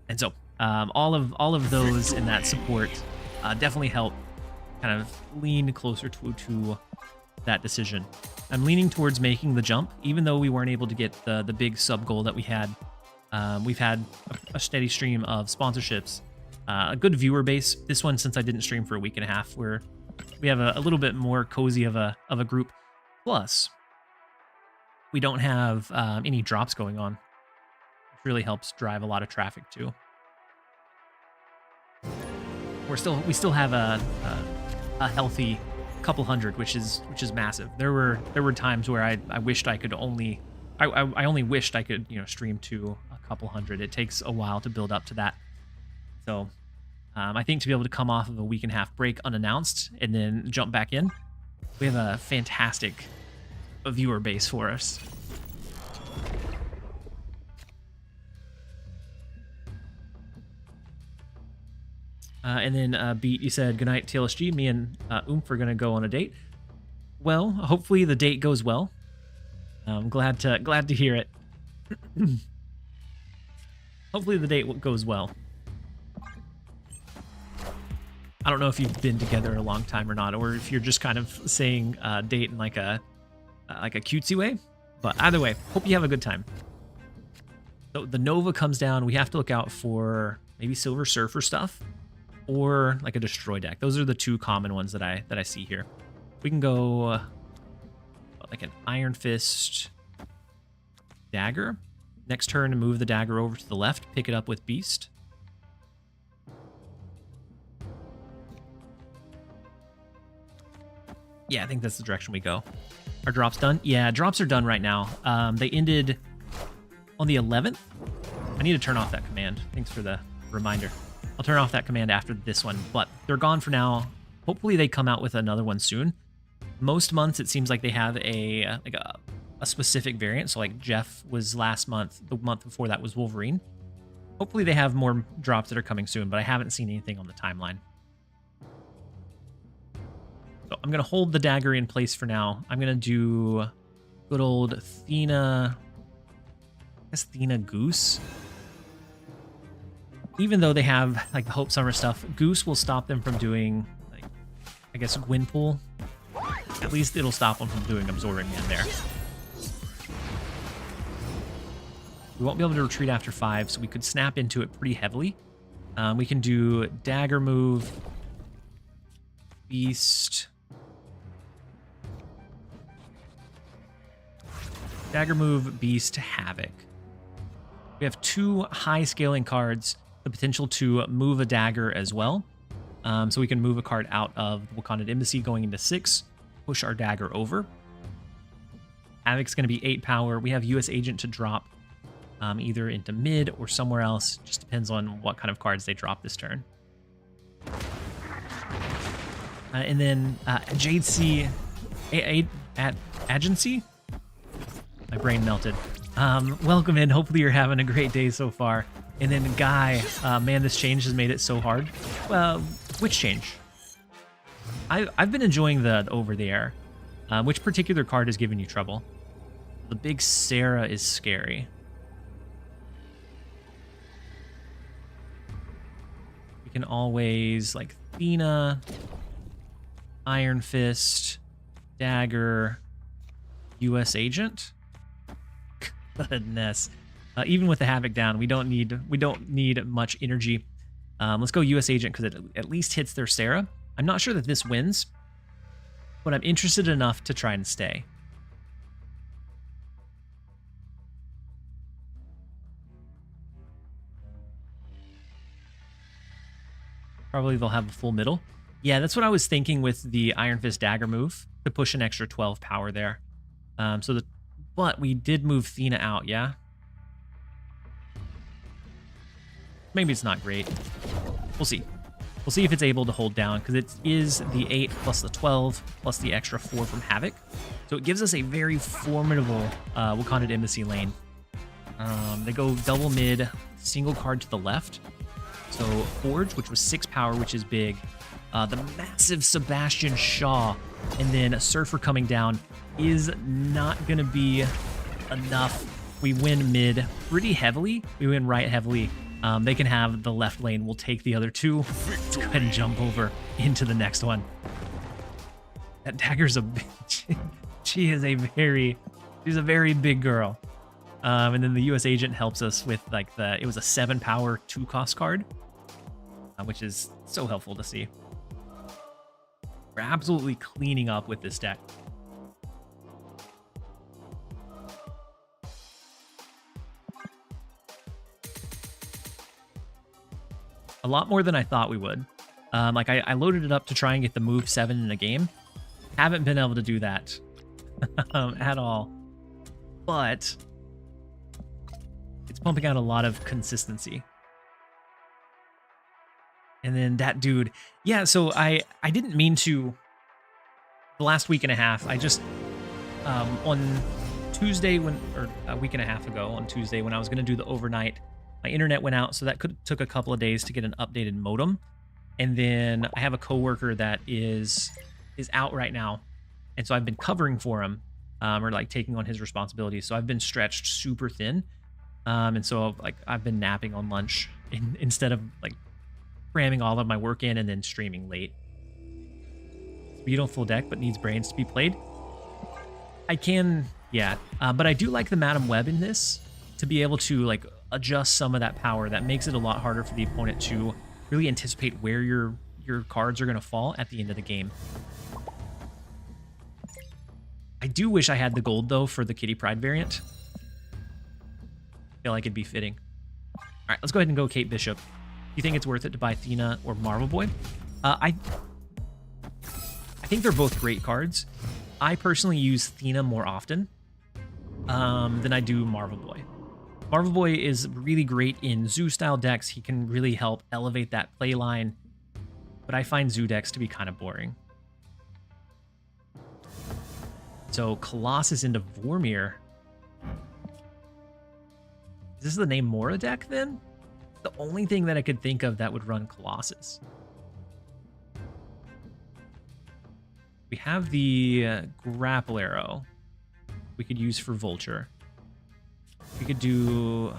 And so all of those in that support definitely help kind of lean closer to that decision. I'm leaning towards making the jump, even though we weren't able to get the big sub goal that we had. We've had a steady stream of sponsorships, a good viewer base. This one, since I didn't stream for a week and a half, we have a little bit more cozy of a group. Plus, we don't have any drops going on, which really helps drive a lot of traffic too. We still have a healthy couple hundred, which is massive. There were times where I wished I could only wished I could stream to a couple hundred. It takes a while to build up to that. So I think to be able to come off of a week and a half break unannounced and then jump back in, we have a fantastic viewer base for us. And then Beat, you said, "Good night, TLSG. Me and Oomph are going to go on a date." Well, hopefully the date goes well. I'm glad to hear it. Hopefully the date goes well. I don't know if you've been together a long time or not, or if you're just kind of saying date in like a cutesy way. But either way, hope you have a good time. So the Nova comes down. We have to look out for maybe Silver Surfer stuff, or like a destroy deck. Those are the 2 common ones that I see here. We can go like an Iron Fist dagger. Next turn, move the dagger over to the left, pick it up with Beast. Yeah, I think that's the direction we go. Are drops done? Yeah, drops are done right now. They ended on the 11th. I need to turn off that command. Thanks for the reminder. I'll turn off that command after this one, but they're gone for now. Hopefully they come out with another one soon. Most months it seems like they have a specific variant. So like Jeff was last month. The month before that was Wolverine. Hopefully they have more drops that are coming soon, but I haven't seen anything on the timeline. So I'm going to hold the dagger in place for now. I'm going to do good old Athena. I guess Athena Goose. Even though they have like the Hope Summer stuff, Goose will stop them from doing, like, I guess, Gwynpool. At least it'll stop them from doing Absorbing Man there. We won't be able to retreat after 5, so we could snap into it pretty heavily. We can do Dagger move, Beast. Dagger move, Beast, Havoc. We have 2 high scaling cards, the potential to move a dagger as well. So we can move a card out of the Wakandan Embassy going into 6, push our dagger over. Havoc's going to be 8 power. We have US Agent to drop either into mid or somewhere else. Just depends on what kind of cards they drop this turn. And then Jade C at Agency. My brain melted. Welcome in. Hopefully you're having a great day so far. And then Guy, man, this change has made it so hard. Well, which change? I've been enjoying the over the air. Which particular card is giving you trouble? The big Sarah is scary. You can always, like, Athena, Iron Fist, Dagger, U.S. Agent. Goodness. Even with the Havoc down, we don't need much energy. Let's go U.S. Agent because it at least hits their Sarah. I'm not sure that this wins, but I'm interested enough to try and stay. Probably they'll have a full middle. Yeah, that's what I was thinking with the Iron Fist Dagger move, to push an extra 12 power there. But we did move Athena out, yeah? Maybe it's not great. We'll see. We'll see if it's able to hold down, because it is the 8 plus the 12 plus the extra 4 from Havoc. So it gives us a very formidable Wakanda Embassy lane. They go double mid, single card to the left. So Forge, which was 6 power, which is big. The massive Sebastian Shaw, and then a Surfer coming down is not going to be enough. We win mid pretty heavily. We win right heavily. They can have the left lane. We'll take the other two. Let's go ahead and jump over into the next one. That Dagger's a bitch. She's a very big girl. And then the U.S. Agent helps us with like it was a 7 power 2 cost card, which is so helpful to see. We're absolutely cleaning up with this deck. A lot more than I thought we would. Like I loaded it up to try and get the move 7 in a game. Haven't been able to do that at all. But it's pumping out a lot of consistency. And then that dude, yeah, so I didn't mean to, the last week and a half, I just, on Tuesday, or a week and a half ago, on Tuesday, when I was going to do the overnight, my internet went out, so that took a couple of days to get an updated modem. And then I have a coworker that is out right now, and so I've been covering for him, or like taking on his responsibilities. So I've been stretched super thin, and so like I've been napping on lunch instead of like cramming all of my work in and then streaming late. It's a beautiful deck, but needs brains to be played. I can, yeah, but I do like the Madam Web in this to be able to like adjust some of that power. That makes it a lot harder for the opponent to really anticipate where your cards are going to fall at the end of the game. I do wish I had the gold though for the Kitty Pryde variant. I feel like it'd be fitting. All right, let's go ahead and go Kate Bishop. Do you think it's worth it to buy Athena or Marvel Boy? I think they're both great cards. I personally use Athena more often than I do Marvel Boy. Marvel Boy is really great in Zoo-style decks. He can really help elevate that play line, but I find Zoo decks to be kind of boring. So Colossus into Vormir. Is this the Namora deck then? The only thing that I could think of that would run Colossus. We have the Grapple Arrow we could use for Vulture. We could do...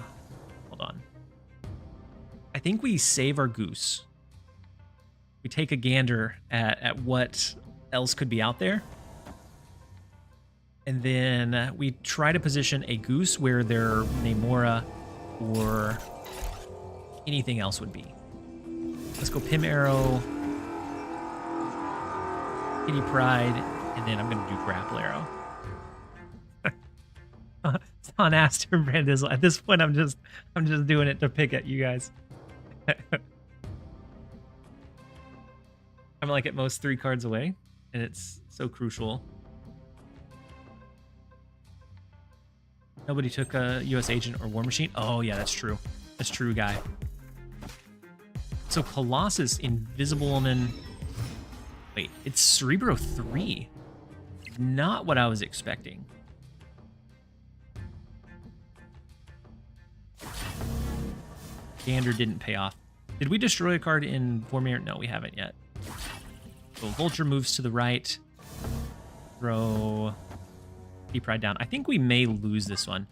Hold on. I think we save our Goose. We take a gander at what else could be out there. And then we try to position a Goose where their Namora or anything else would be. Let's go Pim Arrow, Kitty Pryde, and then I'm going to do Grapple Arrow. It's on Aster Brandizzle. At this point, I'm just doing it to pick at you guys. I'm like at most 3 cards away, and it's so crucial. Nobody took a U.S. Agent or War Machine. Oh yeah, that's true. That's true, guy. So Colossus, Invisible Woman. Wait, it's Cerebro 3. Not what I was expecting. Gander didn't pay off. Did we destroy a card in Vormir? No, we haven't yet. So Vulture moves to the right. throw Deep Pride down. I think we may lose this one.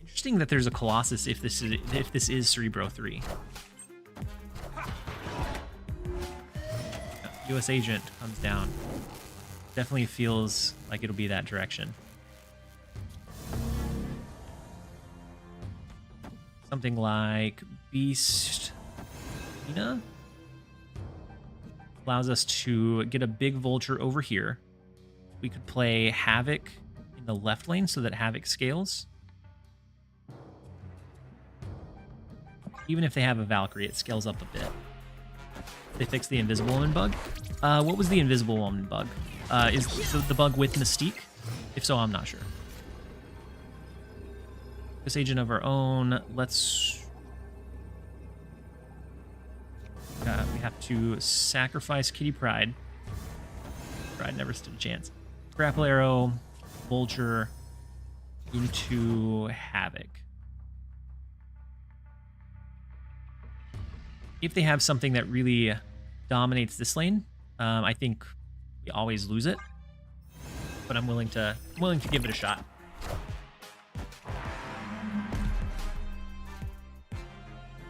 Interesting that there's a Colossus if this is Cerebro 3. US Agent comes down. Definitely feels like it'll be that direction. Something like Beast Ina allows us to get a big vulture over here. We could play Havoc in the left lane so that Havoc scales. Even if they have a Valkyrie, it scales up a bit. They fixed the Invisible Woman bug. What was the Invisible Woman bug? Is the bug with Mystique? If so, I'm not sure. This agent of our own. Let's... we have to sacrifice Kitty Pryde. Pride never stood a chance. Grapple Arrow, Vulture into Havoc. If they have something that really dominates this lane, I think we always lose it. But I'm willing to give it a shot.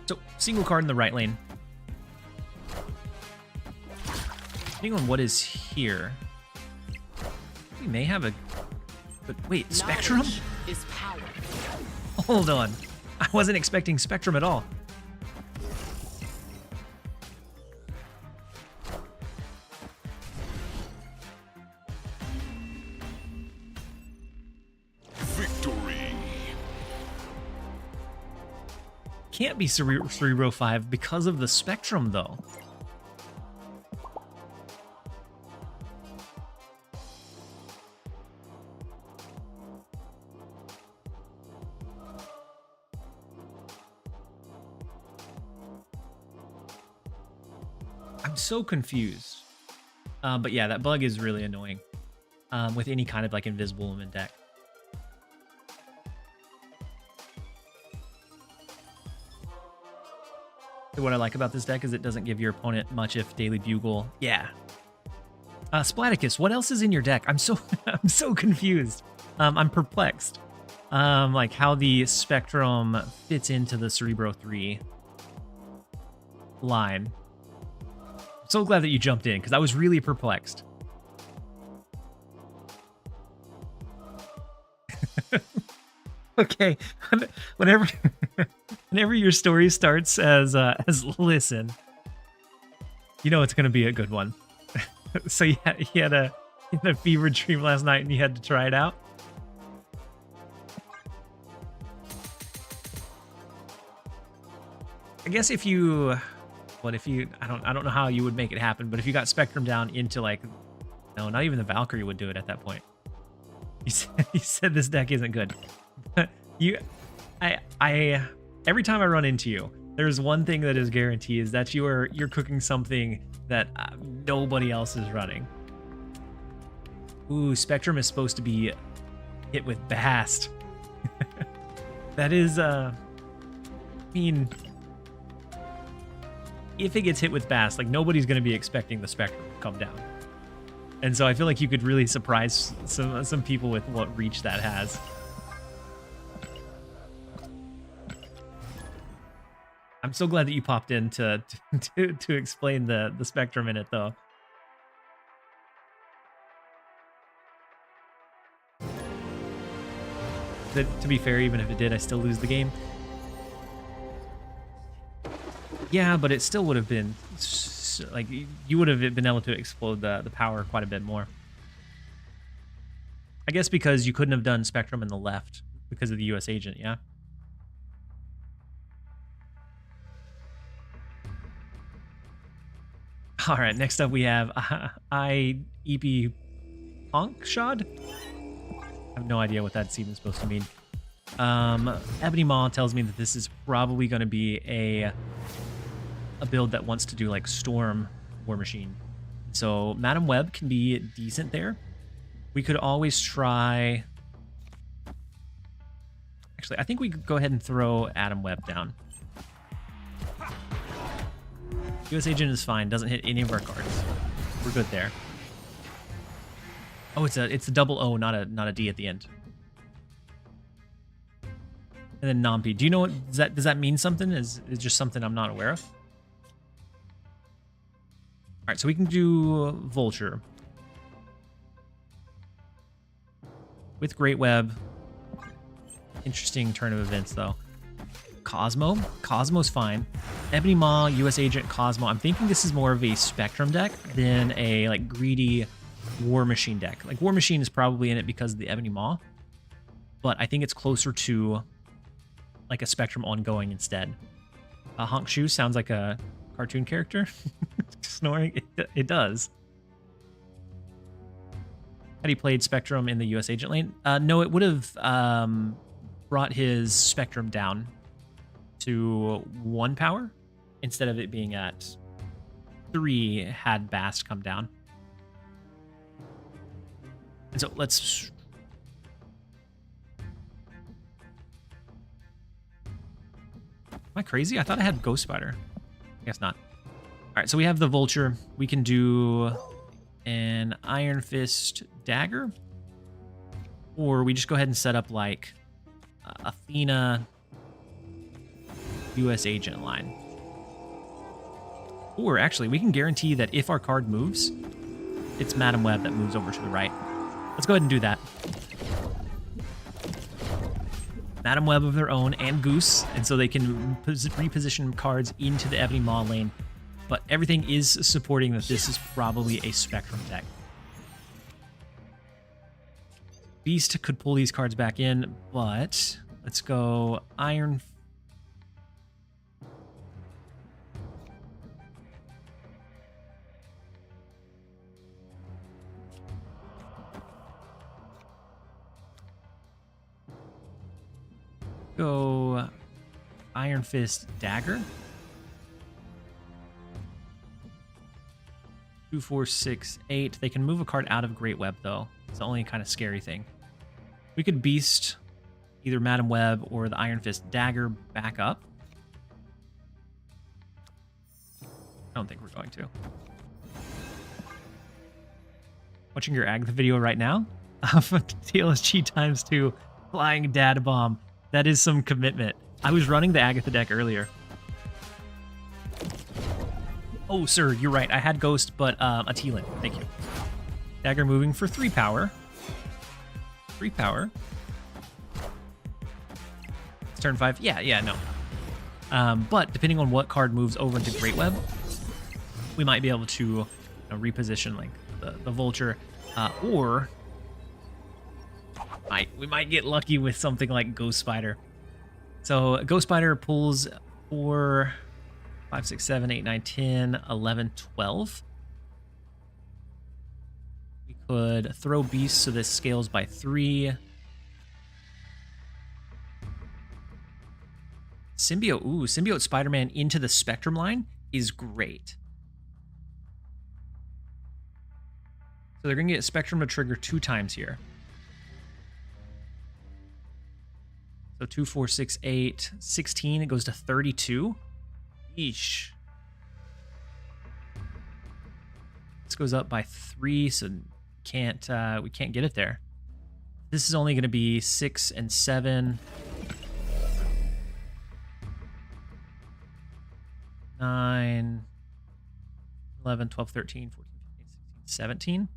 So, single card in the right lane. Depending on what is here, we may have a... But wait, Spectrum? Is power. Hold on. I wasn't expecting Spectrum at all. Victory. Can't be Cerebro 5 because of the Spectrum, though. I'm so confused. But yeah, that bug is really annoying with any kind of like Invisible Woman deck. What I like about this deck is it doesn't give your opponent much if Daily Bugle. Yeah. Splaticus, what else is in your deck? I'm so I'm so confused. I'm perplexed. Like how the Spectrum fits into the Cerebro 3 line. I'm so glad that you jumped in because I was really perplexed. Okay, whenever your story starts as listen, you know it's gonna be a good one. So you had a fever dream last night and you had to try it out. I guess if you, I don't know how you would make it happen, but if you got Spectrum down into like, no, not even the Valkyrie would do it at that point. You said this deck isn't good. Every time I run into you, there's one thing that is guaranteed is that you're cooking something that nobody else is running. Ooh, Spectrum is supposed to be hit with Bast. That is, I mean, if it gets hit with Bast, like nobody's going to be expecting the Spectrum to come down. And so I feel like you could really surprise some people with what reach that has. I'm so glad that you popped in to explain the Spectrum in it, though. To be fair, even if it did, I still lose the game. Yeah, but it still would have been like you would have been able to explode the power quite a bit more. I guess because you couldn't have done Spectrum in the left because of the US Agent, yeah. All right, next up we have IEP Honkshod. I have no idea what that's even supposed to mean. Ebony Maw tells me that this is probably going to be a build that wants to do like Storm War Machine. So Madam Web can be decent there. We could always try... Actually, I think we could go ahead and throw Adam Web down. US Agent is fine, doesn't hit any of our cards. we're good there. Oh, it's a double O, not a D at the end. And then Nampi. Do you know what does that mean something? Is just something I'm not aware of? All right, so we can do Vulture with Great Web. Interesting turn of events though. Cosmo's fine. Ebony Maw, US Agent, Cosmo. I'm thinking this is more of a Spectrum deck than a like greedy War Machine deck. Like War Machine is probably in it because of the Ebony Maw, but I think it's closer to like a Spectrum ongoing instead. Honk Shoe sounds like a cartoon character. Snoring, it does. Had he played Spectrum in the US Agent lane? No, it would have brought his Spectrum down to 1 power instead of it being at 3 had Bast come down. And so let's... Am I crazy? I thought I had Ghost Spider. I guess not. All right, so we have the Vulture. We can do an Iron Fist Dagger. Or we just go ahead and set up like Athena US Agent line. Or actually, we can guarantee that if our card moves, it's Madam Web that moves over to the right. Let's go ahead and do that. Madam Web of their own and Goose, and so they can reposition cards into the Ebony Maw lane. But everything is supporting that this is probably a Spectrum deck. Beast could pull these cards back in, but let's go Iron. Go Iron Fist Dagger. 2, 4, 6, 8. They can move a card out of Great Web, though. It's the only kind of scary thing. We could Beast either Madam Web or the Iron Fist Dagger back up. I don't think we're going to. Watching your Agatha video right now? TLSG ×2 Flying Dad Bomb. That is some commitment. I was running the Agatha deck earlier. Oh, sir, you're right. I had Ghost, but a Tealin. Thank you. Dagger moving for 3 power. 3 power. It's turn 5. Yeah, no. But depending on what card moves over into Great Web, we might be able to reposition like the Vulture, or we might get lucky with something like Ghost Spider. So Ghost Spider pulls 4, 5, 6, 7, 8, 9, 10, 11, 12. We could throw Beast so this scales by 3. Symbiote Spider-Man into the Spectrum line is great. So they're going to get Spectrum to trigger 2 times here. So 2, 4, 6, 8, 16. It goes to 32. Eesh. This goes up by 3, so we can't get it there. This is only going to be 6 and 7. 9, 11, 12, 13, 14, 15, 16, 17.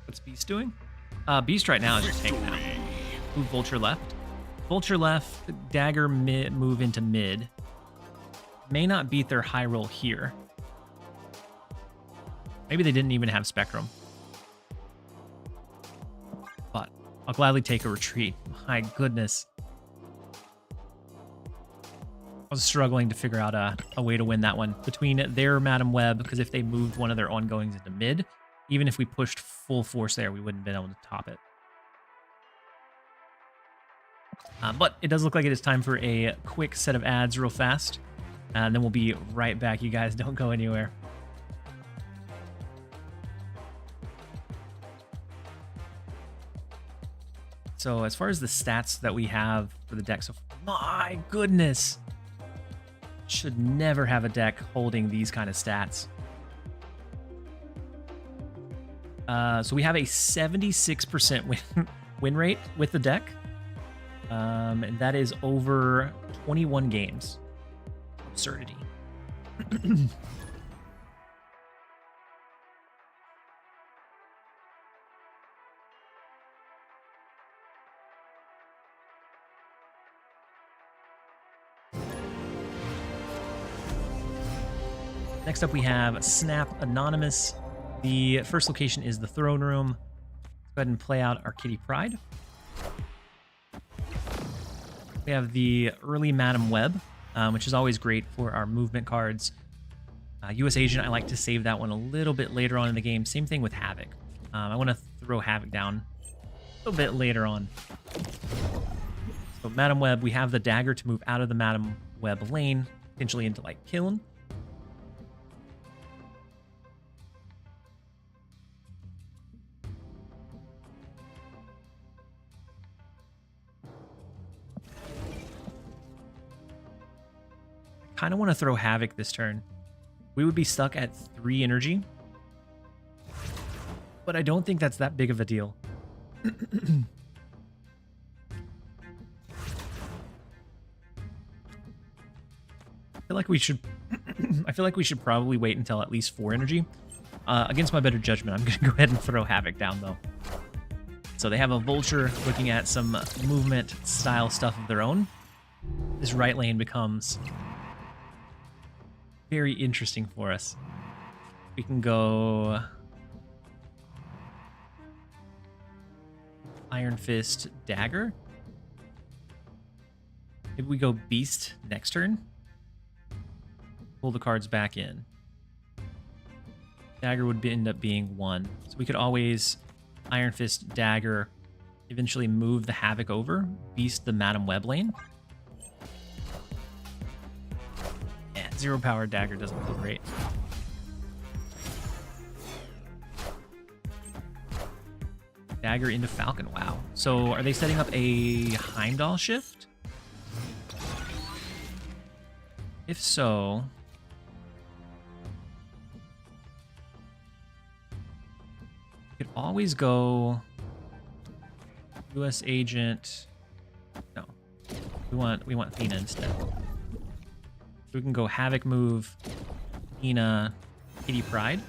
What's Beast doing? Beast right now is just hanging out. Move Vulture left. Vulture left, Dagger move into mid. May not beat their high roll here. Maybe they didn't even have Spectrum. But I'll gladly take a retreat. My goodness. I was struggling to figure out a way to win that one. Between their Madam Web, because if they moved one of their ongoings into mid, even if we pushed full force there, we wouldn't have been able to top it. But it does look like it is time for a quick set of ads real fast. And then we'll be right back. You guys don't go anywhere. So as far as the stats that we have for the deck, so my goodness, should never have a deck holding these kind of stats. So we have a 76% win rate with the deck, and that is over 21 games. Absurdity. Next up, we have Snap Anonymous. The first location is the throne room. Let's go ahead and play out our Kitty Pride. We have the early Madam Web, which is always great for our movement cards. US Agent, I like to save that one a little bit later on in the game. Same thing with Havoc. I want to throw Havoc down a little bit later on. So Madam Web, we have the dagger to move out of the Madam Web lane, potentially into like Kiln. Kind of want to throw Havoc this turn. We would be stuck at 3 energy, but I don't think that's that big of a deal. I feel like we should probably wait until at least 4 energy. Against my better judgment, I'm gonna go ahead and throw Havoc down though. So they have a Vulture looking at some movement style stuff of their own. This right lane becomes very interesting for us. We can go Iron Fist, Dagger. Maybe we go Beast next turn. Pull the cards back in. Dagger would end up being 1. So we could always Iron Fist, Dagger, eventually move the Havoc over, Beast the Madam Web lane. 0 power Dagger doesn't feel great. Dagger into Falcon. Wow. So are they setting up a Heimdall shift? If so, you could always go US Agent. No, we want Athena instead. We can go Havoc move, Athena, Kitty Pride.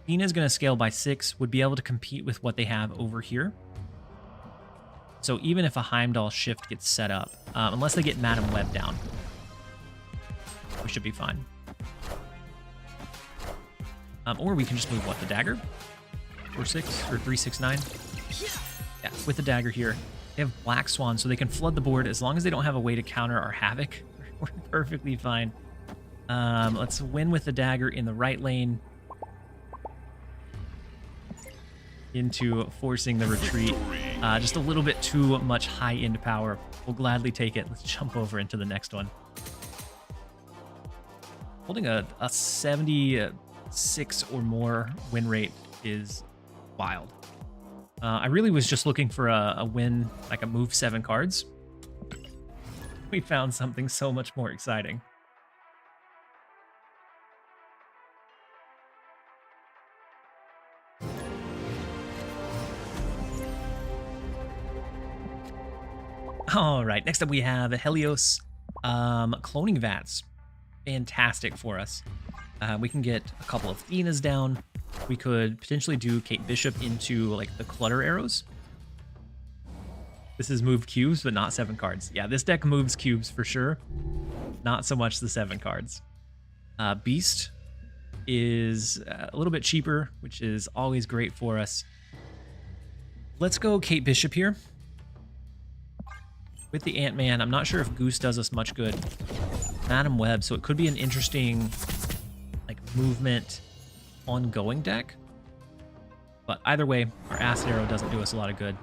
Athena's going to scale by 6, would be able to compete with what they have over here. So even if a Heimdall shift gets set up, unless they get Madam Web down, we should be fine. Or we can just move, what, the Dagger? 4-6 or 3-6-9? Yeah, with the Dagger here. They have Black Swan, so they can flood the board as long as they don't have a way to counter our Havoc. We're perfectly fine. Let's win with the Dagger in the right lane. Into forcing the retreat. Just a little bit too much high-end power. We'll gladly take it. Let's jump over into the next one. Holding a 76 or more win rate is wild. I really was just looking for a win, like a move 7 cards. We found something so much more exciting. All right, next up we have Helios cloning vats. Fantastic for us. We can get a couple of Athenas down. We could potentially do Kate Bishop into like the clutter arrows. This is moved cubes, but not 7 cards. Yeah, this deck moves cubes for sure. Not so much the 7 cards. Beast is a little bit cheaper, which is always great for us. Let's go Kate Bishop here. With the Ant-Man, I'm not sure if Goose does us much good. Madam Web, so it could be an interesting like movement ongoing deck. But either way, our Acid Arrow doesn't do us a lot of good.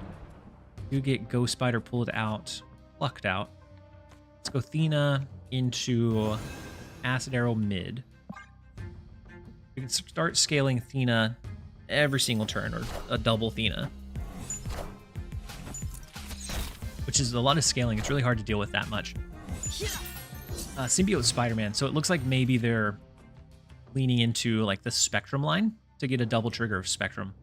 You get Ghost Spider pulled out, plucked out. Let's go Athena into Acid Arrow mid. We can start scaling Athena every single turn, or a double Athena. which is a lot of scaling. It's really hard to deal with that much. Symbiote Spider-Man. So it looks like maybe they're leaning into like the Spectrum line to get a double trigger of Spectrum.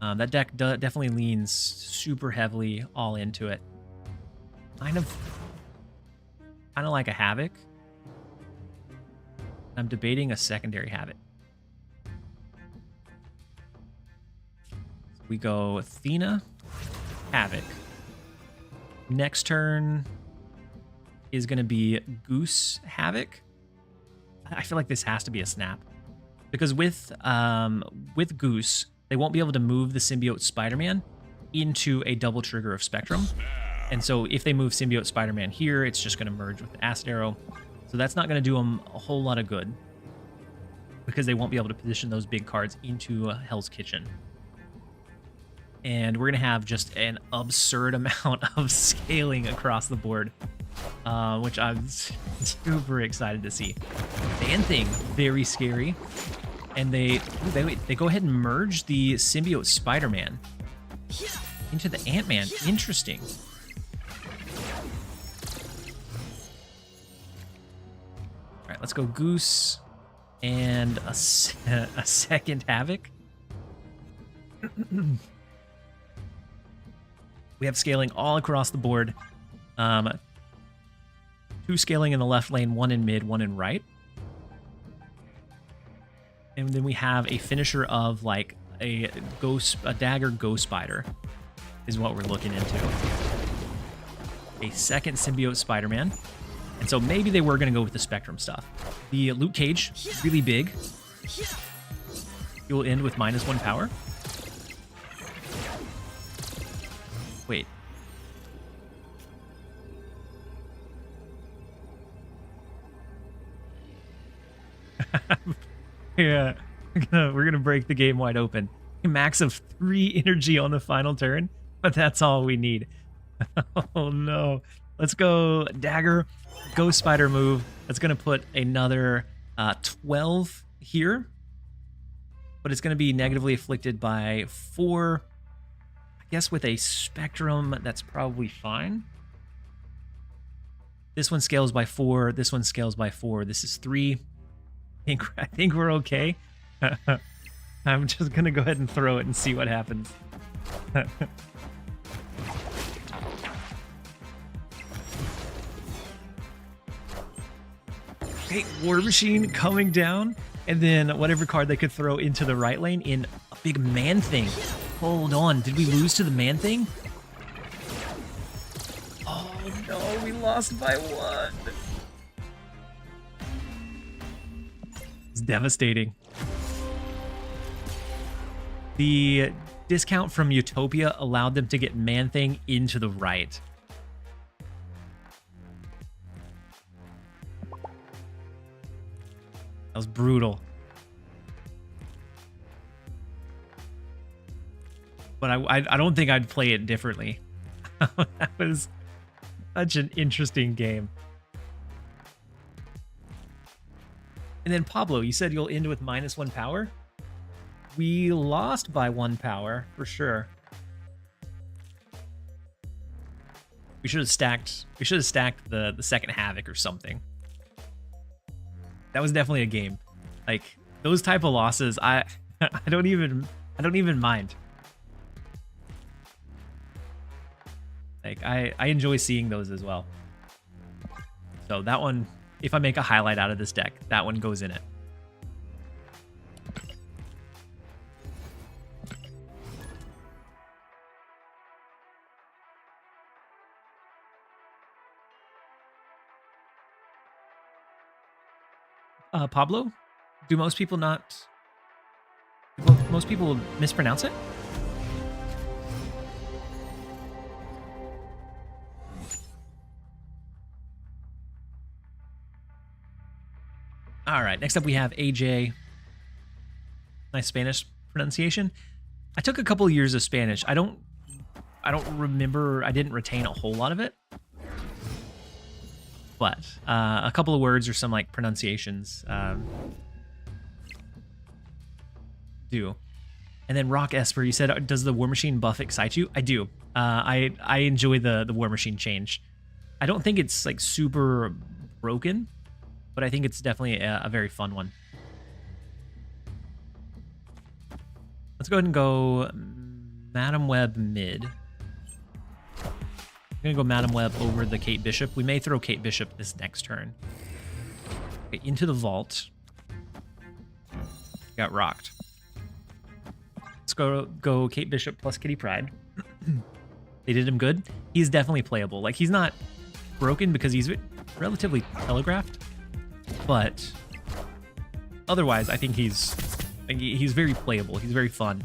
That deck definitely leans super heavily all into it. Kind of like a Havoc. I'm debating a secondary Havoc. We go Athena, Havoc. Next turn is going to be Goose, Havoc. I feel like this has to be a snap. Because with Goose, they won't be able to move the Symbiote Spider-Man into a double trigger of Spectrum. And so if they move Symbiote Spider-Man here, it's just going to merge with the Acid Arrow. So that's not going to do them a whole lot of good. Because they won't be able to position those big cards into Hell's Kitchen. And we're going to have just an absurd amount of scaling across the board. Which I'm super excited to see. Man-Thing, very scary. And they go ahead and merge the Symbiote Spider-Man into the Ant-Man. Interesting. All right, let's go Goose and a second Havoc. We have scaling all across the board. 2 scaling in the left lane, 1 in mid, 1 in right. And then we have a finisher of like a dagger ghost spider is what we're looking into. A second Symbiote Spider-Man. And so maybe they were going to go with the Spectrum stuff. The Luke Cage, really big. He will end with -1 power. Wait. Yeah, we're gonna break the game wide open. A max of 3 energy on the final turn, but that's all we need. Oh no. Let's go Dagger, Ghost Spider move. That's gonna put another 12 here, but it's gonna be negatively afflicted by 4. I guess with a Spectrum, that's probably fine. This one scales by 4. This one scales by 4. This is 3. I think we're okay. I'm just gonna go ahead and throw it and see what happens. Okay, War Machine coming down, and then whatever card they could throw into the right lane in a big Man-Thing. Hold on, did we lose to the Man-Thing? Oh no, we lost by 1. It's devastating. The discount from Utopia allowed them to get Man-Thing into the right. That was brutal. But I don't think I'd play it differently. That was such an interesting game. And then Pablo, you said you'll end with -1 power? We lost by 1 power, for sure. We should have stacked the second Havoc or something. That was definitely a game. Like, those type of losses, I don't even mind. Like, I enjoy seeing those as well. So that one, if I make a highlight out of this deck, that one goes in it. Pablo, do most people mispronounce it? All right, next up we have AJ. Nice Spanish pronunciation. I took a couple of years of Spanish. I don't remember, I didn't retain a whole lot of it. But a couple of words or some like pronunciations do. And then Rock Esper, you said, does the War Machine buff excite you? I do. I enjoy the War Machine change. I don't think it's like super broken, but I think it's definitely a very fun one. Let's go ahead and go Madam Web mid. I'm going to go Madam Web over the Kate Bishop. We may throw Kate Bishop this next turn. Okay, into the vault. Got rocked. Let's go Kate Bishop plus Kitty Pryde. They did him good. He's definitely playable. Like, he's not broken because he's relatively telegraphed, but otherwise I think he's very playable. He's very fun.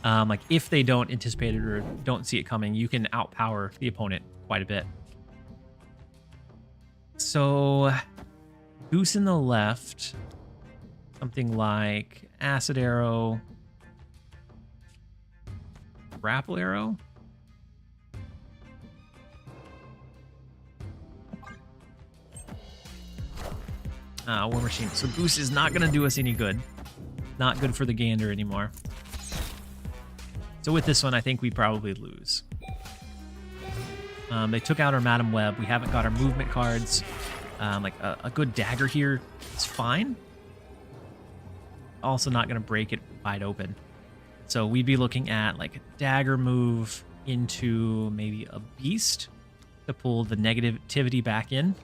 Like, if they don't anticipate it or don't see it coming, you can outpower the opponent quite a bit. So Goose in the left, something like Acid Arrow, Grapple Arrow. War Machine. So Goose is not going to do us any good. Not good for the gander anymore. So with this one, I think we probably lose. They took out our Madam Web. We haven't got our movement cards. Like a good dagger here is fine. Also not going to break it wide open. So we'd be looking at like a dagger move into maybe a beast to pull the negativity back in.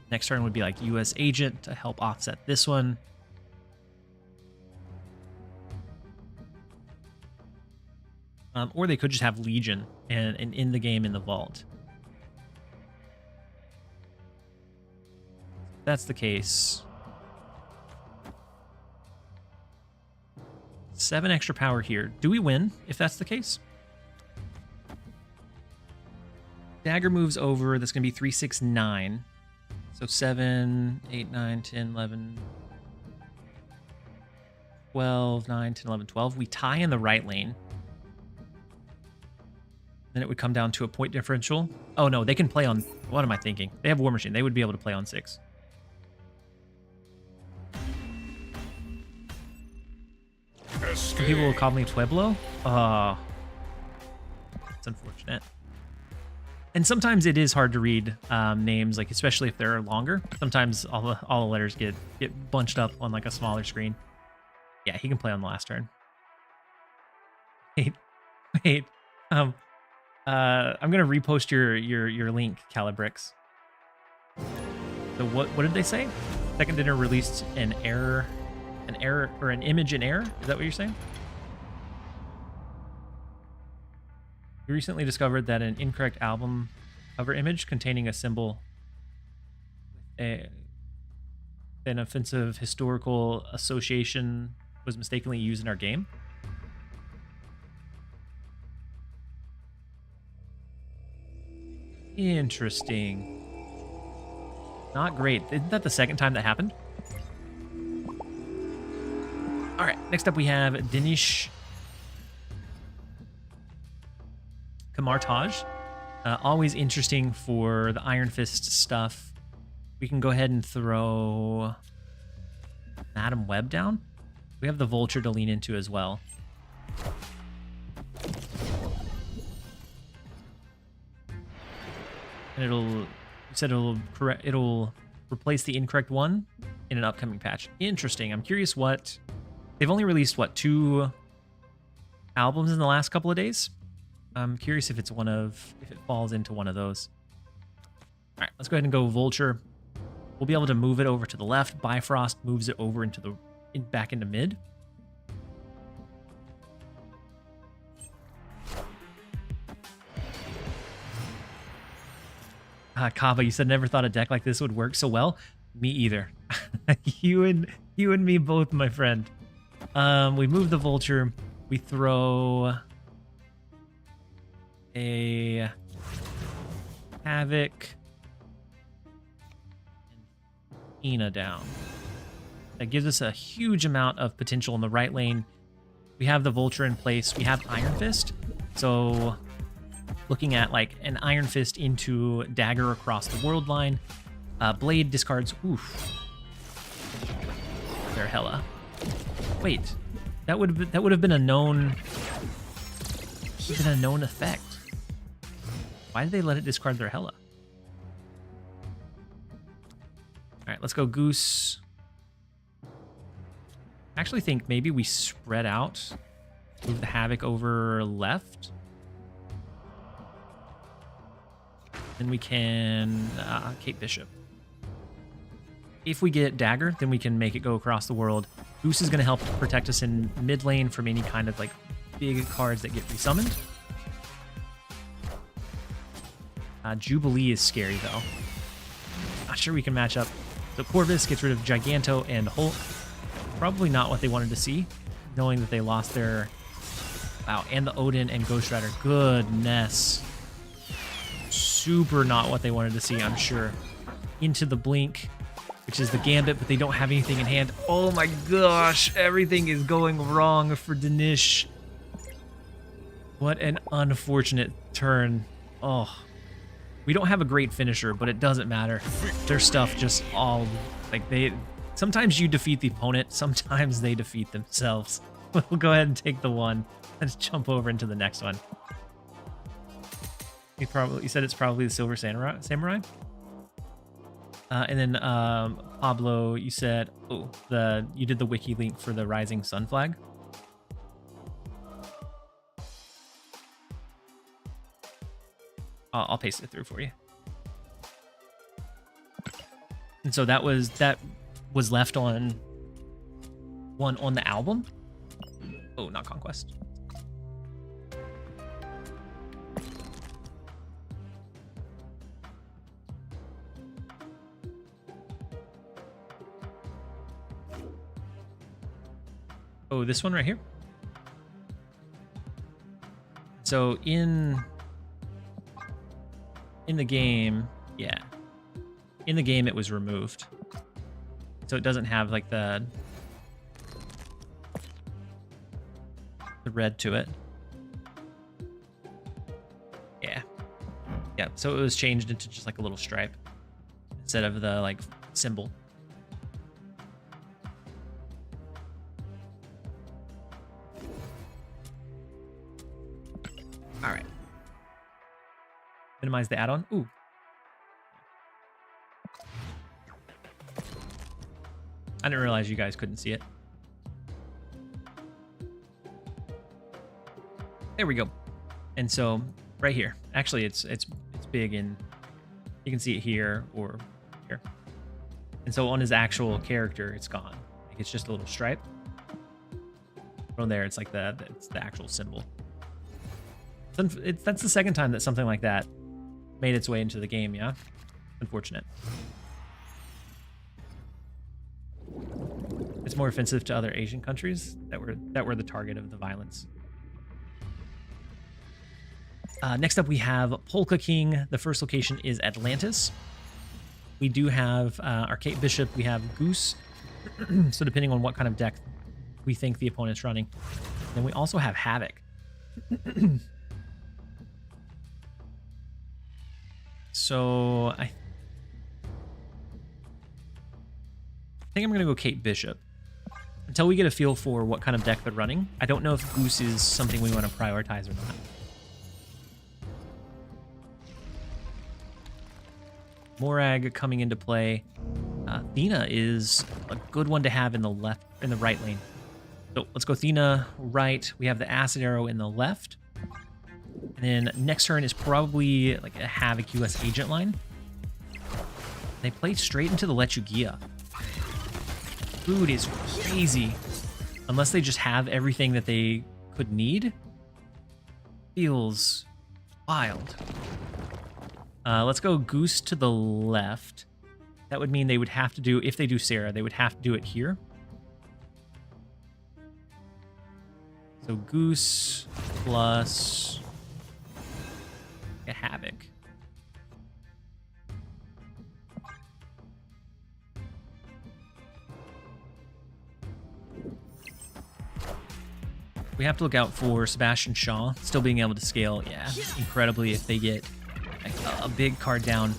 Next turn would be like US Agent to help offset this one. Or they could just have Legion and in the game in the vault. If that's the case. 7 extra power here. Do we win if that's the case? Dagger moves over. That's going to be 3, 6, 9. So 7, 8, 9, 10, 11, 12, 9, 10, 11, 12. We tie in the right lane. Then it would come down to a point differential. Oh no, they can play on... What am I thinking? They have War Machine. They would be able to play on 6. Some people will call me Pueblo. Oh, it's unfortunate. And sometimes it is hard to read names, like especially if they're longer. Sometimes all the letters get bunched up on like a smaller screen. Yeah, he can play on the last turn. Wait. I'm gonna repost your link, Calibrix. So what did they say? Second dinner released an error or an image in error. Is that what you're saying? We recently discovered that an incorrect album cover image containing a symbol with an offensive historical association was mistakenly used in our game. Interesting. Not great. Isn't that the second time that happened? All right, next up we have Dinesh Kamartaj. Always interesting for the Iron Fist stuff. We can go ahead and throw Madam Web down. We have the Vulture to lean into as well. And it'll replace the incorrect one in an upcoming patch. Interesting. I'm curious what... They've only released, what, 2 albums in the last couple of days? I'm curious if it falls into one of those. All right, let's go ahead and go Vulture. We'll be able to move it over to the left. Bifrost moves it over back into mid. Kava, you said never thought a deck like this would work so well. Me either. you and me both, my friend. We move the Vulture. We throw a Havoc and Ina down. That gives us a huge amount of potential in the right lane. We have the Vulture in place. We have Iron Fist. So looking at like an Iron Fist into Dagger across the world line. Blade discards. Oof. They're hella. Wait. That would have been a known effect. Why did they let it discard their Hela? All right, let's go Goose. I actually think maybe we spread out, move the Havoc over left. Then we can Kate Bishop. If we get Dagger, then we can make it go across the world. Goose is going to help protect us in mid lane from any kind of like big cards that get resummoned. Jubilee is scary though. Not sure we can match up. So Corvus gets rid of Giganto and Hulk. Probably not what they wanted to see, knowing that they lost their... Wow, and the Odin and Ghost Rider. Goodness. Super not what they wanted to see, I'm sure. Into the Blink, which is the Gambit, but they don't have anything in hand. Oh my gosh, everything is going wrong for Danish. What an unfortunate turn. Oh. We don't have a great finisher, but it doesn't matter. Their stuff just all... Like, they... Sometimes you defeat the opponent, sometimes they defeat themselves. We'll go ahead and take the one. Let's jump over into the next one. You said it's probably the Silver Samurai? And then Pablo, you said, oh, you did the wiki link for the Rising Sun flag. I'll paste it through for you. And so that was left on the album. Oh, not Conquest. Oh, this one right here. So in the game, yeah. In the game, it was removed. So it doesn't have like the red to it. Yeah. Yeah, so it was changed into just like a little stripe instead of the like symbol. All right. Minimize the add-on. Ooh. I didn't realize you guys couldn't see it. There we go. And so right here, actually it's big, and you can see it here or here. And so on his actual character, it's gone. Like it's just a little stripe. From there, it's like it's the actual symbol. That's the second time that something like that made its way into the game. Yeah, unfortunate. It's more offensive to other Asian countries that were the target of the violence. Next up, we have Polka King. The first location is Atlantis. We do have our Kate Bishop. We have Goose. So depending on what kind of deck we think the opponent's running. Then we also have Havoc. So I think I'm going to go Kate Bishop. Until we get a feel for what kind of deck they're running, I don't know if Goose is something we want to prioritize or not. Morag coming into play. Thena is a good one to have in the right lane. So let's go Thena right. We have the Acid Arrow in the left. And then next turn is probably like a Havoc US Agent line. They play straight into the Lechugia. Food is crazy. Unless they just have everything that they could need. Feels wild. Let's go Goose to the left. That would mean they would have to do, if they do Sarah, they would have to do it here. So Goose plus a Havoc. We have to look out for Sebastian Shaw still being able to scale, yeah, incredibly if they get like a big card down.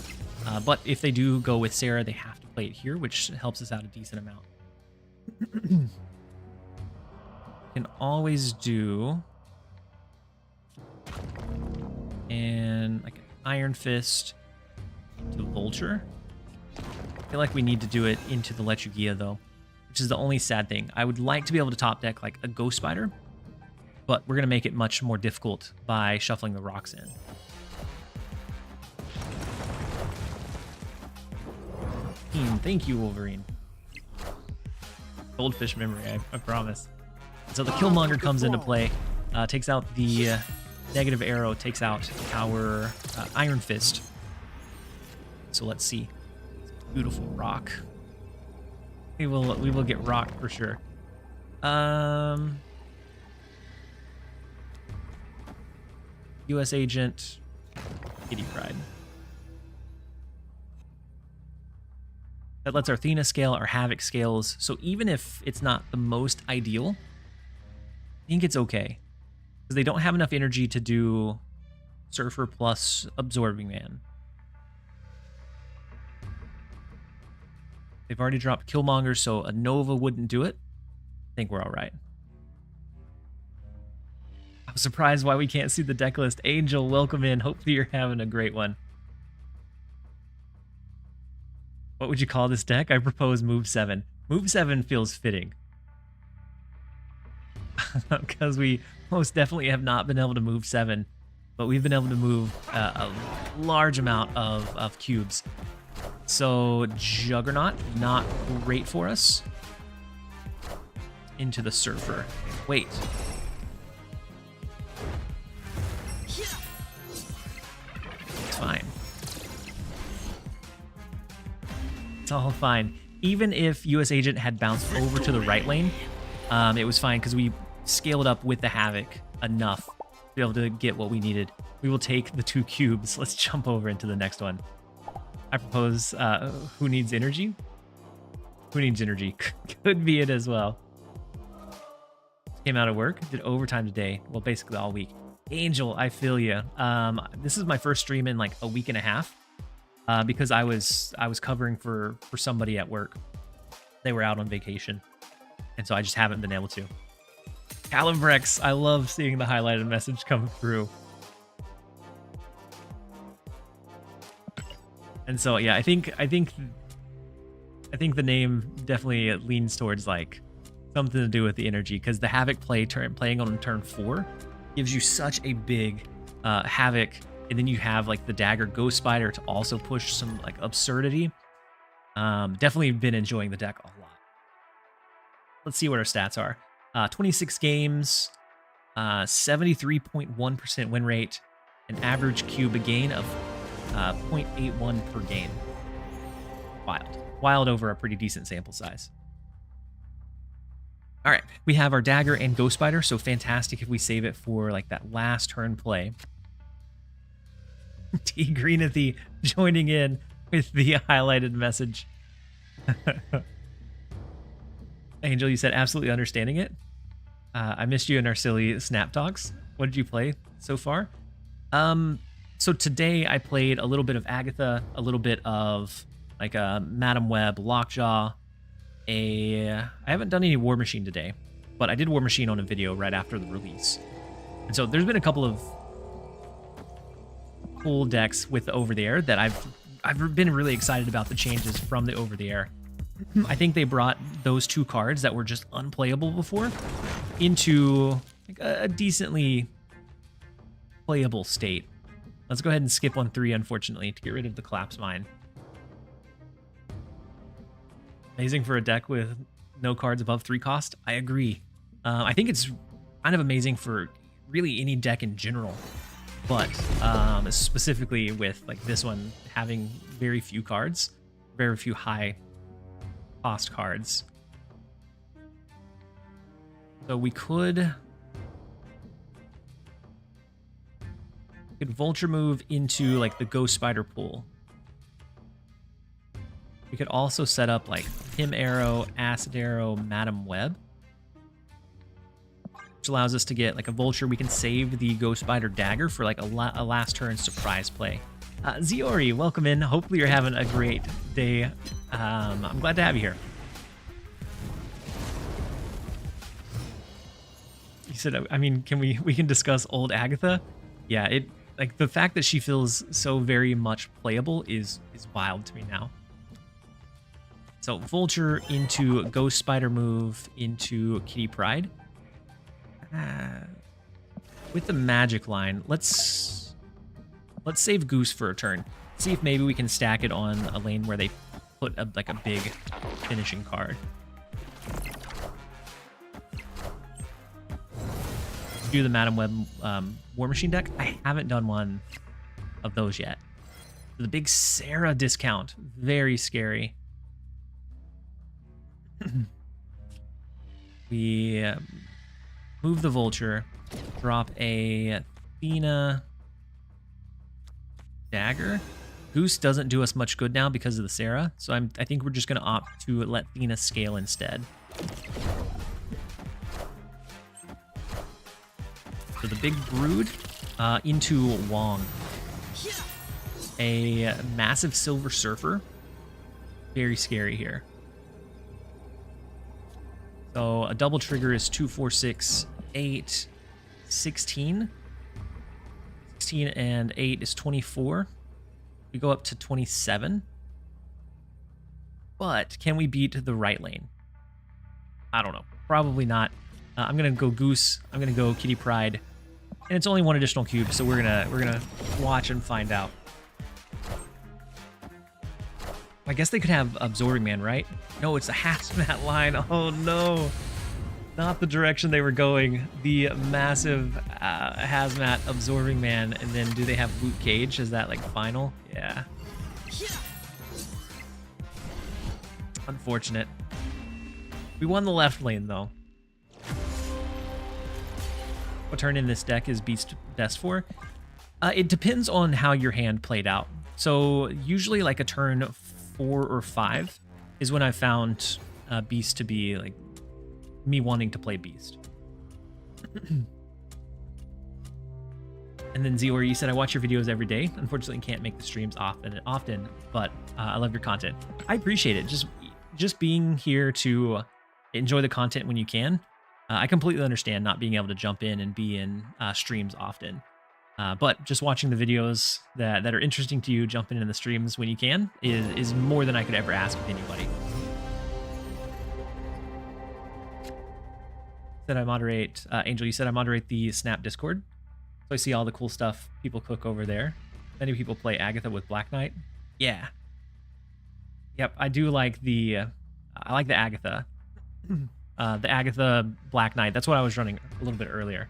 But if they do go with Sarah, they have to play it here, which helps us out a decent amount. can always do and like an Iron Fist to Vulture. I feel like we need to do it into the Lechugia though, which is the only sad thing. I would like to be able to top deck like a Ghost Spider, but we're going to make it much more difficult by shuffling the rocks in. Thank you, Wolverine. Goldfish memory, I promise. So the Killmonger comes into play, takes out the negative arrow, takes out our Iron Fist. So let's see. Beautiful rock. We will get rocked for sure. U.S. Agent, Kitty Pride. That lets our Athena scale, our Havoc scales. So even if it's not the most ideal, I think it's okay. Because they don't have enough energy to do Surfer plus Absorbing Man. They've already dropped Killmonger, so a Nova wouldn't do it. I think we're all right. I'm surprised why we can't see the deck list. Angel, welcome in. Hopefully you're having a great one. What would you call this deck? I propose Move 7. Move 7 feels fitting. Because we most definitely have not been able to move 7, but we've been able to move a large amount of cubes. So Juggernaut, not great for us. Into the Surfer. Wait. It's fine. It's all fine. Even if US Agent had bounced over to the right lane, it was fine because we scaled up with the Havoc enough to be able to get what we needed. We will take the 2 cubes. Let's jump over into the next one. I propose Who Needs Energy? Who Needs Energy? Could be it as well. Came out of work, did overtime today. Well, basically all week. Angel, I feel you. This is my first stream in like a week and a half because I was covering for somebody at work. They were out on vacation, and so I just haven't been able to. Calimbrex, I love seeing the highlighted message come through. And so yeah, I think the name definitely leans towards like something to do with the energy, because the Havoc playing on turn 4 gives you such a big Havoc, and then you have like the Dagger Ghost Spider to also push some like absurdity. Definitely been enjoying the deck a lot. Let's see what our stats are. 26 games, 73.1% win rate, an average cube a gain of 0.81 per game. Wild over a pretty decent sample size. All right, we have our Dagger and Ghost Spider, so fantastic if we save it for like that last turn play. T Greenathy joining in with the highlighted message. Angel, you said absolutely understanding it. I missed you in our silly snap talks. What did you play so far? So today I played a little bit of Agatha, a little bit of like Madam Web, Lockjaw. I haven't done any War Machine today, but I did War Machine on a video right after the release. And so there's been a couple of cool decks with the over the air that I've been really excited about the changes from the over the air. I think they brought those 2 cards that were just unplayable before into like a decently playable state. Let's go ahead and skip on 3, unfortunately, to get rid of the Collapse Mine. Amazing for a deck with no cards above 3 cost. I agree. I think it's kind of amazing for really any deck in general, but specifically with like this one having very few cards, very few high cost cards. So we could Vulture move into like the Ghost Spider pool. We could also set up like Him Arrow, Acid Arrow, Madam Web, which allows us to get like a Vulture. We can save the Ghost Spider Dagger for like a last turn surprise play. Ziori, welcome in. Hopefully you're having a great day. I'm glad to have you here. You said, I mean, we can discuss old Agatha? Yeah, it like the fact that she feels so very much playable is wild to me now. So Vulture into Ghost Spider move into Kitty Pride. With the magic line, let's save Goose for a turn. See if maybe we can stack it on a lane where they put like a big finishing card. Do the Madam Web War Machine deck. I haven't done one of those yet. The big Sarah discount, very scary. We move the Vulture, drop a Athena dagger. Goose doesn't do us much good now because of the Sarah, so I think we're just going to opt to let Athena scale instead. So the big Brood into Wong. A massive Silver Surfer. Very scary here. So a double trigger is 2, 4, 6, 8, 16. 16 and 8 is 24. We go up to 27. But can we beat the right lane? I don't know. Probably not. I'm gonna go Goose. I'm gonna go Kitty Pride. And it's only one additional cube, so we're gonna watch and find out. I guess they could have Absorbing Man, right? No, it's a hazmat line. Oh no. Not the direction they were going. The massive hazmat Absorbing Man, and then do they have Luke Cage? Is that like final? Yeah. Unfortunate. We won the left lane though. What turn in this deck is Beast best for? It depends on how your hand played out. So usually like a turn 4 or 5 is when I found Beast to be like me wanting to play Beast. And then Zior, you said I watch your videos every day. Unfortunately, can't make the streams often, but I love your content. I appreciate it. Just being here to enjoy the content when you can. I completely understand not being able to jump in and be in streams often. But just watching the videos that are interesting to you, jumping in the streams when you can, is more than I could ever ask of anybody. Said I moderate, Angel, you said I moderate the Snap Discord. So I see all the cool stuff people cook over there. Many people play Agatha with Black Knight. Yeah. Yep, I do like I like the Agatha. The Agatha Black Knight. That's what I was running a little bit earlier.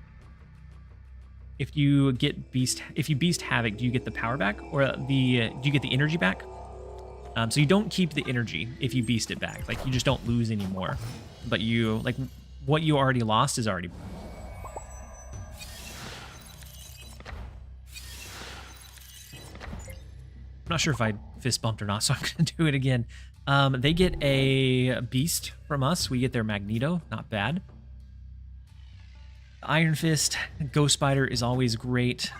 If you beast Havoc, do you get the power back, or do you get the energy back? So you don't keep the energy if you beast it back. Like you just don't lose anymore. But you like what you already lost is already. I'm not sure if I fist bumped or not, so I'm gonna do it again. They get a beast from us. We get their Magneto. Not bad. Iron Fist, Ghost Spider is always great.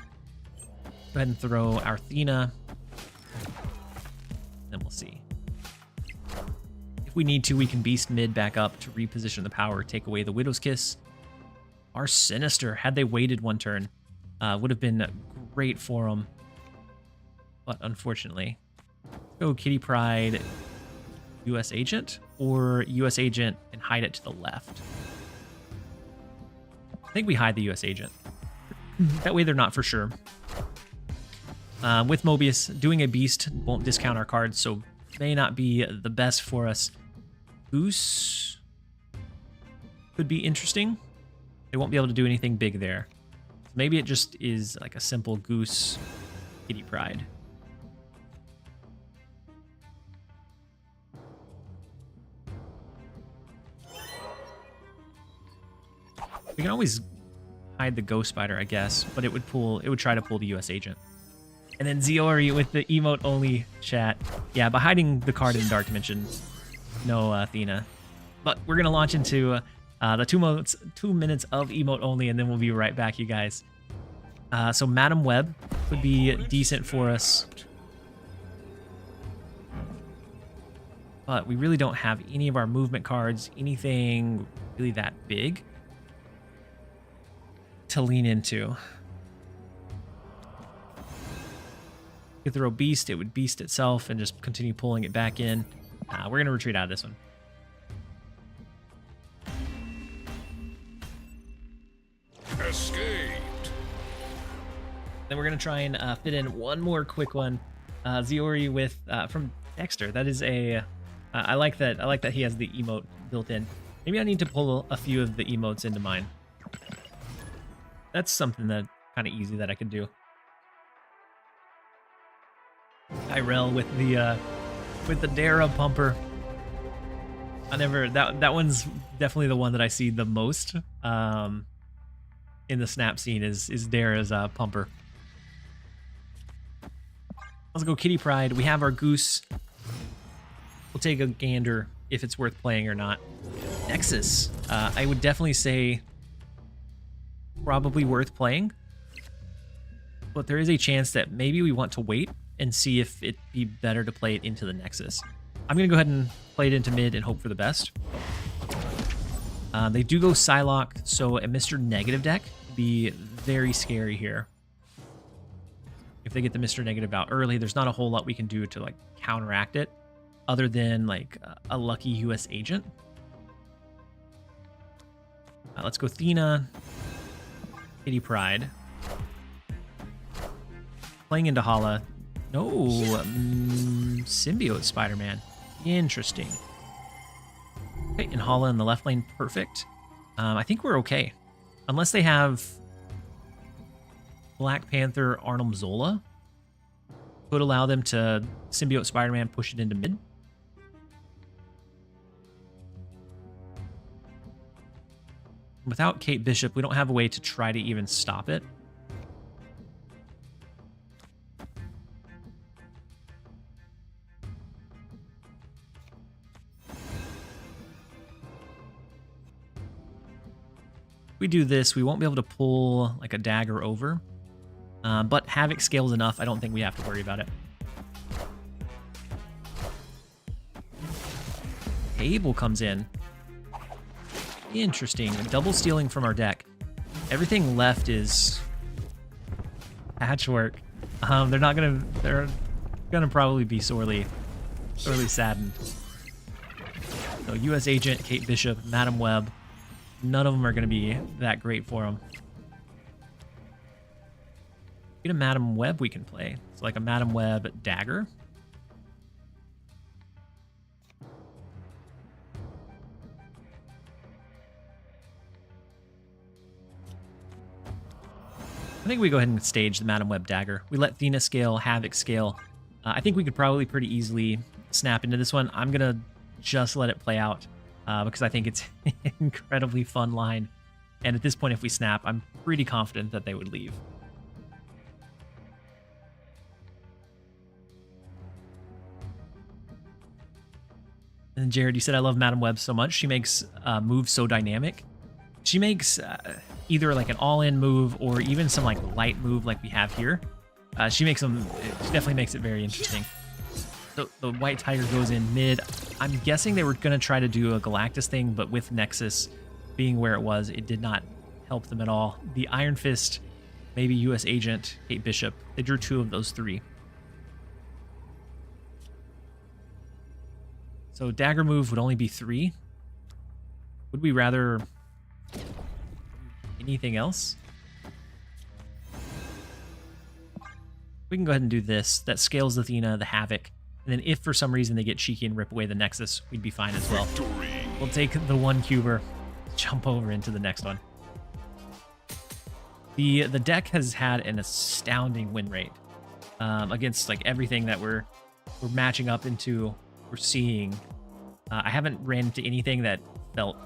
Go ahead and throw our Athena. Then we'll see. If we need to, we can beast mid back up to reposition the power, take away the Widow's Kiss. Our Sinister, had they waited one turn, would have been great for them. But unfortunately. Go Kitty Pride, US Agent, or US Agent and hide it to the left. I think we hide the US Agent. That way they're not for sure. With Mobius, doing a beast won't discount our cards, so may not be the best for us. Goose could be interesting. They won't be able to do anything big there. Maybe it just is like a simple Goose Kitty Pride. We can always hide the Ghost Spider, I guess, but it would try to pull the US Agent. And then Ziori with the emote only chat. Yeah, but hiding the card in the Dark Dimension, no Athena. But we're gonna launch into the 2 minutes of emote only, and then we'll be right back, you guys. So Madam Web would be decent for us. But we really don't have any of our movement cards, anything really that big. to lean into. If throw beast, it would beast itself and just continue pulling it back in. We're gonna retreat out of this one. Escaped. Then we're gonna try and fit in one more quick one. Ziori with from Dexter. That is a I like that. I like that he has the emote built in. Maybe I need to pull a few of the emotes into mine. That's something that kind of easy that I could do. Tyrell with the Dara pumper. I never that one's definitely the one that I see the most in the snap scene is Dara's pumper. Let's go Kitty Pride. We have our goose. We'll take a gander if it's worth playing or not. Nexus. I would definitely say probably worth playing, but there is a chance that maybe we want to wait and see if it'd be better to play it into the Nexus. I'm going to go ahead and play it into mid and hope for the best. They do go Psylocke, so a Mr. Negative deck would be very scary here. If they get the Mr. Negative out early, there's not a whole lot we can do to like counteract it other than like a lucky US agent. Let's go Thena, Kitty Pride. Playing into Hala. No, Symbiote Spider-Man. Interesting. Okay, and Hala in the left lane, perfect. I think we're okay. Unless they have Black Panther, Arnim Zola. Could allow them to Symbiote Spider-Man, push it into mid. Without Kate Bishop, we don't have a way to try to even stop it. If we do this, we won't be able to pull like a dagger over. But Havoc scales enough, I don't think we have to worry about it. Abel comes in. Interesting. Double stealing from our deck. Everything left is patchwork. They're gonna probably be sorely saddened. So US Agent, Kate Bishop, Madam Web. None of them are gonna be that great for them. Get a Madam Web we can play. It's like a Madam Web dagger. I think we go ahead and stage the Madam Web dagger. We let Thena scale, Havoc scale. I think we could probably pretty easily snap into this one. I'm gonna just let it play out because I think it's an incredibly fun line. And at this point, if we snap, I'm pretty confident that they would leave. And Jared, you said, I love Madam Web so much. She makes moves so dynamic. She makes either like an all-in move or even some like light move like we have here. She definitely makes it very interesting. So the White Tiger goes in mid. I'm guessing they were going to try to do a Galactus thing, but with Nexus being where it was, it did not help them at all. The Iron Fist, maybe US Agent, Kate Bishop, they drew 2 of those 3. So dagger move would only be 3. Would we rather anything else? We can go ahead and do this. That scales the Athena, the Havoc. And then if for some reason they get cheeky and rip away the Nexus, we'd be fine as well. Victory. We'll take the 1 cuber, jump over into the next one. The deck has had an astounding win rate against like everything that we're matching up into. We're seeing. I haven't ran into anything that felt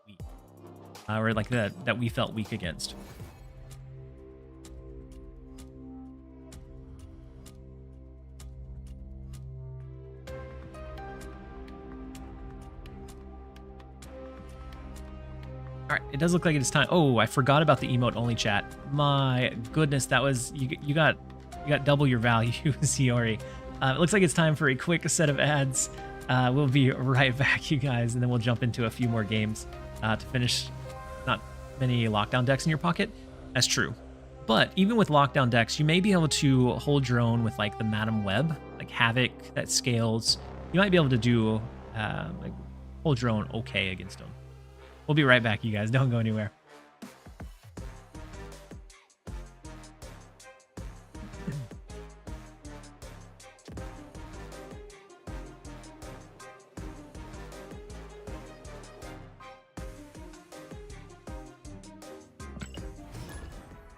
weak, or like that we felt weak against. All right, it does look like it's time. Oh, I forgot about the emote only chat. My goodness, that was you got double your value, Ziori. It looks like it's time for a quick set of ads. We'll be right back, you guys, and then we'll jump into a few more games to finish. Not many lockdown decks in your pocket. That's true. But even with lockdown decks, you may be able to hold your own with like the Madam Web, like Havoc that scales. You might be able to do like hold your own okay against them. We'll be right back, you guys. Don't go anywhere.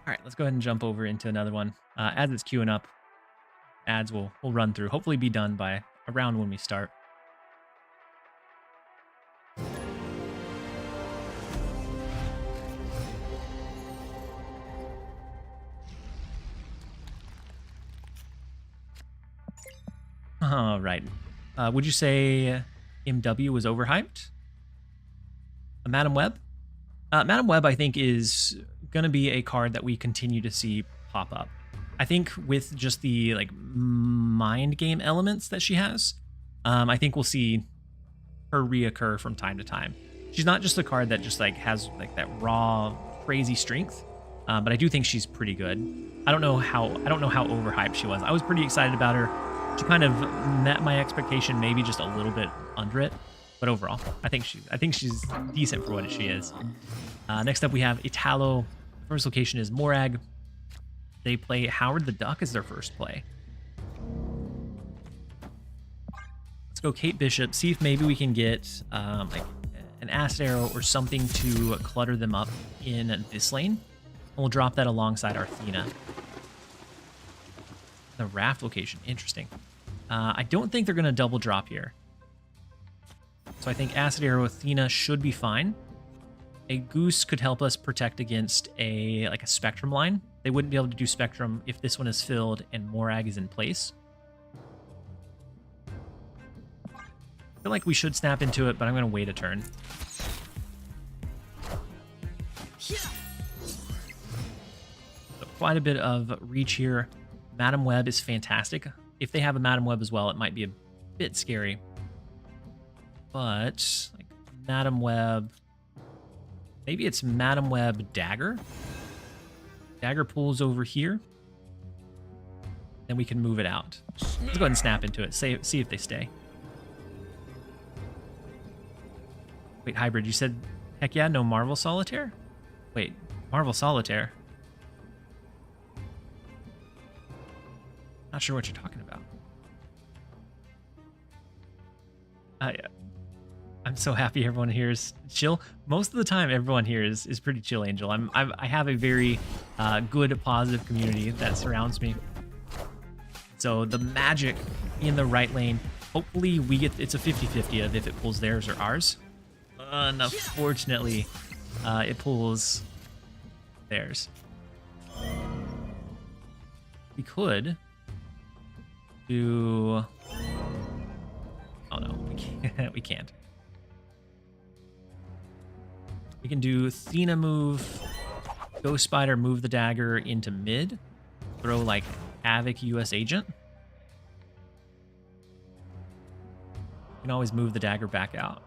All right, let's go ahead and jump over into another one. As it's queuing up, ads will run through. Hopefully be done by around when we start. All right. Would you say MW was overhyped? Madam Web? Madam Web, I think, is going to be a card that we continue to see pop up. I think with just the like mind game elements that she has, I think we'll see her reoccur from time to time. She's not just a card that just like has like that raw crazy strength, but I do think she's pretty good. I don't know how overhyped she was. I was pretty excited about her. She kind of met my expectation, maybe just a little bit under it. But overall, I think she's decent for what she is. Next up, we have Italo. First location is Morag. They play Howard the Duck as their first play. Let's go Kate Bishop. See if maybe we can get like an acid arrow or something to clutter them up in this lane. And we'll drop that alongside Arthena. The raft location, interesting. I don't think they're going to double drop here. So I think Acid Arrow Athena should be fine. A Goose could help us protect against a Spectrum line. They wouldn't be able to do Spectrum if this one is filled and Morag is in place. I feel like we should snap into it, but I'm going to wait a turn. So quite a bit of reach here. Madam Web is fantastic. If they have a Madam Web as well, it might be a bit scary. But like Madam Web, maybe it's Madam Web Dagger. Dagger pulls over here. Then we can move it out. Let's go ahead and snap into it. See if they stay. Wait, Hybrid, you said, heck yeah, no Marvel Solitaire? Wait, Marvel Solitaire? Not sure what you're talking about. I'm so happy everyone here is chill. Most of the time, everyone here is pretty chill, Angel. I have a very good, positive community that surrounds me. So the magic in the right lane, hopefully we get, it's a 50-50 of if it pulls theirs or ours. Unfortunately, it pulls theirs. We could do... Oh no, we can't. We can do Athena move, Ghost Spider move the dagger into mid, throw like Havoc US Agent. You can always move the dagger back out.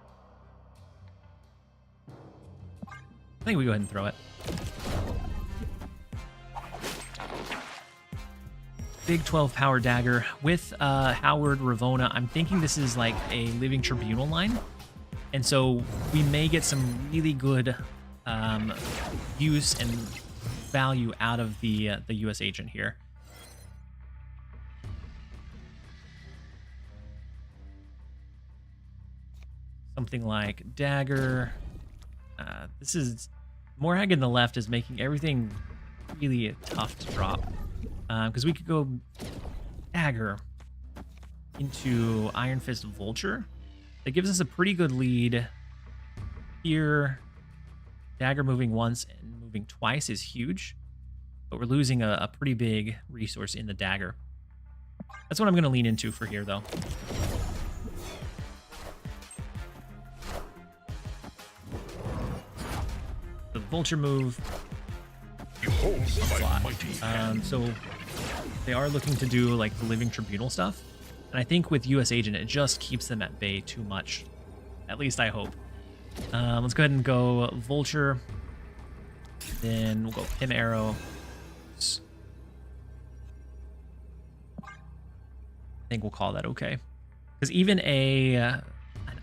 I think we go ahead and throw it. Big 12 power dagger with Howard Ravona. I'm thinking this is like a Living Tribunal line. And so we may get some really good use and value out of the US Agent here. Something like dagger. This is Morag in the left is making everything really tough to drop. Because we could go dagger into Iron Fist Vulture. That gives us a pretty good lead. Here, dagger moving once and moving twice is huge. But we're losing a pretty big resource in the dagger. That's what I'm going to lean into for here, though. The Vulture move. So they are looking to do like the Living Tribunal stuff, and I think with US Agent it just keeps them at bay too much. At least I hope. Let's go ahead and go Vulture. Then we'll go Pim Arrow. I think we'll call that okay. Because even an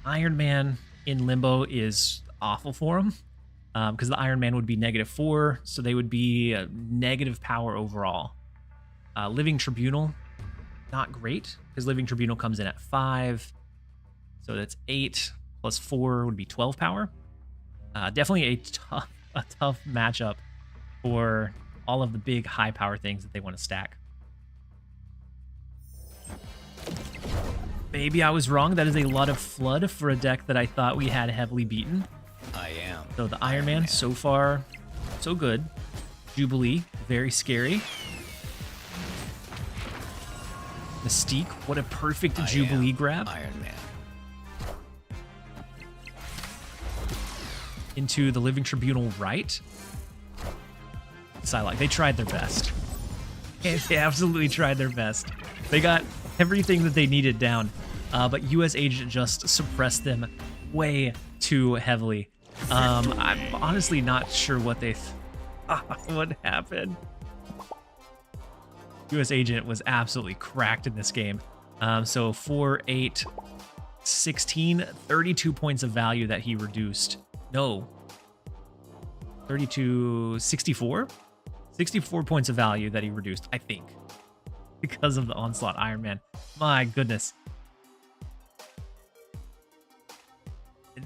Iron Man in Limbo is awful for him. Because the Iron Man would be -4, so they would be negative power overall. Living Tribunal, not great, because Living Tribunal comes in at 5. So that's 8 plus 4 would be 12 power. Definitely a tough matchup for all of the big high power things that they want to stack. Maybe I was wrong. That is a lot of Flood for a deck that I thought we had heavily beaten. I am. So the Iron Man, so far, so good. Jubilee, very scary. Mystique, what a perfect Jubilee grab. Iron Man. Into the Living Tribunal right. Psylocke, they tried their best. They absolutely tried their best. They got everything that they needed down, but US Agent just suppressed them way too heavily. I'm honestly not sure what they what happened. US Agent was absolutely cracked in this game. So 4, 8, 16, 32 points of value that he reduced. No. 32, 64? 64 points of value that he reduced, I think. Because of the Onslaught Iron Man. My goodness.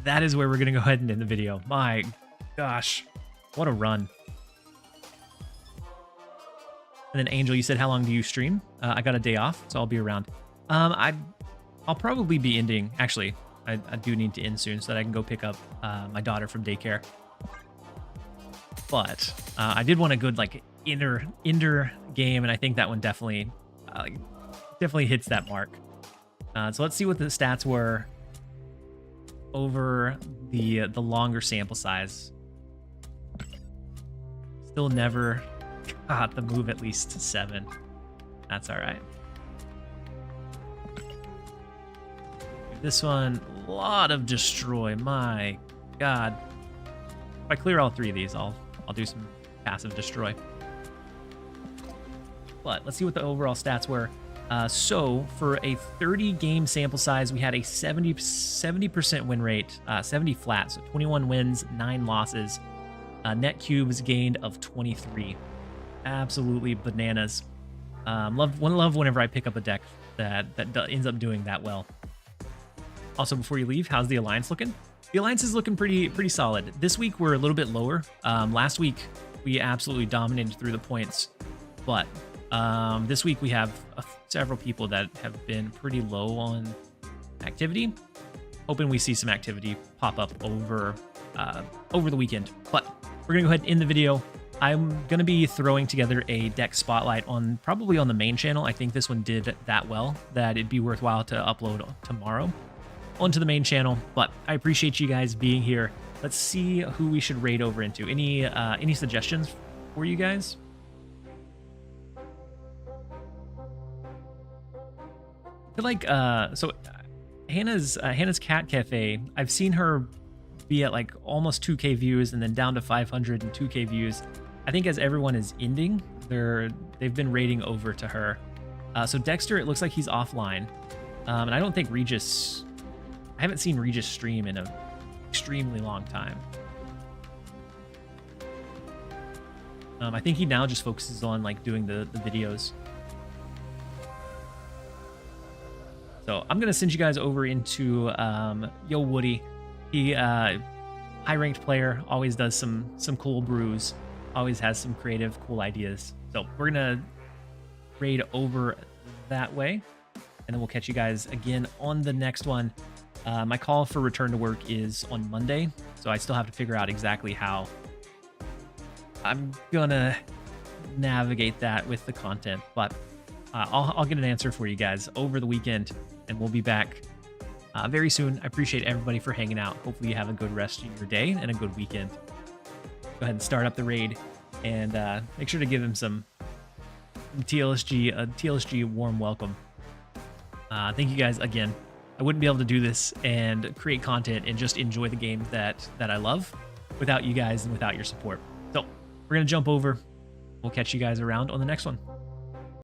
That is where we're going to go ahead and end the video. My gosh. What a run. And then Angel, you said, how long do you stream? I got a day off, so I'll be around. I'll probably be ending. Actually, I do need to end soon so that I can go pick up my daughter from daycare. But I did want a good like inner game, and I think that one definitely hits that mark. So let's see what the stats were over the longer sample size. Still never got the move at least to 7. That's all right. This one, a lot of destroy. My God. If I clear all 3 of these, I'll do some passive destroy. But let's see what the overall stats were. So for a 30 game sample size, we had a 70% win rate, 70 flat, so 21 wins, 9 losses, net cubes gained of 23. Absolutely bananas. Love whenever I pick up a deck that ends up doing that well. Also, before you leave, how's the Alliance looking? The Alliance is looking pretty solid. This week we're a little bit lower. Last week we absolutely dominated through the points, but this week we have several people that have been pretty low on activity. Hoping we see some activity pop up over the weekend. But we're gonna go ahead and end the video. I'm gonna be throwing together a deck spotlight probably on the main channel. I think this one did that well that it'd be worthwhile to upload tomorrow onto the main channel. But I appreciate you guys being here. Let's see who we should raid over into. Any suggestions for you guys? I feel like so Hannah's Cat Cafe, I've seen her be at like almost 2K views and then down to 500 and 2K views. I think as everyone is ending, they've been raiding over to her. So Dexter, it looks like he's offline. And I don't think Regis, I haven't seen Regis stream in an extremely long time. I think he now just focuses on like doing the videos. So I'm gonna send you guys over into Yo Woody. He high-ranked player, always does some cool brews, always has some creative, cool ideas. So we're gonna raid over that way, and then we'll catch you guys again on the next one. My call for return to work is on Monday, so I still have to figure out exactly how I'm gonna navigate that with the content, but I'll get an answer for you guys over the weekend, and we'll be back very soon. I appreciate everybody for hanging out. Hopefully you have a good rest of your day and a good weekend. Go ahead and start up the raid, and make sure to give him some TLSG warm welcome. Thank you guys again. I wouldn't be able to do this and create content and just enjoy the game that I love without you guys and without your support. So we're going to jump over. We'll catch you guys around on the next one.